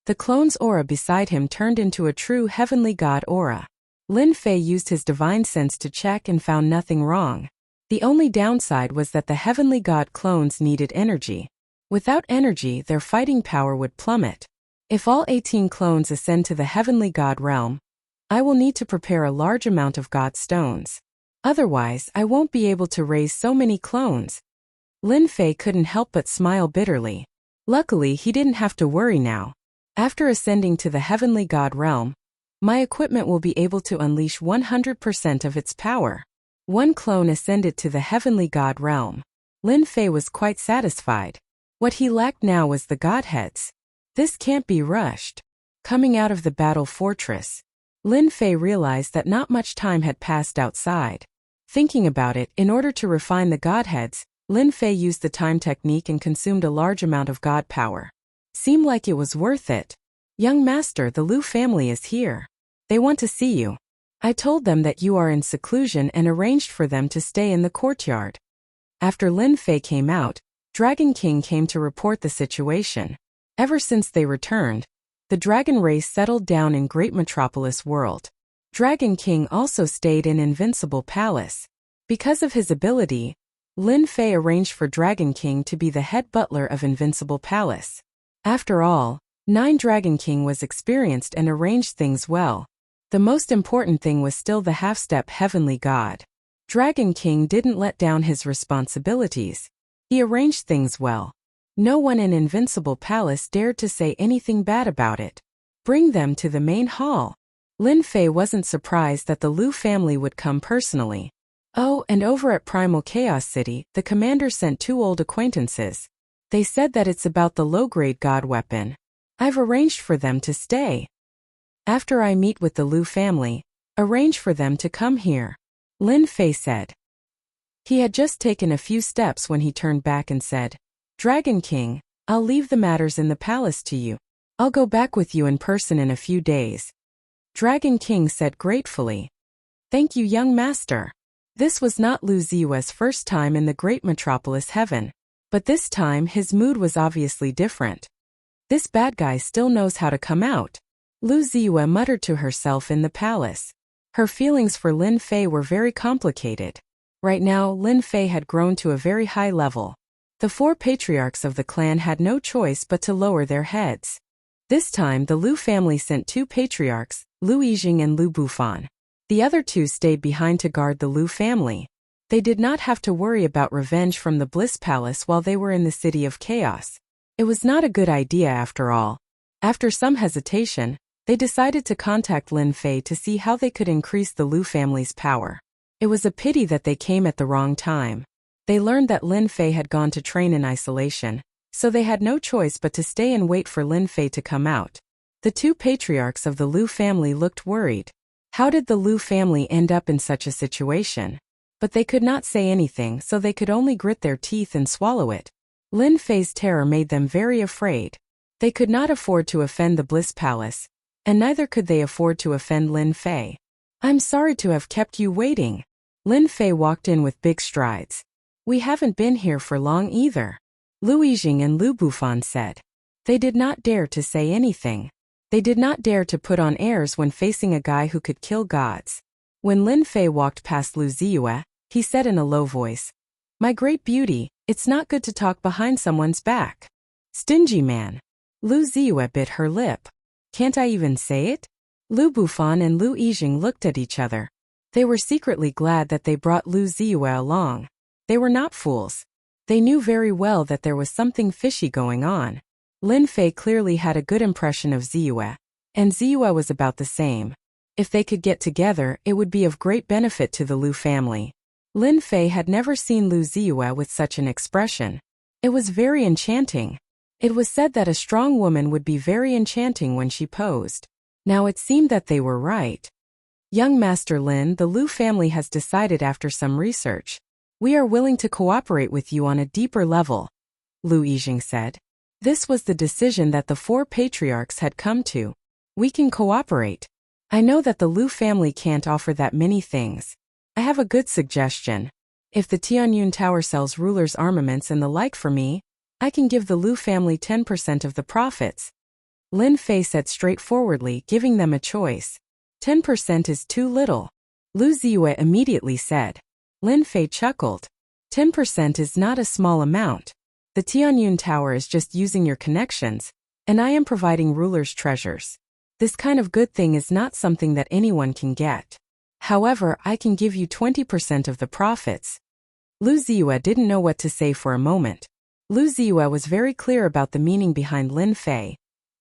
Speaker 1: The clone's aura beside him turned into a true heavenly god aura. Lin Fei used his divine sense to check and found nothing wrong. The only downside was that the heavenly god clones needed energy. Without energy, their fighting power would plummet. If all 18 clones ascend to the heavenly god realm, I will need to prepare a large amount of god stones. Otherwise, I won't be able to raise so many clones. Lin Fei couldn't help but smile bitterly. Luckily, he didn't have to worry now. After ascending to the heavenly god realm, my equipment will be able to unleash 100% of its power. One clone ascended to the heavenly god realm. Lin Fei was quite satisfied. What he lacked now was the godheads. This can't be rushed. Coming out of the battle fortress, Lin Fei realized that not much time had passed outside. Thinking about it, in order to refine the godheads, Lin Fei used the time technique and consumed a large amount of god power. Seemed like it was worth it. Young master, the Liu family is here. They want to see you. I told them that you are in seclusion and arranged for them to stay in the courtyard. After Lin Fei came out, Dragon King came to report the situation. Ever since they returned, the dragon race settled down in Great Metropolis World. Dragon King also stayed in Invincible Palace. Because of his ability, Lin Fei arranged for Dragon King to be the head butler of Invincible Palace. After all, 9 Dragon King was experienced and arranged things well. The most important thing was still the half-step heavenly god. Dragon King didn't let down his responsibilities. He arranged things well. No one in Invincible Palace dared to say anything bad about it. Bring them to the main hall. Lin Fei wasn't surprised that the Liu family would come personally. Oh, and over at Primal Chaos City, the commander sent 2 old acquaintances. They said that it's about the low-grade god weapon. I've arranged for them to stay. After I meet with the Liu family, arrange for them to come here, Lin Fei said. He had just taken a few steps when he turned back and said, Dragon King, I'll leave the matters in the palace to you. I'll go back with you in person in a few days. Dragon King said gratefully. Thank you, young master. This was not Lu Ziyue's first time in the Great Metropolis Heaven, but this time his mood was obviously different. This bad guy still knows how to come out. Lu Ziyue muttered to herself in the palace. Her feelings for Lin Fei were very complicated. Right now, Lin Fei had grown to a very high level. The 4 patriarchs of the clan had no choice but to lower their heads. This time, the Liu family sent 2 patriarchs, Lu Yijing and Lu Bufan. The other 2 stayed behind to guard the Liu family. They did not have to worry about revenge from the Bliss Palace while they were in the City of Chaos. It was not a good idea after all. After some hesitation, they decided to contact Lin Fei to see how they could increase the Liu family's power. It was a pity that they came at the wrong time. They learned that Lin Fei had gone to train in isolation, so they had no choice but to stay and wait for Lin Fei to come out. The 2 patriarchs of the Liu family looked worried. How did the Liu family end up in such a situation? But they could not say anything, so they could only grit their teeth and swallow it. Lin Fei's terror made them very afraid. They could not afford to offend the Bliss Palace, and neither could they afford to offend Lin Fei. I'm sorry to have kept you waiting. Lin Fei walked in with big strides. We haven't been here for long either, Lu Yijing and Lu Bufan said. They did not dare to say anything. They did not dare to put on airs when facing a guy who could kill gods. When Lin Fei walked past Lu Ziyue, he said in a low voice, My great beauty, it's not good to talk behind someone's back. Stingy man. Lu Ziyue bit her lip. Can't I even say it? Lu Bufan and Lu Yijing looked at each other. They were secretly glad that they brought Lu Ziyue along. They were not fools. They knew very well that there was something fishy going on. Lin Fei clearly had a good impression of Ziyue, and Ziyue was about the same. If they could get together, it would be of great benefit to the Liu family. Lin Fei had never seen Lu Ziyue with such an expression. It was very enchanting. It was said that a strong woman would be very enchanting when she posed. Now it seemed that they were right. Young Master Lin, the Liu family has decided after some research. We are willing to cooperate with you on a deeper level, Lu Yijing said. This was the decision that the 4 patriarchs had come to. We can cooperate. I know that the Liu family can't offer that many things. I have a good suggestion. If the Tianyun Tower sells rulers' armaments and the like for me, I can give the Liu family 10% of the profits. Lin Fei said straightforwardly, giving them a choice. 10% is too little. Lu Ziyue immediately said. Lin Fei chuckled. 10% is not a small amount. The Tianyun Tower is just using your connections, and I am providing ruler's treasures. This kind of good thing is not something that anyone can get. However, I can give you 20% of the profits. Lu Ziyue didn't know what to say for a moment. Lu Ziyue was very clear about the meaning behind Lin Fei,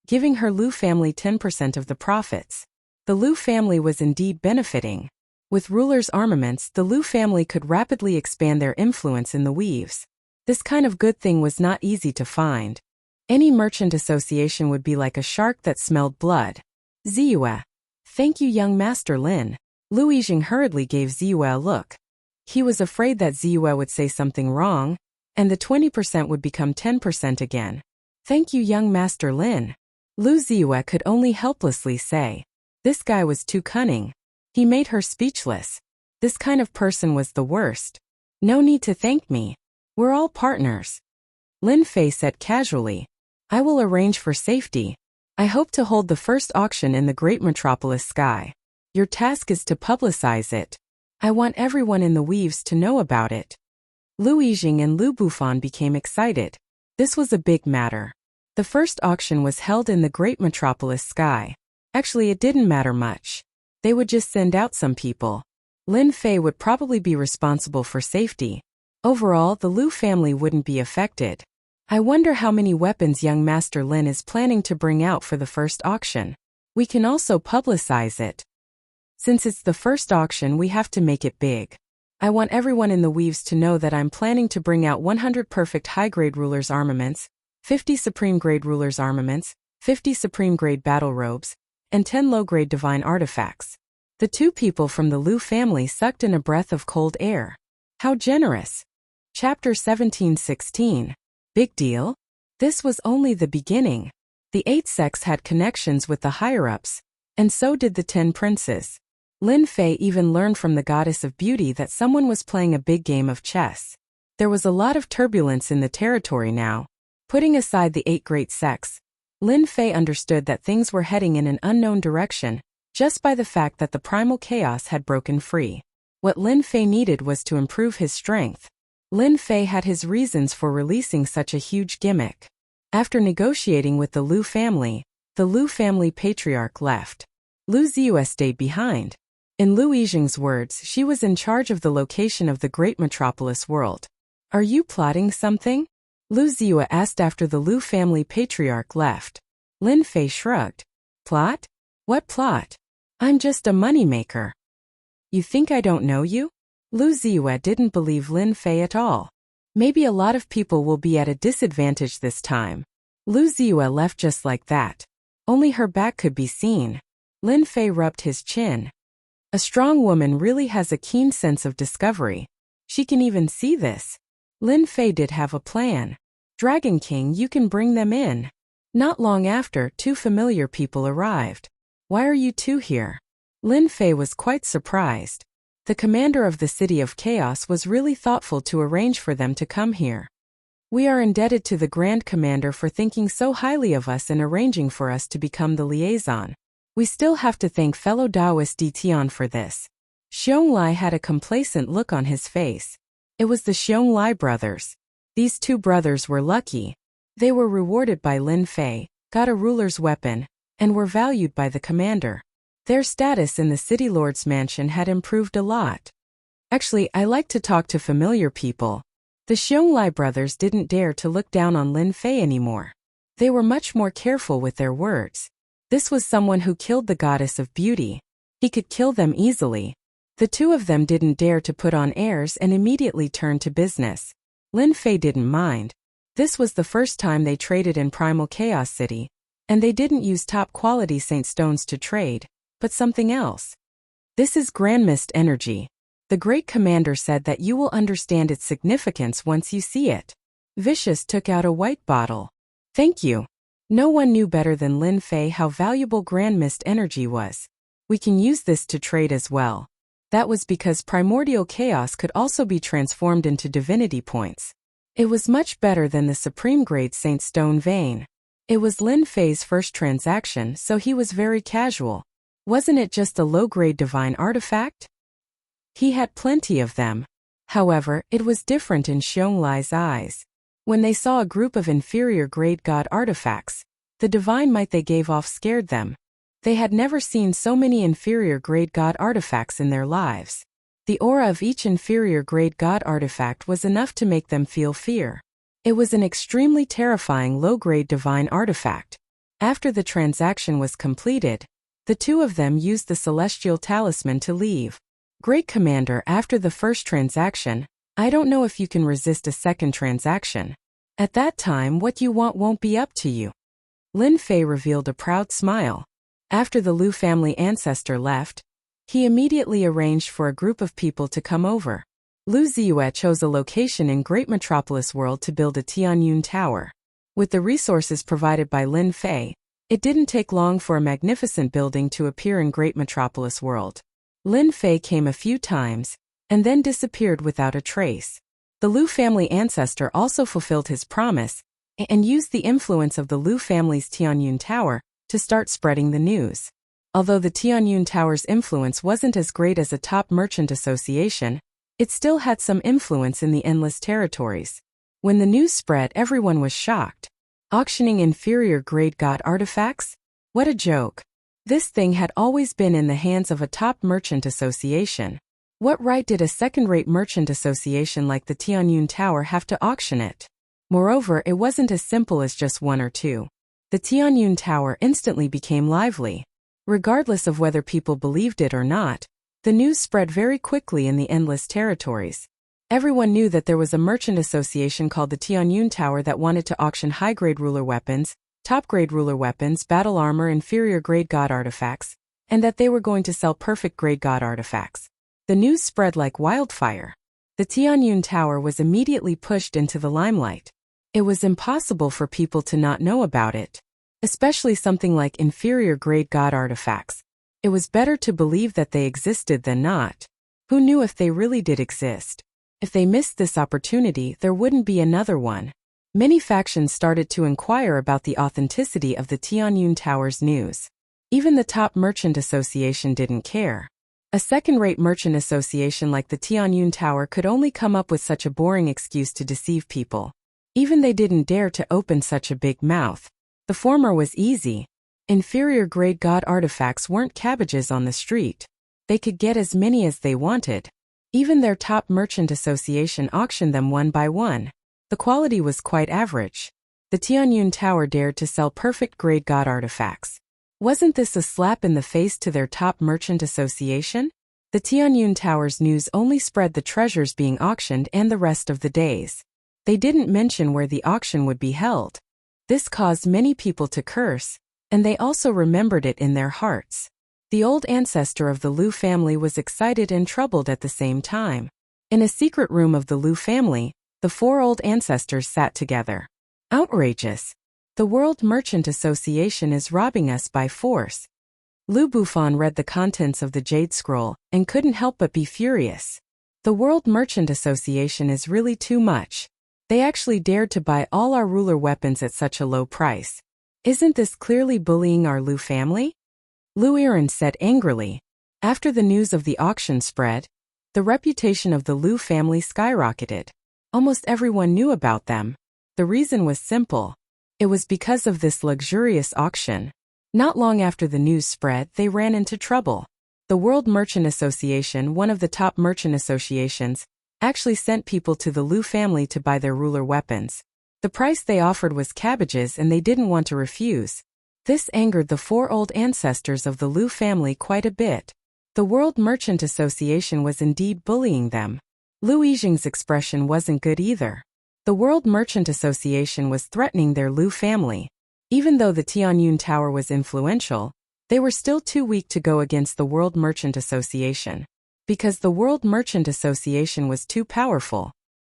Speaker 1: giving her Lu family 10% of the profits. The Lu family was indeed benefiting. With ruler's armaments, the Lu family could rapidly expand their influence in the weaves. This kind of good thing was not easy to find. Any merchant association would be like a shark that smelled blood. Ziyue. Thank you, young Master Lin. Lu Yijing hurriedly gave Ziyue a look. He was afraid that Ziyue would say something wrong, and the 20% would become 10% again. Thank you, young Master Lin. Lu Ziyue could only helplessly say. This guy was too cunning. He made her speechless. This kind of person was the worst. No need to thank me. We're all partners. Lin Fei said casually. I will arrange for safety. I hope to hold the first auction in the great metropolis sky. Your task is to publicize it. I want everyone in the weaves to know about it. Lu Yijing and Lu Bufan became excited. This was a big matter. The first auction was held in the great metropolis sky. Actually, it didn't matter much. They would just send out some people. Lin Fei would probably be responsible for safety. Overall, the Lu family wouldn't be affected. I wonder how many weapons young Master Lin is planning to bring out for the first auction. We can also publicize it. Since it's the first auction, we have to make it big. I want everyone in the weaves to know that I'm planning to bring out 100 perfect high-grade rulers' armaments, 50 supreme-grade rulers' armaments, 50 supreme-grade battle robes, and 10 low-grade divine artifacts. The two people from the Lu family sucked in a breath of cold air. How generous! Chapter 17:16. Big deal? This was only the beginning. The 8 sects had connections with the higher-ups, and so did the 10 princes. Lin Fei even learned from the goddess of beauty that someone was playing a big game of chess. There was a lot of turbulence in the territory now. Putting aside the 8 great sects, Lin Fei understood that things were heading in an unknown direction, just by the fact that the primal chaos had broken free. What Lin Fei needed was to improve his strength. Lin Fei had his reasons for releasing such a huge gimmick. After negotiating with the Lu family patriarch left. Lu Ziyue stayed behind. In Lu Yijing's words, she was in charge of the location of the great metropolis world. Are you plotting something? Lu Ziyue asked after the Lu family patriarch left. Lin Fei shrugged. Plot? What plot? I'm just a moneymaker. You think I don't know you? Lu Ziyue didn't believe Lin Fei at all. Maybe a lot of people will be at a disadvantage this time. Lu Ziyue left just like that. Only her back could be seen. Lin Fei rubbed his chin. A strong woman really has a keen sense of discovery. She can even see this. Lin Fei did have a plan. Dragon King, you can bring them in. Not long after, 2 familiar people arrived. Why are you 2 here? Lin Fei was quite surprised. The commander of the City of Chaos was really thoughtful to arrange for them to come here. We are indebted to the Grand Commander for thinking so highly of us and arranging for us to become the liaison. We still have to thank fellow Taoist Tian for this. Xiong had a complacent look on his face. It was the Xiong brothers. These 2 brothers were lucky. They were rewarded by Lin Fei, got a ruler's weapon, and were valued by the commander. Their status in the city lord's mansion had improved a lot. Actually, I like to talk to familiar people. The Xiong brothers didn't dare to look down on Lin Fei anymore. They were much more careful with their words. This was someone who killed the goddess of beauty. He could kill them easily. The 2 of them didn't dare to put on airs and immediately turned to business. Lin Fei didn't mind. This was the first time they traded in Primal Chaos City, and they didn't use top-quality Saint Stones to trade, but something else. This is Grand Mist energy. The Great Commander said that you will understand its significance once you see it. Vicious took out a white bottle. Thank you. No one knew better than Lin Fei how valuable Grand Mist energy was. We can use this to trade as well. That was because primordial chaos could also be transformed into divinity points. It was much better than the supreme-grade Saint Stone vein. It was Lin Fei's first transaction, so he was very casual. Wasn't it just a low-grade divine artifact? He had plenty of them. However, it was different in Xiong eyes. When they saw a group of inferior-grade god artifacts, the divine might they gave off scared them. They had never seen so many inferior-grade god artifacts in their lives. The aura of each inferior-grade god artifact was enough to make them feel fear. It was an extremely terrifying low-grade divine artifact. After the transaction was completed, the two of them used the celestial talisman to leave. Great Commander, after the first transaction, I don't know if you can resist a second transaction. At that time, what you want won't be up to you. Lin Fei revealed a proud smile. After the Lu family ancestor left, he immediately arranged for a group of people to come over. Lu Ziyue chose a location in Great Metropolis World to build a Tianyun Tower. With the resources provided by Lin Fei, it didn't take long for a magnificent building to appear in Great Metropolis World. Lin Fei came a few times, and then disappeared without a trace. The Lu family ancestor also fulfilled his promise, and used the influence of the Lu family's Tianyun Tower to start spreading the news. Although the Tianyun Tower's influence wasn't as great as a top merchant association, it still had some influence in the endless territories. When the news spread, everyone was shocked. Auctioning inferior-grade god artifacts? What a joke. This thing had always been in the hands of a top merchant association. What right did a second-rate merchant association like the Tianyun Tower have to auction it? Moreover, it wasn't as simple as just one or two. The Tianyun Tower instantly became lively. Regardless of whether people believed it or not, the news spread very quickly in the endless territories. Everyone knew that there was a merchant association called the Tianyun Tower that wanted to auction high-grade ruler weapons, top-grade ruler weapons, battle armor, inferior-grade god artifacts, and that they were going to sell perfect-grade god artifacts. The news spread like wildfire. The Tianyun Tower was immediately pushed into the limelight. It was impossible for people to not know about it, especially something like inferior-grade god artifacts. It was better to believe that they existed than not. Who knew if they really did exist? If they missed this opportunity, there wouldn't be another one. Many factions started to inquire about the authenticity of the Tianyun Tower's news. Even the top merchant association didn't care. A second-rate merchant association like the Tianyun Tower could only come up with such a boring excuse to deceive people. Even they didn't dare to open such a big mouth. The former was easy. Inferior-grade god artifacts weren't cabbages on the street. They could get as many as they wanted. Even their top merchant association auctioned them one by one. The quality was quite average. The Tianyun Tower dared to sell perfect-grade god artifacts. Wasn't this a slap in the face to their top merchant association? The Tianyun Tower's news only spread the treasures being auctioned and the rest of the days. They didn't mention where the auction would be held. This caused many people to curse, and they also remembered it in their hearts. The old ancestor of the Lu family was excited and troubled at the same time. In a secret room of the Lu family, the four old ancestors sat together. Outrageous! The World Merchant Association is robbing us by force. Lu Bufan read the contents of the Jade Scroll and couldn't help but be furious. The World Merchant Association is really too much. They actually dared to buy all our ruler weapons at such a low price. Isn't this clearly bullying our Lu family? Lu Iran said angrily. After the news of the auction spread, the reputation of the Lu family skyrocketed. Almost everyone knew about them. The reason was simple. It was because of this luxurious auction. Not long after the news spread, they ran into trouble. The World Merchant Association, one of the top merchant associations, actually sent people to the Lu family to buy their ruler weapons. The price they offered was cabbages and they didn't want to refuse. This angered the four old ancestors of the Lu family quite a bit. The World Merchant Association was indeed bullying them. Lu Yijing's expression wasn't good either. The World Merchant Association was threatening their Lu family. Even though the Tianyun Tower was influential, they were still too weak to go against the World Merchant Association. Because the World Merchant Association was too powerful.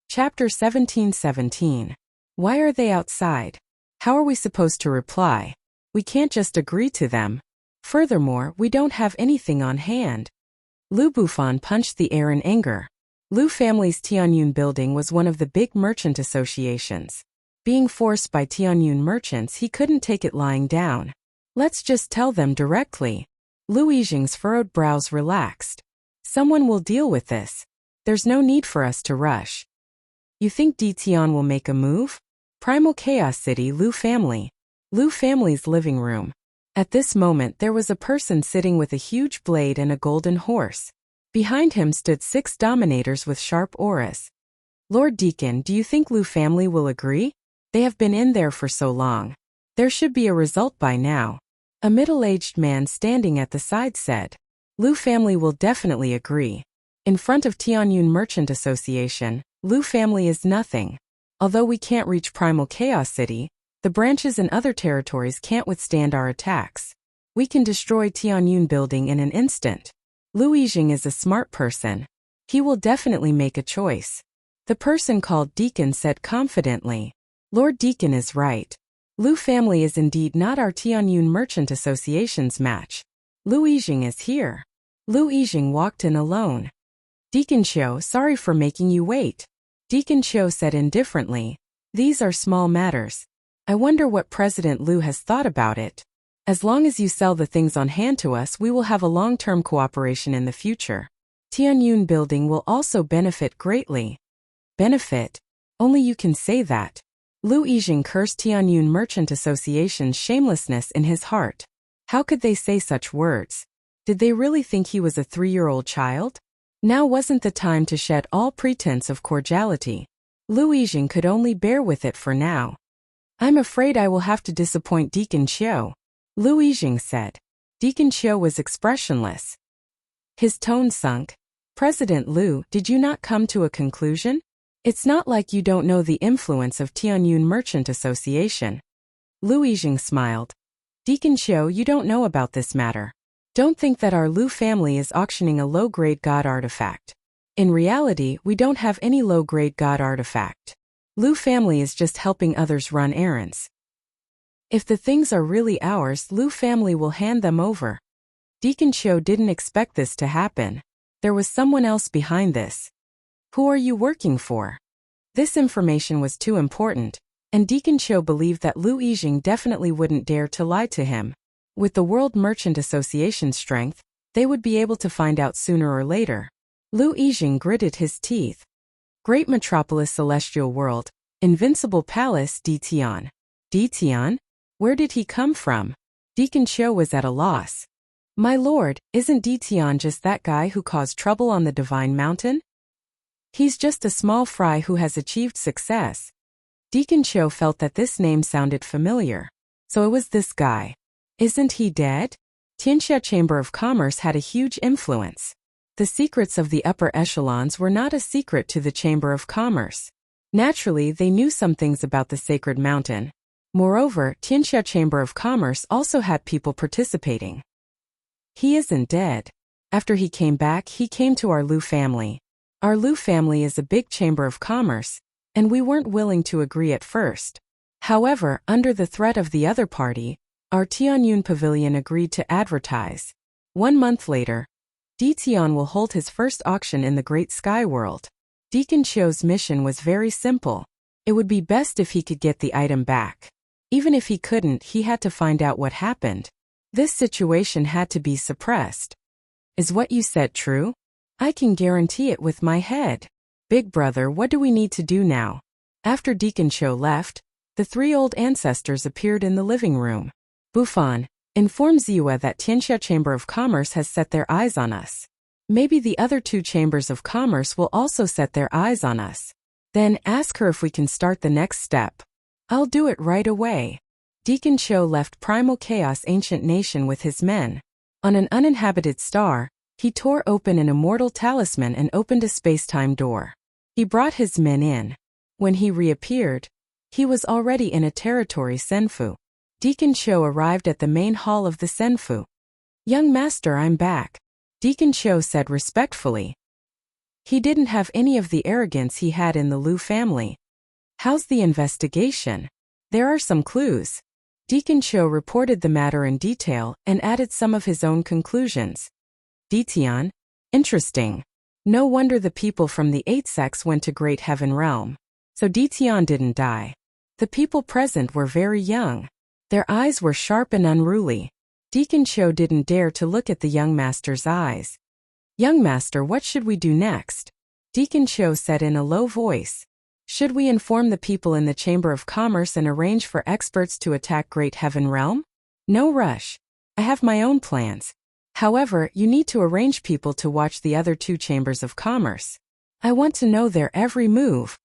Speaker 1: Chapter 1717. Why are they outside? How are we supposed to reply? We can't just agree to them. Furthermore, we don't have anything on hand. Lu Bufan punched the air in anger. Lu family's Tianyun building was one of the big merchant associations. Being forced by Tianyun merchants, he couldn't take it lying down. Let's just tell them directly. Lu Yijing's furrowed brows relaxed. Someone will deal with this. There's no need for us to rush. You think Di Tian will make a move? Primal Chaos City, Lu family. Lu family's living room. At this moment there was a person sitting with a huge blade and a golden horse. Behind him stood 6 dominators with sharp auras. Lord Deacon, do you think Lu family will agree? They have been in there for so long. There should be a result by now. A middle-aged man standing at the side said. Lu family will definitely agree. In front of Tianyun Merchant Association, Lu family is nothing. Although we can't reach Primal Chaos City, the branches in other territories can't withstand our attacks. We can destroy Tianyun building in an instant. Lu Yijing is a smart person. He will definitely make a choice. The person called Deacon said confidently. Lord Deacon is right. Lu family is indeed not our Tianyun Merchant Association's match. Lu Yijing is here. Lu Yijing walked in alone. Deacon Qiu, sorry for making you wait. Deacon Qiu said indifferently. These are small matters. I wonder what President Lu has thought about it. As long as you sell the things on hand to us, we will have a long-term cooperation in the future. Tianyun building will also benefit greatly. Benefit? Only you can say that. Lu Yijing cursed Tianyun Merchant Association's shamelessness in his heart. How could they say such words? Did they really think he was a 3-year-old child? Now wasn't the time to shed all pretense of cordiality. Lu Yijing could only bear with it for now. I'm afraid I will have to disappoint Deacon Qiu. Lu Yijing said. Deacon Qiu was expressionless. His tone sunk. President Lu, did you not come to a conclusion? It's not like you don't know the influence of Tianyun Merchant Association. Lu Yijing smiled. Deacon Qiu, you don't know about this matter. Don't think that our Lu family is auctioning a low-grade god artifact. In reality, we don't have any low-grade god artifact. Lu family is just helping others run errands. If the things are really ours, Lu family will hand them over. Deacon Qiu didn't expect this to happen. There was someone else behind this. Who are you working for? This information was too important, and Deacon Qiu believed that Lu Yijing definitely wouldn't dare to lie to him. With the World Merchant Association's strength, they would be able to find out sooner or later. Lu Yijing gritted his teeth. Great Metropolis Celestial World, Invincible Palace Di Tian. Di Tian? Where did he come from? Deacon Qiu was at a loss. My lord, isn't Di Tian just that guy who caused trouble on the Divine Mountain? He's just a small fry who has achieved success. Deacon Qiu felt that this name sounded familiar. So it was this guy. Isn't he dead? Tianxia Chamber of Commerce had a huge influence. The secrets of the upper echelons were not a secret to the Chamber of Commerce. Naturally, they knew some things about the Sacred Mountain. Moreover, Tianxia Chamber of Commerce also had people participating. He isn't dead. After he came back, he came to our Lu family. Our Lu family is a big chamber of commerce, and we weren't willing to agree at first. However, under the threat of the other party, our Tianyun Pavilion agreed to advertise. 1 month later, Di Tian will hold his first auction in the Great Sky World. Deacon Qiu's mission was very simple. It would be best if he could get the item back. Even if he couldn't, he had to find out what happened. This situation had to be suppressed. Is what you said true? I can guarantee it with my head. Big brother, what do we need to do now? After Deacon Qiu left, the 3 old ancestors appeared in the living room. Bufan, inform Ziwa that Tianxia Chamber of Commerce has set their eyes on us. Maybe the other 2 chambers of commerce will also set their eyes on us. Then ask her if we can start the next step. I'll do it right away. Deacon Qiu left Primal Chaos Ancient Nation with his men. On an uninhabited star, he tore open an immortal talisman and opened a space-time door. He brought his men in. When he reappeared, he was already in a territory Senfu. Deacon Qiu arrived at the main hall of the Senfu. Young master, I'm back. Deacon Qiu said respectfully. He didn't have any of the arrogance he had in the Lu family. How's the investigation? There are some clues. Deacon Qiu reported the matter in detail and added some of his own conclusions. Di Tian? Interesting. No wonder the people from the 8 sects went to Great Heaven Realm. So Di Tian didn't die. The people present were very young. Their eyes were sharp and unruly. Deacon Cho didn't dare to look at the young master's eyes. "Young master, what should we do next?" Deacon Cho said in a low voice. "Should we inform the people in the Chamber of Commerce and arrange for experts to attack Great Heaven Realm?" "No rush. I have my own plans. However, you need to arrange people to watch the other two chambers of commerce. I want to know their every move."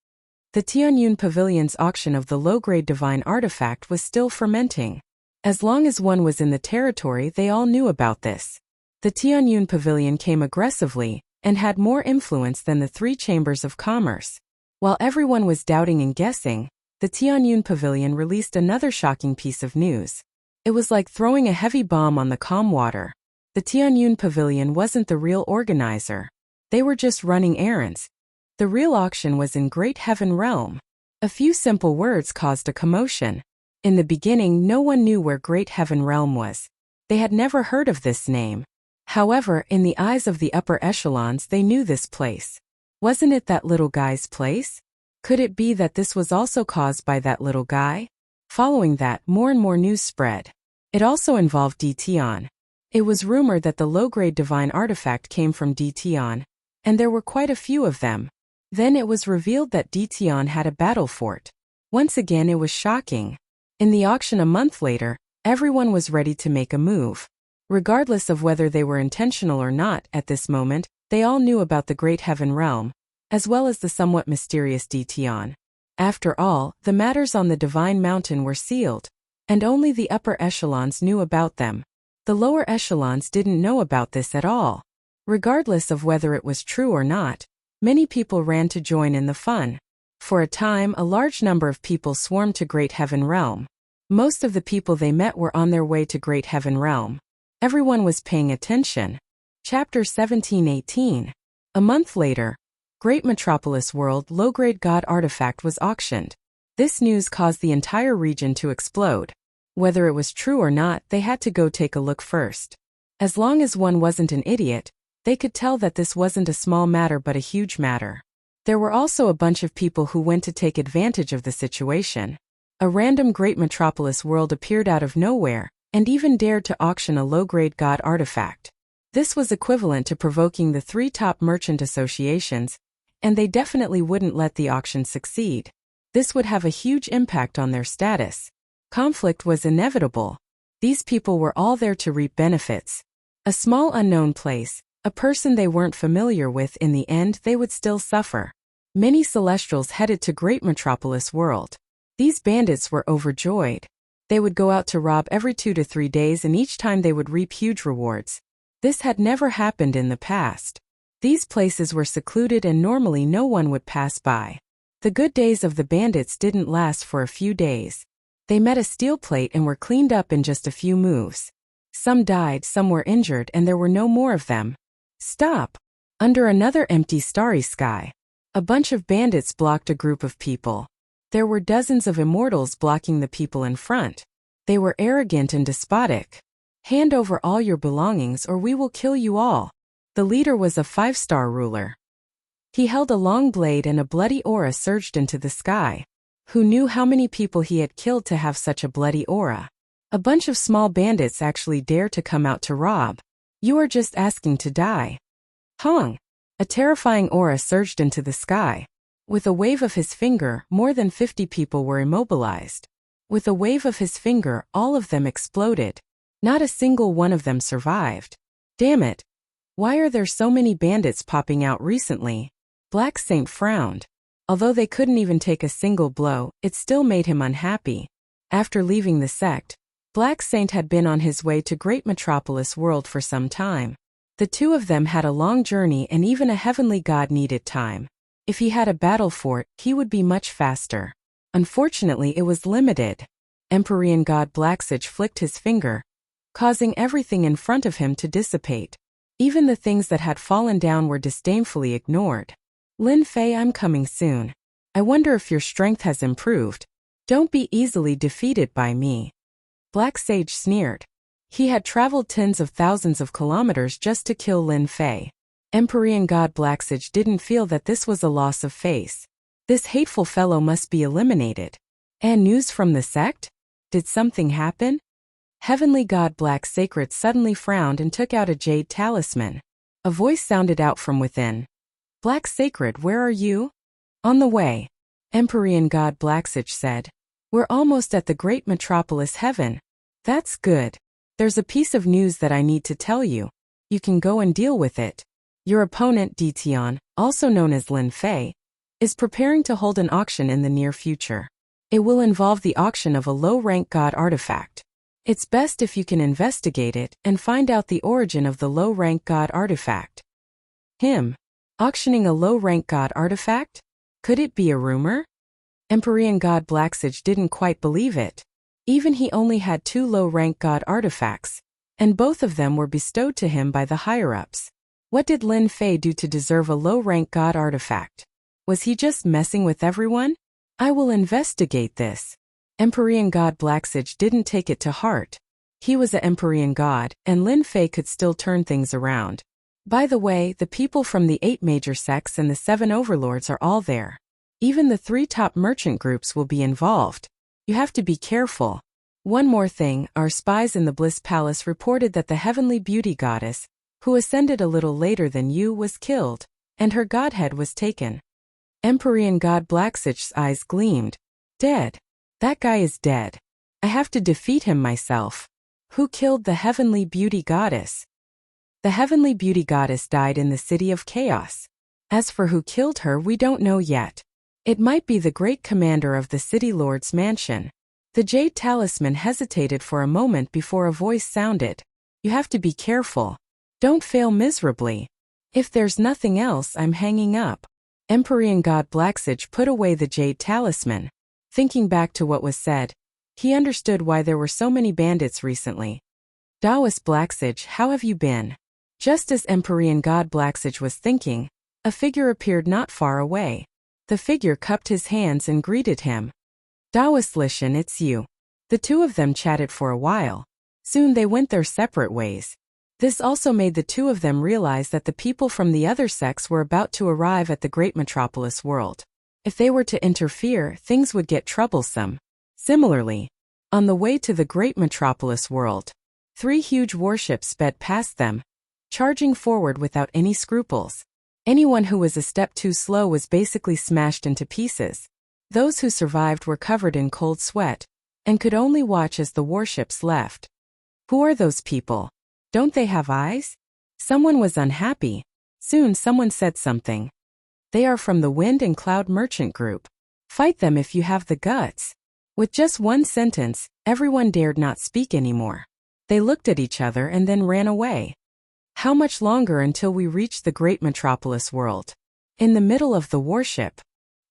Speaker 1: The Tianyun Pavilion's auction of the low-grade divine artifact was still fermenting. As long as one was in the territory, they all knew about this. The Tianyun Pavilion came aggressively and had more influence than the three chambers of commerce. While everyone was doubting and guessing, the Tianyun Pavilion released another shocking piece of news. It was like throwing a heavy bomb on the calm water. The Tianyun Pavilion wasn't the real organizer. They were just running errands. The real auction was in Great Heaven Realm. A few simple words caused a commotion. In the beginning, no one knew where Great Heaven Realm was. They had never heard of this name. However, in the eyes of the upper echelons, they knew this place. Wasn't it that little guy's place? Could it be that this was also caused by that little guy? Following that, more and more news spread. It also involved Dtion. It was rumored that the low-grade divine artifact came from Dtion, and there were quite a few of them. Then it was revealed that Dtion had a battle fort. Once again, it was shocking. In the auction a month later, everyone was ready to make a move. Regardless of whether they were intentional or not at this moment, they all knew about the Great Heaven Realm, as well as the somewhat mysterious Dtion. After all, the matters on the Divine Mountain were sealed, and only the upper echelons knew about them. The lower echelons didn't know about this at all. Regardless of whether it was true or not, many people ran to join in the fun. For a time, a large number of people swarmed to Great Heaven Realm. Most of the people they met were on their way to Great Heaven Realm. Everyone was paying attention. Chapter 1718. A month later, Great Metropolis World low-grade god artifact was auctioned. This news caused the entire region to explode. Whether it was true or not, they had to go take a look first. As long as one wasn't an idiot, they could tell that this wasn't a small matter but a huge matter. There were also a bunch of people who went to take advantage of the situation. A random Great Metropolis World appeared out of nowhere, and even dared to auction a low-grade god artifact. This was equivalent to provoking the three top merchant associations, and they definitely wouldn't let the auction succeed. This would have a huge impact on their status. Conflict was inevitable. These people were all there to reap benefits. A small unknown place, a person they weren't familiar with, in the end they would still suffer. Many Celestials headed to Great Metropolis World. These bandits were overjoyed. They would go out to rob every 2 to 3 days, and each time they would reap huge rewards. This had never happened in the past. These places were secluded and normally no one would pass by. The good days of the bandits didn't last for a few days. They met a steel plate and were cleaned up in just a few moves. Some died, some were injured, and there were no more of them. Stop! Under another empty starry sky, a bunch of bandits blocked a group of people. There were dozens of immortals blocking the people in front. They were arrogant and despotic. "Hand over all your belongings or we will kill you all." The leader was a 5-star ruler. He held a long blade and a bloody aura surged into the sky. Who knew how many people he had killed to have such a bloody aura? A bunch of small bandits actually dare to come out to rob. You are just asking to die. Hong! A terrifying aura surged into the sky. With a wave of his finger, more than 50 people were immobilized. With a wave of his finger, all of them exploded. Not a single one of them survived. Damn it! Why are there so many bandits popping out recently? Black Saint frowned. Although they couldn't even take a single blow, it still made him unhappy. After leaving the sect, Black Saint had been on his way to Great Metropolis World for some time. The two of them had a long journey, and even a heavenly god needed time. If he had a battle fort, he would be much faster. Unfortunately, it was limited. Empyrean god Blacksage flicked his finger, causing everything in front of him to dissipate. Even the things that had fallen down were disdainfully ignored. Lin Fei, I'm coming soon. I wonder if your strength has improved. Don't be easily defeated by me. Black Sage sneered. He had traveled tens of thousands of kilometers just to kill Lin Fei. Empyrean god Blacksage didn't feel that this was a loss of face. This hateful fellow must be eliminated. And news from the sect? Did something happen? Heavenly God Black Sacred suddenly frowned and took out a jade talisman. A voice sounded out from within. Black Sacred, where are you? On the way. Empyrean God Blacksich said. We're almost at the great metropolis heaven. That's good. There's a piece of news that I need to tell you. You can go and deal with it. Your opponent Dition, also known as Lin Fei, is preparing to hold an auction in the near future. It will involve the auction of a low-rank god artifact. It's best if you can investigate it and find out the origin of the low-rank god artifact. Him? Auctioning a low-rank god artifact? Could it be a rumor? Empyrean God Blacksage didn't quite believe it. Even he only had 2 low-rank god artifacts, and both of them were bestowed to him by the higher-ups. What did Lin Fei do to deserve a low-rank god artifact? Was he just messing with everyone? I will investigate this. Empyrean God Blacksage didn't take it to heart. He was an Empyrean god, and Lin Fei could still turn things around. By the way, the people from the 8 major sects and the 7 overlords are all there. Even the 3 top merchant groups will be involved. You have to be careful. One more thing, our spies in the Bliss Palace reported that the heavenly beauty goddess, who ascended a little later than you, was killed, and her godhead was taken. Empyrean God Blacksage's eyes gleamed. Dead. That guy is dead. I have to defeat him myself. Who killed the heavenly beauty goddess? The heavenly beauty goddess died in the city of chaos. As for who killed her, we don't know yet. It might be the great commander of the city lord's mansion. The jade talisman hesitated for a moment before a voice sounded. You have to be careful. Don't fail miserably. If there's nothing else, I'm hanging up. Empyrean God Blacksage put away the jade talisman. Thinking back to what was said, he understood why there were so many bandits recently. Taoist Blacksage, how have you been? Just as Empyrean God Blacksage was thinking, a figure appeared not far away. The figure cupped his hands and greeted him. Taoist Lishan, it's you. The two of them chatted for a while. Soon they went their separate ways. This also made the two of them realize that the people from the other sects were about to arrive at the great metropolis world. If they were to interfere, things would get troublesome. Similarly, on the way to the great metropolis world, 3 huge warships sped past them, charging forward without any scruples. Anyone who was a step too slow was basically smashed into pieces. Those who survived were covered in cold sweat, and could only watch as the warships left. Who are those people? Don't they have eyes? Someone was unhappy. Soon someone said something. They are from the Wind and Cloud Merchant Group. Fight them if you have the guts. With just one sentence, everyone dared not speak anymore. They looked at each other and then ran away. How much longer until we reach the great metropolis world? In the middle of the warship,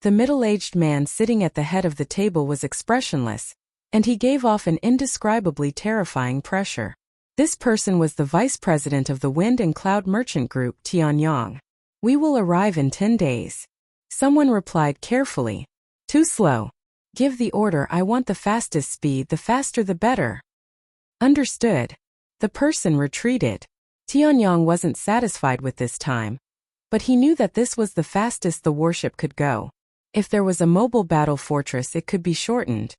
Speaker 1: the middle-aged man sitting at the head of the table was expressionless, and he gave off an indescribably terrifying pressure. This person was the vice president of the Wind and Cloud Merchant Group, Tianyang. We will arrive in 10 days. Someone replied carefully. Too slow. Give the order. I want the fastest speed, the faster the better. Understood. The person retreated. Tianyang wasn't satisfied with this time, but he knew that this was the fastest the warship could go. If there was a mobile battle fortress, it could be shortened.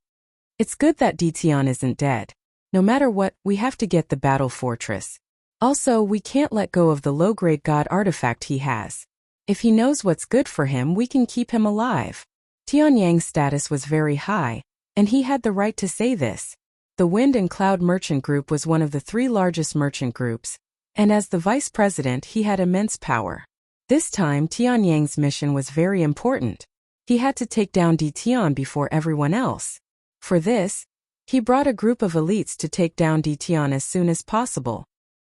Speaker 1: It's good that Dition isn't dead. No matter what, we have to get the battle fortress. Also, we can't let go of the low-grade god artifact he has. If he knows what's good for him, we can keep him alive. Tianyang's status was very high, and he had the right to say this. The Wind and Cloud Merchant Group was one of the 3 largest merchant groups, and as the vice president, he had immense power. This time, Tianyang's mission was very important. He had to take down Dition before everyone else. For this, he brought a group of elites to take down Dition as soon as possible.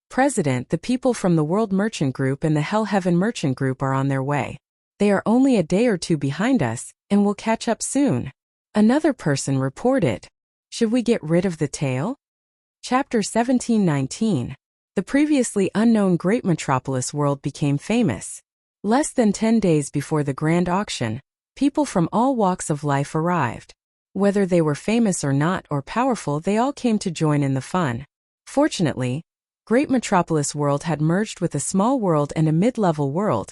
Speaker 1: President, the people from the World Merchant Group and the Hell Heaven Merchant Group are on their way. They are only a day or 2 behind us, and will catch up soon. Another person reported. Should we get rid of the tail? Chapter 1719. The previously unknown Great Metropolis world became famous. Less than 10 days before the grand auction, people from all walks of life arrived. Whether they were famous or not or powerful, they all came to join in the fun. Fortunately, Great Metropolis world had merged with a small world and a mid-level world,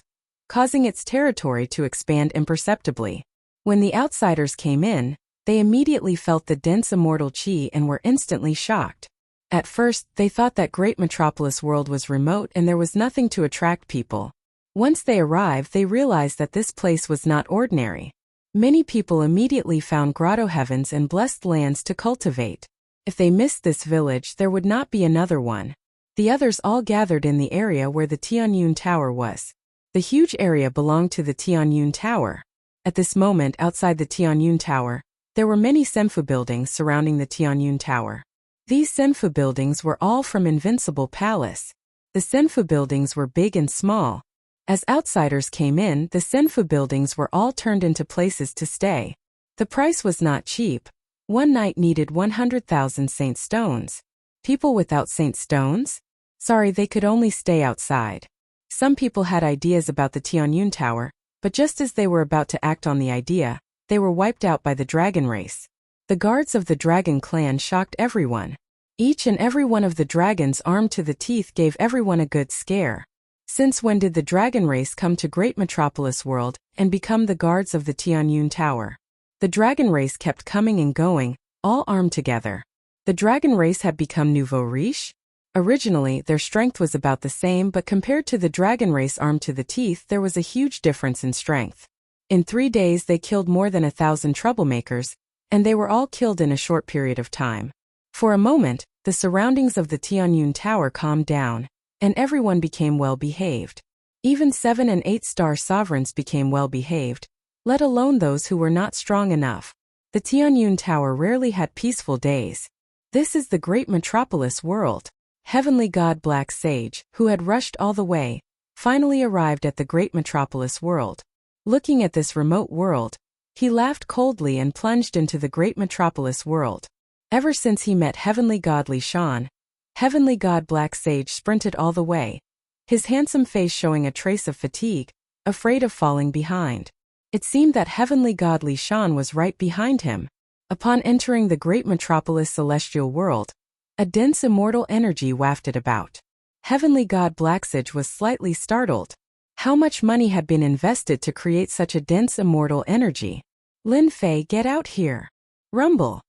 Speaker 1: causing its territory to expand imperceptibly. When the outsiders came in, they immediately felt the dense immortal chi and were instantly shocked. At first, they thought that Great Metropolis World was remote and there was nothing to attract people. Once they arrived, they realized that this place was not ordinary. Many people immediately found grotto heavens and blessed lands to cultivate. If they missed this village, there would not be another one. The others all gathered in the area where the Tianyun Tower was. The huge area belonged to the Tianyun Tower. At this moment, outside the Tianyun Tower, there were many Senfu buildings surrounding the Tianyun Tower. These Senfu buildings were all from Invincible Palace. The Senfu buildings were big and small. As outsiders came in, the Senfu buildings were all turned into places to stay. The price was not cheap. One night needed 100,000 saint stones. People without saint stones? Sorry, they could only stay outside. Some people had ideas about the Tianyun Tower, but just as they were about to act on the idea, they were wiped out by the dragon race. The guards of the dragon clan shocked everyone. Each and every one of the dragons armed to the teeth gave everyone a good scare. Since when did the dragon race come to Great Metropolis World and become the guards of the Tianyun Tower? The dragon race kept coming and going, all armed together. The dragon race had become nouveau riche? Originally, their strength was about the same, but compared to the dragon race armed to the teeth, there was a huge difference in strength. In 3 days they killed more than 1,000 troublemakers, and they were all killed in a short period of time. For a moment, the surroundings of the Tianyun Tower calmed down, and everyone became well-behaved. Even 7- and 8-star sovereigns became well-behaved, let alone those who were not strong enough. The Tianyun Tower rarely had peaceful days. This is the Great Metropolis World. Heavenly God Black Sage, who had rushed all the way, finally arrived at the Great Metropolis World. Looking at this remote world, he laughed coldly and plunged into the Great Metropolis World. Ever since he met Heavenly God Li Shan, Heavenly God Black Sage sprinted all the way, his handsome face showing a trace of fatigue, afraid of falling behind. It seemed that Heavenly God Li Shan was right behind him. Upon entering the Great Metropolis Celestial World, a dense immortal energy wafted about. Heavenly God Blacksage was slightly startled. How much money had been invested to create such a dense immortal energy? Lin Fei, get out here. Rumble.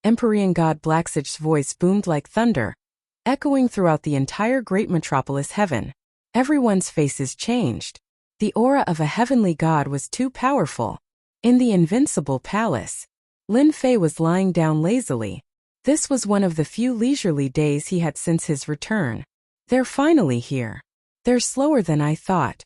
Speaker 1: Empyrean God Blacksage's voice boomed like thunder, echoing throughout the entire Great Metropolis heaven. Everyone's faces changed. The aura of a heavenly god was too powerful. In the Invincible Palace, Lin Fei was lying down lazily. This was one of the few leisurely days he had since his return. They're finally here. They're slower than I thought.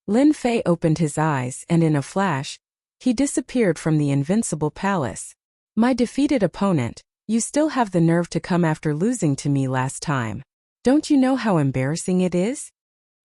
Speaker 1: Lin Fei opened his eyes and in a flash, he disappeared from the Invincible Palace. My defeated opponent, you still have the nerve to come after losing to me last time. Don't you know how embarrassing it is?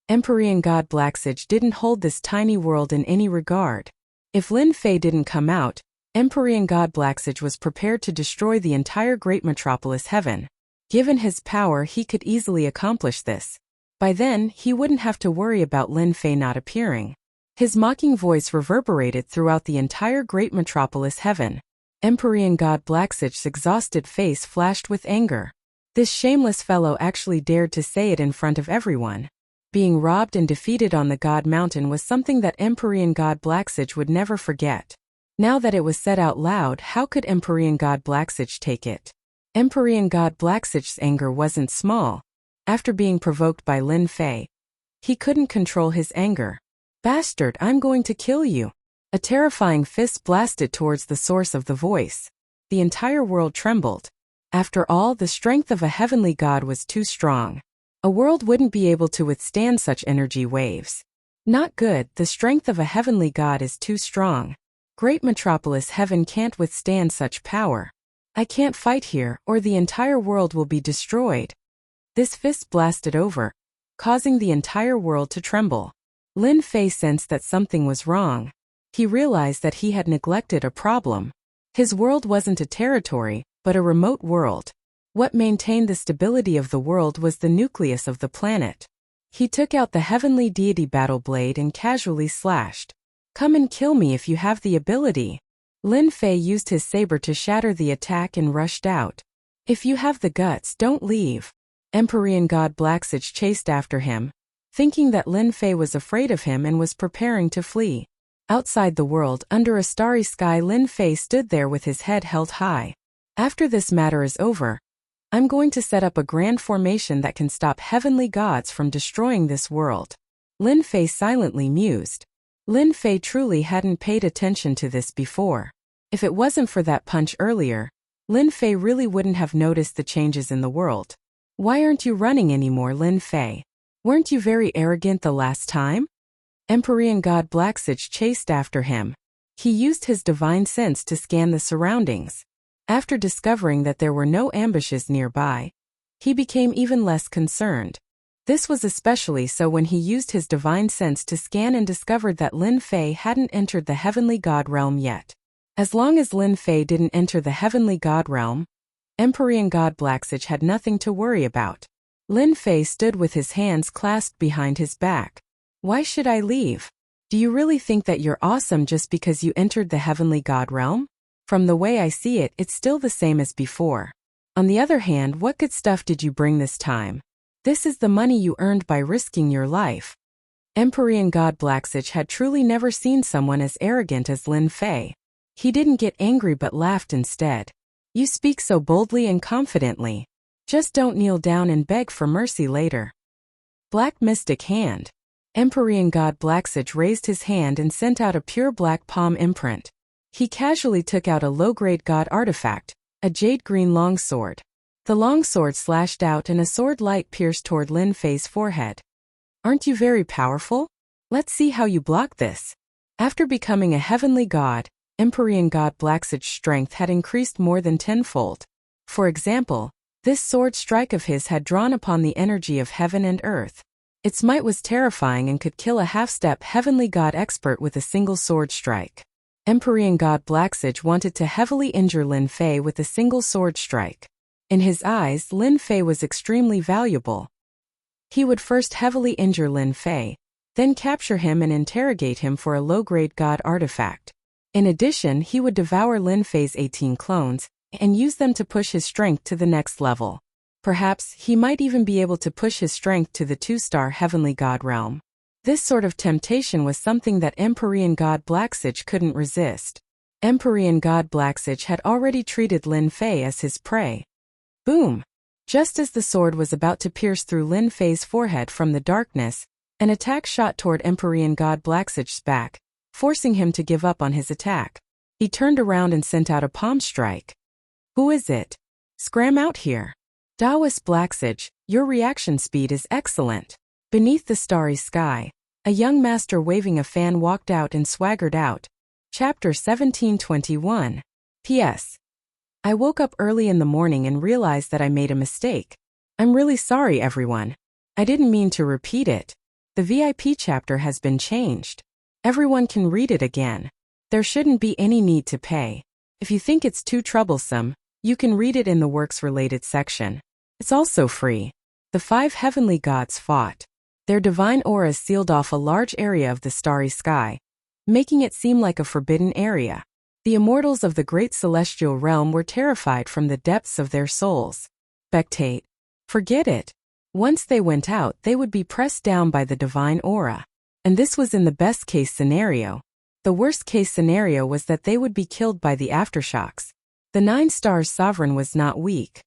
Speaker 1: Empyrean God Blacksage didn't hold this tiny world in any regard. If Lin Fei didn't come out, Empyrean God Blacksage was prepared to destroy the entire Great Metropolis heaven. Given his power, he could easily accomplish this. By then, he wouldn't have to worry about Lin Fei not appearing. His mocking voice reverberated throughout the entire Great Metropolis heaven. Empyrean God Blacksage's exhausted face flashed with anger. This shameless fellow actually dared to say it in front of everyone. Being robbed and defeated on the God Mountain was something that Empyrean God Blacksage would never forget. Now that it was said out loud, how could Empyrean God Blacksage take it? Empyrean God Blacksage's anger wasn't small. After being provoked by Lin Fei, he couldn't control his anger. Bastard, I'm going to kill you. A terrifying fist blasted towards the source of the voice. The entire world trembled. After all, the strength of a heavenly god was too strong. A world wouldn't be able to withstand such energy waves. Not good, the strength of a heavenly god is too strong. Great Metropolis heaven can't withstand such power. I can't fight here, or the entire world will be destroyed. This fist blasted over, causing the entire world to tremble. Lin Fei sensed that something was wrong. He realized that he had neglected a problem. His world wasn't a territory, but a remote world. What maintained the stability of the world was the nucleus of the planet. He took out the heavenly deity battle blade and casually slashed. Come and kill me if you have the ability. Lin Fei used his saber to shatter the attack and rushed out. If you have the guts, don't leave. Empyrean God Blacksage chased after him, thinking that Lin Fei was afraid of him and was preparing to flee. Outside the world, under a starry sky, Lin Fei stood there with his head held high. After this matter is over, I'm going to set up a grand formation that can stop heavenly gods from destroying this world. Lin Fei silently mused. Lin Fei truly hadn't paid attention to this before. If it wasn't for that punch earlier, Lin Fei really wouldn't have noticed the changes in the world. Why aren't you running anymore, Lin Fei? Weren't you very arrogant the last time? Empyrean God Blacksage chased after him. He used his divine sense to scan the surroundings. After discovering that there were no ambushes nearby, he became even less concerned. This was especially so when he used his divine sense to scan and discovered that Lin Fei hadn't entered the heavenly god realm yet. As long as Lin Fei didn't enter the heavenly god realm, Empyrean God Blacksage had nothing to worry about. Lin Fei stood with his hands clasped behind his back. Why should I leave? Do you really think that you're awesome just because you entered the heavenly god realm? From the way I see it, it's still the same as before. On the other hand, what good stuff did you bring this time? This is the money you earned by risking your life. Empyrean God Blacksage had truly never seen someone as arrogant as Lin Fei. He didn't get angry but laughed instead. You speak so boldly and confidently. Just don't kneel down and beg for mercy later. Black Mystic Hand. Empyrean God Blacksage raised his hand and sent out a pure black palm imprint. He casually took out a low-grade god artifact, a jade-green longsword. The longsword slashed out and a sword light pierced toward Lin Fei's forehead. Aren't you very powerful? Let's see how you block this. After becoming a heavenly god, Empyrean God Blacksage's strength had increased more than tenfold. For example, this sword strike of his had drawn upon the energy of heaven and earth. Its might was terrifying and could kill a half-step heavenly god expert with a single sword strike. Empyrean God Blacksage wanted to heavily injure Lin Fei with a single sword strike. In his eyes, Lin Fei was extremely valuable. He would first heavily injure Lin Fei, then capture him and interrogate him for a low-grade god artifact. In addition, he would devour Lin Fei's 18 clones, and use them to push his strength to the next level. Perhaps, he might even be able to push his strength to the 2-star heavenly god realm. This sort of temptation was something that Empyrean God Blacksage couldn't resist. Empyrean God Blacksage had already treated Lin Fei as his prey. Boom! Just as the sword was about to pierce through Lin Fei's forehead from the darkness, an attack shot toward Empyrean God Blacksage's back, forcing him to give up on his attack. He turned around and sent out a palm strike. Who is it? Scram out here. Taoist Blacksage, your reaction speed is excellent. Beneath the starry sky, a young master waving a fan walked out and swaggered out. Chapter 1721. P.S. I woke up early in the morning and realized that I made a mistake. I'm really sorry, everyone. I didn't mean to repeat it. The VIP chapter has been changed. Everyone can read it again. There shouldn't be any need to pay. If you think it's too troublesome, you can read it in the works-related section. It's also free. The 5 heavenly gods fought. Their divine auras sealed off a large area of the starry sky, making it seem like a forbidden area. The immortals of the great celestial realm were terrified from the depths of their souls. Spectate. Forget it. Once they went out, they would be pressed down by the divine aura. And this was in the best-case scenario. The worst-case scenario was that they would be killed by the aftershocks. The 9 stars sovereign was not weak.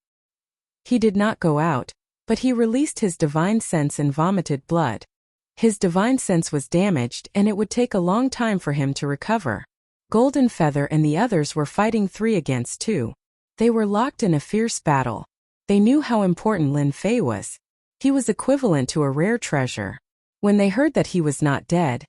Speaker 1: He did not go out, but he released his divine sense and vomited blood. His divine sense was damaged and it would take a long time for him to recover. Golden Feather and the others were fighting 3 against 2. They were locked in a fierce battle. They knew how important Lin Fei was. He was equivalent to a rare treasure. When they heard that he was not dead,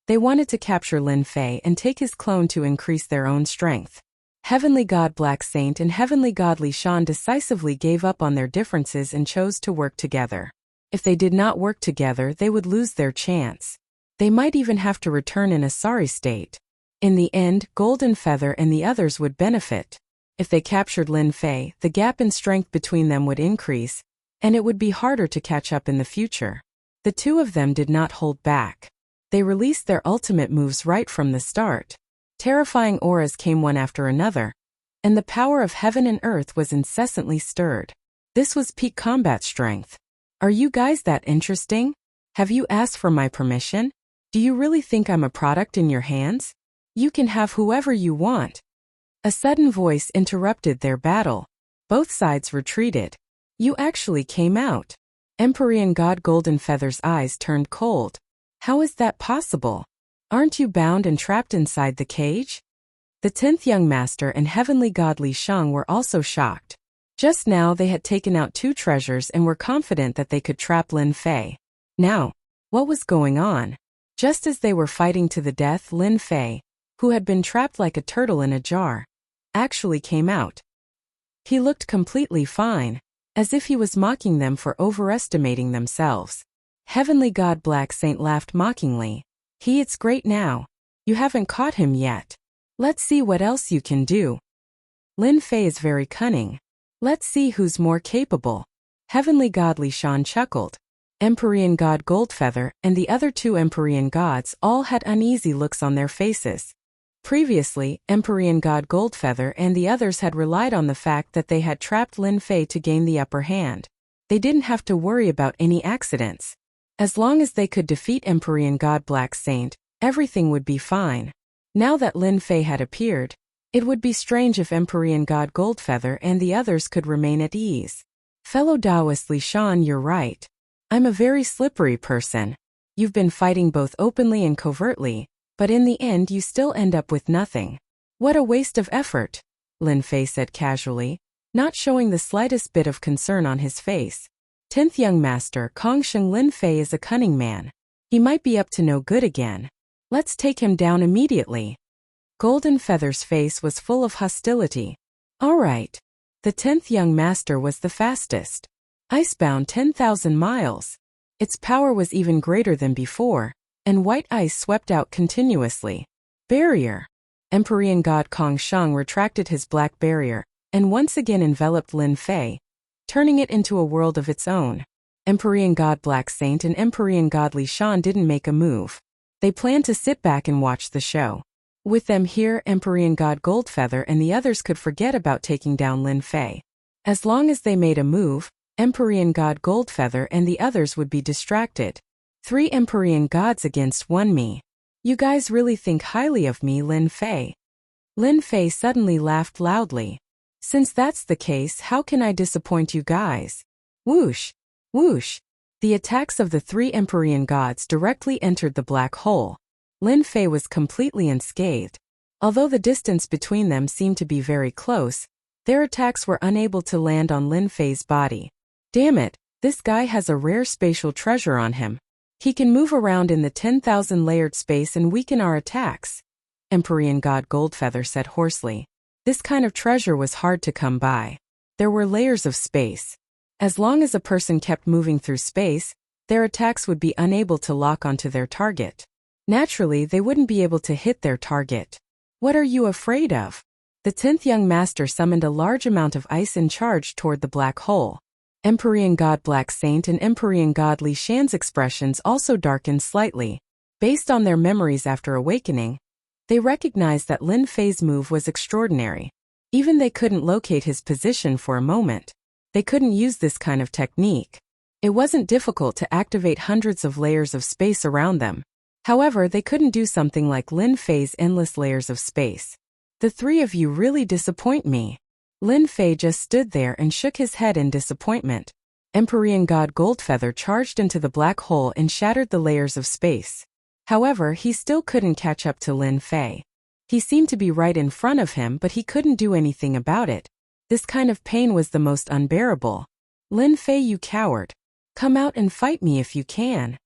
Speaker 1: they wanted to capture Lin Fei and take his clone to increase their own strength. Heavenly God Black Saint and Heavenly God Li Shan decisively gave up on their differences and chose to work together. If they did not work together, they would lose their chance. They might even have to return in a sorry state. In the end, Golden Feather and the others would benefit. If they captured Lin Fei, the gap in strength between them would increase, and it would be harder to catch up in the future. The 2 of them did not hold back. They released their ultimate moves right from the start. Terrifying auras came one after another, and the power of heaven and earth was incessantly stirred. This was peak combat strength. Are you guys that interesting? Have you asked for my permission? Do you really think I'm a product in your hands? You can have whoever you want. A sudden voice interrupted their battle. Both sides retreated. You actually came out. Empyrean God Goldenfeather's eyes turned cold. How is that possible? Aren't you bound and trapped inside the cage? The 10th young master and heavenly god Li Shang were also shocked. Just now they had taken out 2 treasures and were confident that they could trap Lin Fei. Now, what was going on? Just as they were fighting to the death, Lin Fei, who had been trapped like a turtle in a jar, actually came out. He looked completely fine, as if he was mocking them for overestimating themselves. Heavenly God Black Saint laughed mockingly. It's great now. You haven't caught him yet. Let's see what else you can do. Lin Fei is very cunning. Let's see who's more capable. Heavenly God Li Shan chuckled. Empyrean God Goldfeather and the other 2 Empyrean gods all had uneasy looks on their faces. Previously, Empyrean God Goldfeather and the others had relied on the fact that they had trapped Lin Fei to gain the upper hand. They didn't have to worry about any accidents. As long as they could defeat Empyrean God Black Saint, everything would be fine. Now that Lin Fei had appeared, it would be strange if Empyrean God Goldfeather and the others could remain at ease. Fellow Taoist Li Shan, you're right. I'm a very slippery person. You've been fighting both openly and covertly, but in the end you still end up with nothing. What a waste of effort, Lin Fei said casually, not showing the slightest bit of concern on his face. 10th young master Kong Sheng, Lin Fei is a cunning man. He might be up to no good again. Let's take him down immediately. Goldenfeather's face was full of hostility. All right. The 10th young master was the fastest. Icebound 10,000 miles. Its power was even greater than before, and white ice swept out continuously. Barrier. Empyrean God Kong Sheng retracted his black barrier, and once again enveloped Lin Fei, turning it into a world of its own. Empyrean God Black Saint and Empyrean God Li Shan didn't make a move. They planned to sit back and watch the show. With them here, Empyrean God Goldfeather and the others could forget about taking down Lin Fei. As long as they made a move, Empyrean God Goldfeather and the others would be distracted. 3 Empyrean gods against 1 me. You guys really think highly of me, Lin Fei. Lin Fei suddenly laughed loudly. Since that's the case, how can I disappoint you guys? Whoosh! Whoosh! The attacks of the 3 Empyrean gods directly entered the black hole. Lin Fei was completely unscathed. Although the distance between them seemed to be very close, their attacks were unable to land on Lin Fei's body. Damn it, this guy has a rare spatial treasure on him. He can move around in the 10,000 layered space and weaken our attacks. Empyrean God Goldfeather said hoarsely. This kind of treasure was hard to come by. There were layers of space. As long as a person kept moving through space, their attacks would be unable to lock onto their target. Naturally, they wouldn't be able to hit their target. What are you afraid of? The 10th young master summoned a large amount of ice and charged toward the black hole. Empyrean God Black Saint and Empyrean God Li Shan's expressions also darkened slightly. Based on their memories after awakening, they recognized that Lin Fei's move was extraordinary. Even they couldn't locate his position for a moment. They couldn't use this kind of technique. It wasn't difficult to activate hundreds of layers of space around them. However, they couldn't do something like Lin Fei's endless layers of space. The 3 of you really disappoint me. Lin Fei just stood there and shook his head in disappointment. Empyrean God Goldfeather charged into the black hole and shattered the layers of space. However, he still couldn't catch up to Lin Fei. He seemed to be right in front of him, but he couldn't do anything about it. This kind of pain was the most unbearable. Lin Fei, you coward. Come out and fight me if you can.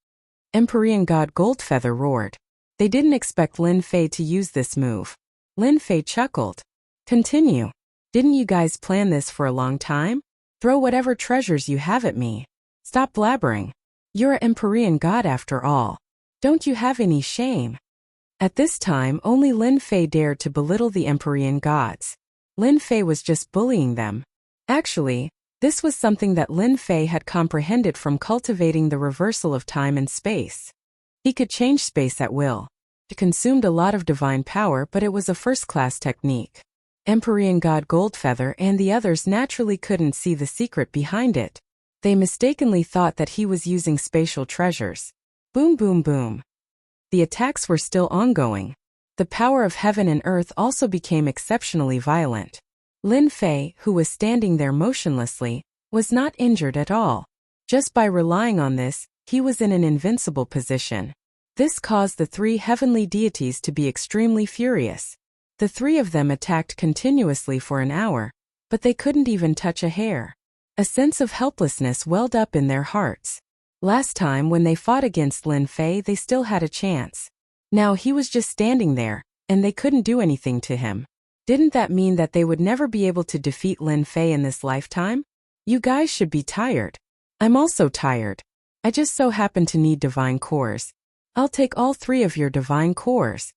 Speaker 1: Empyrean God Goldfeather roared. They didn't expect Lin Fei to use this move. Lin Fei chuckled. Continue. Didn't you guys plan this for a long time? Throw whatever treasures you have at me. Stop blabbering. You're an Empyrean god after all. Don't you have any shame? At this time, only Lin Fei dared to belittle the Empyrean gods. Lin Fei was just bullying them. Actually, this was something that Lin Fei had comprehended from cultivating the reversal of time and space. He could change space at will. It consumed a lot of divine power, but it was a first-class technique. Empyrean God Goldfeather and the others naturally couldn't see the secret behind it. They mistakenly thought that he was using spatial treasures. Boom boom boom. The attacks were still ongoing. The power of heaven and earth also became exceptionally violent. Lin Fei, who was standing there motionlessly, was not injured at all. Just by relying on this, he was in an invincible position. This caused the three heavenly deities to be extremely furious. The three of them attacked continuously for an hour, but they couldn't even touch a hair. A sense of helplessness welled up in their hearts. Last time when they fought against Lin Fei, they still had a chance. Now he was just standing there, and they couldn't do anything to him. Didn't that mean that they would never be able to defeat Lin Fei in this lifetime? You guys should be tired. I'm also tired. I just so happen to need divine cores. I'll take all three of your divine cores.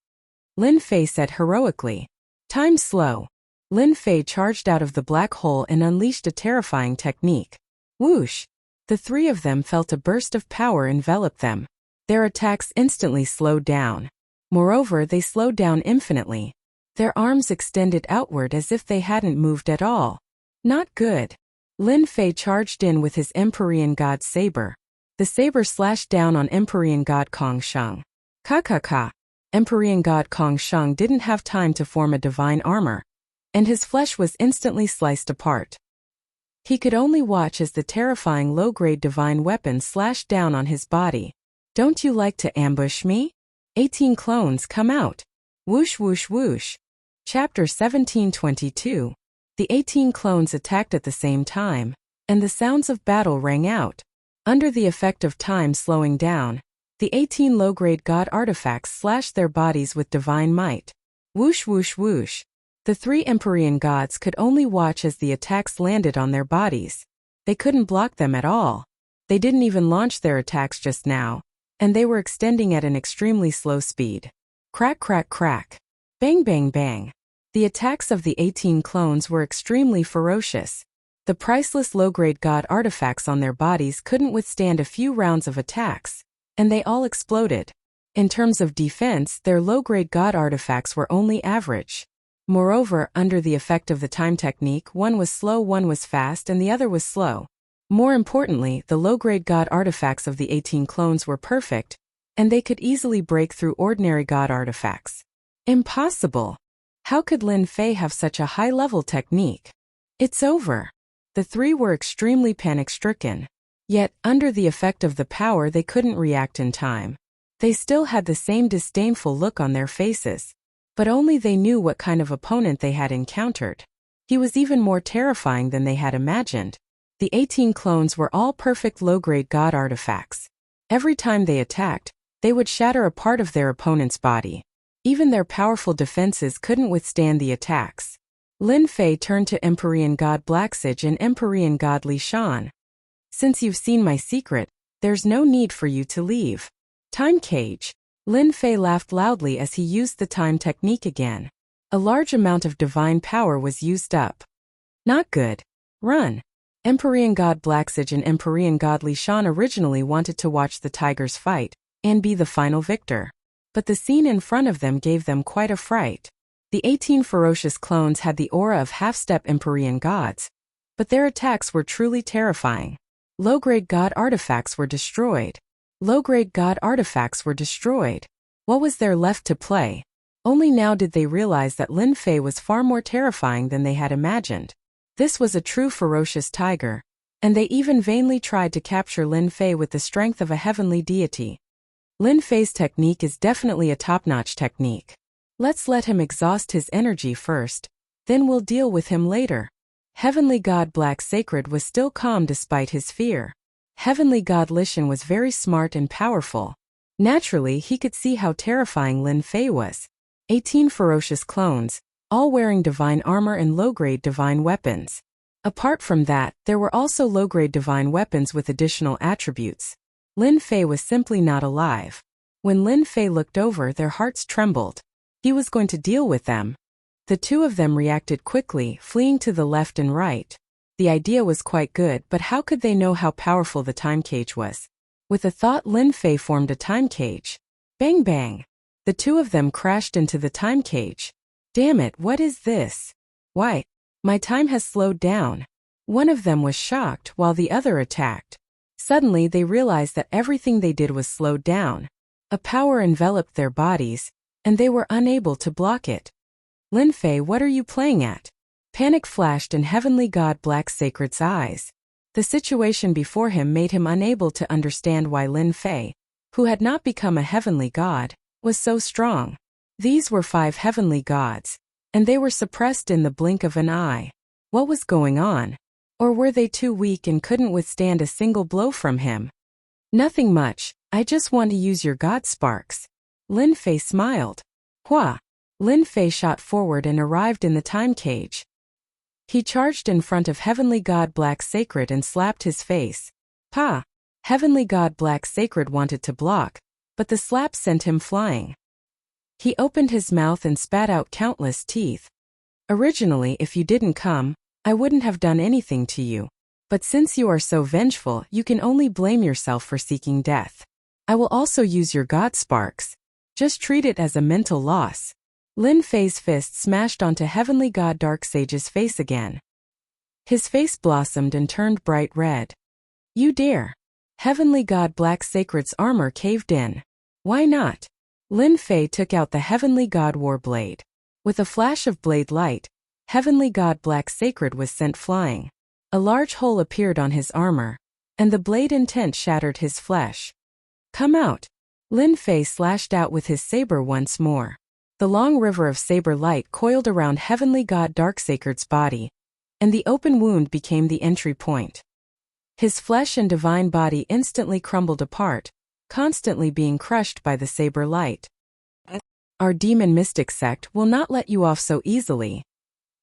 Speaker 1: Lin Fei said heroically. Time slow. Lin Fei charged out of the black hole and unleashed a terrifying technique. Whoosh! The three of them felt a burst of power envelop them. Their attacks instantly slowed down. Moreover, they slowed down infinitely. Their arms extended outward as if they hadn't moved at all. Not good. Lin Fei charged in with his Empyrean God saber. The saber slashed down on Empyrean God Kong Sheng. Ka. Empyrean God Kong Sheng didn't have time to form a divine armor, and his flesh was instantly sliced apart. He could only watch as the terrifying low-grade divine weapon slashed down on his body. Don't you like to ambush me? 18 clones come out. Whoosh whoosh whoosh. Chapter 1722. The 18 clones attacked at the same time, and the sounds of battle rang out. Under the effect of time slowing down, the 18 low-grade god artifacts slashed their bodies with divine might. Whoosh whoosh whoosh. The three Empyrean gods could only watch as the attacks landed on their bodies. They couldn't block them at all. They didn't even launch their attacks just now, and they were extending at an extremely slow speed. Crack crack crack. Bang bang bang. The attacks of the 18 clones were extremely ferocious. The priceless low-grade god artifacts on their bodies couldn't withstand a few rounds of attacks, and they all exploded. In terms of defense, their low-grade god artifacts were only average. Moreover, under the effect of the time technique, one was slow, one was fast, and the other was slow. More importantly, the low-grade god artifacts of the 18 clones were perfect, and they could easily break through ordinary god artifacts. Impossible! How could Lin Fei have such a high-level technique? It's over. The three were extremely panic-stricken. Yet, under the effect of the power, they couldn't react in time. They still had the same disdainful look on their faces. But only they knew what kind of opponent they had encountered. He was even more terrifying than they had imagined. The 18 clones were all perfect low-grade god artifacts. Every time they attacked, they would shatter a part of their opponent's body. Even their powerful defenses couldn't withstand the attacks. Lin Fei turned to Empyrean God Blacksage and Empyrean God Li Shan. Since you've seen my secret, there's no need for you to leave. Time cage. Lin Fei laughed loudly as he used the time technique again. A large amount of divine power was used up. Not good. Run. Empyrean God Blacksage and Empyrean God Li Shan originally wanted to watch the tigers fight and be the final victor. But the scene in front of them gave them quite a fright. The 18 ferocious clones had the aura of half-step Empyrean gods, but their attacks were truly terrifying. Low-grade god artifacts were destroyed. Low-grade god artifacts were destroyed. What was there left to play? Only now did they realize that Lin Fei was far more terrifying than they had imagined. This was a true ferocious tiger, and they even vainly tried to capture Lin Fei with the strength of a heavenly deity. Lin Fei's technique is definitely a top-notch technique. Let's let him exhaust his energy first, then we'll deal with him later. Heavenly God Black Sacred was still calm despite his fear. Heavenly God Lishan was very smart and powerful. Naturally, he could see how terrifying Lin Fei was. 18 ferocious clones, all wearing divine armor and low-grade divine weapons. Apart from that, there were also low-grade divine weapons with additional attributes. Lin Fei was simply not alive. When Lin Fei looked over, their hearts trembled. He was going to deal with them. The two of them reacted quickly, fleeing to the left and right. The idea was quite good, but how could they know how powerful the time cage was? With a thought, Lin Fei formed a time cage. Bang bang! The two of them crashed into the time cage. Damn it, what is this? Why? My time has slowed down. One of them was shocked while the other attacked. Suddenly they realized that everything they did was slowed down. A power enveloped their bodies, and they were unable to block it. Lin Fei, what are you playing at? Panic flashed in Heavenly God Black Sacred's eyes. The situation before him made him unable to understand why Lin Fei, who had not become a heavenly god, was so strong. These were 5 heavenly gods, and they were suppressed in the blink of an eye. What was going on? Or were they too weak and couldn't withstand a single blow from him? Nothing much, I just want to use your god sparks. Lin Fei smiled. Hua! Lin Fei shot forward and arrived in the time cage. He charged in front of Heavenly God Black Sacred and slapped his face. Pa! Heavenly God Black Sacred wanted to block, but the slap sent him flying. He opened his mouth and spat out countless teeth. Originally, if you didn't come, I wouldn't have done anything to you. But since you are so vengeful, you can only blame yourself for seeking death. I will also use your god sparks. Just treat it as a mental loss. Lin Fei's fist smashed onto Heavenly God Darksage's face again. His face blossomed and turned bright red. You dare! Heavenly God Black Sacred's armor caved in. Why not? Lin Fei took out the Heavenly God Warblade. With a flash of blade light, Heavenly God Black Sacred was sent flying. A large hole appeared on his armor, and the blade intent shattered his flesh. Come out! Lin Fei slashed out with his saber once more. The long river of saber light coiled around Heavenly God Darksacred's body, and the open wound became the entry point. His flesh and divine body instantly crumbled apart, constantly being crushed by the saber light. Our demon mystic sect will not let you off so easily.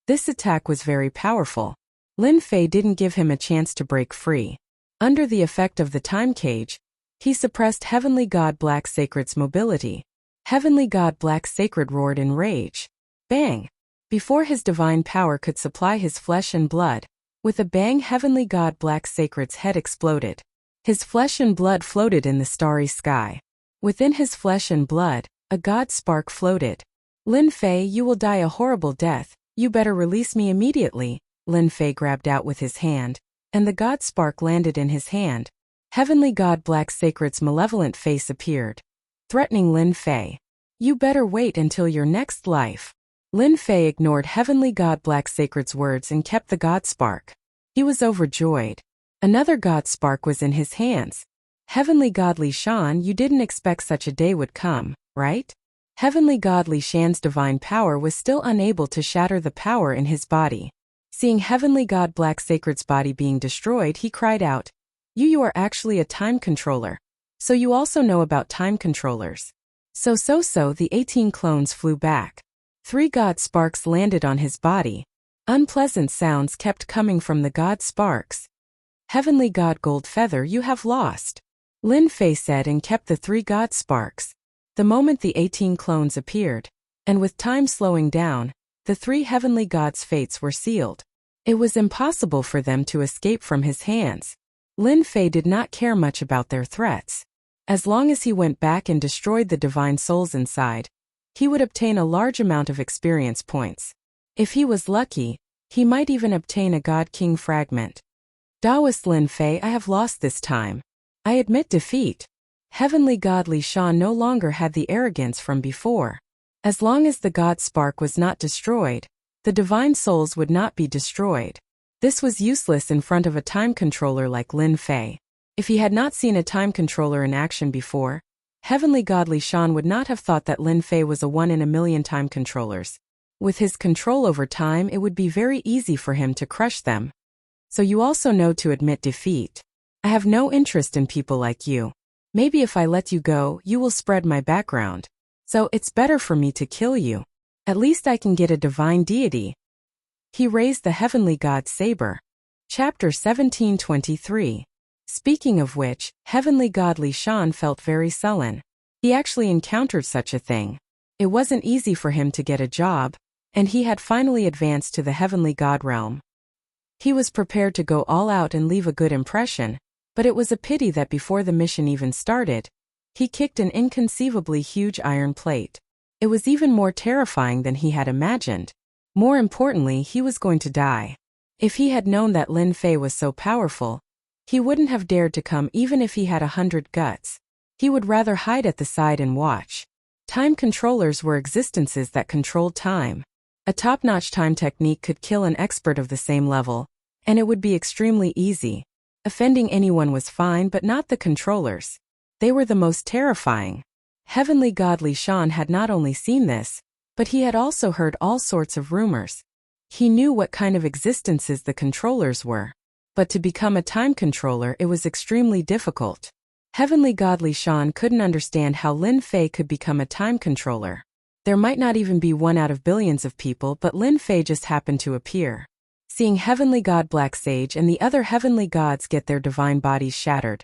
Speaker 1: This attack was very powerful. Lin Fei didn't give him a chance to break free. Under the effect of the time cage, he suppressed Heavenly God Black Sacred's mobility. Heavenly God Black Sacred roared in rage. Bang! Before his divine power could supply his flesh and blood, with a bang Heavenly God Black Sacred's head exploded. His flesh and blood floated in the starry sky. Within his flesh and blood, a god spark floated. Lin Fei, you will die a horrible death, you better release me immediately, Lin Fei grabbed out with his hand, and the god spark landed in his hand. Heavenly God Black Sacred's malevolent face appeared, threatening Lin Fei. You better wait until your next life. Lin Fei ignored Heavenly God Black Sacred's words and kept the god spark. He was overjoyed. Another god spark was in his hands. Heavenly God Li Shan, you didn't expect such a day would come, right? Heavenly God Li Shan's divine power was still unable to shatter the power in his body. Seeing Heavenly God Black Sacred's body being destroyed, he cried out, You are actually a time controller. So you also know about time controllers. So the 18 clones flew back. 3 god sparks landed on his body. Unpleasant sounds kept coming from the god sparks. Heavenly God Gold Feather, you have lost, Lin Fei said and kept the 3 god sparks. The moment the 18 clones appeared, and with time slowing down, the 3 heavenly gods' fates were sealed. It was impossible for them to escape from his hands. Lin Fei did not care much about their threats. As long as he went back and destroyed the divine souls inside, he would obtain a large amount of experience points. If he was lucky, he might even obtain a God King fragment. Taoist Lin Fei, I have lost this time. I admit defeat. Heavenly God Li Shan no longer had the arrogance from before. As long as the God Spark was not destroyed, the divine souls would not be destroyed. This was useless in front of a time controller like Lin Fei. If he had not seen a time controller in action before, Heavenly God Li Shan would not have thought that Lin Fei was a 1 in a million time controllers. With his control over time, it would be very easy for him to crush them. So you also know to admit defeat. I have no interest in people like you. Maybe if I let you go, you will spread my background. So it's better for me to kill you. At least I can get a divine deity. He raised the Heavenly God's saber. Chapter 1723. Speaking of which, Heavenly God Li Shan felt very sullen. He actually encountered such a thing. It wasn't easy for him to get a job, and he had finally advanced to the Heavenly God realm. He was prepared to go all out and leave a good impression, but it was a pity that before the mission even started, he kicked an inconceivably huge iron plate. It was even more terrifying than he had imagined. More importantly, he was going to die. If he had known that Lin Fei was so powerful, he wouldn't have dared to come even if he had 100 guts. He would rather hide at the side and watch. Time controllers were existences that controlled time. A top-notch time technique could kill an expert of the same level, and it would be extremely easy. Offending anyone was fine, but not the controllers. They were the most terrifying. Heavenly God Li Shan had not only seen this, but he had also heard all sorts of rumors. He knew what kind of existences the controllers were. But to become a time controller, it was extremely difficult. Heavenly God Li Shan couldn't understand how Lin Fei could become a time controller. There might not even be one out of billions of people, but Lin Fei just happened to appear. Seeing Heavenly God Black Sage and the other heavenly gods get their divine bodies shattered,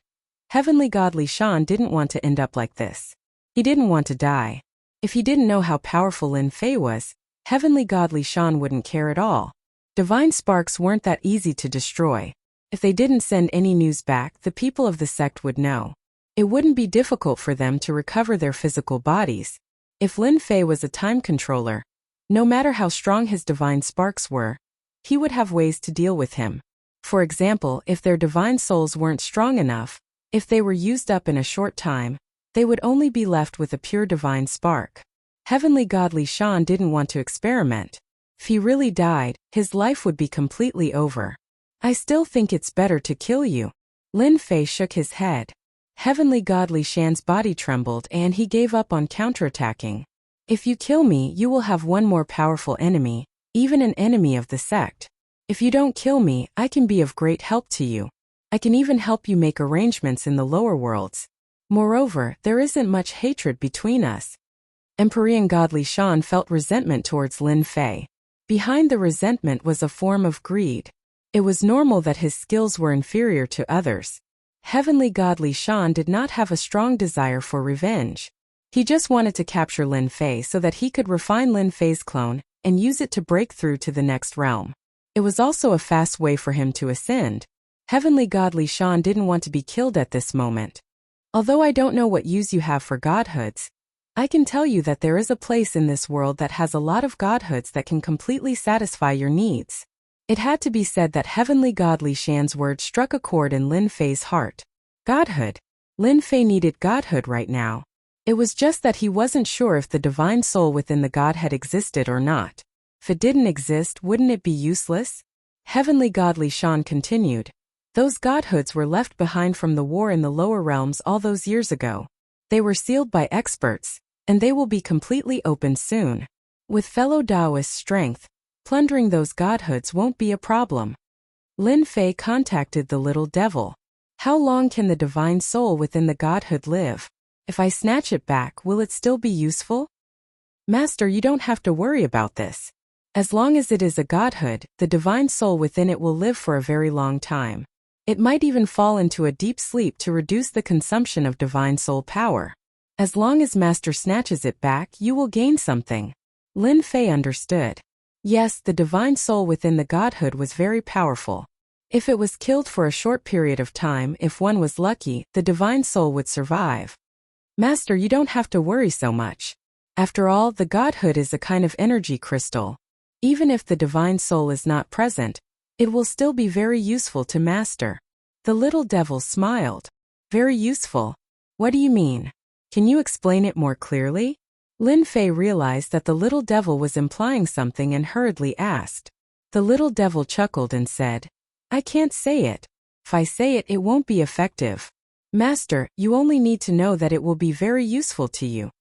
Speaker 1: Heavenly God Li Shan didn't want to end up like this. He didn't want to die. If he didn't know how powerful Lin Fei was, Heavenly God Li Shan wouldn't care at all. Divine sparks weren't that easy to destroy. If they didn't send any news back, the people of the sect would know. It wouldn't be difficult for them to recover their physical bodies. If Lin Fei was a time controller, no matter how strong his divine sparks were, he would have ways to deal with him. For example, if their divine souls weren't strong enough, if they were used up in a short time, they would only be left with a pure divine spark. Heavenly God Li Shan didn't want to experiment. If he really died, his life would be completely over. I still think it's better to kill you. Lin Fei shook his head. Heavenly God Li Shan's body trembled and he gave up on counterattacking. If you kill me, you will have one more powerful enemy, even an enemy of the sect. If you don't kill me, I can be of great help to you. I can even help you make arrangements in the lower worlds. Moreover, there isn't much hatred between us. Empyrean God Li Shan felt resentment towards Lin Fei. Behind the resentment was a form of greed. It was normal that his skills were inferior to others. Heavenly God Li Shan did not have a strong desire for revenge. He just wanted to capture Lin Fei so that he could refine Lin Fei's clone and use it to break through to the next realm. It was also a fast way for him to ascend. Heavenly God Li Shan didn't want to be killed at this moment. Although I don't know what use you have for godhoods, I can tell you that there is a place in this world that has a lot of godhoods that can completely satisfy your needs. It had to be said that Heavenly God Li Shan's words struck a chord in Lin Fei's heart. Godhood. Lin Fei needed godhood right now. It was just that he wasn't sure if the divine soul within the godhead existed or not. If it didn't exist, wouldn't it be useless? Heavenly God Li Shan continued. Those godhoods were left behind from the war in the lower realms all those years ago. They were sealed by experts, and they will be completely opened soon. With fellow Taoist strength, plundering those godhoods won't be a problem. Lin Fei contacted the little devil. How long can the divine soul within the godhood live? If I snatch it back, will it still be useful? Master, you don't have to worry about this. As long as it is a godhood, the divine soul within it will live for a very long time. It might even fall into a deep sleep to reduce the consumption of divine soul power. As long as Master snatches it back, you will gain something. Lin Fei understood. Yes, the divine soul within the godhood was very powerful. If it was killed for a short period of time, if one was lucky, the divine soul would survive. Master, you don't have to worry so much. After all, the godhood is a kind of energy crystal. Even if the divine soul is not present, it will still be very useful to Master. The little devil smiled. Very useful. What do you mean? Can you explain it more clearly? Lin Fei realized that the little devil was implying something and hurriedly asked. The little devil chuckled and said, I can't say it. If I say it, it won't be effective. Master, you only need to know that it will be very useful to you.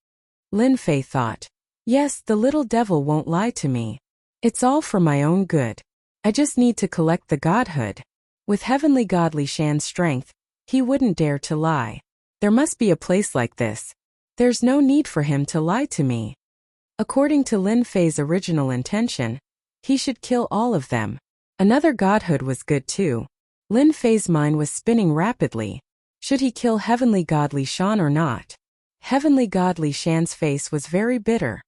Speaker 1: Lin Fei thought. Yes, the little devil won't lie to me. It's all for my own good. I just need to collect the godhood. With Heavenly God Li Shan's strength, he wouldn't dare to lie. There must be a place like this. There's no need for him to lie to me. According to Lin Fei's original intention, he should kill all of them. Another godhood was good too. Lin Fei's mind was spinning rapidly. Should he kill Heavenly God Li Shan or not? Heavenly God Li Shan's face was very bitter.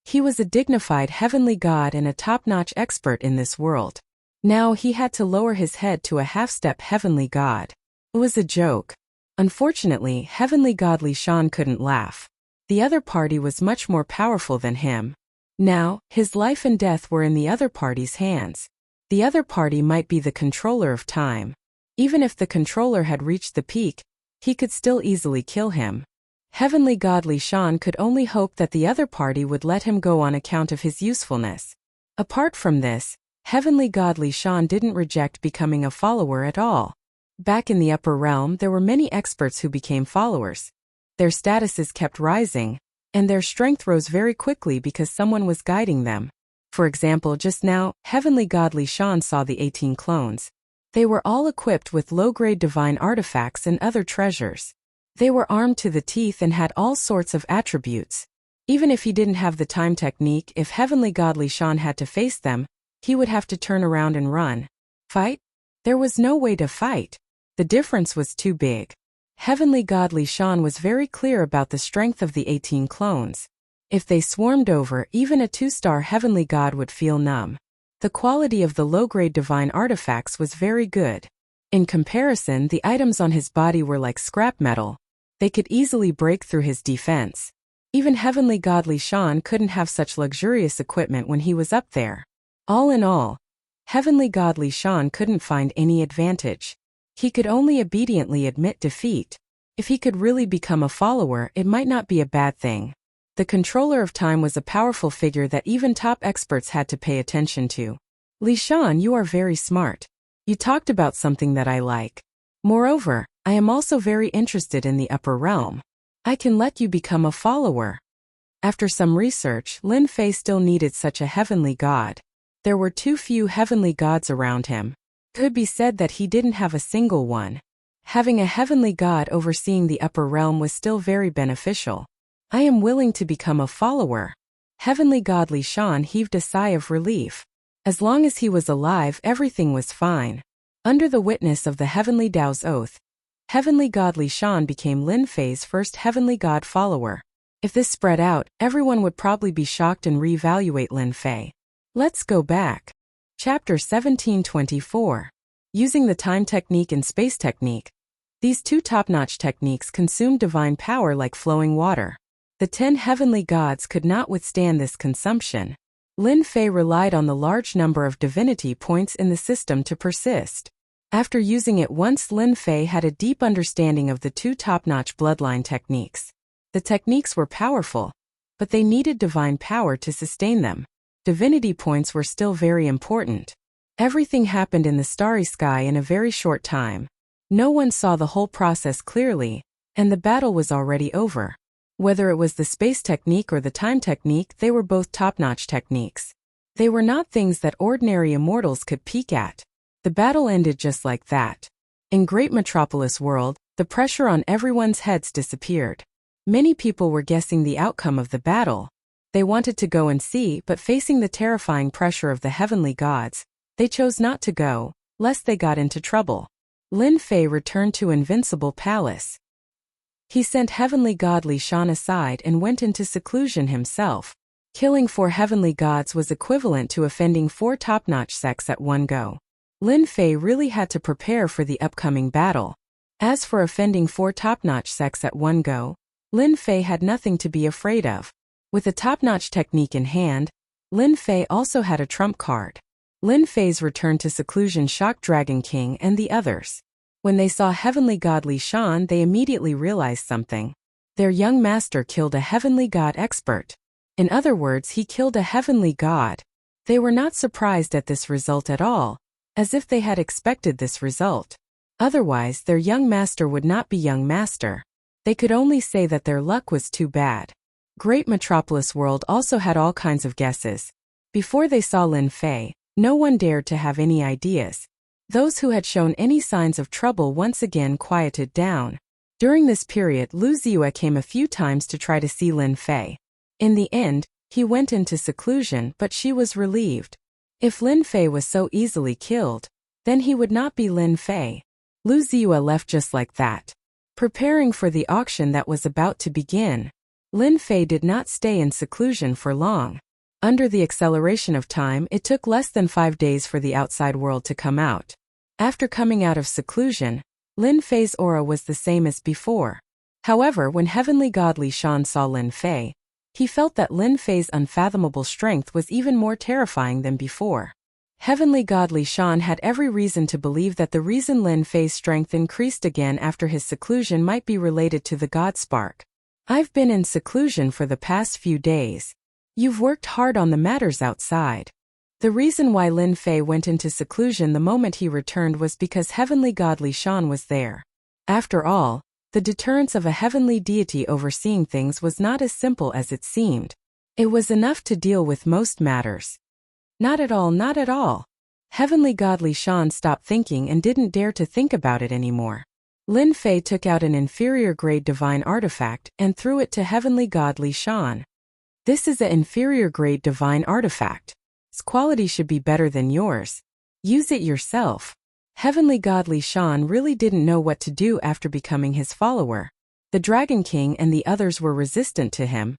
Speaker 1: He was a dignified heavenly god and a top-notch expert in this world. Now he had to lower his head to a half-step heavenly god. It was a joke. Unfortunately, Heavenly God Li Shan couldn't laugh. The other party was much more powerful than him. Now, his life and death were in the other party's hands. The other party might be the controller of time. Even if the controller had reached the peak, he could still easily kill him. Heavenly God Li Shan could only hope that the other party would let him go on account of his usefulness. Apart from this, Heavenly God Li Shan didn't reject becoming a follower at all. Back in the upper realm, there were many experts who became followers. Their statuses kept rising, and their strength rose very quickly because someone was guiding them. For example, just now, Heavenly God Li Shan saw the 18 clones. They were all equipped with low-grade divine artifacts and other treasures. They were armed to the teeth and had all sorts of attributes. Even if he didn't have the time technique, if Heavenly God Li Shan had to face them, he would have to turn around and run. Fight? There was no way to fight. The difference was too big. Heavenly God Li Shan was very clear about the strength of the 18 clones. If they swarmed over, even a 2-star heavenly god would feel numb. The quality of the low-grade divine artifacts was very good. In comparison, the items on his body were like scrap metal. They could easily break through his defense. Even Heavenly God Li Shan couldn't have such luxurious equipment when he was up there. All in all, Heavenly God Li Shan couldn't find any advantage. He could only obediently admit defeat. If he could really become a follower, it might not be a bad thing. The controller of time was a powerful figure that even top experts had to pay attention to. Li Shan, you are very smart. You talked about something that I like. Moreover, I am also very interested in the upper realm. I can let you become a follower. After some research, Lin Fei still needed such a heavenly god. There were too few heavenly gods around him. It could be said that he didn't have a single one. Having a heavenly god overseeing the upper realm was still very beneficial. I am willing to become a follower. Heavenly God Li Shan heaved a sigh of relief. As long as he was alive, everything was fine. Under the witness of the Heavenly Tao's oath, Heavenly God Li Shan became Lin Fei's first heavenly god follower. If this spread out, everyone would probably be shocked and reevaluate Lin Fei. Let's go back. Chapter 1724. Using the time technique and space technique. These two top-notch techniques consume divine power like flowing water. The 10 heavenly gods could not withstand this consumption. Lin Fei relied on the large number of divinity points in the system to persist. After using it once, Lin Fei had a deep understanding of the two top-notch bloodline techniques. The techniques were powerful, but they needed divine power to sustain them. Divinity points were still very important. Everything happened in the starry sky in a very short time. No one saw the whole process clearly, and the battle was already over. Whether it was the space technique or the time technique, they were both top-notch techniques. They were not things that ordinary immortals could peek at. The battle ended just like that. In Great Metropolis World, the pressure on everyone's heads disappeared. Many people were guessing the outcome of the battle. They wanted to go and see, but facing the terrifying pressure of the heavenly gods, they chose not to go, lest they got into trouble. Lin Fei returned to Invincible Palace. He sent Heavenly God Li Shan aside and went into seclusion himself. Killing 4 heavenly gods was equivalent to offending 4 top-notch sects at one go. Lin Fei really had to prepare for the upcoming battle. As for offending 4 top-notch sects at one go, Lin Fei had nothing to be afraid of. With a top-notch technique in hand, Lin Fei also had a trump card. Lin Fei's return to seclusion shocked Dragon King and the others. When they saw Heavenly God Li Shan, they immediately realized something. Their young master killed a heavenly god expert. In other words, he killed a heavenly god. They were not surprised at this result at all, as if they had expected this result. Otherwise, their young master would not be young master. They could only say that their luck was too bad. Great Metropolis World also had all kinds of guesses. Before they saw Lin Fei, no one dared to have any ideas. Those who had shown any signs of trouble once again quieted down. During this period, Lu Ziyue came a few times to try to see Lin Fei. In the end, he went into seclusion, but she was relieved. If Lin Fei was so easily killed, then he would not be Lin Fei. Lu Ziyue left just like that. Preparing for the auction that was about to begin, Lin Fei did not stay in seclusion for long. Under the acceleration of time, it took less than 5 days for the outside world to come out. After coming out of seclusion, Lin Fei's aura was the same as before. However, when Heavenly God Li Shan saw Lin Fei, he felt that Lin Fei's unfathomable strength was even more terrifying than before. Heavenly God Li Shan had every reason to believe that the reason Lin Fei's strength increased again after his seclusion might be related to the God Spark. I've been in seclusion for the past few days. You've worked hard on the matters outside. The reason why Lin Fei went into seclusion the moment he returned was because heavenly god Li Shan was there. After all, the deterrence of a heavenly deity overseeing things was not as simple as it seemed. It was enough to deal with most matters. Not at all, not at all. Heavenly god Li Shan stopped thinking and didn't dare to think about it anymore. Lin Fei took out an inferior grade divine artifact and threw it to heavenly god Li Shan. This is an inferior grade divine artifact. Its quality should be better than yours. Use it yourself. Heavenly god Li Shan really didn't know what to do after becoming his follower. The Dragon King and the others were resistant to him,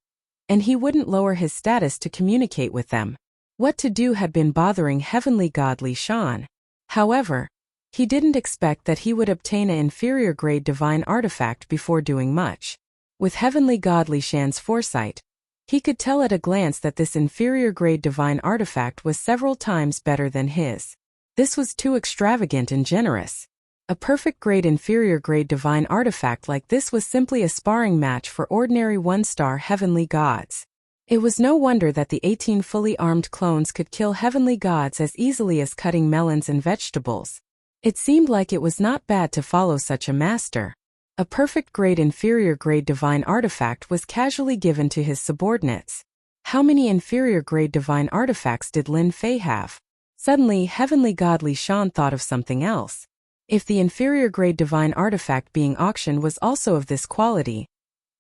Speaker 1: and he wouldn't lower his status to communicate with them. What to do had been bothering heavenly god Li Shan. However, he didn't expect that he would obtain an inferior grade divine artifact before doing much. With heavenly god Li Shan's foresight, he could tell at a glance that this inferior grade divine artifact was several times better than his. This was too extravagant and generous. A perfect grade inferior grade divine artifact like this was simply a sparring match for ordinary one-star heavenly gods. It was no wonder that the 18 fully armed clones could kill heavenly gods as easily as cutting melons and vegetables. It seemed like it was not bad to follow such a master. A perfect grade inferior grade divine artifact was casually given to his subordinates. How many inferior grade divine artifacts did Lin Fei have? Suddenly, heavenly god Li Shan thought of something else. If the inferior grade divine artifact being auctioned was also of this quality,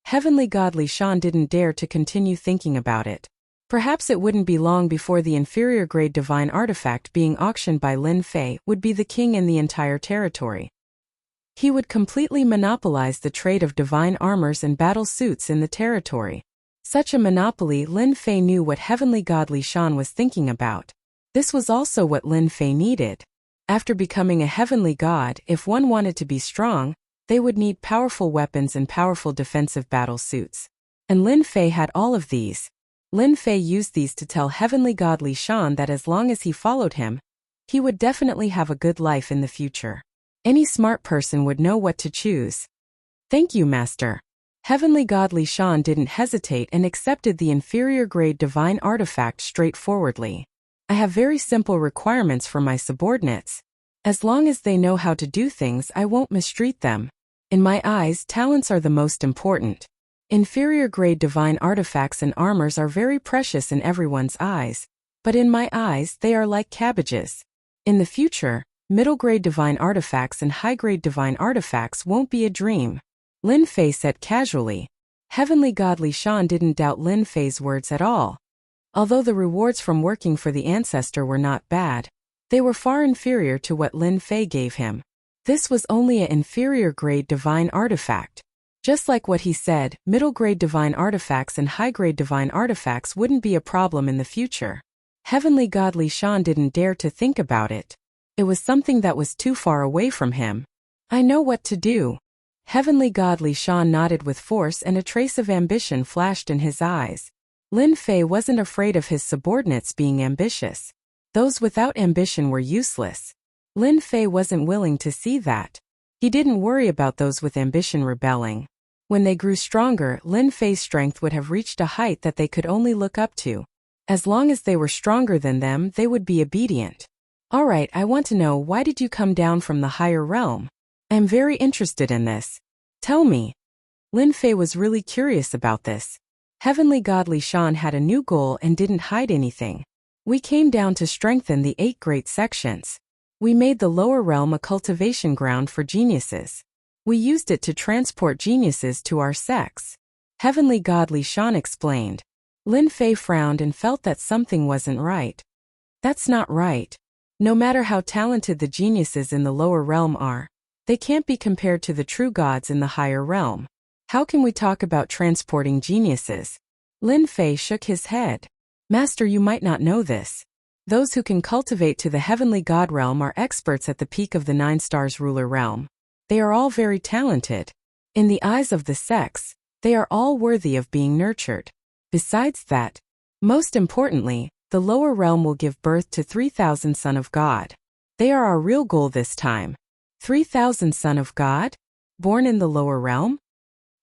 Speaker 1: heavenly god Li Shan didn't dare to continue thinking about it. Perhaps it wouldn't be long before the inferior grade divine artifact being auctioned by Lin Fei would be the king in the entire territory. He would completely monopolize the trade of divine armors and battle suits in the territory. Such a monopoly, Lin Fei knew what heavenly god Li Shan was thinking about. This was also what Lin Fei needed. After becoming a heavenly god, if one wanted to be strong, they would need powerful weapons and powerful defensive battle suits. And Lin Fei had all of these. Lin Fei used these to tell heavenly god Li Shan that as long as he followed him, he would definitely have a good life in the future. Any smart person would know what to choose. Thank you, Master. Heavenly god Li Shan didn't hesitate and accepted the inferior grade divine artifact straightforwardly. I have very simple requirements for my subordinates. As long as they know how to do things, I won't mistreat them. In my eyes, talents are the most important. Inferior grade divine artifacts and armors are very precious in everyone's eyes, but in my eyes, they are like cabbages. In the future, middle grade divine artifacts and high grade divine artifacts won't be a dream. Lin Fei said casually. Heavenly god Li Shan didn't doubt Lin Fei's words at all. Although the rewards from working for the ancestor were not bad, they were far inferior to what Lin Fei gave him. This was only an inferior grade divine artifact. Just like what he said, middle grade divine artifacts and high grade divine artifacts wouldn't be a problem in the future. Heavenly god Li Shan didn't dare to think about it. It was something that was too far away from him. I know what to do. Heavenly god Li Shan nodded with force and a trace of ambition flashed in his eyes. Lin Fei wasn't afraid of his subordinates being ambitious. Those without ambition were useless. Lin Fei wasn't willing to see that. He didn't worry about those with ambition rebelling. When they grew stronger, Lin Fei's strength would have reached a height that they could only look up to. As long as they were stronger than them, they would be obedient. Alright, I want to know, why did you come down from the higher realm? I'm very interested in this. Tell me. Lin Fei was really curious about this. Heavenly god Li Shan had a new goal and didn't hide anything. We came down to strengthen the 8 great sections. We made the lower realm a cultivation ground for geniuses. We used it to transport geniuses to our sects. Heavenly god Li Shan explained. Lin Fei frowned and felt that something wasn't right. That's not right. No matter how talented the geniuses in the lower realm are, they can't be compared to the true gods in the higher realm. How can we talk about transporting geniuses? Lin Fei shook his head. Master, you might not know this. Those who can cultivate to the heavenly god realm are experts at the peak of the 9 stars ruler realm. They are all very talented. In the eyes of the sects, they are all worthy of being nurtured. Besides that, most importantly, the lower realm will give birth to 3,000 Son of God. They are our real goal this time. 3,000 Son of God? Born in the lower realm?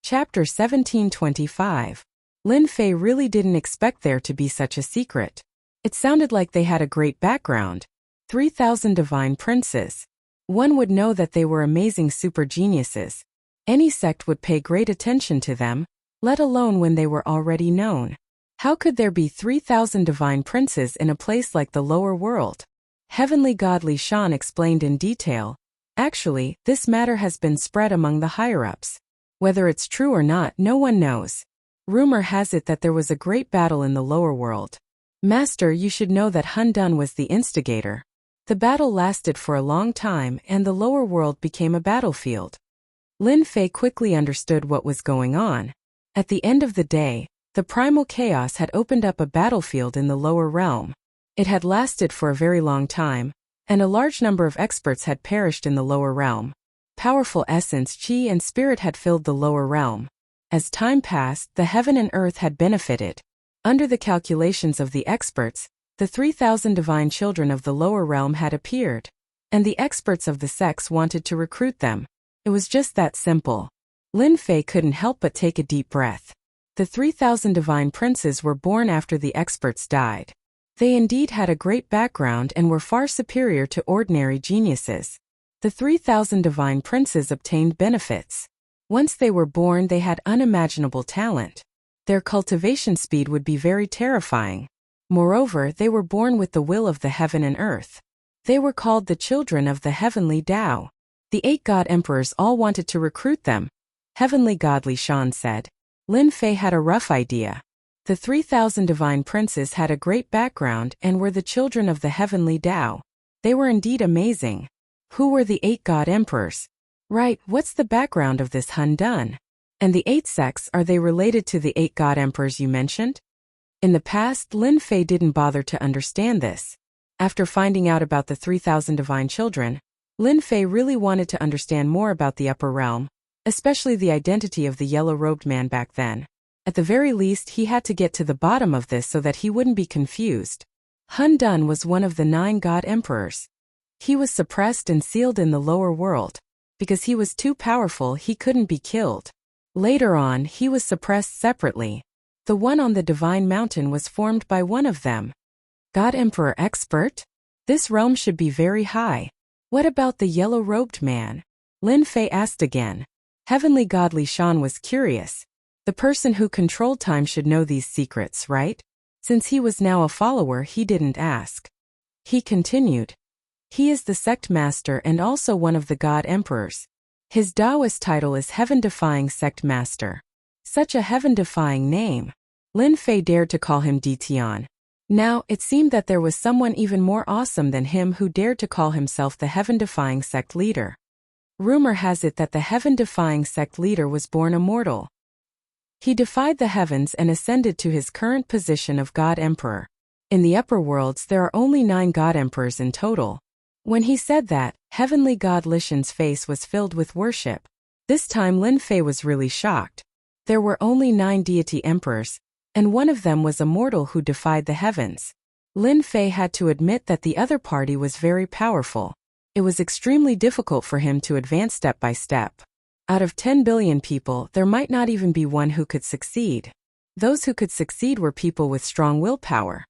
Speaker 1: Chapter 1725. Lin Fei really didn't expect there to be such a secret. It sounded like they had a great background. 3,000 divine princes. One would know that they were amazing super geniuses. Any sect would pay great attention to them, let alone when they were already known. How could there be 3,000 divine princes in a place like the lower world? Heavenly God Li Shan explained in detail. Actually, this matter has been spread among the higher-ups. Whether it's true or not, no one knows. Rumor has it that there was a great battle in the lower world. Master, you should know that Hun Dun was the instigator. The battle lasted for a long time and the lower world became a battlefield. Lin Fei quickly understood what was going on. At the end of the day, the primal chaos had opened up a battlefield in the lower realm. It had lasted for a very long time, and a large number of experts had perished in the lower realm. Powerful essence, chi and spirit had filled the lower realm. As time passed, the heaven and earth had benefited. Under the calculations of the experts, the 3,000 divine children of the lower realm had appeared, and the experts of the sects wanted to recruit them. It was just that simple. Lin Fei couldn't help but take a deep breath. The 3,000 divine princes were born after the experts died. They indeed had a great background and were far superior to ordinary geniuses. The 3,000 divine princes obtained benefits. Once they were born, they had unimaginable talent. Their cultivation speed would be very terrifying. Moreover, they were born with the will of the heaven and earth. They were called the children of the heavenly Tao. The 8 god emperors all wanted to recruit them. Heavenly God Li Shan said. Lin Fei had a rough idea. The 3,000 divine princes had a great background and were the children of the heavenly Tao. They were indeed amazing. Who were the 8 god emperors? Right, what's the background of this Hun Dun? And the 8 sects, are they related to the 8 god emperors you mentioned? In the past, Lin Fei didn't bother to understand this. After finding out about the 3,000 divine children, Lin Fei really wanted to understand more about the upper realm, especially the identity of the yellow-robed man back then. At the very least, he had to get to the bottom of this so that he wouldn't be confused. Hun Dun was one of the 9 god emperors. He was suppressed and sealed in the lower world. Because he was too powerful, he couldn't be killed. Later on, he was suppressed separately. The one on the Divine Mountain was formed by one of them. God Emperor Expert? This realm should be very high. What about the yellow-robed man? Lin Fei asked again. Heavenly God Li Shan was curious. The person who controlled time should know these secrets, right? Since he was now a follower, he didn't ask. He continued. He is the sect master and also one of the god emperors. His Taoist title is Heaven-Defying Sect Master. Such a heaven-defying name. Lin Fei dared to call him Ditian. Now, it seemed that there was someone even more awesome than him who dared to call himself the heaven-defying sect leader. Rumor has it that the heaven-defying sect leader was born immortal. He defied the heavens and ascended to his current position of God Emperor. In the upper worlds, there are only 9 God Emperors in total. When he said that, Heavenly God Li Shan's face was filled with worship. This time Lin Fei was really shocked. There were only 9 deity emperors, and one of them was a mortal who defied the heavens. Lin Fei had to admit that the other party was very powerful. It was extremely difficult for him to advance step by step. Out of 10 billion people, there might not even be one who could succeed. Those who could succeed were people with strong willpower.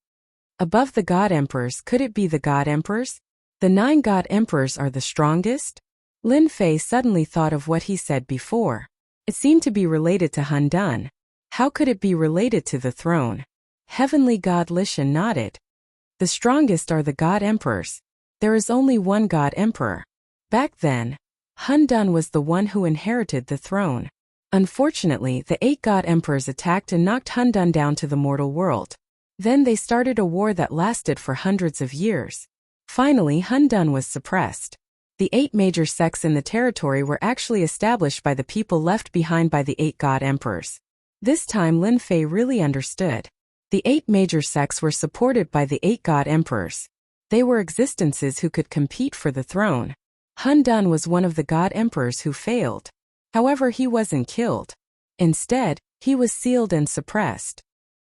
Speaker 1: Above the God Emperors, could it be the God Emperors? The 9 God Emperors are the strongest? Lin Fei suddenly thought of what he said before. It seemed to be related to Hun Dun. How could it be related to the throne? Heavenly God Li Shan nodded. The strongest are the God Emperors. There is only one God Emperor. Back then, Hun Dun was the one who inherited the throne. Unfortunately, the 8 God Emperors attacked and knocked Hun Dun down to the mortal world. Then they started a war that lasted for hundreds of years. Finally, Hun Dun was suppressed. The 8 major sects in the territory were actually established by the people left behind by the 8 God Emperors. This time Lin Fei really understood. The 8 major sects were supported by the 8 God Emperors. They were existences who could compete for the throne. Hun Dun was one of the God Emperors who failed. However, he wasn't killed. Instead, he was sealed and suppressed.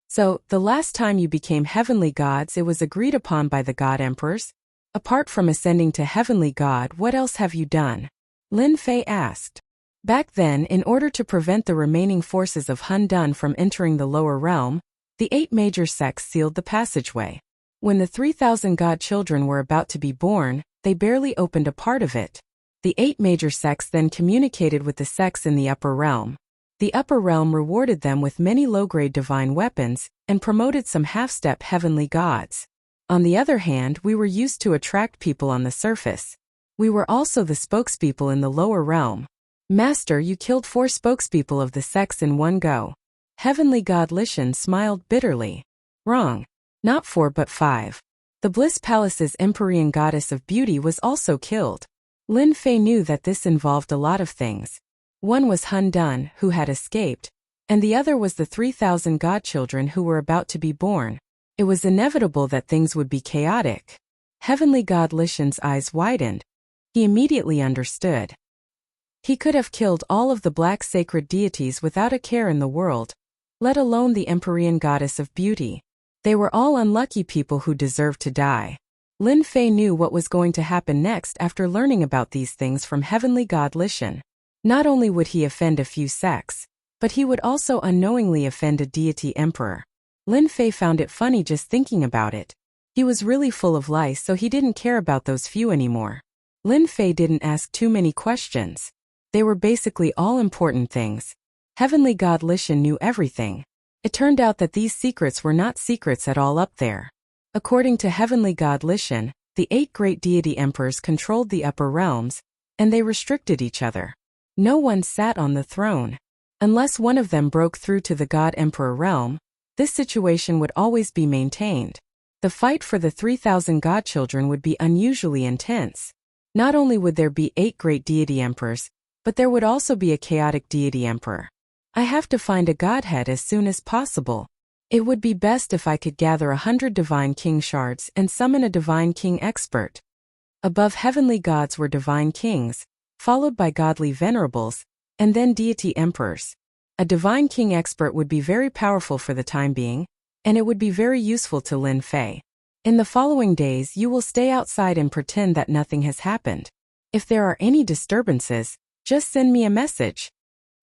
Speaker 1: So, the last time you became heavenly gods, it was agreed upon by the God Emperors? Apart from ascending to heavenly God, what else have you done? Lin Fei asked. Back then, in order to prevent the remaining forces of Hun Dun from entering the lower realm, the 8 major sects sealed the passageway. When the 3,000 godchildren were about to be born, they barely opened a part of it. The 8 major sects then communicated with the sects in the upper realm. The upper realm rewarded them with many low-grade divine weapons and promoted some half-step heavenly gods. On the other hand, we were used to attract people on the surface. We were also the spokespeople in the lower realm. Master, you killed 4 spokespeople of the sects in one go. Heavenly God Lishan smiled bitterly. Wrong. Not 4 but 5. The Bliss Palace's Empyrean goddess of beauty was also killed. Lin Fei knew that this involved a lot of things. One was Hun Dun, who had escaped, and the other was the 3,000 godchildren who were about to be born. It was inevitable that things would be chaotic. Heavenly God Lishan's eyes widened. He immediately understood. He could have killed all of the black sacred deities without a care in the world, let alone the Empyrean goddess of beauty. They were all unlucky people who deserved to die. Lin Fei knew what was going to happen next after learning about these things from Heavenly God Lishan. Not only would he offend a few sects, but he would also unknowingly offend a deity emperor. Lin Fei found it funny just thinking about it. He was really full of lice, so he didn't care about those few anymore. Lin Fei didn't ask too many questions. They were basically all important things. Heavenly God Lishan knew everything. It turned out that these secrets were not secrets at all up there. According to Heavenly God Lishan, the 8 great deity emperors controlled the upper realms, and they restricted each other. No one sat on the throne. Unless one of them broke through to the God Emperor realm, this situation would always be maintained. The fight for the 3,000 godchildren would be unusually intense. Not only would there be 8 great deity emperors, but there would also be a chaotic deity emperor. I have to find a godhead as soon as possible. It would be best if I could gather 100 divine king shards and summon a divine king expert. Above heavenly gods were divine kings, followed by godly venerables, and then deity emperors. A divine king expert would be very powerful for the time being, and it would be very useful to Lin Fei. In the following days you will stay outside and pretend that nothing has happened. If there are any disturbances, just send me a message.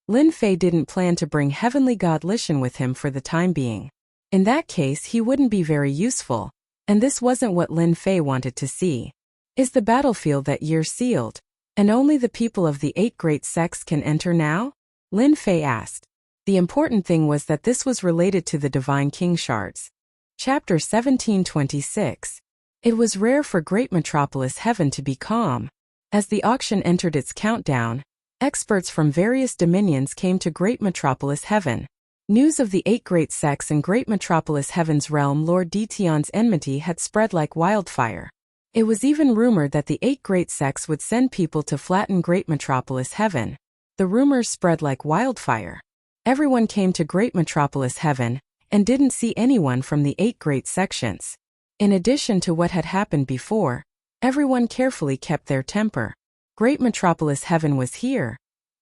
Speaker 1: Lin Fei didn't plan to bring Heavenly God Lishan with him for the time being. In that case he wouldn't be very useful, and this wasn't what Lin Fei wanted to see. Is the battlefield that year sealed, and only the people of the 8 great sects can enter now? Lin Fei asked. The important thing was that this was related to the Divine King Shards. Chapter 1726. It was rare for Great Metropolis Heaven to be calm. As the auction entered its countdown, experts from various dominions came to Great Metropolis Heaven. News of the 8 great sects in Great Metropolis Heaven's realm Lord Detion's enmity had spread like wildfire. It was even rumored that the 8 great sects would send people to flatten Great Metropolis Heaven. The rumors spread like wildfire. Everyone came to Great Metropolis Heaven, and didn't see anyone from the 8 great sections. In addition to what had happened before, everyone carefully kept their temper. Great Metropolis Heaven was here,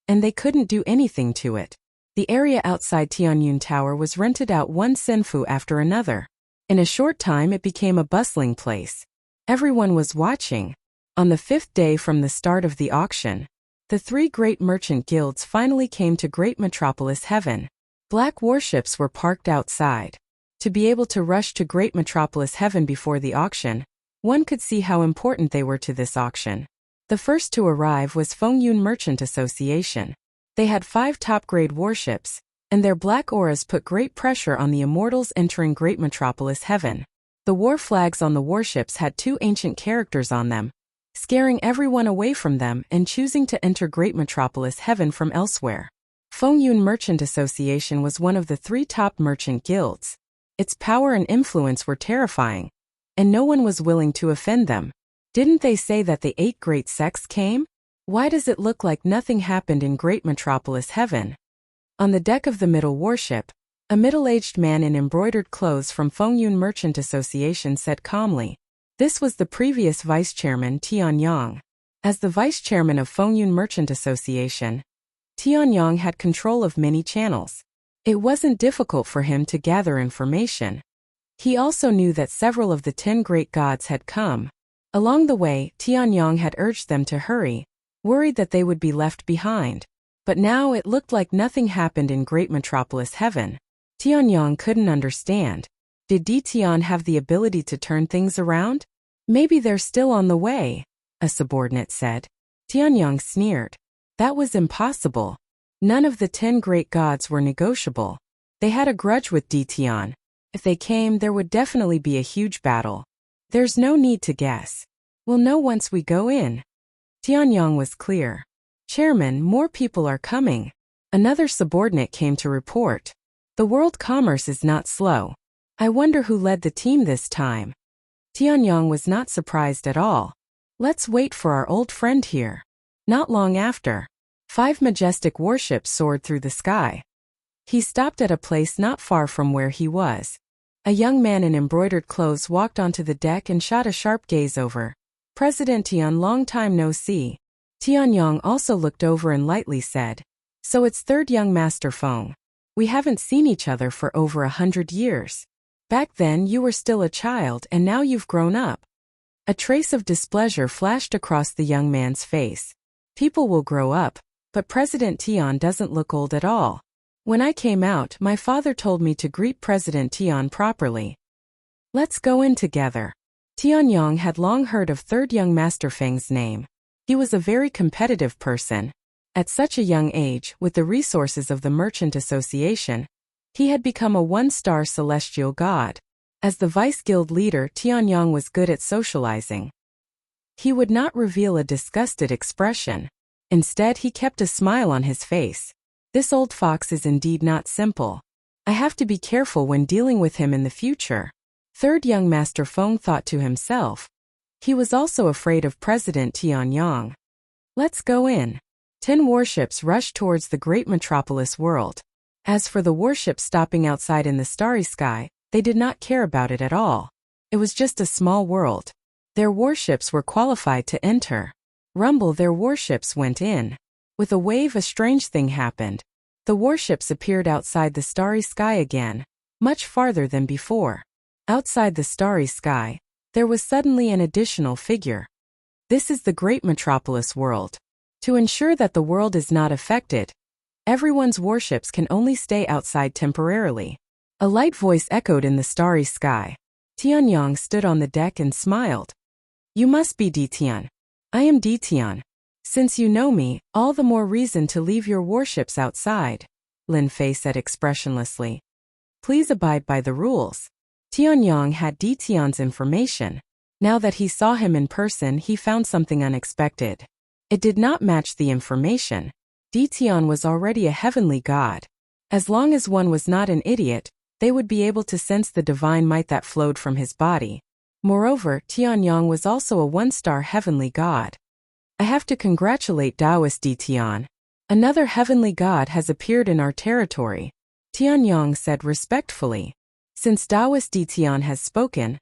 Speaker 1: and they couldn't do anything to it. The area outside Tianyun Tower was rented out one senfu after another. In a short time it became a bustling place. Everyone was watching. On the 5th day from the start of the auction, the 3 great merchant guilds finally came to Great Metropolis Heaven. Black warships were parked outside. To be able to rush to Great Metropolis Heaven before the auction, one could see how important they were to this auction. The first to arrive was Fengyun Merchant Association. They had 5 top-grade warships, and their black auras put great pressure on the immortals entering Great Metropolis Heaven. The war flags on the warships had 2 ancient characters on them, scaring everyone away from them and choosing to enter Great Metropolis Heaven from elsewhere. Fengyun Merchant Association was one of the 3 top merchant guilds. Its power and influence were terrifying, and no one was willing to offend them. Didn't they say that the 8 great sects came? Why does it look like nothing happened in Great Metropolis Heaven? On the deck of the middle warship, a middle-aged man in embroidered clothes from Fengyun Merchant Association said calmly. This was the previous vice-chairman Tian Yang. As the vice-chairman of Fengyun Merchant Association, Tian Yang had control of many channels. It wasn't difficult for him to gather information. He also knew that several of the 10 great gods had come. Along the way, Tian Yang had urged them to hurry, worried that they would be left behind. But now it looked like nothing happened in Great Metropolis Heaven. Tian Yang couldn't understand. Did Tian have the ability to turn things around? Maybe they're still on the way, a subordinate said. Tianyang sneered. That was impossible. None of the 10 great gods were negotiable. They had a grudge with Tian. If they came, there would definitely be a huge battle. There's no need to guess. We'll know once we go in. Tianyang was clear. Chairman, more people are coming. Another subordinate came to report. The world commerce is not slow. I wonder who led the team this time. Tianyang was not surprised at all. Let's wait for our old friend here. Not long after, 5 majestic warships soared through the sky. He stopped at a place not far from where he was. A young man in embroidered clothes walked onto the deck and shot a sharp gaze over. President Tian, long time no see. Tianyang also looked over and lightly said, So it's third young Master Feng. We haven't seen each other for over 100 years. Back then you were still a child and now you've grown up. A trace of displeasure flashed across the young man's face. People will grow up, but President Tian doesn't look old at all. When I came out, my father told me to greet President Tian properly. Let's go in together. Tianyang had long heard of third young Master Feng's name. He was a very competitive person. At such a young age, with the resources of the Merchant Association, he had become a 1-star celestial god. As the vice guild leader, Tianyang was good at socializing. He would not reveal a disgusted expression. Instead, he kept a smile on his face. This old fox is indeed not simple. I have to be careful when dealing with him in the future. Third young Master Feng thought to himself. He was also afraid of President Tianyang. Let's go in. 10 warships rushed towards the great metropolis world. As for the warships stopping outside in the starry sky, they did not care about it at all. It was just a small world. Their warships were qualified to enter. Rumble, their warships went in. With a wave, a strange thing happened. The warships appeared outside the starry sky again, much farther than before. Outside the starry sky, there was suddenly an additional figure. This is the great metropolis world. To ensure that the world is not affected, everyone's warships can only stay outside temporarily. A light voice echoed in the starry sky. Tianyang stood on the deck and smiled. You must be Tian. I am Tian. Since you know me, all the more reason to leave your warships outside, Lin Fei said expressionlessly. Please abide by the rules. Tianyang had Tian's information. Now that he saw him in person, he found something unexpected. It did not match the information. Tian was already a heavenly god. As long as one was not an idiot, they would be able to sense the divine might that flowed from his body. Moreover, Tianyang was also a 1-star heavenly god. I have to congratulate Taoist Tian. Another heavenly god has appeared in our territory. Tianyang said respectfully. Since Taoist Tian has spoken,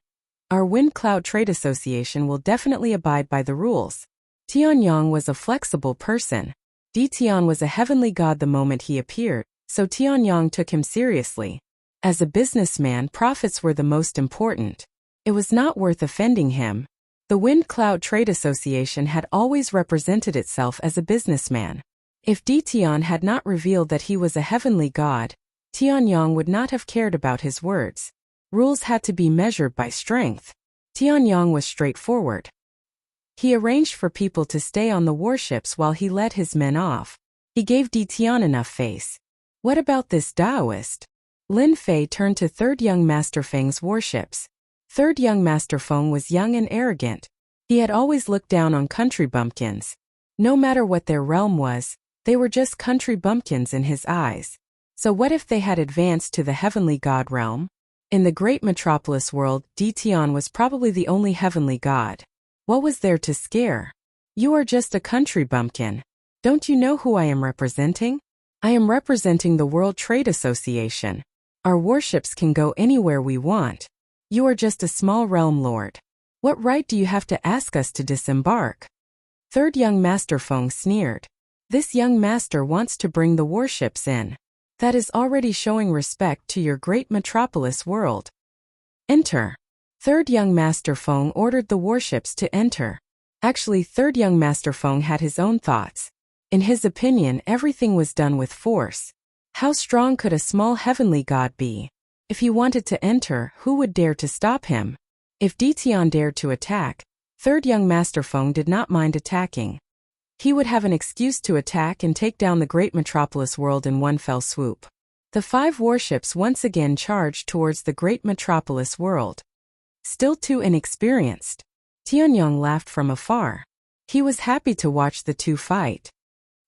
Speaker 1: our Wind Cloud Trade Association will definitely abide by the rules. Tianyang was a flexible person. Tian was a heavenly god the moment he appeared, so Tianyang took him seriously. As a businessman, profits were the most important. It was not worth offending him. The Wind Cloud Trade Association had always represented itself as a businessman. If Tian had not revealed that he was a heavenly god, Tianyang would not have cared about his words. Rules had to be measured by strength. Tianyang was straightforward. He arranged for people to stay on the warships while he led his men off. He gave Tian enough face. What about this Taoist? Lin Fei turned to third young Master Feng's warships. Third young Master Feng was young and arrogant. He had always looked down on country bumpkins. No matter what their realm was, they were just country bumpkins in his eyes. So what if they had advanced to the heavenly god realm? In the great metropolis world, Tian was probably the only heavenly god. What was there to scare? You are just a country bumpkin. Don't you know who I am representing? I am representing the World Trade Association. Our warships can go anywhere we want. You are just a small realm lord. What right do you have to ask us to disembark? Third young Master Feng sneered. This young master wants to bring the warships in. That is already showing respect to your great metropolis world. Enter. Third young Master Feng ordered the warships to enter. Actually, third young Master Feng had his own thoughts. In his opinion, everything was done with force. How strong could a small heavenly god be? If he wanted to enter, who would dare to stop him? If Ditian dared to attack, third young Master Feng did not mind attacking. He would have an excuse to attack and take down the great metropolis world in one fell swoop. The 5 warships once again charged towards the great metropolis world. Still too inexperienced, Tianyong laughed from afar. He was happy to watch the two fight.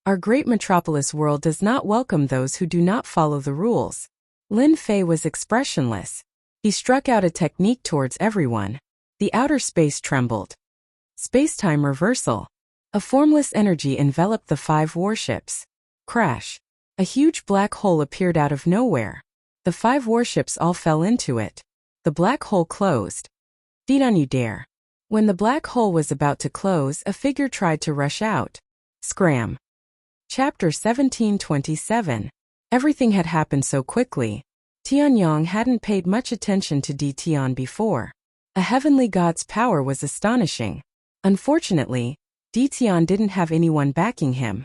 Speaker 1: Our great metropolis world does not welcome those who do not follow the rules. Lin Fei was expressionless. He struck out a technique towards everyone. The outer space trembled. Space-time reversal. A formless energy enveloped the 5 warships. Crash. A huge black hole appeared out of nowhere. The 5 warships all fell into it. The black hole closed. Feed on you dare. When the black hole was about to close, a figure tried to rush out. Scram. Chapter 1727. Everything had happened so quickly. Tianyong hadn't paid much attention to Ditian before. A heavenly god's power was astonishing. Unfortunately, Ditian didn't have anyone backing him.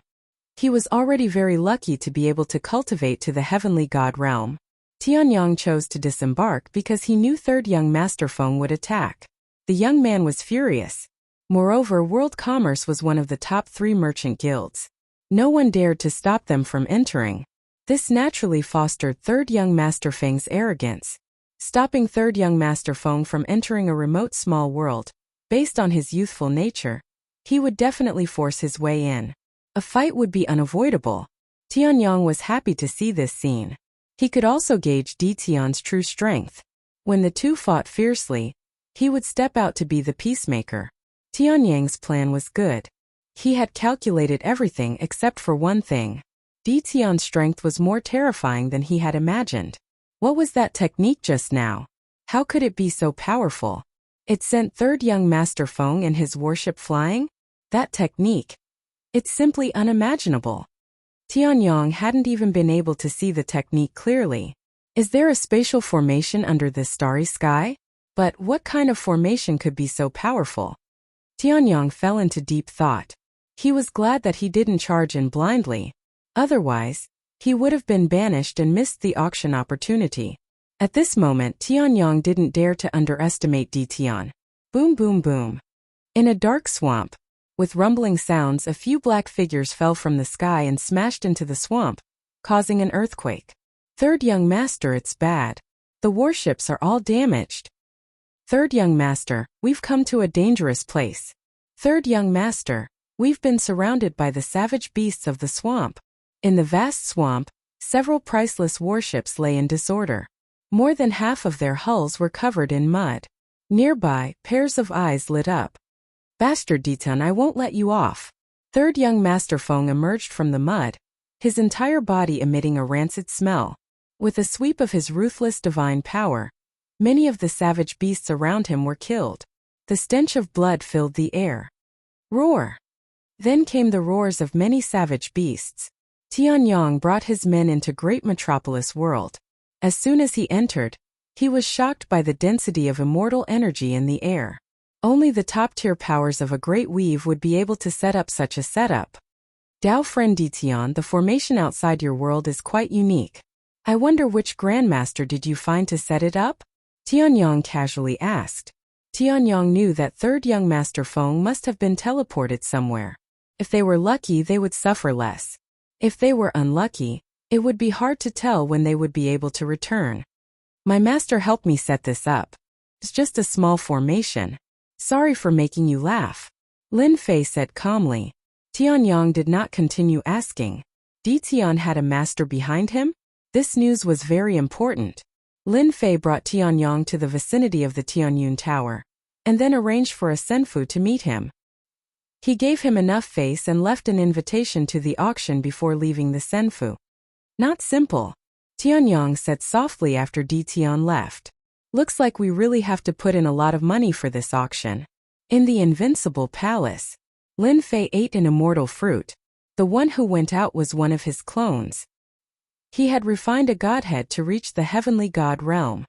Speaker 1: He was already very lucky to be able to cultivate to the heavenly god realm. Tianyong chose to disembark because he knew third young Master Feng would attack. The young man was furious. Moreover, world commerce was one of the top 3 merchant guilds. No one dared to stop them from entering. This naturally fostered third young Master Feng's arrogance. Stopping third young Master Feng from entering a remote small world, based on his youthful nature, he would definitely force his way in. A fight would be unavoidable. Tianyong was happy to see this scene. He could also gauge Ditian's true strength. When the two fought fiercely, he would step out to be the peacemaker. Tianyang's plan was good. He had calculated everything except for one thing. Ditian's strength was more terrifying than he had imagined. What was that technique just now? How could it be so powerful? It sent third young Master Feng and his warship flying? That technique. It's simply unimaginable. Tianyong hadn't even been able to see the technique clearly. Is there a spatial formation under this starry sky? But what kind of formation could be so powerful? Tianyong fell into deep thought. He was glad that he didn't charge in blindly. Otherwise, he would have been banished and missed the auction opportunity. At this moment, Tianyong didn't dare to underestimate Ditian. Boom boom boom. In a dark swamp, with rumbling sounds, a few black figures fell from the sky and smashed into the swamp, causing an earthquake. Third young Master, it's bad. The warships are all damaged. Third young Master, we've come to a dangerous place. Third young Master, we've been surrounded by the savage beasts of the swamp. In the vast swamp, several priceless warships lay in disorder. More than half of their hulls were covered in mud. Nearby, pairs of eyes lit up. Bastard Ditan, I won't let you off. Third young Master Feng emerged from the mud, his entire body emitting a rancid smell. With a sweep of his ruthless divine power, many of the savage beasts around him were killed. The stench of blood filled the air. Roar! Then came the roars of many savage beasts. Tianyong brought his men into great metropolis world. As soon as he entered, he was shocked by the density of immortal energy in the air. Only the top-tier powers of a great weave would be able to set up such a setup. Dao friend Ditian, the formation outside your world is quite unique. I wonder which grandmaster did you find to set it up? Tianyong casually asked. Tianyong knew that third young Master Feng must have been teleported somewhere. If they were lucky, they would suffer less. If they were unlucky, it would be hard to tell when they would be able to return. My master helped me set this up. It's just a small formation. Sorry for making you laugh. Lin Fei said calmly. Tianyong did not continue asking. Ditian had a master behind him? This news was very important. Lin Fei brought Tianyong to the vicinity of the Tianyun Tower, and then arranged for a senfu to meet him. He gave him enough face and left an invitation to the auction before leaving the senfu. Not simple, Tianyong said softly after Ditian left. Looks like we really have to put in a lot of money for this auction. In the Invincible Palace, Lin Fei ate an immortal fruit. The one who went out was one of his clones. He had refined a godhead to reach the heavenly god realm.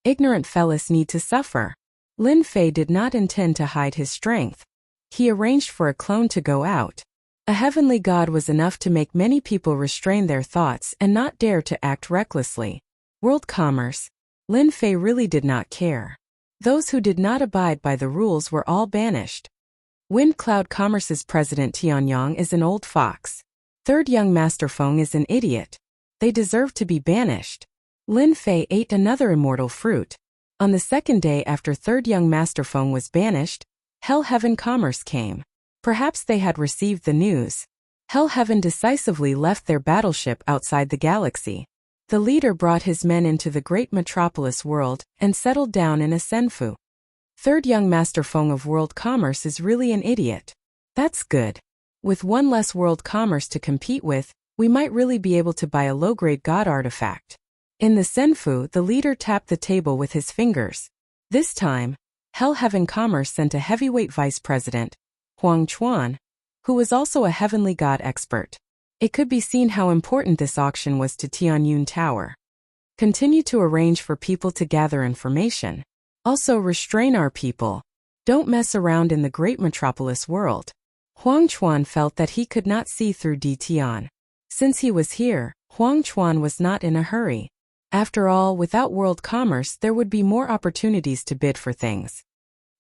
Speaker 1: Ignorant fellas need to suffer. Lin Fei did not intend to hide his strength. He arranged for a clone to go out. A heavenly god was enough to make many people restrain their thoughts and not dare to act recklessly. World commerce, Lin Fei really did not care. Those who did not abide by the rules were all banished. Wind Cloud Commerce's president Tianyang is an old fox. Third young Master Feng is an idiot. They deserve to be banished. Lin Fei ate another immortal fruit. On the second day after third young Master Feng was banished, Hell Heaven Commerce came. Perhaps they had received the news. Hell Heaven decisively left their battleship outside the galaxy. The leader brought his men into the great metropolis world and settled down in a senfu. Third young Master Feng of world commerce is really an idiot. That's good. With one less world commerce to compete with, we might really be able to buy a low-grade god artifact. In the senfu, the leader tapped the table with his fingers. This time, Hell Heaven Commerce sent a heavyweight vice president, Huang Chuan, who was also a heavenly god expert. It could be seen how important this auction was to Tianyun Tower. Continue to arrange for people to gather information. Also restrain our people. Don't mess around in the great metropolis world. Huang Chuan felt that he could not see through Tian. Since he was here, Huang Chuan was not in a hurry. After all, without world commerce there would be more opportunities to bid for things.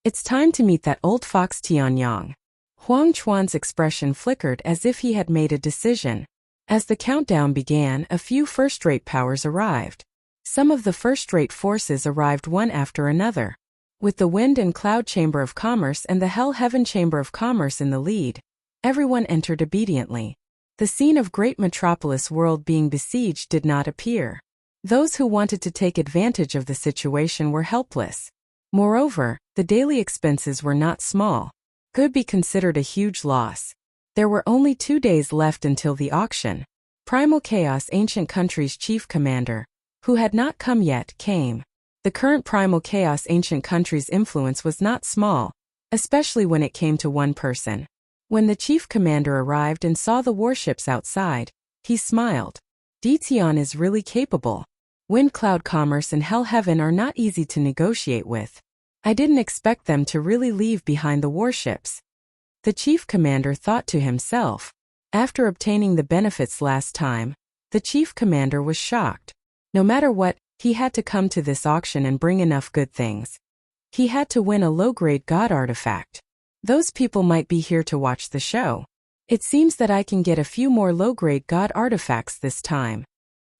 Speaker 1: It's time to meet that old fox Tianyang. Huang Chuan's expression flickered as if he had made a decision. As the countdown began, a few first-rate powers arrived. Some of the first-rate forces arrived one after another. With the Wind and Cloud Chamber of Commerce and the Hell Heaven Chamber of Commerce in the lead, everyone entered obediently. The scene of great metropolis world being besieged did not appear. Those who wanted to take advantage of the situation were helpless. Moreover, the daily expenses were not small. Could be considered a huge loss. There were only 2 days left until the auction. Primal Chaos Ancient Country's chief commander, who had not come yet, came. The current Primal Chaos Ancient Country's influence was not small, especially when it came to one person. When the chief commander arrived and saw the warships outside, he smiled. Tian is really capable. Wind Cloud Commerce and Hell Heaven are not easy to negotiate with. I didn't expect them to really leave behind the warships. The chief commander thought to himself. After obtaining the benefits last time, the chief commander was shocked. No matter what, he had to come to this auction and bring enough good things. He had to win a low-grade god artifact. Those people might be here to watch the show. It seems that I can get a few more low-grade god artifacts this time.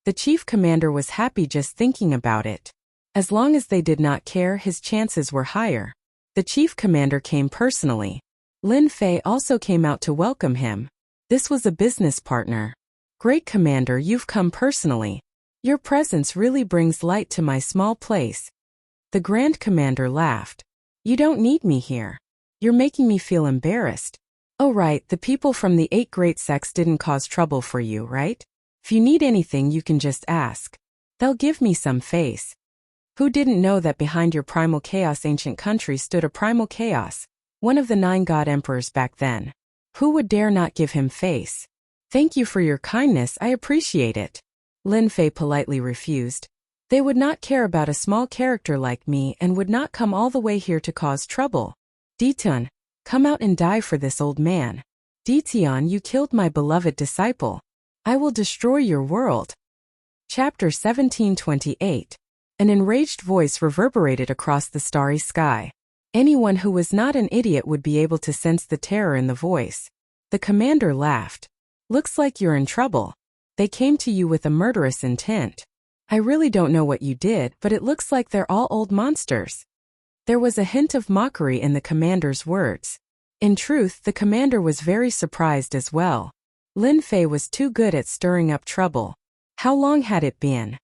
Speaker 1: The chief commander was happy just thinking about it. As long as they did not care, his chances were higher. The chief commander came personally. Lin Fei also came out to welcome him. This was a business partner. Great commander, you've come personally. Your presence really brings light to my small place. The grand commander laughed. You don't need me here. You're making me feel embarrassed. Oh right, the people from the 8 great sects didn't cause trouble for you, right? If you need anything you can just ask. They'll give me some face. Who didn't know that behind your Primal Chaos Ancient Country stood a Primal Chaos, one of the 9 god emperors back then? Who would dare not give him face? Thank you for your kindness, I appreciate it. Lin Fei politely refused. They would not care about a small character like me and would not come all the way here to cause trouble. Ditun, come out and die for this old man. Ditian, you killed my beloved disciple. I will destroy your world. Chapter 1728. An enraged voice reverberated across the starry sky. Anyone who was not an idiot would be able to sense the terror in the voice. The commander laughed. Looks like you're in trouble. They came to you with a murderous intent. I really don't know what you did, but it looks like they're all old monsters. There was a hint of mockery in the commander's words. In truth, the commander was very surprised as well. Lin Fei was too good at stirring up trouble. How long had it been?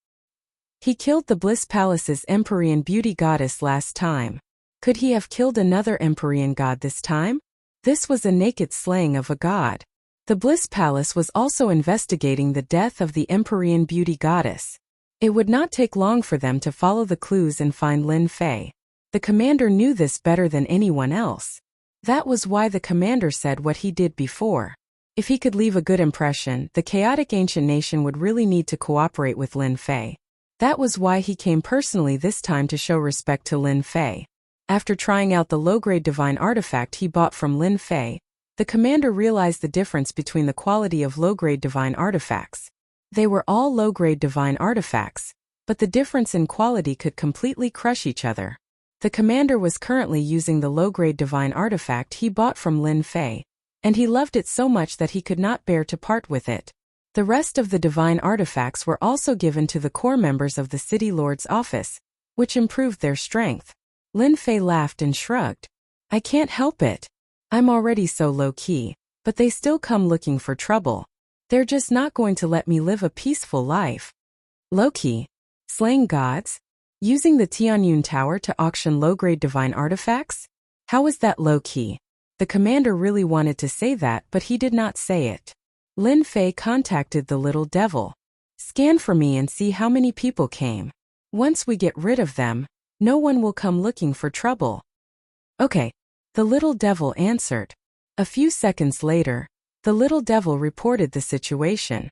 Speaker 1: He killed the Bliss Palace's Empyrean beauty goddess last time. Could he have killed another Empyrean god this time? This was a naked slaying of a god. The Bliss Palace was also investigating the death of the Empyrean beauty goddess. It would not take long for them to follow the clues and find Lin Fei. The commander knew this better than anyone else. That was why the commander said what he did before. If he could leave a good impression, the chaotic ancient nation would really need to cooperate with Lin Fei. That was why he came personally this time to show respect to Lin Fei. After trying out the low-grade divine artifact he bought from Lin Fei, the commander realized the difference between the quality of low-grade divine artifacts. They were all low-grade divine artifacts. but the difference in quality could completely crush each other. The commander was currently using the low-grade divine artifact he bought from Lin Fei, and he loved it so much that he could not bear to part with it. The rest of the divine artifacts were also given to the core members of the City Lord's office, which improved their strength. Lin Fei laughed and shrugged. I can't help it. I'm already so low-key, but they still come looking for trouble. They're just not going to let me live a peaceful life. Low-key? Slaying gods? Using the Tianyun Tower to auction low-grade divine artifacts? How was that low-key? The commander really wanted to say that, but he did not say it. Lin Fei contacted the little devil. Scan for me and see how many people came. Once we get rid of them, no one will come looking for trouble. Okay, the little devil answered. A few seconds later, the little devil reported the situation.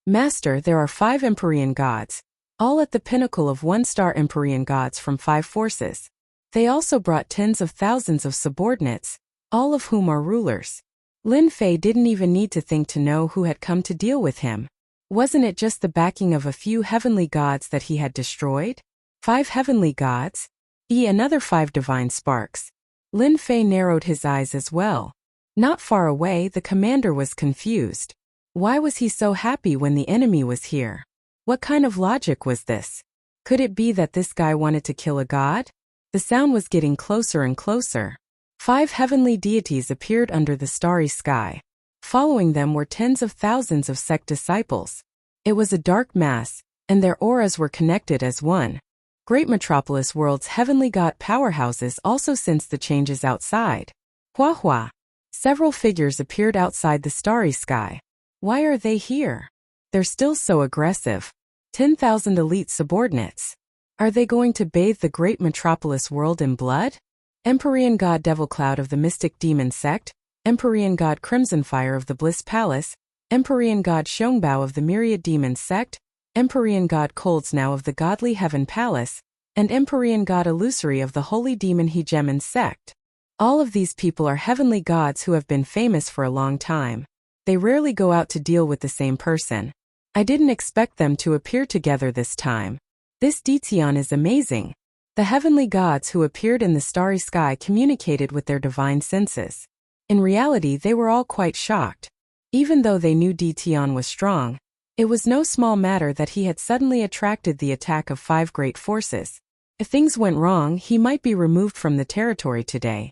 Speaker 1: Master, there are 5 Empyrean gods, all at the pinnacle of 1-star Empyrean gods from 5 forces. They also brought tens of thousands of subordinates, all of whom are rulers. Lin Fei didn't even need to think to know who had come to deal with him. Wasn't it just the backing of a few heavenly gods that he had destroyed? 5 heavenly gods? Another 5 divine sparks. Lin Fei narrowed his eyes as well. Not far away, the commander was confused. Why was he so happy when the enemy was here? What kind of logic was this? Could it be that this guy wanted to kill a god? The sound was getting closer and closer. 5 heavenly deities appeared under the starry sky. Following them were tens of thousands of sect disciples. It was a dark mass, and their auras were connected as one. Great Metropolis World's heavenly god powerhouses also sensed the changes outside. Hua hua. Several figures appeared outside the starry sky. Why are they here? They're still so aggressive. 10,000 elite subordinates. Are they going to bathe the great Metropolis World in blood? Empyrean god Devil Cloud of the Mystic Demon Sect, Empyrean god Crimson Fire of the Bliss Palace, Empyrean god Xiongbao of the Myriad Demons Sect, Empyrean god Coldsnow of the Godly Heaven Palace, and Empyrean god Illusory of the Holy Demon Hegemon Sect. All of these people are heavenly gods who have been famous for a long time. They rarely go out to deal with the same person. I didn't expect them to appear together this time. This Detian is amazing. The heavenly gods who appeared in the starry sky communicated with their divine senses. In reality, they were all quite shocked. Even though they knew Detian was strong, it was no small matter that he had suddenly attracted the attack of 5 great forces. If things went wrong, he might be removed from the territory today.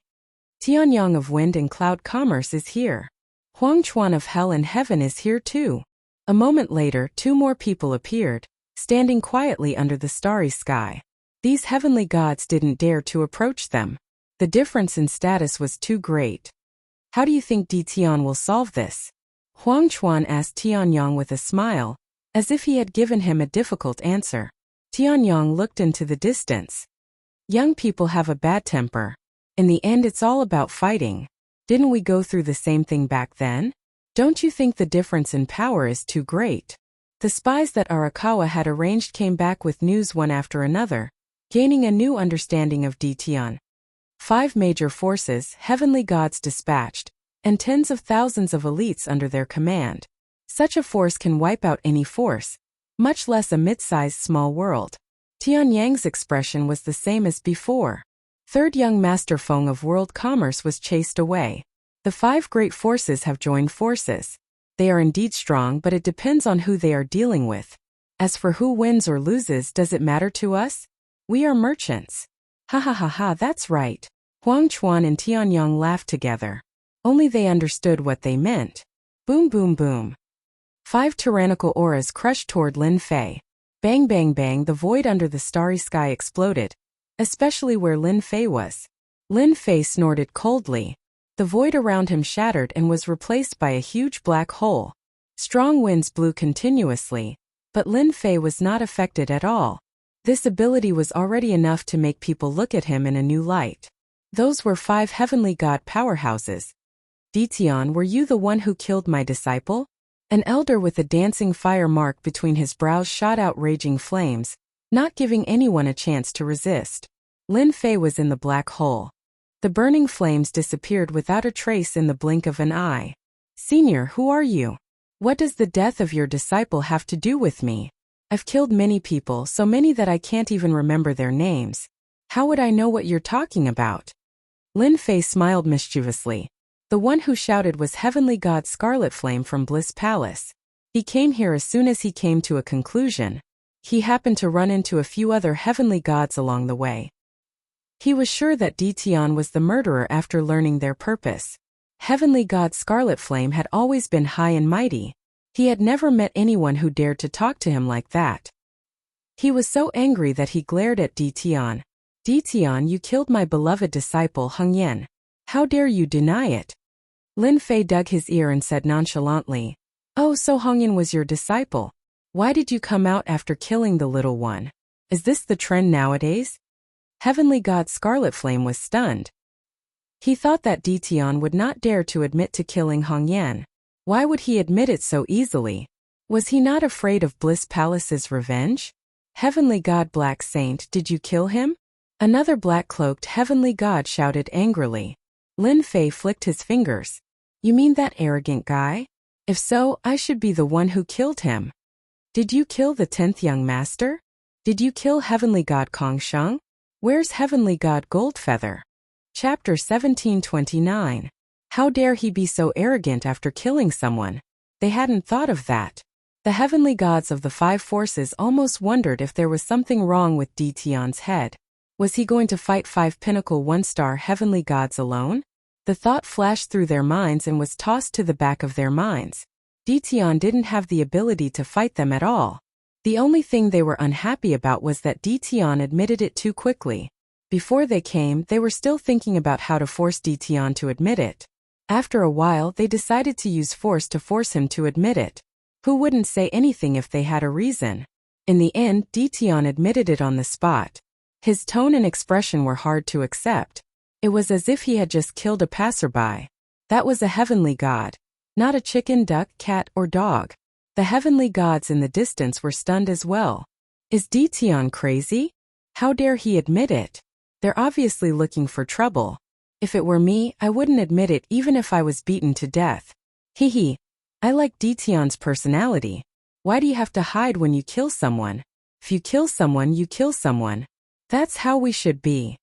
Speaker 1: Tianyang of Wind and Cloud Commerce is here. Huangchuan of Hell and Heaven is here too. A moment later, 2 more people appeared, standing quietly under the starry sky. These heavenly gods didn't dare to approach them. The difference in status was too great. How do you think Detian will solve this? Huangchuan asked Tianyang with a smile, as if he had given him a difficult answer. Tianyang looked into the distance. Young people have a bad temper. In the end, it's all about fighting. Didn't we go through the same thing back then? Don't you think the difference in power is too great? The spies that Arakawa had arranged came back with news one after another, gaining a new understanding of Detian. 5 major forces, heavenly gods dispatched, and tens of thousands of elites under their command. Such a force can wipe out any force, much less a mid-sized small world. Tianyang's expression was the same as before. Third young Master Feng of world commerce was chased away. The 5 great forces have joined forces. They are indeed strong, but it depends on who they are dealing with. As for who wins or loses, does it matter to us? We are merchants. Ha ha ha ha, that's right. Huangchuan and Tianyang laughed together. Only they understood what they meant. Boom boom boom. 5 tyrannical auras crushed toward Lin Fei. Bang bang bang, the void under the starry sky exploded, especially where Lin Fei was. Lin Fei snorted coldly. The void around him shattered and was replaced by a huge black hole. Strong winds blew continuously, but Lin Fei was not affected at all. This ability was already enough to make people look at him in a new light. Those were 5 heavenly god powerhouses. Detian, were you the one who killed my disciple? An elder with a dancing fire mark between his brows shot out raging flames, not giving anyone a chance to resist. Lin Fei was in the black hole. The burning flames disappeared without a trace in the blink of an eye. Senior, who are you? What does the death of your disciple have to do with me? I've killed many people, so many that I can't even remember their names. How would I know what you're talking about? Lin Fei smiled mischievously. The one who shouted was Heavenly God Scarlet Flame from Bliss Palace. He came here as soon as he came to a conclusion. He happened to run into a few other heavenly gods along the way. He was sure that Ditian was the murderer after learning their purpose. Heavenly God Scarlet Flame had always been high and mighty. He had never met anyone who dared to talk to him like that. He was so angry that he glared at Ditian. Ditian, you killed my beloved disciple Heng Yan. How dare you deny it? Lin Fei dug his ear and said nonchalantly, Oh, so Heng Yan was your disciple. Why did you come out after killing the little one? Is this the trend nowadays? Heavenly God Scarlet Flame was stunned. He thought that Ditian would not dare to admit to killing Heng Yan. Why would he admit it so easily? Was he not afraid of Bliss Palace's revenge? Heavenly God Black Saint, did you kill him? Another black-cloaked heavenly god shouted angrily. Lin Fei flicked his fingers. You mean that arrogant guy? If so, I should be the one who killed him. Did you kill the 10th young master? Did you kill heavenly god Kong Sheng? Where's heavenly god Goldfeather? Chapter 1729. How dare he be so arrogant after killing someone? They hadn't thought of that. The heavenly gods of the 5 forces almost wondered if there was something wrong with Ditian's head. Was he going to fight 5 pinnacle 1-star heavenly gods alone? The thought flashed through their minds and was tossed to the back of their minds. Ditian didn't have the ability to fight them at all. The only thing they were unhappy about was that Ditian admitted it too quickly. Before they came, they were still thinking about how to force Ditian to admit it. After a while, they decided to use force to force him to admit it. Who wouldn't say anything if they had a reason? In the end, Ditian admitted it on the spot. His tone and expression were hard to accept. It was as if he had just killed a passerby. That was a heavenly god. Not a chicken, duck, cat, or dog. The heavenly gods in the distance were stunned as well. Is Ditian crazy? How dare he admit it? They're obviously looking for trouble. If it were me, I wouldn't admit it even if I was beaten to death. Hee. I like Ditian's personality. Why do you have to hide when you kill someone? If you kill someone, you kill someone. That's how we should be.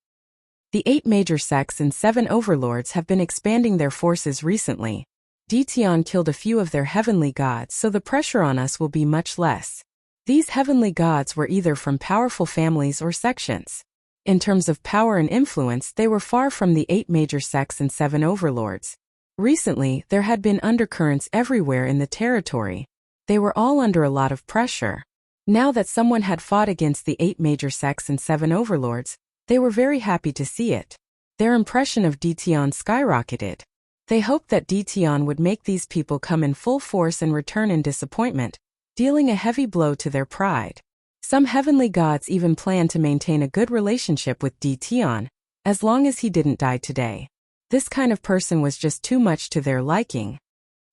Speaker 1: The 8 major sects and 7 overlords have been expanding their forces recently. Ditian killed a few of their heavenly gods, so the pressure on us will be much less. These heavenly gods were either from powerful families or sections. In terms of power and influence, they were far from the 8 major sects and 7 overlords. Recently, there had been undercurrents everywhere in the territory. They were all under a lot of pressure. Now that someone had fought against the 8 major sects and 7 overlords, they were very happy to see it. Their impression of Ditian skyrocketed. They hoped that Ditian would make these people come in full force and return in disappointment, dealing a heavy blow to their pride. Some heavenly gods even planned to maintain a good relationship with Ditian, as long as he didn't die today. This kind of person was just too much to their liking.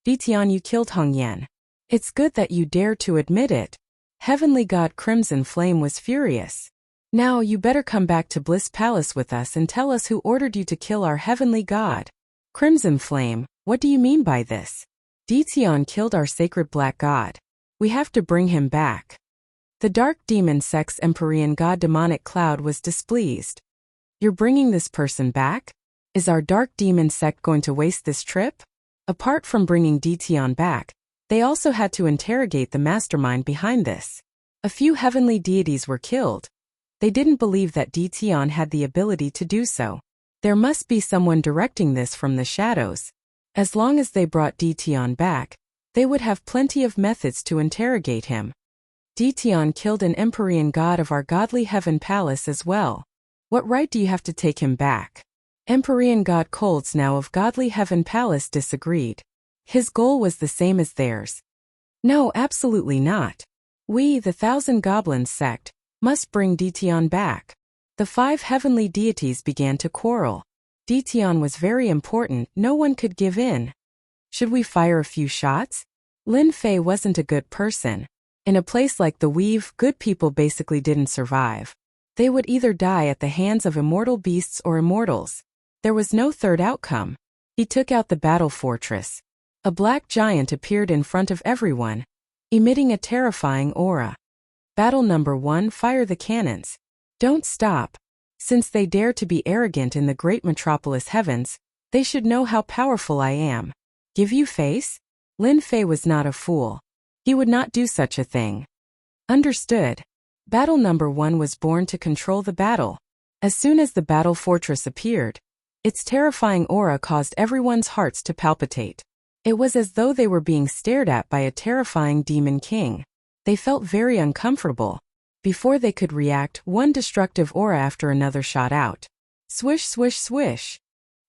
Speaker 1: Ditian, you killed Heng Yan. It's good that you dare to admit it. Heavenly God Crimson Flame was furious. Now you better come back to Bliss Palace with us and tell us who ordered you to kill our heavenly god. Crimson Flame, what do you mean by this? Ditian killed our sacred black god. We have to bring him back. The dark demon sect's Empyrean god Demonic Cloud was displeased. You're bringing this person back? Is our dark demon sect going to waste this trip? Apart from bringing Ditian back, they also had to interrogate the mastermind behind this. A few heavenly deities were killed. They didn't believe that Ditian had the ability to do so. There must be someone directing this from the shadows. As long as they brought Ditian back, they would have plenty of methods to interrogate him. Ditian killed an Empyrean god of our godly heaven palace as well. What right do you have to take him back? Empyrean god Colds now of godly heaven palace disagreed. His goal was the same as theirs. No, absolutely not. We, the 1,000 Goblins sect, must bring Ditian back. The 5 heavenly deities began to quarrel. Ditian was very important, no one could give in. Should we fire a few shots? Lin Fei wasn't a good person. In a place like the Weave, good people basically didn't survive. They would either die at the hands of immortal beasts or immortals. There was no third outcome. He took out the battle fortress. A black giant appeared in front of everyone, emitting a terrifying aura. Battle number 1. Fire the cannons. Don't stop. Since they dare to be arrogant in the great metropolis heavens, they should know how powerful I am. Give you face? Lin Fei was not a fool. He would not do such a thing. Understood. Battle number 1 was born to control the battle. As soon as the battle fortress appeared, its terrifying aura caused everyone's hearts to palpitate. It was as though they were being stared at by a terrifying demon king. They felt very uncomfortable. Before they could react, one destructive aura after another shot out. Swish, swish, swish.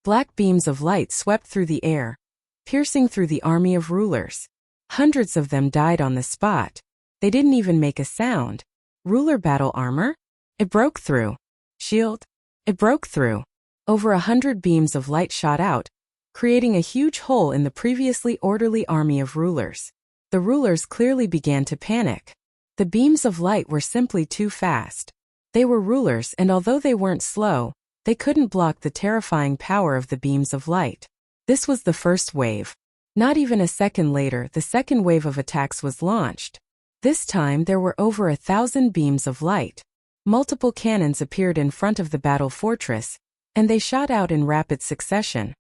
Speaker 1: Black beams of light swept through the air, piercing through the army of rulers. Hundreds of them died on the spot. They didn't even make a sound. Ruler battle armor? It broke through. Shield? It broke through. Over 100 beams of light shot out, creating a huge hole in the previously orderly army of rulers. The rulers clearly began to panic. The beams of light were simply too fast. They were rulers, and although they weren't slow, they couldn't block the terrifying power of the beams of light. This was the first wave. Not even a second later, the second wave of attacks was launched. This time there were over 1,000 beams of light. Multiple cannons appeared in front of the battle fortress, and they shot out in rapid succession.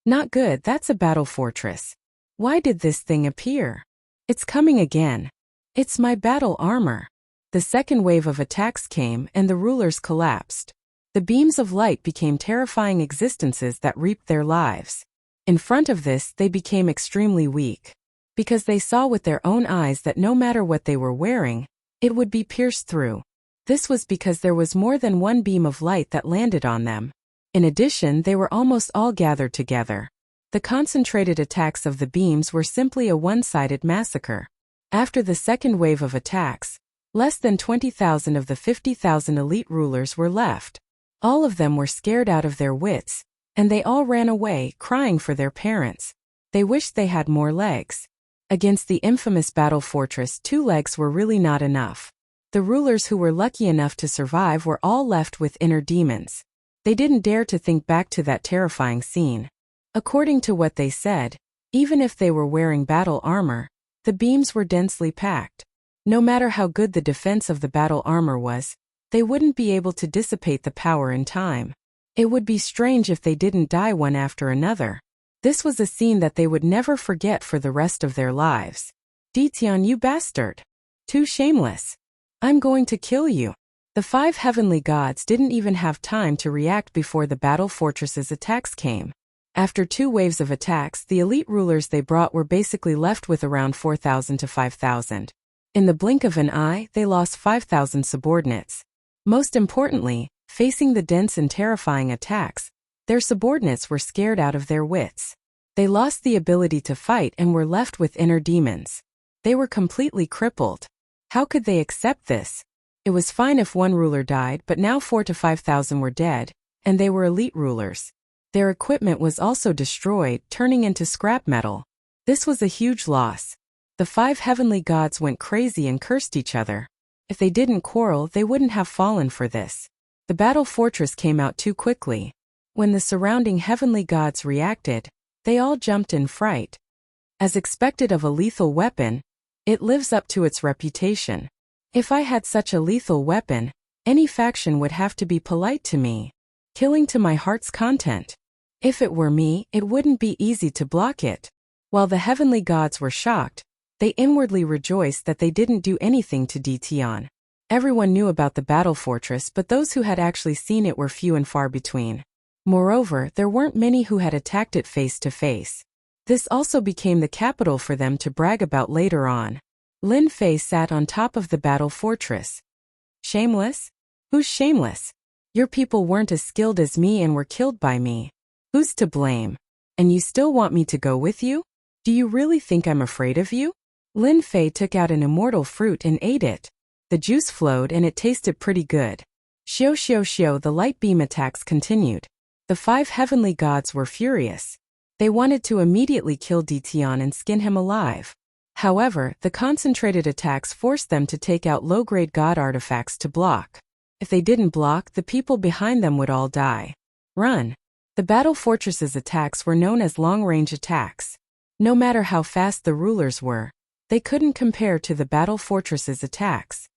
Speaker 1: Not good, that's a battle fortress. Why did this thing appear? It's coming again. It's my battle armor. The second wave of attacks came and the rulers collapsed. The beams of light became terrifying existences that reaped their lives. In front of this, they became extremely weak. Because they saw with their own eyes that no matter what they were wearing, it would be pierced through. This was because there was more than one beam of light that landed on them. In addition, they were almost all gathered together. The concentrated attacks of the beams were simply a one-sided massacre. After the second wave of attacks, less than 20,000 of the 50,000 elite rulers were left. All of them were scared out of their wits, and they all ran away, crying for their parents. They wished they had more legs. Against the infamous battle fortress, 2 legs were really not enough. The rulers who were lucky enough to survive were all left with inner demons. They didn't dare to think back to that terrifying scene. According to what they said, even if they were wearing battle armor, the beams were densely packed. No matter how good the defense of the battle armor was, they wouldn't be able to dissipate the power in time. It would be strange if they didn't die one after another. This was a scene that they would never forget for the rest of their lives. Ditian, you bastard! Too shameless! I'm going to kill you! The 5 heavenly gods didn't even have time to react before the battle fortress's attacks came. After 2 waves of attacks, the elite rulers they brought were basically left with around 4,000 to 5,000. In the blink of an eye, they lost 5,000 subordinates. Most importantly, facing the dense and terrifying attacks, their subordinates were scared out of their wits. They lost the ability to fight and were left with inner demons. They were completely crippled. How could they accept this? It was fine if one ruler died, but now 4,000 to 5,000 were dead, and they were elite rulers. Their equipment was also destroyed, turning into scrap metal. This was a huge loss. The 5 heavenly gods went crazy and cursed each other. If they didn't quarrel, they wouldn't have fallen for this. The battle fortress came out too quickly. When the surrounding heavenly gods reacted, they all jumped in fright. As expected of a lethal weapon, it lives up to its reputation. If I had such a lethal weapon, any faction would have to be polite to me, killing to my heart's content. If it were me, it wouldn't be easy to block it. While the heavenly gods were shocked, they inwardly rejoiced that they didn't do anything to Ditian. Everyone knew about the battle fortress, but those who had actually seen it were few and far between. Moreover, there weren't many who had attacked it face to face. This also became the capital for them to brag about later on. Lin Fei sat on top of the battle fortress. Shameless? Who's shameless? Your people weren't as skilled as me and were killed by me. Who's to blame? And you still want me to go with you? Do you really think I'm afraid of you? Lin Fei took out an immortal fruit and ate it. The juice flowed and it tasted pretty good. Xiao xiao xiao, the light beam attacks continued. The 5 heavenly gods were furious. They wanted to immediately kill Ditian and skin him alive. However, the concentrated attacks forced them to take out low-grade god artifacts to block. If they didn't block, the people behind them would all die. Run. The battle fortress's attacks were known as long-range attacks. No matter how fast the rulers were, they couldn't compare to the battle fortress's attacks.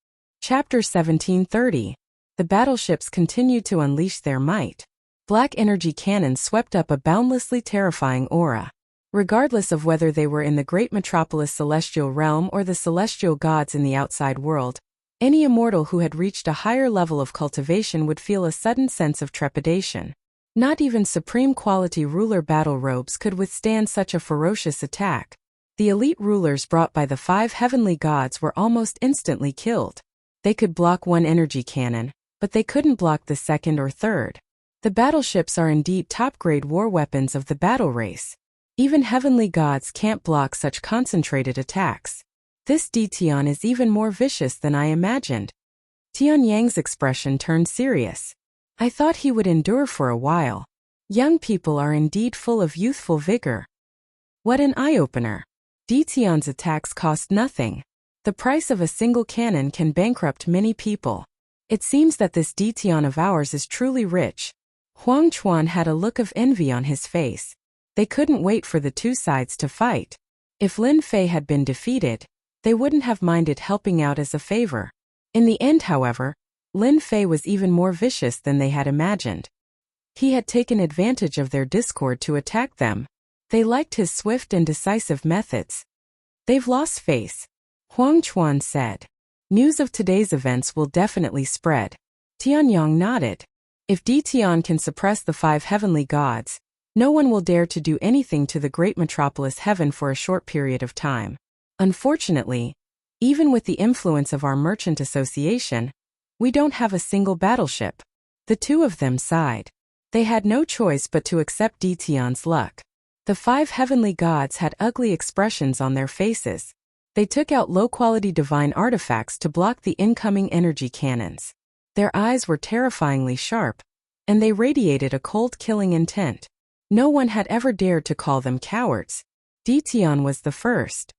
Speaker 1: Chapter 1730. The battleships continued to unleash their might. Black energy cannons swept up a boundlessly terrifying aura. Regardless of whether they were in the great metropolis celestial realm or the celestial gods in the outside world, any immortal who had reached a higher level of cultivation would feel a sudden sense of trepidation. Not even supreme quality ruler battle robes could withstand such a ferocious attack. The elite rulers brought by the 5 heavenly gods were almost instantly killed. They could block one energy cannon, but they couldn't block the second or third. The battleships are indeed top-grade war weapons of the battle race. Even heavenly gods can't block such concentrated attacks. This Tian is even more vicious than I imagined. Tian Yang's expression turned serious. I thought he would endure for a while. Young people are indeed full of youthful vigor. What an eye-opener. Tian's attacks cost nothing. The price of a single cannon can bankrupt many people. It seems that this Tian of ours is truly rich. Huang Chuan had a look of envy on his face. They couldn't wait for the two sides to fight. If Lin Fei had been defeated, they wouldn't have minded helping out as a favor. In the end, however, Lin Fei was even more vicious than they had imagined. He had taken advantage of their discord to attack them. They liked his swift and decisive methods. They've lost face, Huang Chuan said. News of today's events will definitely spread. Tianyang nodded. If Tian can suppress the 5 heavenly gods, no one will dare to do anything to the great metropolis heaven for a short period of time. Unfortunately, even with the influence of our merchant association, we don't have a single battleship. The two of them sighed. They had no choice but to accept Tian's luck. The 5 heavenly gods had ugly expressions on their faces. They took out low-quality divine artifacts to block the incoming energy cannons. Their eyes were terrifyingly sharp, and they radiated a cold killing intent. No one had ever dared to call them cowards. Tian was the first.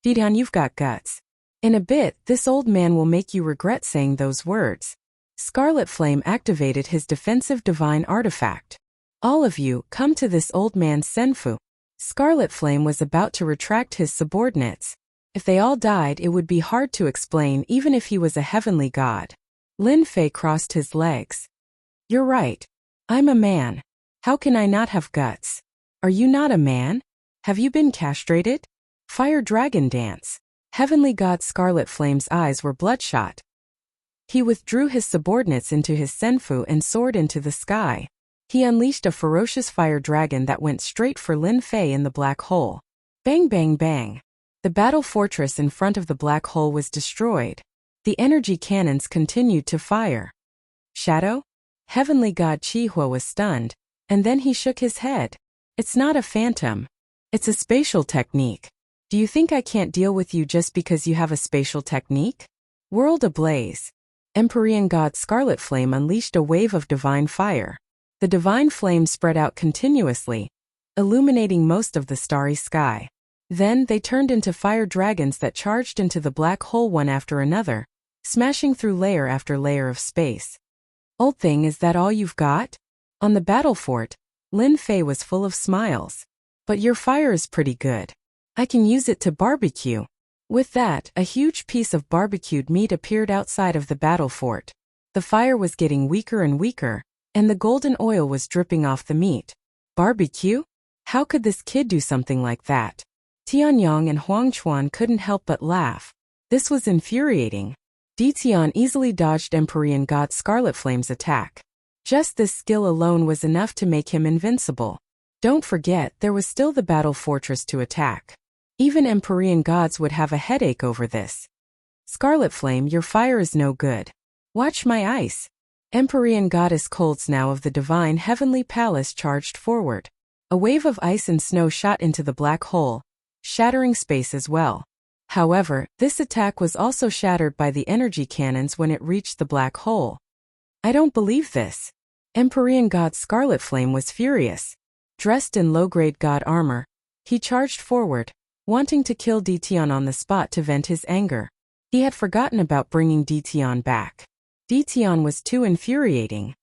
Speaker 1: Tian, you've got guts. In a bit, this old man will make you regret saying those words. Scarlet Flame activated his defensive divine artifact. All of you, come to this old man's senfu. Scarlet Flame was about to retract his subordinates. If they all died, it would be hard to explain even if he was a heavenly god. Lin Fei crossed his legs. You're right. I'm a man. How can I not have guts? Are you not a man? Have you been castrated? Fire Dragon Dance. Heavenly God Scarlet Flame's eyes were bloodshot. He withdrew his subordinates into his senfu and soared into the sky. He unleashed a ferocious fire dragon that went straight for Lin Fei in the black hole. Bang bang bang. The battle fortress in front of the black hole was destroyed. The energy cannons continued to fire. Shadow? Heavenly God Chihua was stunned, and then he shook his head. It's not a phantom. It's a spatial technique. Do you think I can't deal with you just because you have a spatial technique? World ablaze. Empyrean God Scarlet Flame unleashed a wave of divine fire. The divine flame spread out continuously, illuminating most of the starry sky. Then they turned into fire dragons that charged into the black hole one after another, smashing through layer after layer of space. Old thing, is that all you've got? On the battle fort, Lin Fei was full of smiles. But your fire is pretty good. I can use it to barbecue. With that, a huge piece of barbecued meat appeared outside of the battle fort. The fire was getting weaker and weaker, and the golden oil was dripping off the meat. Barbecue? How could this kid do something like that? Tianyang and Huang Chuan couldn't help but laugh. This was infuriating. Tian easily dodged Empyrean God Scarlet Flame's attack. Just this skill alone was enough to make him invincible. Don't forget, there was still the battle fortress to attack. Even Empyrean gods would have a headache over this. Scarlet Flame, your fire is no good. Watch my ice. Empyrean goddess Colds now of the divine heavenly palace charged forward. A wave of ice and snow shot into the black hole, shattering space as well. However, this attack was also shattered by the energy cannons when it reached the black hole. I don't believe this. Empyrean God Scarlet Flame was furious. Dressed in low-grade god armor, he charged forward, wanting to kill Tian on the spot to vent his anger. He had forgotten about bringing Tian back. Tian was too infuriating.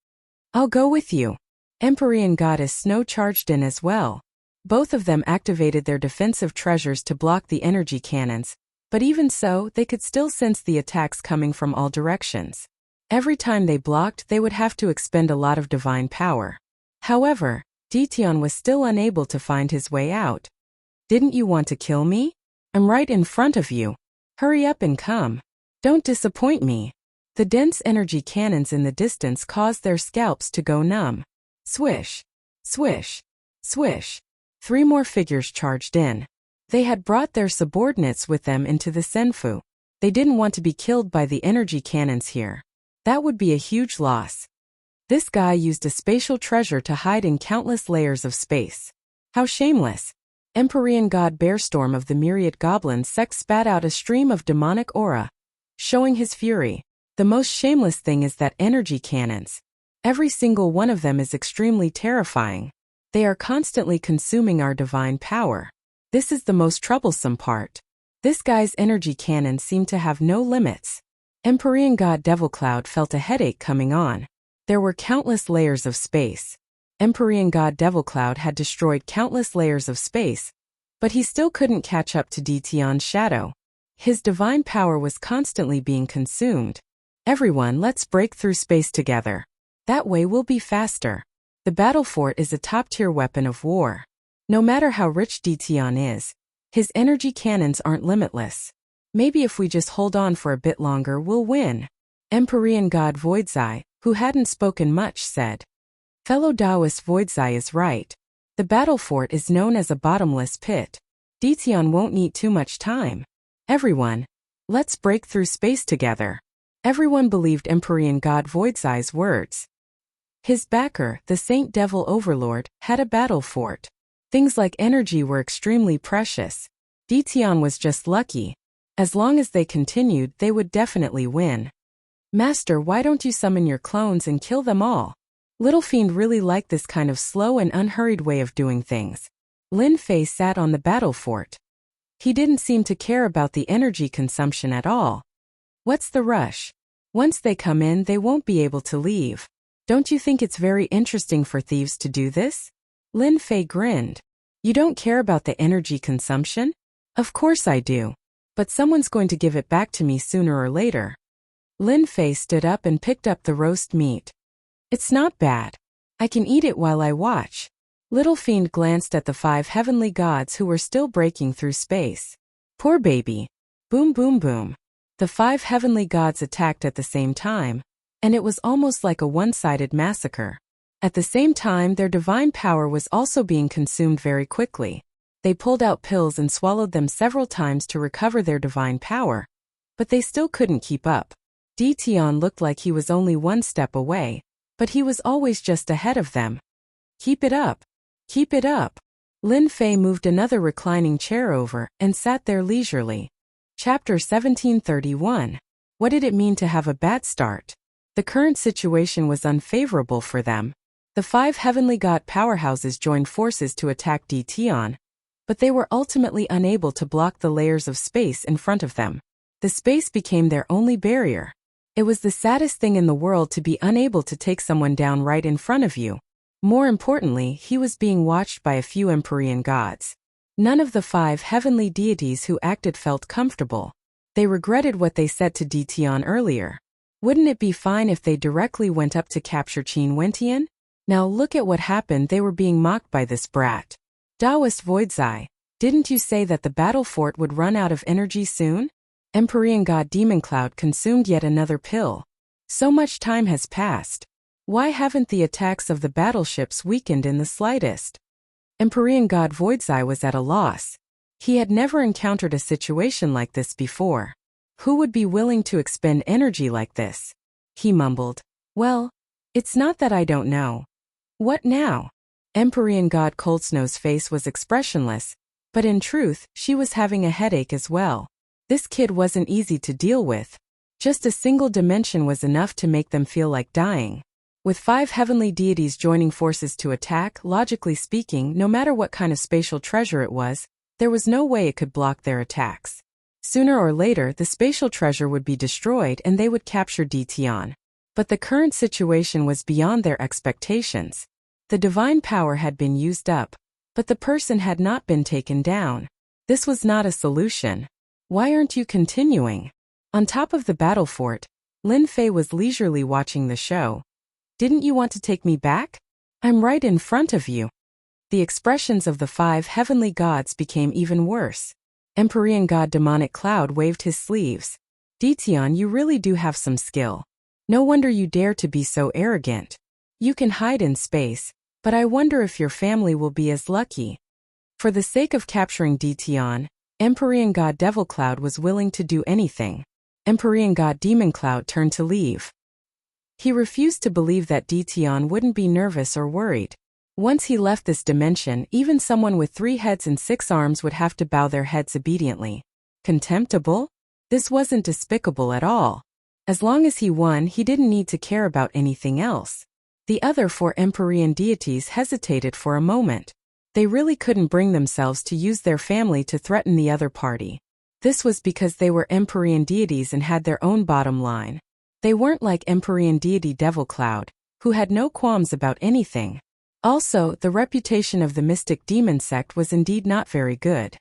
Speaker 1: I'll go with you. Empyrean goddess Snow charged in as well. Both of them activated their defensive treasures to block the energy cannons, But even so, they could still sense the attacks coming from all directions. Every time they blocked, they would have to expend a lot of divine power. However, Ditian was still unable to find his way out. Didn't you want to kill me? I'm right in front of you. Hurry up and come. Don't disappoint me. The dense energy cannons in the distance caused their scalps to go numb. Swish, swish, swish. 3 more figures charged in. They had brought their subordinates with them into the Senfu. They didn't want to be killed by the energy cannons here. That would be a huge loss. This guy used a spatial treasure to hide in countless layers of space. How shameless. Empyrean god Bearstorm of the myriad goblins sect spat out a stream of demonic aura, showing his fury. The most shameless thing is that energy cannons. Every single one of them is extremely terrifying. They are constantly consuming our divine power. This is the most troublesome part. This guy's energy cannons seem to have no limits. Empyrean god Devilcloud felt a headache coming on. There were countless layers of space. Empyrean god Devilcloud had destroyed countless layers of space, but he still couldn't catch up to Ditian's shadow. His divine power was constantly being consumed. Everyone, let's break through space together. That way we'll be faster. The battle fort is a top-tier weapon of war. No matter how rich Ditian is, his energy cannons aren't limitless. Maybe if we just hold on for a bit longer, we'll win. Empyrean god Voidzai, who hadn't spoken much, said. Fellow Taoist Voidzai is right. The battle fort is known as a bottomless pit. Ditian won't need too much time. Everyone, let's break through space together. Everyone believed Empyrean god Voidzai's words. His backer, the Saint Devil Overlord, had a battle fort. Things like energy were extremely precious. Ditian was just lucky. As long as they continued, they would definitely win. Master, why don't you summon your clones and kill them all? Little Fiend really liked this kind of slow and unhurried way of doing things. Lin Fei sat on the battle fort. He didn't seem to care about the energy consumption at all. What's the rush? Once they come in, they won't be able to leave. Don't you think it's very interesting for thieves to do this? Lin Fei grinned. You don't care about the energy consumption? Of course I do. But someone's going to give it back to me sooner or later. Lin Fei stood up and picked up the roast meat. It's not bad. I can eat it while I watch. Little Fiend glanced at the 5 heavenly gods who were still breaking through space. Poor baby. Boom boom boom. The 5 heavenly gods attacked at the same time, and it was almost like a one-sided massacre. At the same time, their divine power was also being consumed very quickly. They pulled out pills and swallowed them several times to recover their divine power, but they still couldn't keep up. Ditian looked like he was only 1 step away, but he was always just ahead of them. Keep it up. Keep it up. Lin Fei moved another reclining chair over and sat there leisurely. Chapter 1731. What did it mean to have a bad start? The current situation was unfavorable for them. The 5 heavenly god powerhouses joined forces to attack Ditian, but they were ultimately unable to block the layers of space in front of them. The space became their only barrier. It was the saddest thing in the world to be unable to take someone down right in front of you. More importantly, he was being watched by a few Empyrean gods. None of the 5 heavenly deities who acted felt comfortable. They regretted what they said to Ditian earlier. Wouldn't it be fine if they directly went up to capture Qin Wentian? Now look at what happened. They were being mocked by this brat. Taoist Voidzai, didn't you say that the battle fort would run out of energy soon? Empyrean god Demoncloud consumed yet another pill. So much time has passed. Why haven't the attacks of the battleships weakened in the slightest? Empyrean god Voidzai was at a loss. He had never encountered a situation like this before. Who would be willing to expend energy like this? He mumbled. Well, it's not that I don't know. What now? Empyrean god Coldsnow's face was expressionless, but in truth, she was having a headache as well. This kid wasn't easy to deal with. Just a single dimension was enough to make them feel like dying. With 5 heavenly deities joining forces to attack, logically speaking, no matter what kind of spatial treasure it was, there was no way it could block their attacks. Sooner or later, the spatial treasure would be destroyed and they would capture Ditian. But the current situation was beyond their expectations. The divine power had been used up, but the person had not been taken down. This was not a solution. Why aren't you continuing? On top of the battle fort, Lin Fei was leisurely watching the show. Didn't you want to take me back? I'm right in front of you. The expressions of the 5 heavenly gods became even worse. Empyrean god Demonic Cloud waved his sleeves. Ditian, you really do have some skill. No wonder you dare to be so arrogant. You can hide in space, but I wonder if your family will be as lucky. For the sake of capturing Ditian, Empyrean god Devil Cloud was willing to do anything. Empyrean god Demon Cloud turned to leave. He refused to believe that Ditian wouldn't be nervous or worried. Once he left this dimension, even someone with 3 heads and 6 arms would have to bow their heads obediently. Contemptible? This wasn't despicable at all. As long as he won, he didn't need to care about anything else. The other 4 Empyrean deities hesitated for a moment. They really couldn't bring themselves to use their family to threaten the other party. This was because they were Empyrean deities and had their own bottom line. They weren't like Empyrean deity Devil Cloud, who had no qualms about anything. Also, the reputation of the mystic demon sect was indeed not very good.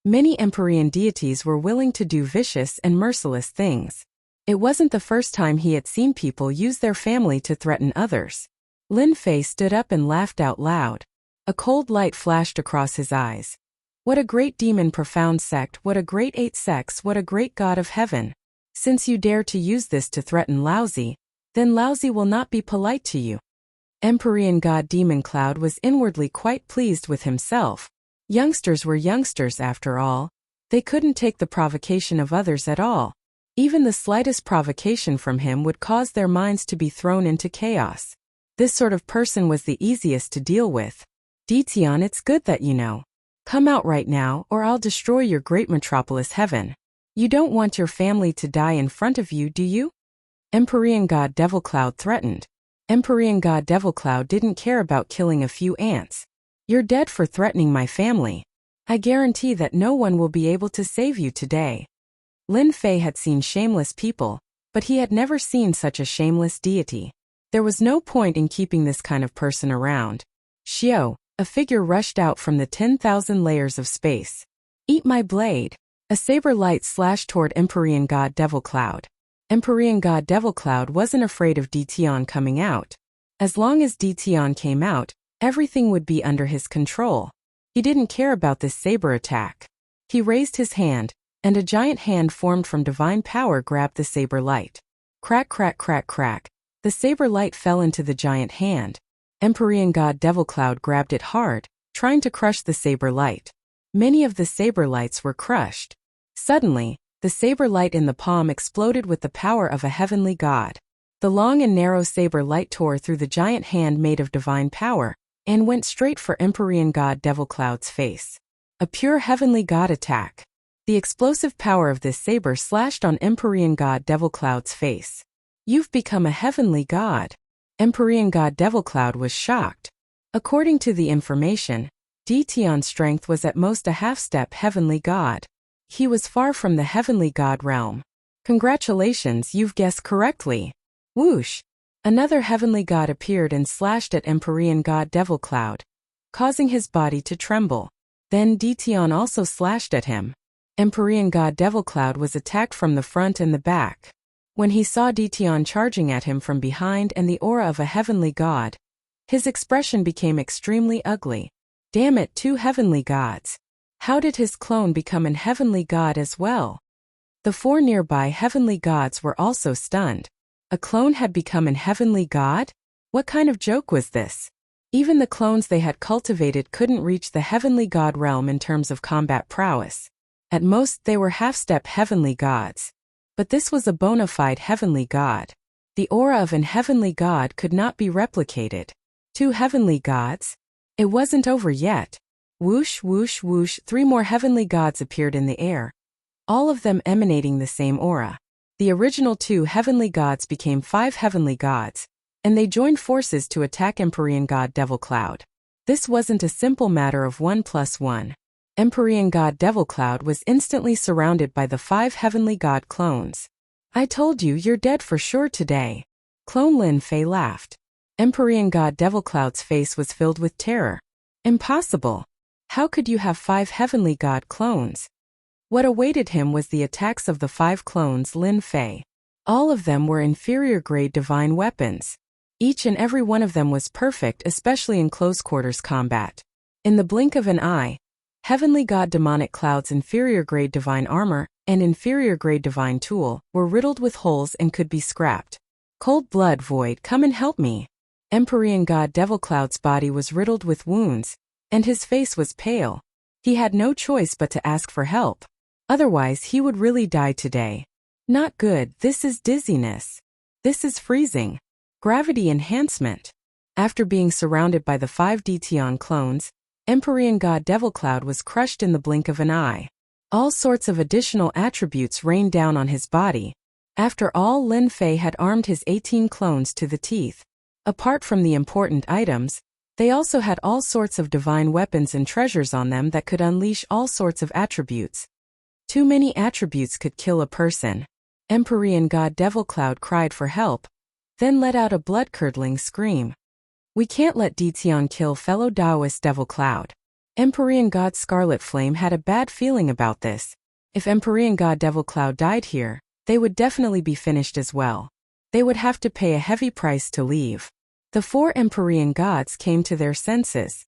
Speaker 1: Many Empyrean deities were willing to do vicious and merciless things. It wasn't the first time he had seen people use their family to threaten others. Lin Fei stood up and laughed out loud. A cold light flashed across his eyes. What a great demon profound sect, what a great 8 sects, what a great god of heaven. Since you dare to use this to threaten Laozi, then Laozi will not be polite to you. Empyrean god Demon Cloud was inwardly quite pleased with himself. Youngsters were youngsters after all. They couldn't take the provocation of others at all. Even the slightest provocation from him would cause their minds to be thrown into chaos. This sort of person was the easiest to deal with. Ditian, it's good that you know. Come out right now, or I'll destroy your great metropolis heaven. You don't want your family to die in front of you, do you? Empyrean god Devil Cloud threatened. Empyrean god Devil Cloud didn't care about killing a few ants. You're dead for threatening my family. I guarantee that no one will be able to save you today. Lin Fei had seen shameless people, but he had never seen such a shameless deity. There was no point in keeping this kind of person around. Xiao, a figure rushed out from the 10,000 layers of space. Eat my blade. A saber light slashed toward Empyrean god Devil Cloud. Empyrean god Devil Cloud wasn't afraid of Ditian coming out. As long as Ditian came out, everything would be under his control. He didn't care about this saber attack. He raised his hand, and a giant hand formed from divine power grabbed the saber light. Crack, crack, crack, crack. The saber light fell into the giant hand. Empyrean god Devil Cloud grabbed it hard, trying to crush the saber light. Many of the saber lights were crushed. Suddenly, the saber light in the palm exploded with the power of a heavenly god. The long and narrow saber light tore through the giant hand made of divine power, and went straight for Empyrean god Devil Cloud's face. A pure heavenly god attack. The explosive power of this saber slashed on Empyrean god Devil Cloud's face. You've become a heavenly god. Empyrean god Devil Cloud was shocked. According to the information, Ditian's strength was at most a half-step heavenly god. He was far from the heavenly god realm. Congratulations, you've guessed correctly. Whoosh! Another heavenly god appeared and slashed at Empyrean god Devil Cloud, causing his body to tremble. Then Ditian also slashed at him. Empyrean god Devil Cloud was attacked from the front and the back. When he saw Ditian charging at him from behind and the aura of a heavenly god, his expression became extremely ugly. Damn it, 2 heavenly gods. How did his clone become an heavenly god as well? The 4 nearby heavenly gods were also stunned. A clone had become an heavenly god? What kind of joke was this? Even the clones they had cultivated couldn't reach the heavenly god realm in terms of combat prowess. At most, they were half-step heavenly gods. But this was a bona fide heavenly god. The aura of an heavenly god could not be replicated. 2 heavenly gods? It wasn't over yet. Whoosh, whoosh, whoosh, 3 more heavenly gods appeared in the air, all of them emanating the same aura. The original 2 heavenly gods became 5 heavenly gods, and they joined forces to attack Empyrean god Devil Cloud. This wasn't a simple matter of 1 + 1. Empyrean god Devil Cloud was instantly surrounded by the 5 heavenly god clones. I told you, you're dead for sure today. Clone Lin Fei laughed. Empyrean god Devil Cloud's face was filled with terror. Impossible. How could you have 5 heavenly god clones? What awaited him was the attacks of the 5 clones Lin Fei. All of them were inferior-grade divine weapons. Each and every one of them was perfect, especially in close-quarters combat. In the blink of an eye, Heavenly God Demonic Cloud's inferior-grade divine armor and inferior-grade divine tool were riddled with holes and could be scrapped. Cold blood void, come and help me. Empyrean God Devil Cloud's body was riddled with wounds, and his face was pale. He had no choice but to ask for help. Otherwise he would really die today. Not good, this is dizziness. This is freezing. Gravity enhancement. After being surrounded by the 5 Dtion clones, Empyrean God Devil Cloud was crushed in the blink of an eye. All sorts of additional attributes rained down on his body. After all, Lin Fei had armed his 18 clones to the teeth. Apart from the important items, they also had all sorts of divine weapons and treasures on them that could unleash all sorts of attributes. Too many attributes could kill a person. Empyrean God Devil Cloud cried for help, then let out a blood-curdling scream. We can't let Dtion kill fellow Taoist Devil Cloud. Empyrean God Scarlet Flame had a bad feeling about this. If Empyrean God Devil Cloud died here, they would definitely be finished as well. They would have to pay a heavy price to leave. The 4 Empyrean gods came to their senses.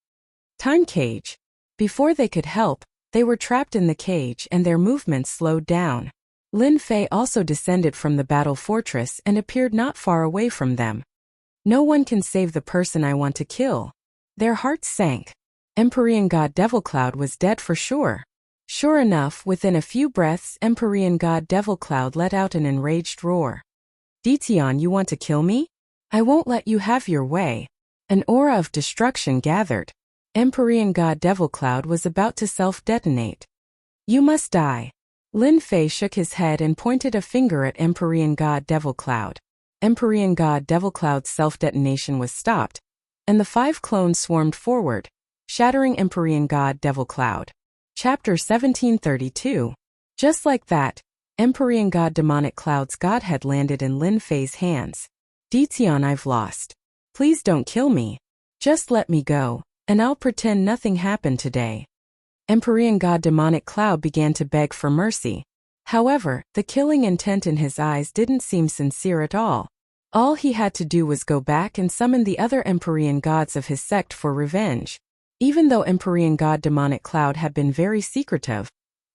Speaker 1: Time cage. Before they could help, they were trapped in the cage and their movements slowed down. Lin Fei also descended from the battle fortress and appeared not far away from them. No one can save the person I want to kill. Their hearts sank. Empyrean God Devil Cloud was dead for sure. Sure enough, within a few breaths, Empyrean God Devil Cloud let out an enraged roar. Dtion, you want to kill me? I won't let you have your way. An aura of destruction gathered. Empyrean God Devil Cloud was about to self-detonate. You must die. Lin Fei shook his head and pointed a finger at Empyrean God Devil Cloud. Empyrean God Devil Cloud's self-detonation was stopped, and the 5 clones swarmed forward, shattering Empyrean God Devil Cloud. Chapter 1732. Just like that, Empyrean God Demonic Cloud's godhead landed in Lin Fei's hands. Dtion, I've lost. Please don't kill me. Just let me go, and I'll pretend nothing happened today. Empyrean God Demonic Cloud began to beg for mercy. However, the killing intent in his eyes didn't seem sincere at all. All he had to do was go back and summon the other Empyrean gods of his sect for revenge. Even though Empyrean God Demonic Cloud had been very secretive,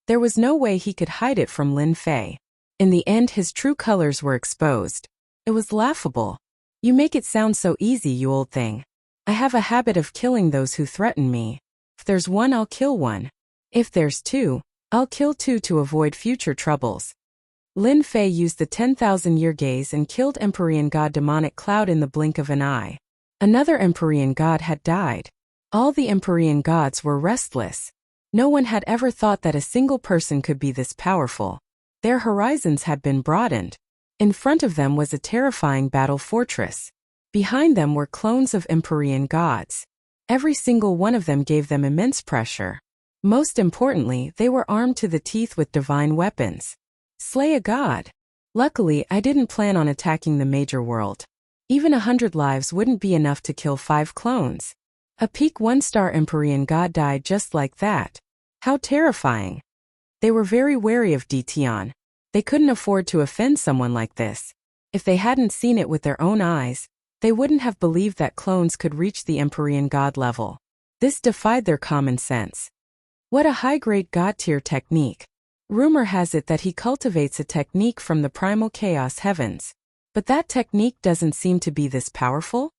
Speaker 1: there was no way he could hide it from Lin Fei. In the end, his true colors were exposed. It was laughable. You make it sound so easy, you old thing. I have a habit of killing those who threaten me. If there's 1, I'll kill 1. If there's 2, I'll kill 2 to avoid future troubles. Lin Fei used the 10,000-year gaze and killed Empyrean God Demonic Cloud in the blink of an eye. Another Empyrean God had died. All the Empyrean gods were restless. No one had ever thought that a single person could be this powerful. Their horizons had been broadened. In front of them was a terrifying battle fortress. Behind them were clones of Empyrean gods. Every single one of them gave them immense pressure. Most importantly, they were armed to the teeth with divine weapons. Slay a god. Luckily, I didn't plan on attacking the major world. Even 100 lives wouldn't be enough to kill 5 clones. A peak 1-star Empyrean god died just like that. How terrifying. They were very wary of Dtion. They couldn't afford to offend someone like this. If they hadn't seen it with their own eyes, they wouldn't have believed that clones could reach the Empyrean god level. This defied their common sense. What a high-grade god-tier technique. Rumor has it that he cultivates a technique from the primal chaos heavens. But that technique doesn't seem to be this powerful?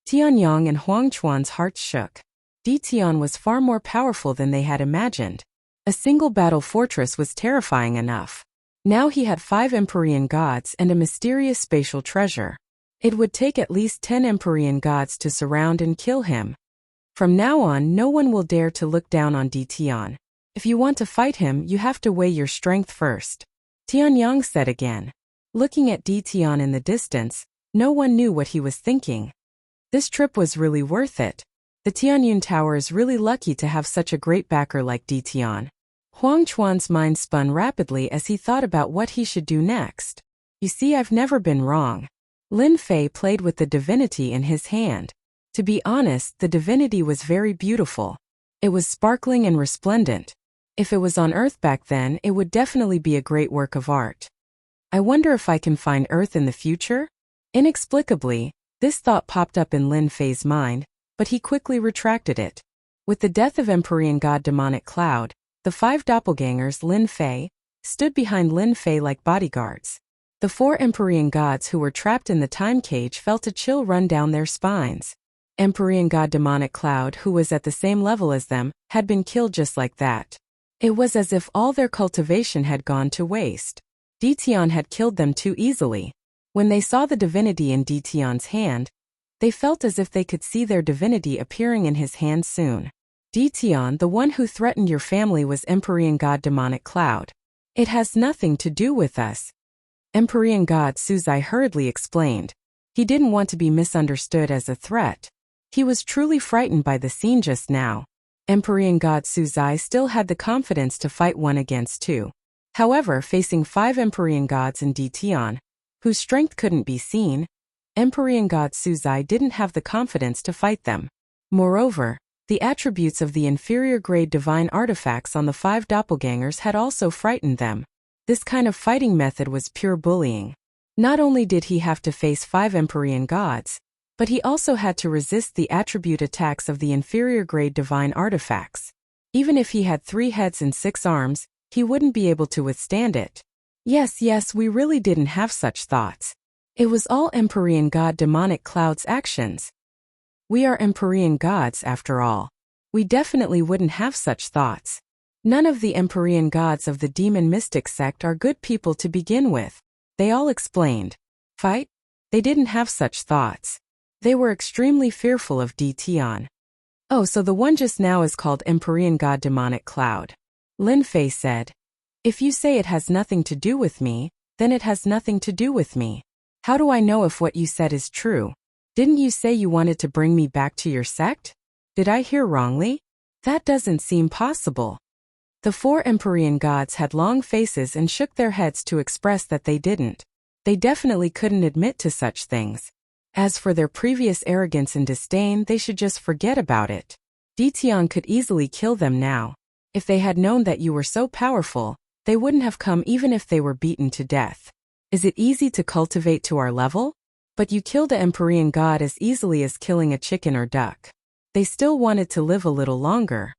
Speaker 1: Tianyang and Huangchuan's hearts shook. Dtion was far more powerful than they had imagined. A single battle fortress was terrifying enough. Now he had 5 Empyrean gods and a mysterious spatial treasure. It would take at least 10 Empyrean gods to surround and kill him. From now on, no one will dare to look down on Dtion. If you want to fight him, you have to weigh your strength first. Tianyang said again. Looking at Dtion in the distance, no one knew what he was thinking. This trip was really worth it. The Tianyun Tower is really lucky to have such a great backer like Dtion. Huangchuan's mind spun rapidly as he thought about what he should do next. You see, I've never been wrong. Lin Fei played with the divinity in his hand. To be honest, the divinity was very beautiful. It was sparkling and resplendent. If it was on Earth back then, it would definitely be a great work of art. I wonder if I can find Earth in the future? Inexplicably, this thought popped up in Lin Fei's mind, but he quickly retracted it. With the death of Empyrean God Demonic Cloud, the 5 doppelgangers Lin Fei stood behind Lin Fei like bodyguards. The 4 Empyrean gods who were trapped in the time cage felt a chill run down their spines. Empyrean God Demonic Cloud, who was at the same level as them, had been killed just like that. It was as if all their cultivation had gone to waste. Ditian had killed them too easily. When they saw the divinity in Ditian's hand, they felt as if they could see their divinity appearing in his hand soon. Ditian, the one who threatened your family, was Empyrean God Demonic Cloud. It has nothing to do with us. Empyrean God Suzai hurriedly explained. He didn't want to be misunderstood as a threat. He was truly frightened by the scene just now. Empyrean God Suzai still had the confidence to fight 1 against 2. However, facing 5 Empyrean gods in Ditian, whose strength couldn't be seen, Empyrean God Suzai didn't have the confidence to fight them. Moreover, the attributes of the inferior-grade divine artifacts on the 5 doppelgangers had also frightened them. This kind of fighting method was pure bullying. Not only did he have to face 5 Empyrean gods, but he also had to resist the attribute attacks of the inferior-grade divine artifacts. Even if he had 3 heads and 6 arms, he wouldn't be able to withstand it. Yes, we really didn't have such thoughts. It was all Empyrean God Demonic Cloud's actions. We are Empyrean gods, after all. We definitely wouldn't have such thoughts. None of the Empyrean gods of the demon mystic sect are good people to begin with. They all explained. Fight? They didn't have such thoughts. They were extremely fearful of Ditian. Oh, so the one just now is called Empyrean God Demonic Cloud. Lin Fei said. If you say it has nothing to do with me, then it has nothing to do with me. How do I know if what you said is true? Didn't you say you wanted to bring me back to your sect? Did I hear wrongly? That doesn't seem possible. The 4 Empyrean gods had long faces and shook their heads to express that they didn't. They definitely couldn't admit to such things. As for their previous arrogance and disdain, they should just forget about it. Ditian could easily kill them now. If they had known that you were so powerful, they wouldn't have come even if they were beaten to death. Is it easy to cultivate to our level? But you killed an Empyrean god as easily as killing a chicken or duck. They still wanted to live a little longer.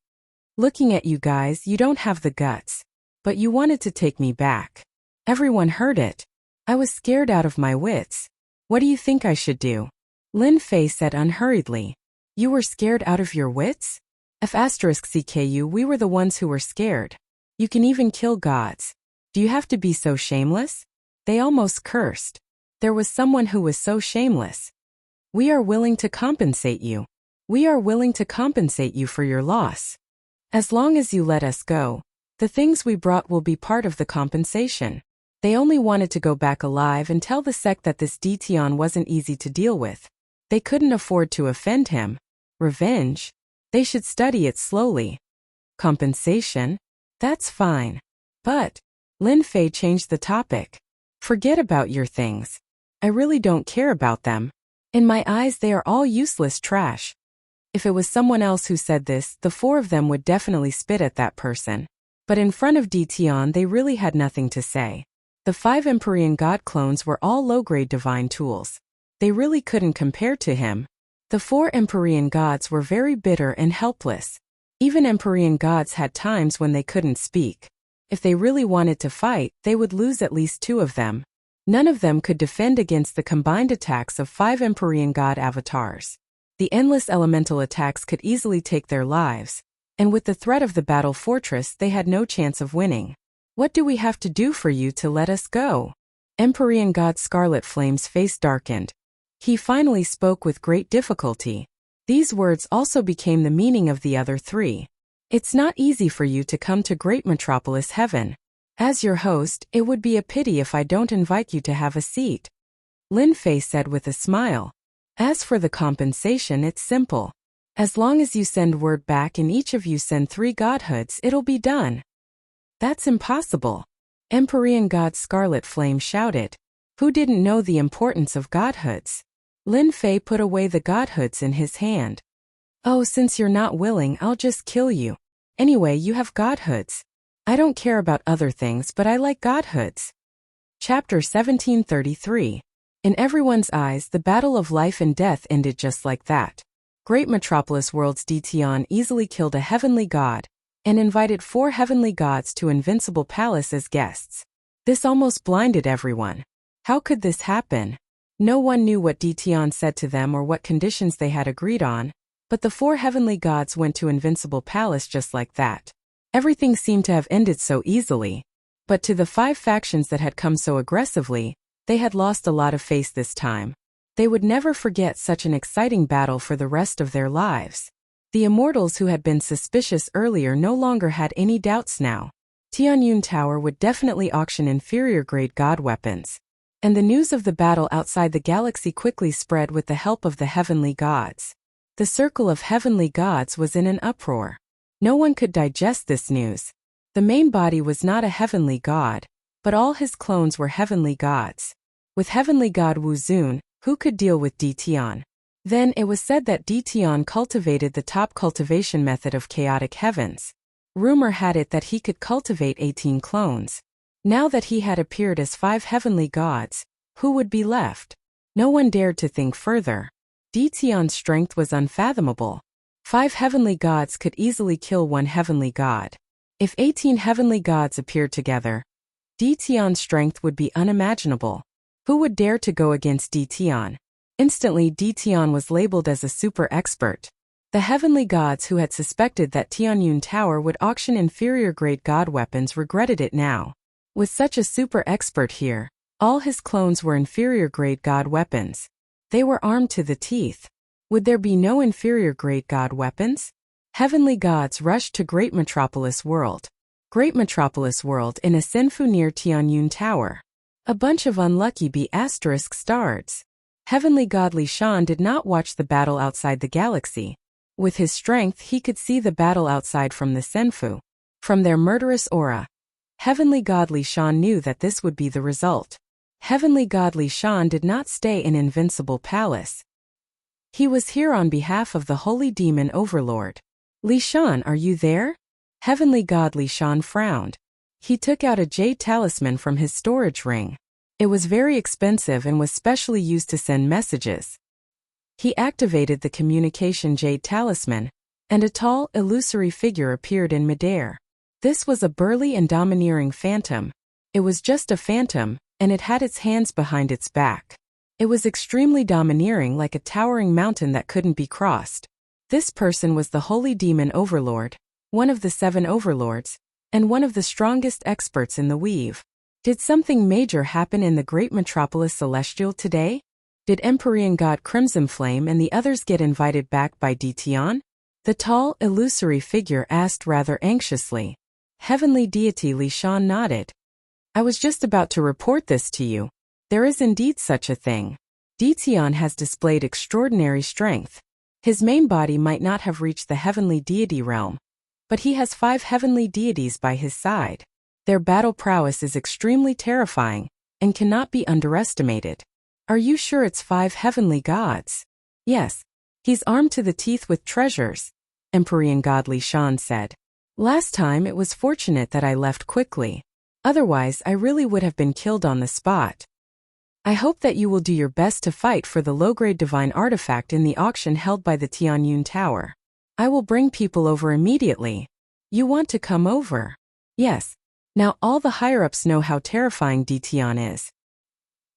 Speaker 1: Looking at you guys, you don't have the guts. But you wanted to take me back. Everyone heard it. I was scared out of my wits. What do you think I should do? Lin Fei said unhurriedly. You were scared out of your wits? F*CKU, we were the ones who were scared. You can even kill gods. Do you have to be so shameless? They almost cursed. There was someone who was so shameless. We are willing to compensate you. We are willing to compensate you for your loss. As long as you let us go, the things we brought will be part of the compensation. They only wanted to go back alive and tell the sect that this Ditian wasn't easy to deal with. They couldn't afford to offend him. Revenge? They should study it slowly. Compensation? That's fine. But, Lin Fei changed the topic. Forget about your things. I really don't care about them. In my eyes, they are all useless trash. If it was someone else who said this, the 4 of them would definitely spit at that person. But in front of Ditian, they really had nothing to say. The 5 Empyrean god clones were all low-grade divine tools. They really couldn't compare to him. The 4 Empyrean gods were very bitter and helpless. Even Empyrean gods had times when they couldn't speak. If they really wanted to fight, they would lose at least 2 of them. None of them could defend against the combined attacks of 5 Empyrean god avatars. The endless elemental attacks could easily take their lives, and with the threat of the battle fortress, they had no chance of winning. What do we have to do for you to let us go? Empyrean god Scarlet Flame's face darkened. He finally spoke with great difficulty. These words also became the meaning of the other 3. It's not easy for you to come to Great Metropolis Heaven. As your host, it would be a pity if I don't invite you to have a seat. Lin Fei said with a smile. As for the compensation, it's simple. As long as you send word back and each of you send 3 godhoods, it'll be done. That's impossible. Empyrean god Scarlet Flame shouted. Who didn't know the importance of godhoods? Lin Fei put away the godhoods in his hand. Oh, since you're not willing, I'll just kill you. Anyway, you have godhoods. I don't care about other things, but I like godhoods. Chapter 1733. In everyone's eyes, the battle of life and death ended just like that. Great Metropolis World's Dition easily killed a heavenly god and invited 4 heavenly gods to Invincible Palace as guests. This almost blinded everyone. How could this happen? No one knew what Dition said to them or what conditions they had agreed on, but the 4 heavenly gods went to Invincible Palace just like that. Everything seemed to have ended so easily. But to the 5 factions that had come so aggressively, they had lost a lot of face this time. They would never forget such an exciting battle for the rest of their lives. The immortals who had been suspicious earlier no longer had any doubts now. Tianyun Tower would definitely auction inferior-grade god weapons. And the news of the battle outside the galaxy quickly spread with the help of the heavenly gods. The circle of heavenly gods was in an uproar. No one could digest this news. The main body was not a heavenly god, but all his clones were heavenly gods. With heavenly god Wuzun, who could deal with Dition? Then it was said that Dition cultivated the top cultivation method of chaotic heavens. Rumor had it that he could cultivate 18 clones. Now that he had appeared as 5 heavenly gods, who would be left? No one dared to think further. Dition's strength was unfathomable. 5 heavenly gods could easily kill 1 heavenly god. If 18 heavenly gods appeared together, Dition's strength would be unimaginable. Who would dare to go against Dition? Instantly, Dition was labeled as a super expert. The heavenly gods who had suspected that Tianyun Tower would auction inferior-grade god weapons regretted it now. With such a super expert here, all his clones were inferior-grade god weapons. They were armed to the teeth. Would there be no inferior-grade god weapons? Heavenly gods rushed to Great Metropolis World. Great Metropolis World in a Senfu near Tianyun Tower. A bunch of unlucky B** stars. Heavenly god Li Shan did not watch the battle outside the galaxy. With his strength he could see the battle outside from the Senfu. From their murderous aura. Heavenly god Li Shan knew that this would be the result. Heavenly god Li Shan did not stay in Invincible Palace. He was here on behalf of the Holy Demon Overlord. Li Shan, are you there? Heavenly god Li Shan frowned. He took out a jade talisman from his storage ring. It was very expensive and was specially used to send messages. He activated the communication jade talisman, and a tall, illusory figure appeared in midair. This was a burly and domineering phantom. It was just a phantom, and it had its hands behind its back. It was extremely domineering, like a towering mountain that couldn't be crossed. This person was the Holy Demon Overlord, one of the 7 overlords, and one of the strongest experts in the weave. Did something major happen in the Great Metropolis Celestial today? Did Empyrean God Crimson Flame and the others get invited back by Dition? The tall, illusory figure asked rather anxiously. Heavenly deity Li Shan nodded. I was just about to report this to you. There is indeed such a thing. Dition has displayed extraordinary strength. His main body might not have reached the heavenly deity realm, but he has 5 heavenly deities by his side. Their battle prowess is extremely terrifying and cannot be underestimated. Are you sure it's 5 heavenly gods? Yes. He's armed to the teeth with treasures, Empyrean God Li Shan said. Last time it was fortunate that I left quickly. Otherwise I really would have been killed on the spot. I hope that you will do your best to fight for the low-grade divine artifact in the auction held by the Tianyun Tower. I will bring people over immediately. You want to come over? Yes. Now all the higher-ups know how terrifying Dition is.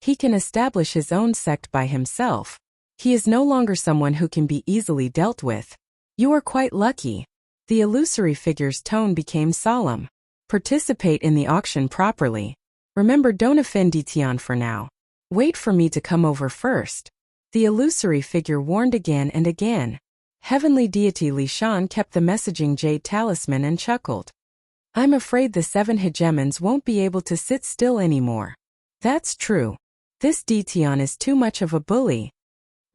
Speaker 1: He can establish his own sect by himself. He is no longer someone who can be easily dealt with. You are quite lucky. The illusory figure's tone became solemn. Participate in the auction properly. Remember, don't offend Dition for now. Wait for me to come over first. The illusory figure warned again and again. Heavenly deity Li Shan kept the messaging jade talisman and chuckled. I'm afraid the 7 hegemons won't be able to sit still anymore. That's true. This Dition is too much of a bully.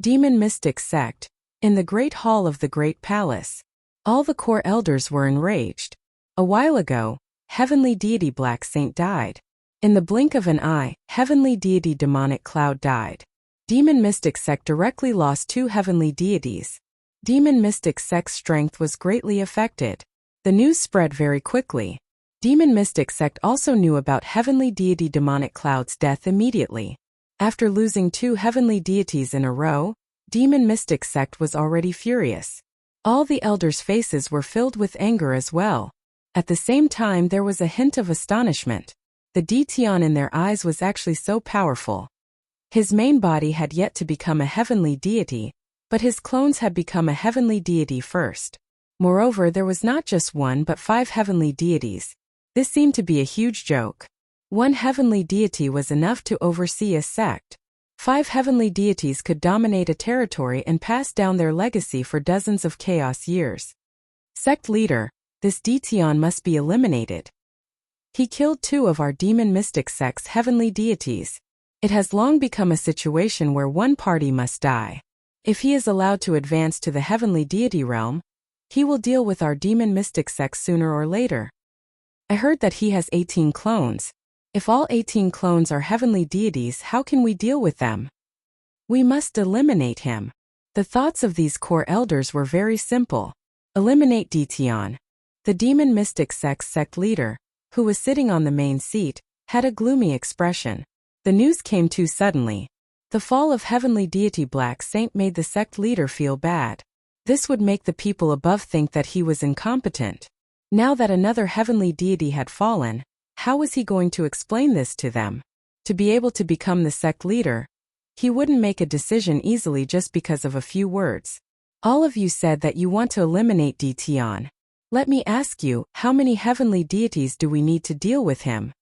Speaker 1: Demon Mystic Sect. In the Great Hall of the Great Palace. All the core elders were enraged. A while ago, Heavenly Deity Black Saint died. In the blink of an eye, Heavenly Deity Demonic Cloud died. Demon Mystic Sect directly lost 2 heavenly deities. Demon Mystic Sect's strength was greatly affected. The news spread very quickly. Demon Mystic Sect also knew about heavenly deity Demonic Cloud's death immediately. After losing 2 heavenly deities in a row, Demon Mystic Sect was already furious. All the elders' faces were filled with anger as well. At the same time there was a hint of astonishment. The Deition in their eyes was actually so powerful. His main body had yet to become a heavenly deity, but his clones had become a heavenly deity first. Moreover, there was not just 1 but 5 heavenly deities. This seemed to be a huge joke. 1 heavenly deity was enough to oversee a sect. 5 heavenly deities could dominate a territory and pass down their legacy for dozens of chaos years. Sect leader, this Deition must be eliminated. He killed 2 of our Demon Mystic Sect's heavenly deities. It has long become a situation where one party must die. If he is allowed to advance to the heavenly deity realm, he will deal with our Demon Mystic Sect sooner or later. I heard that he has 18 clones. If all 18 clones are heavenly deities, how can we deal with them? We must eliminate him. The thoughts of these core elders were very simple. Eliminate Deition. The Demon Mystic Sect's sect leader, who was sitting on the main seat, had a gloomy expression. The news came too suddenly. The fall of heavenly deity Black Saint made the sect leader feel bad. This would make the people above think that he was incompetent. Now that another heavenly deity had fallen, how was he going to explain this to them? To be able to become the sect leader, he wouldn't make a decision easily just because of a few words. All of you said that you want to eliminate Deition. Let me ask you, how many heavenly deities do we need to deal with him?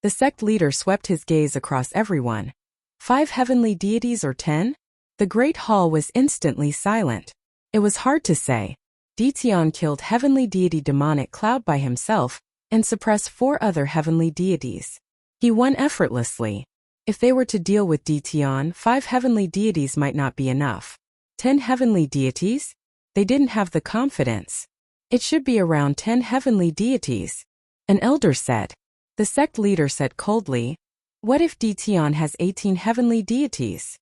Speaker 1: The sect leader swept his gaze across everyone. 5 heavenly deities or 10? The great hall was instantly silent. It was hard to say. Deition killed heavenly deity Demonic Cloud by himself and suppressed 4 other heavenly deities. He won effortlessly. If they were to deal with Deition, 5 heavenly deities might not be enough. 10 heavenly deities? They didn't have the confidence. It should be around 10 heavenly deities. An elder said. The sect leader said coldly, "What if Deition has 18 heavenly deities?"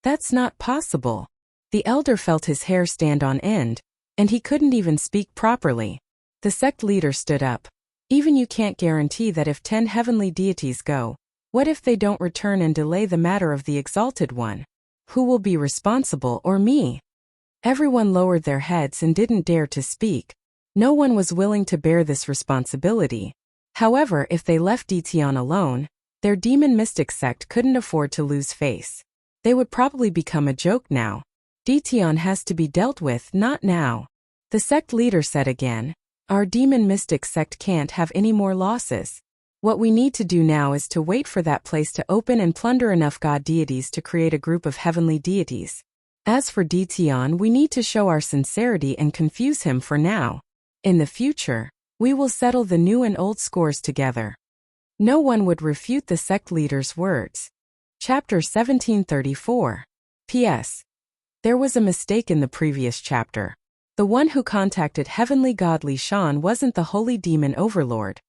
Speaker 1: That's not possible. The elder felt his hair stand on end, and he couldn't even speak properly. The sect leader stood up. Even you can't guarantee that if 10 heavenly deities go, what if they don't return and delay the matter of the Exalted One? Who will be responsible, or me? Everyone lowered their heads and didn't dare to speak. No one was willing to bear this responsibility. However, if they left Deition alone, their Demon Mystic Sect couldn't afford to lose face. They would probably become a joke now. Deition has to be dealt with, not now. The sect leader said again, "Our Demon Mystic Sect can't have any more losses. What we need to do now is to wait for that place to open and plunder enough god deities to create a group of heavenly deities. As for Deition, we need to show our sincerity and confuse him for now. In the future, we will settle the new and old scores together." No one would refute the sect leader's words. Chapter 1734. P.S. There was a mistake in the previous chapter. The one who contacted Heavenly God Li Shan wasn't the Holy Demon Overlord,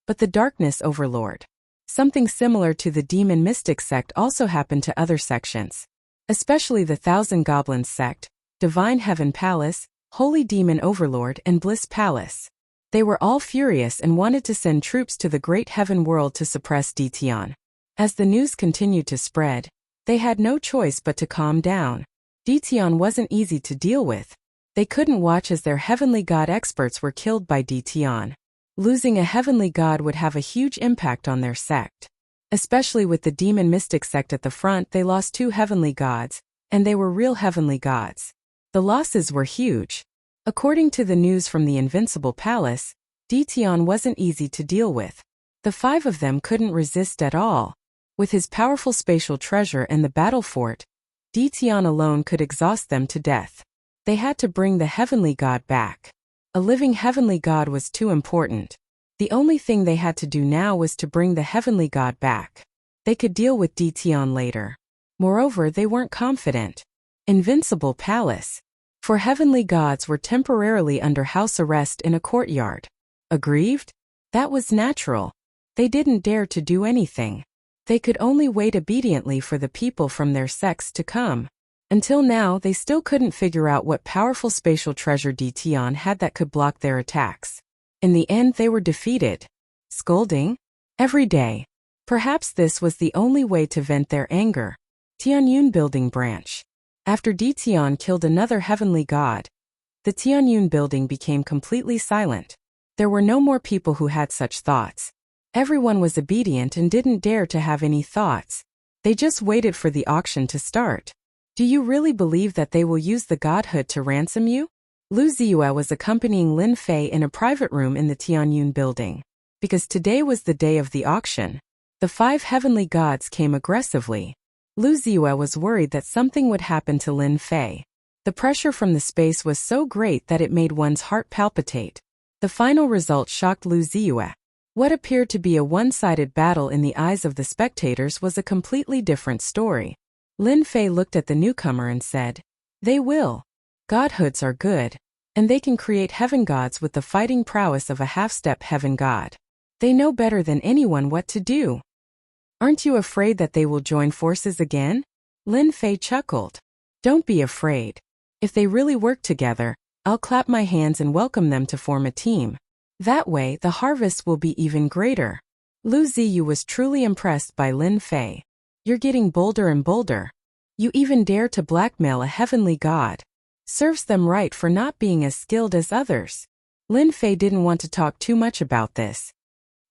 Speaker 1: but the Darkness Overlord. Something similar to the Demon Mystic Sect also happened to other sections, especially the Thousand Goblins Sect, Divine Heaven Palace, Holy Demon Overlord, and Bliss Palace. They were all furious and wanted to send troops to the Great Heaven World to suppress Deition. As the news continued to spread, they had no choice but to calm down. Deition wasn't easy to deal with. They couldn't watch as their heavenly god experts were killed by Deition. Losing a heavenly god would have a huge impact on their sect. Especially with the Demon Mystic Sect at the front, they lost 2 heavenly gods, and they were real heavenly gods. The losses were huge. According to the news from the Invincible Palace, Deition wasn't easy to deal with. The 5 of them couldn't resist at all. With his powerful spatial treasure and the battle fort, Deition alone could exhaust them to death. They had to bring the heavenly god back. A living heavenly god was too important. The only thing they had to do now was to bring the heavenly god back. They could deal with Deition later. Moreover, they weren't confident. Invincible Palace. For heavenly gods were temporarily under house arrest in a courtyard. Aggrieved? That was natural. They didn't dare to do anything. They could only wait obediently for the people from their sects to come. Until now, they still couldn't figure out what powerful spatial treasure Tian had that could block their attacks. In the end, they were defeated. Scolding? Every day. Perhaps this was the only way to vent their anger. Tianyun Building Branch. After Tian killed another heavenly god, the Tianyun building became completely silent. There were no more people who had such thoughts. Everyone was obedient and didn't dare to have any thoughts. They just waited for the auction to start. Do you really believe that they will use the godhood to ransom you? Lu Ziyue was accompanying Lin Fei in a private room in the Tianyun building. Because today was the day of the auction, the 5 heavenly gods came aggressively. Lu Ziyue was worried that something would happen to Lin Fei. The pressure from the space was so great that it made one's heart palpitate. The final result shocked Lu Ziyue. What appeared to be a one-sided battle in the eyes of the spectators was a completely different story. Lin Fei looked at the newcomer and said, "They will. Godhoods are good, and they can create heaven gods with the fighting prowess of a half-step heaven god. They know better than anyone what to do. Aren't you afraid that they will join forces again?" Lin Fei chuckled. "Don't be afraid. If they really work together, I'll clap my hands and welcome them to form a team. That way, the harvest will be even greater." Lu Ziyu was truly impressed by Lin Fei. "You're getting bolder and bolder. You even dare to blackmail a heavenly god. Serves them right for not being as skilled as others." Lin Fei didn't want to talk too much about this.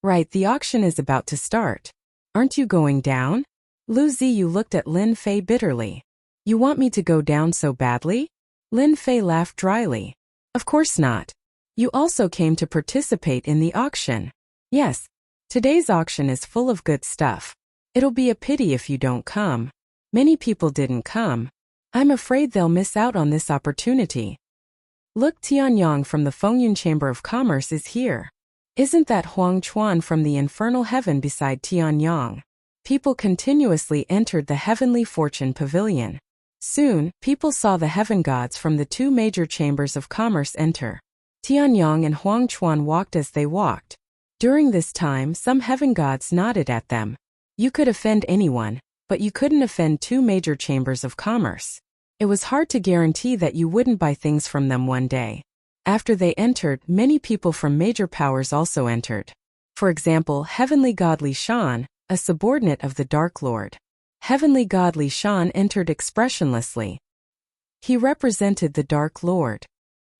Speaker 1: "Right, the auction is about to start. Aren't you going down?" Lu Ziyu looked at Lin Fei bitterly. "You want me to go down so badly?" Lin Fei laughed dryly. "Of course not. You also came to participate in the auction. Yes, today's auction is full of good stuff. It'll be a pity if you don't come. Many people didn't come. I'm afraid they'll miss out on this opportunity. Look, Tianyang from the Fengyun Chamber of Commerce is here. Isn't that Huang Chuan from the infernal heaven beside Tianyang?" People continuously entered the Heavenly Fortune Pavilion. Soon, people saw the heaven gods from the 2 major chambers of commerce enter. Tianyang and Huang Chuan walked as they walked. During this time, some heaven gods nodded at them. You could offend anyone, but you couldn't offend 2 major chambers of commerce. It was hard to guarantee that you wouldn't buy things from them one day. After they entered, many people from major powers also entered. For example, Heavenly God Li Shan, a subordinate of the Dark Lord. Heavenly God Li Shan entered expressionlessly. He represented the Dark Lord.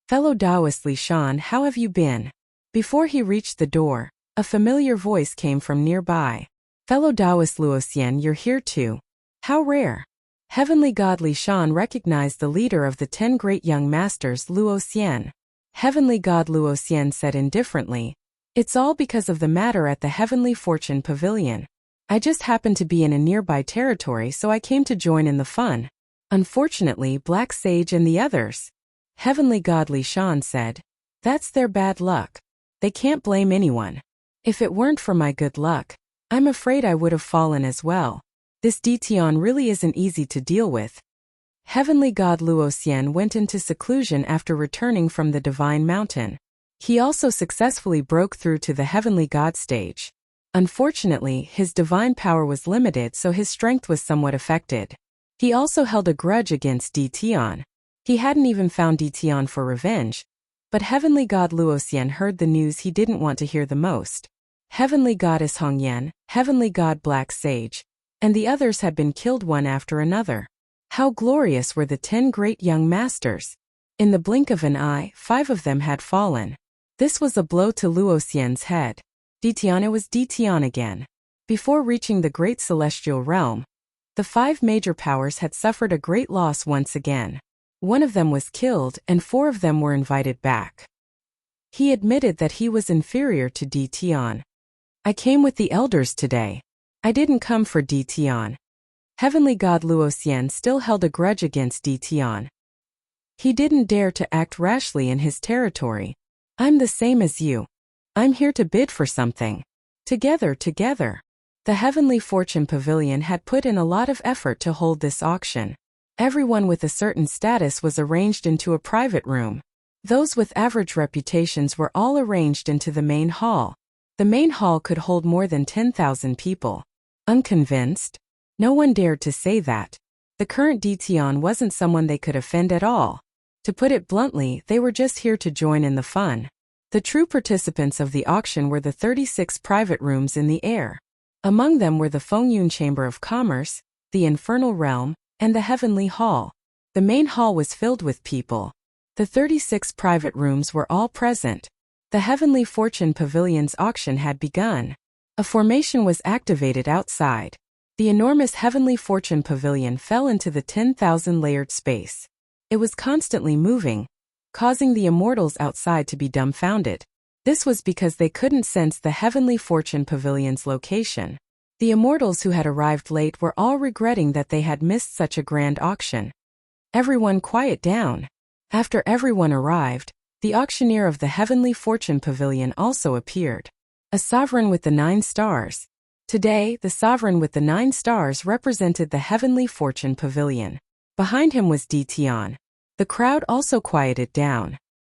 Speaker 1: "Fellow Taoist Li Shan, how have you been?" Before he reached the door, a familiar voice came from nearby. "Fellow Taoist Luoxian, you're here too. How rare." Heavenly God Li Shan recognized the leader of the 10 great young masters, Luoxian. Heavenly God Luoxian said indifferently, "It's all because of the matter at the Heavenly Fortune Pavilion. I just happened to be in a nearby territory, so I came to join in the fun. Unfortunately, Black Sage and the others." Heavenly God Li Shan said, "That's their bad luck. They can't blame anyone. If it weren't for my good luck, I'm afraid I would have fallen as well. This Tian really isn't easy to deal with." Heavenly God Luoxian went into seclusion after returning from the Divine Mountain. He also successfully broke through to the Heavenly God stage. Unfortunately, his divine power was limited, so his strength was somewhat affected. He also held a grudge against Tian. He hadn't even found Tian for revenge. But Heavenly God Luoxian heard the news he didn't want to hear the most. Heavenly Goddess Hongyan, Heavenly God Black Sage, and the others had been killed one after another. How glorious were the 10 great young masters! In the blink of an eye, 5 of them had fallen. This was a blow to Luoxian's head. Tian, it was Tian again. Before reaching the great celestial realm, the 5 major powers had suffered a great loss once again. One of them was killed, and 4 of them were invited back. He admitted that he was inferior to Tian. "I came with the elders today. I didn't come for Tian." Heavenly God Luoxian still held a grudge against Tian. He didn't dare to act rashly in his territory. "I'm the same as you. I'm here to bid for something. Together. The Heavenly Fortune Pavilion had put in a lot of effort to hold this auction. Everyone with a certain status was arranged into a private room. Those with average reputations were all arranged into the main hall. The main hall could hold more than 10,000 people. Unconvinced? No one dared to say that. The The current Dition wasn't someone they could offend at all. To put it bluntly, they were just here to join in the fun. The true participants of the auction were the 36 private rooms in the air. Among them were the Fengyun Chamber of Commerce, the Infernal Realm, and the Heavenly Hall. The main hall was filled with people. The 36 private rooms were all present. The Heavenly Fortune Pavilion's auction had begun. A formation was activated outside. The enormous Heavenly Fortune Pavilion fell into the 10,000-layered space. It was constantly moving, causing the immortals outside to be dumbfounded. This was because they couldn't sense the Heavenly Fortune Pavilion's location. The immortals who had arrived late were all regretting that they had missed such a grand auction. Everyone quiet down. After everyone arrived, the auctioneer of the Heavenly Fortune Pavilion also appeared. A sovereign with the 9 stars. Today, the sovereign with the 9 stars represented the Heavenly Fortune Pavilion. Behind him was Dition. The crowd also quieted down.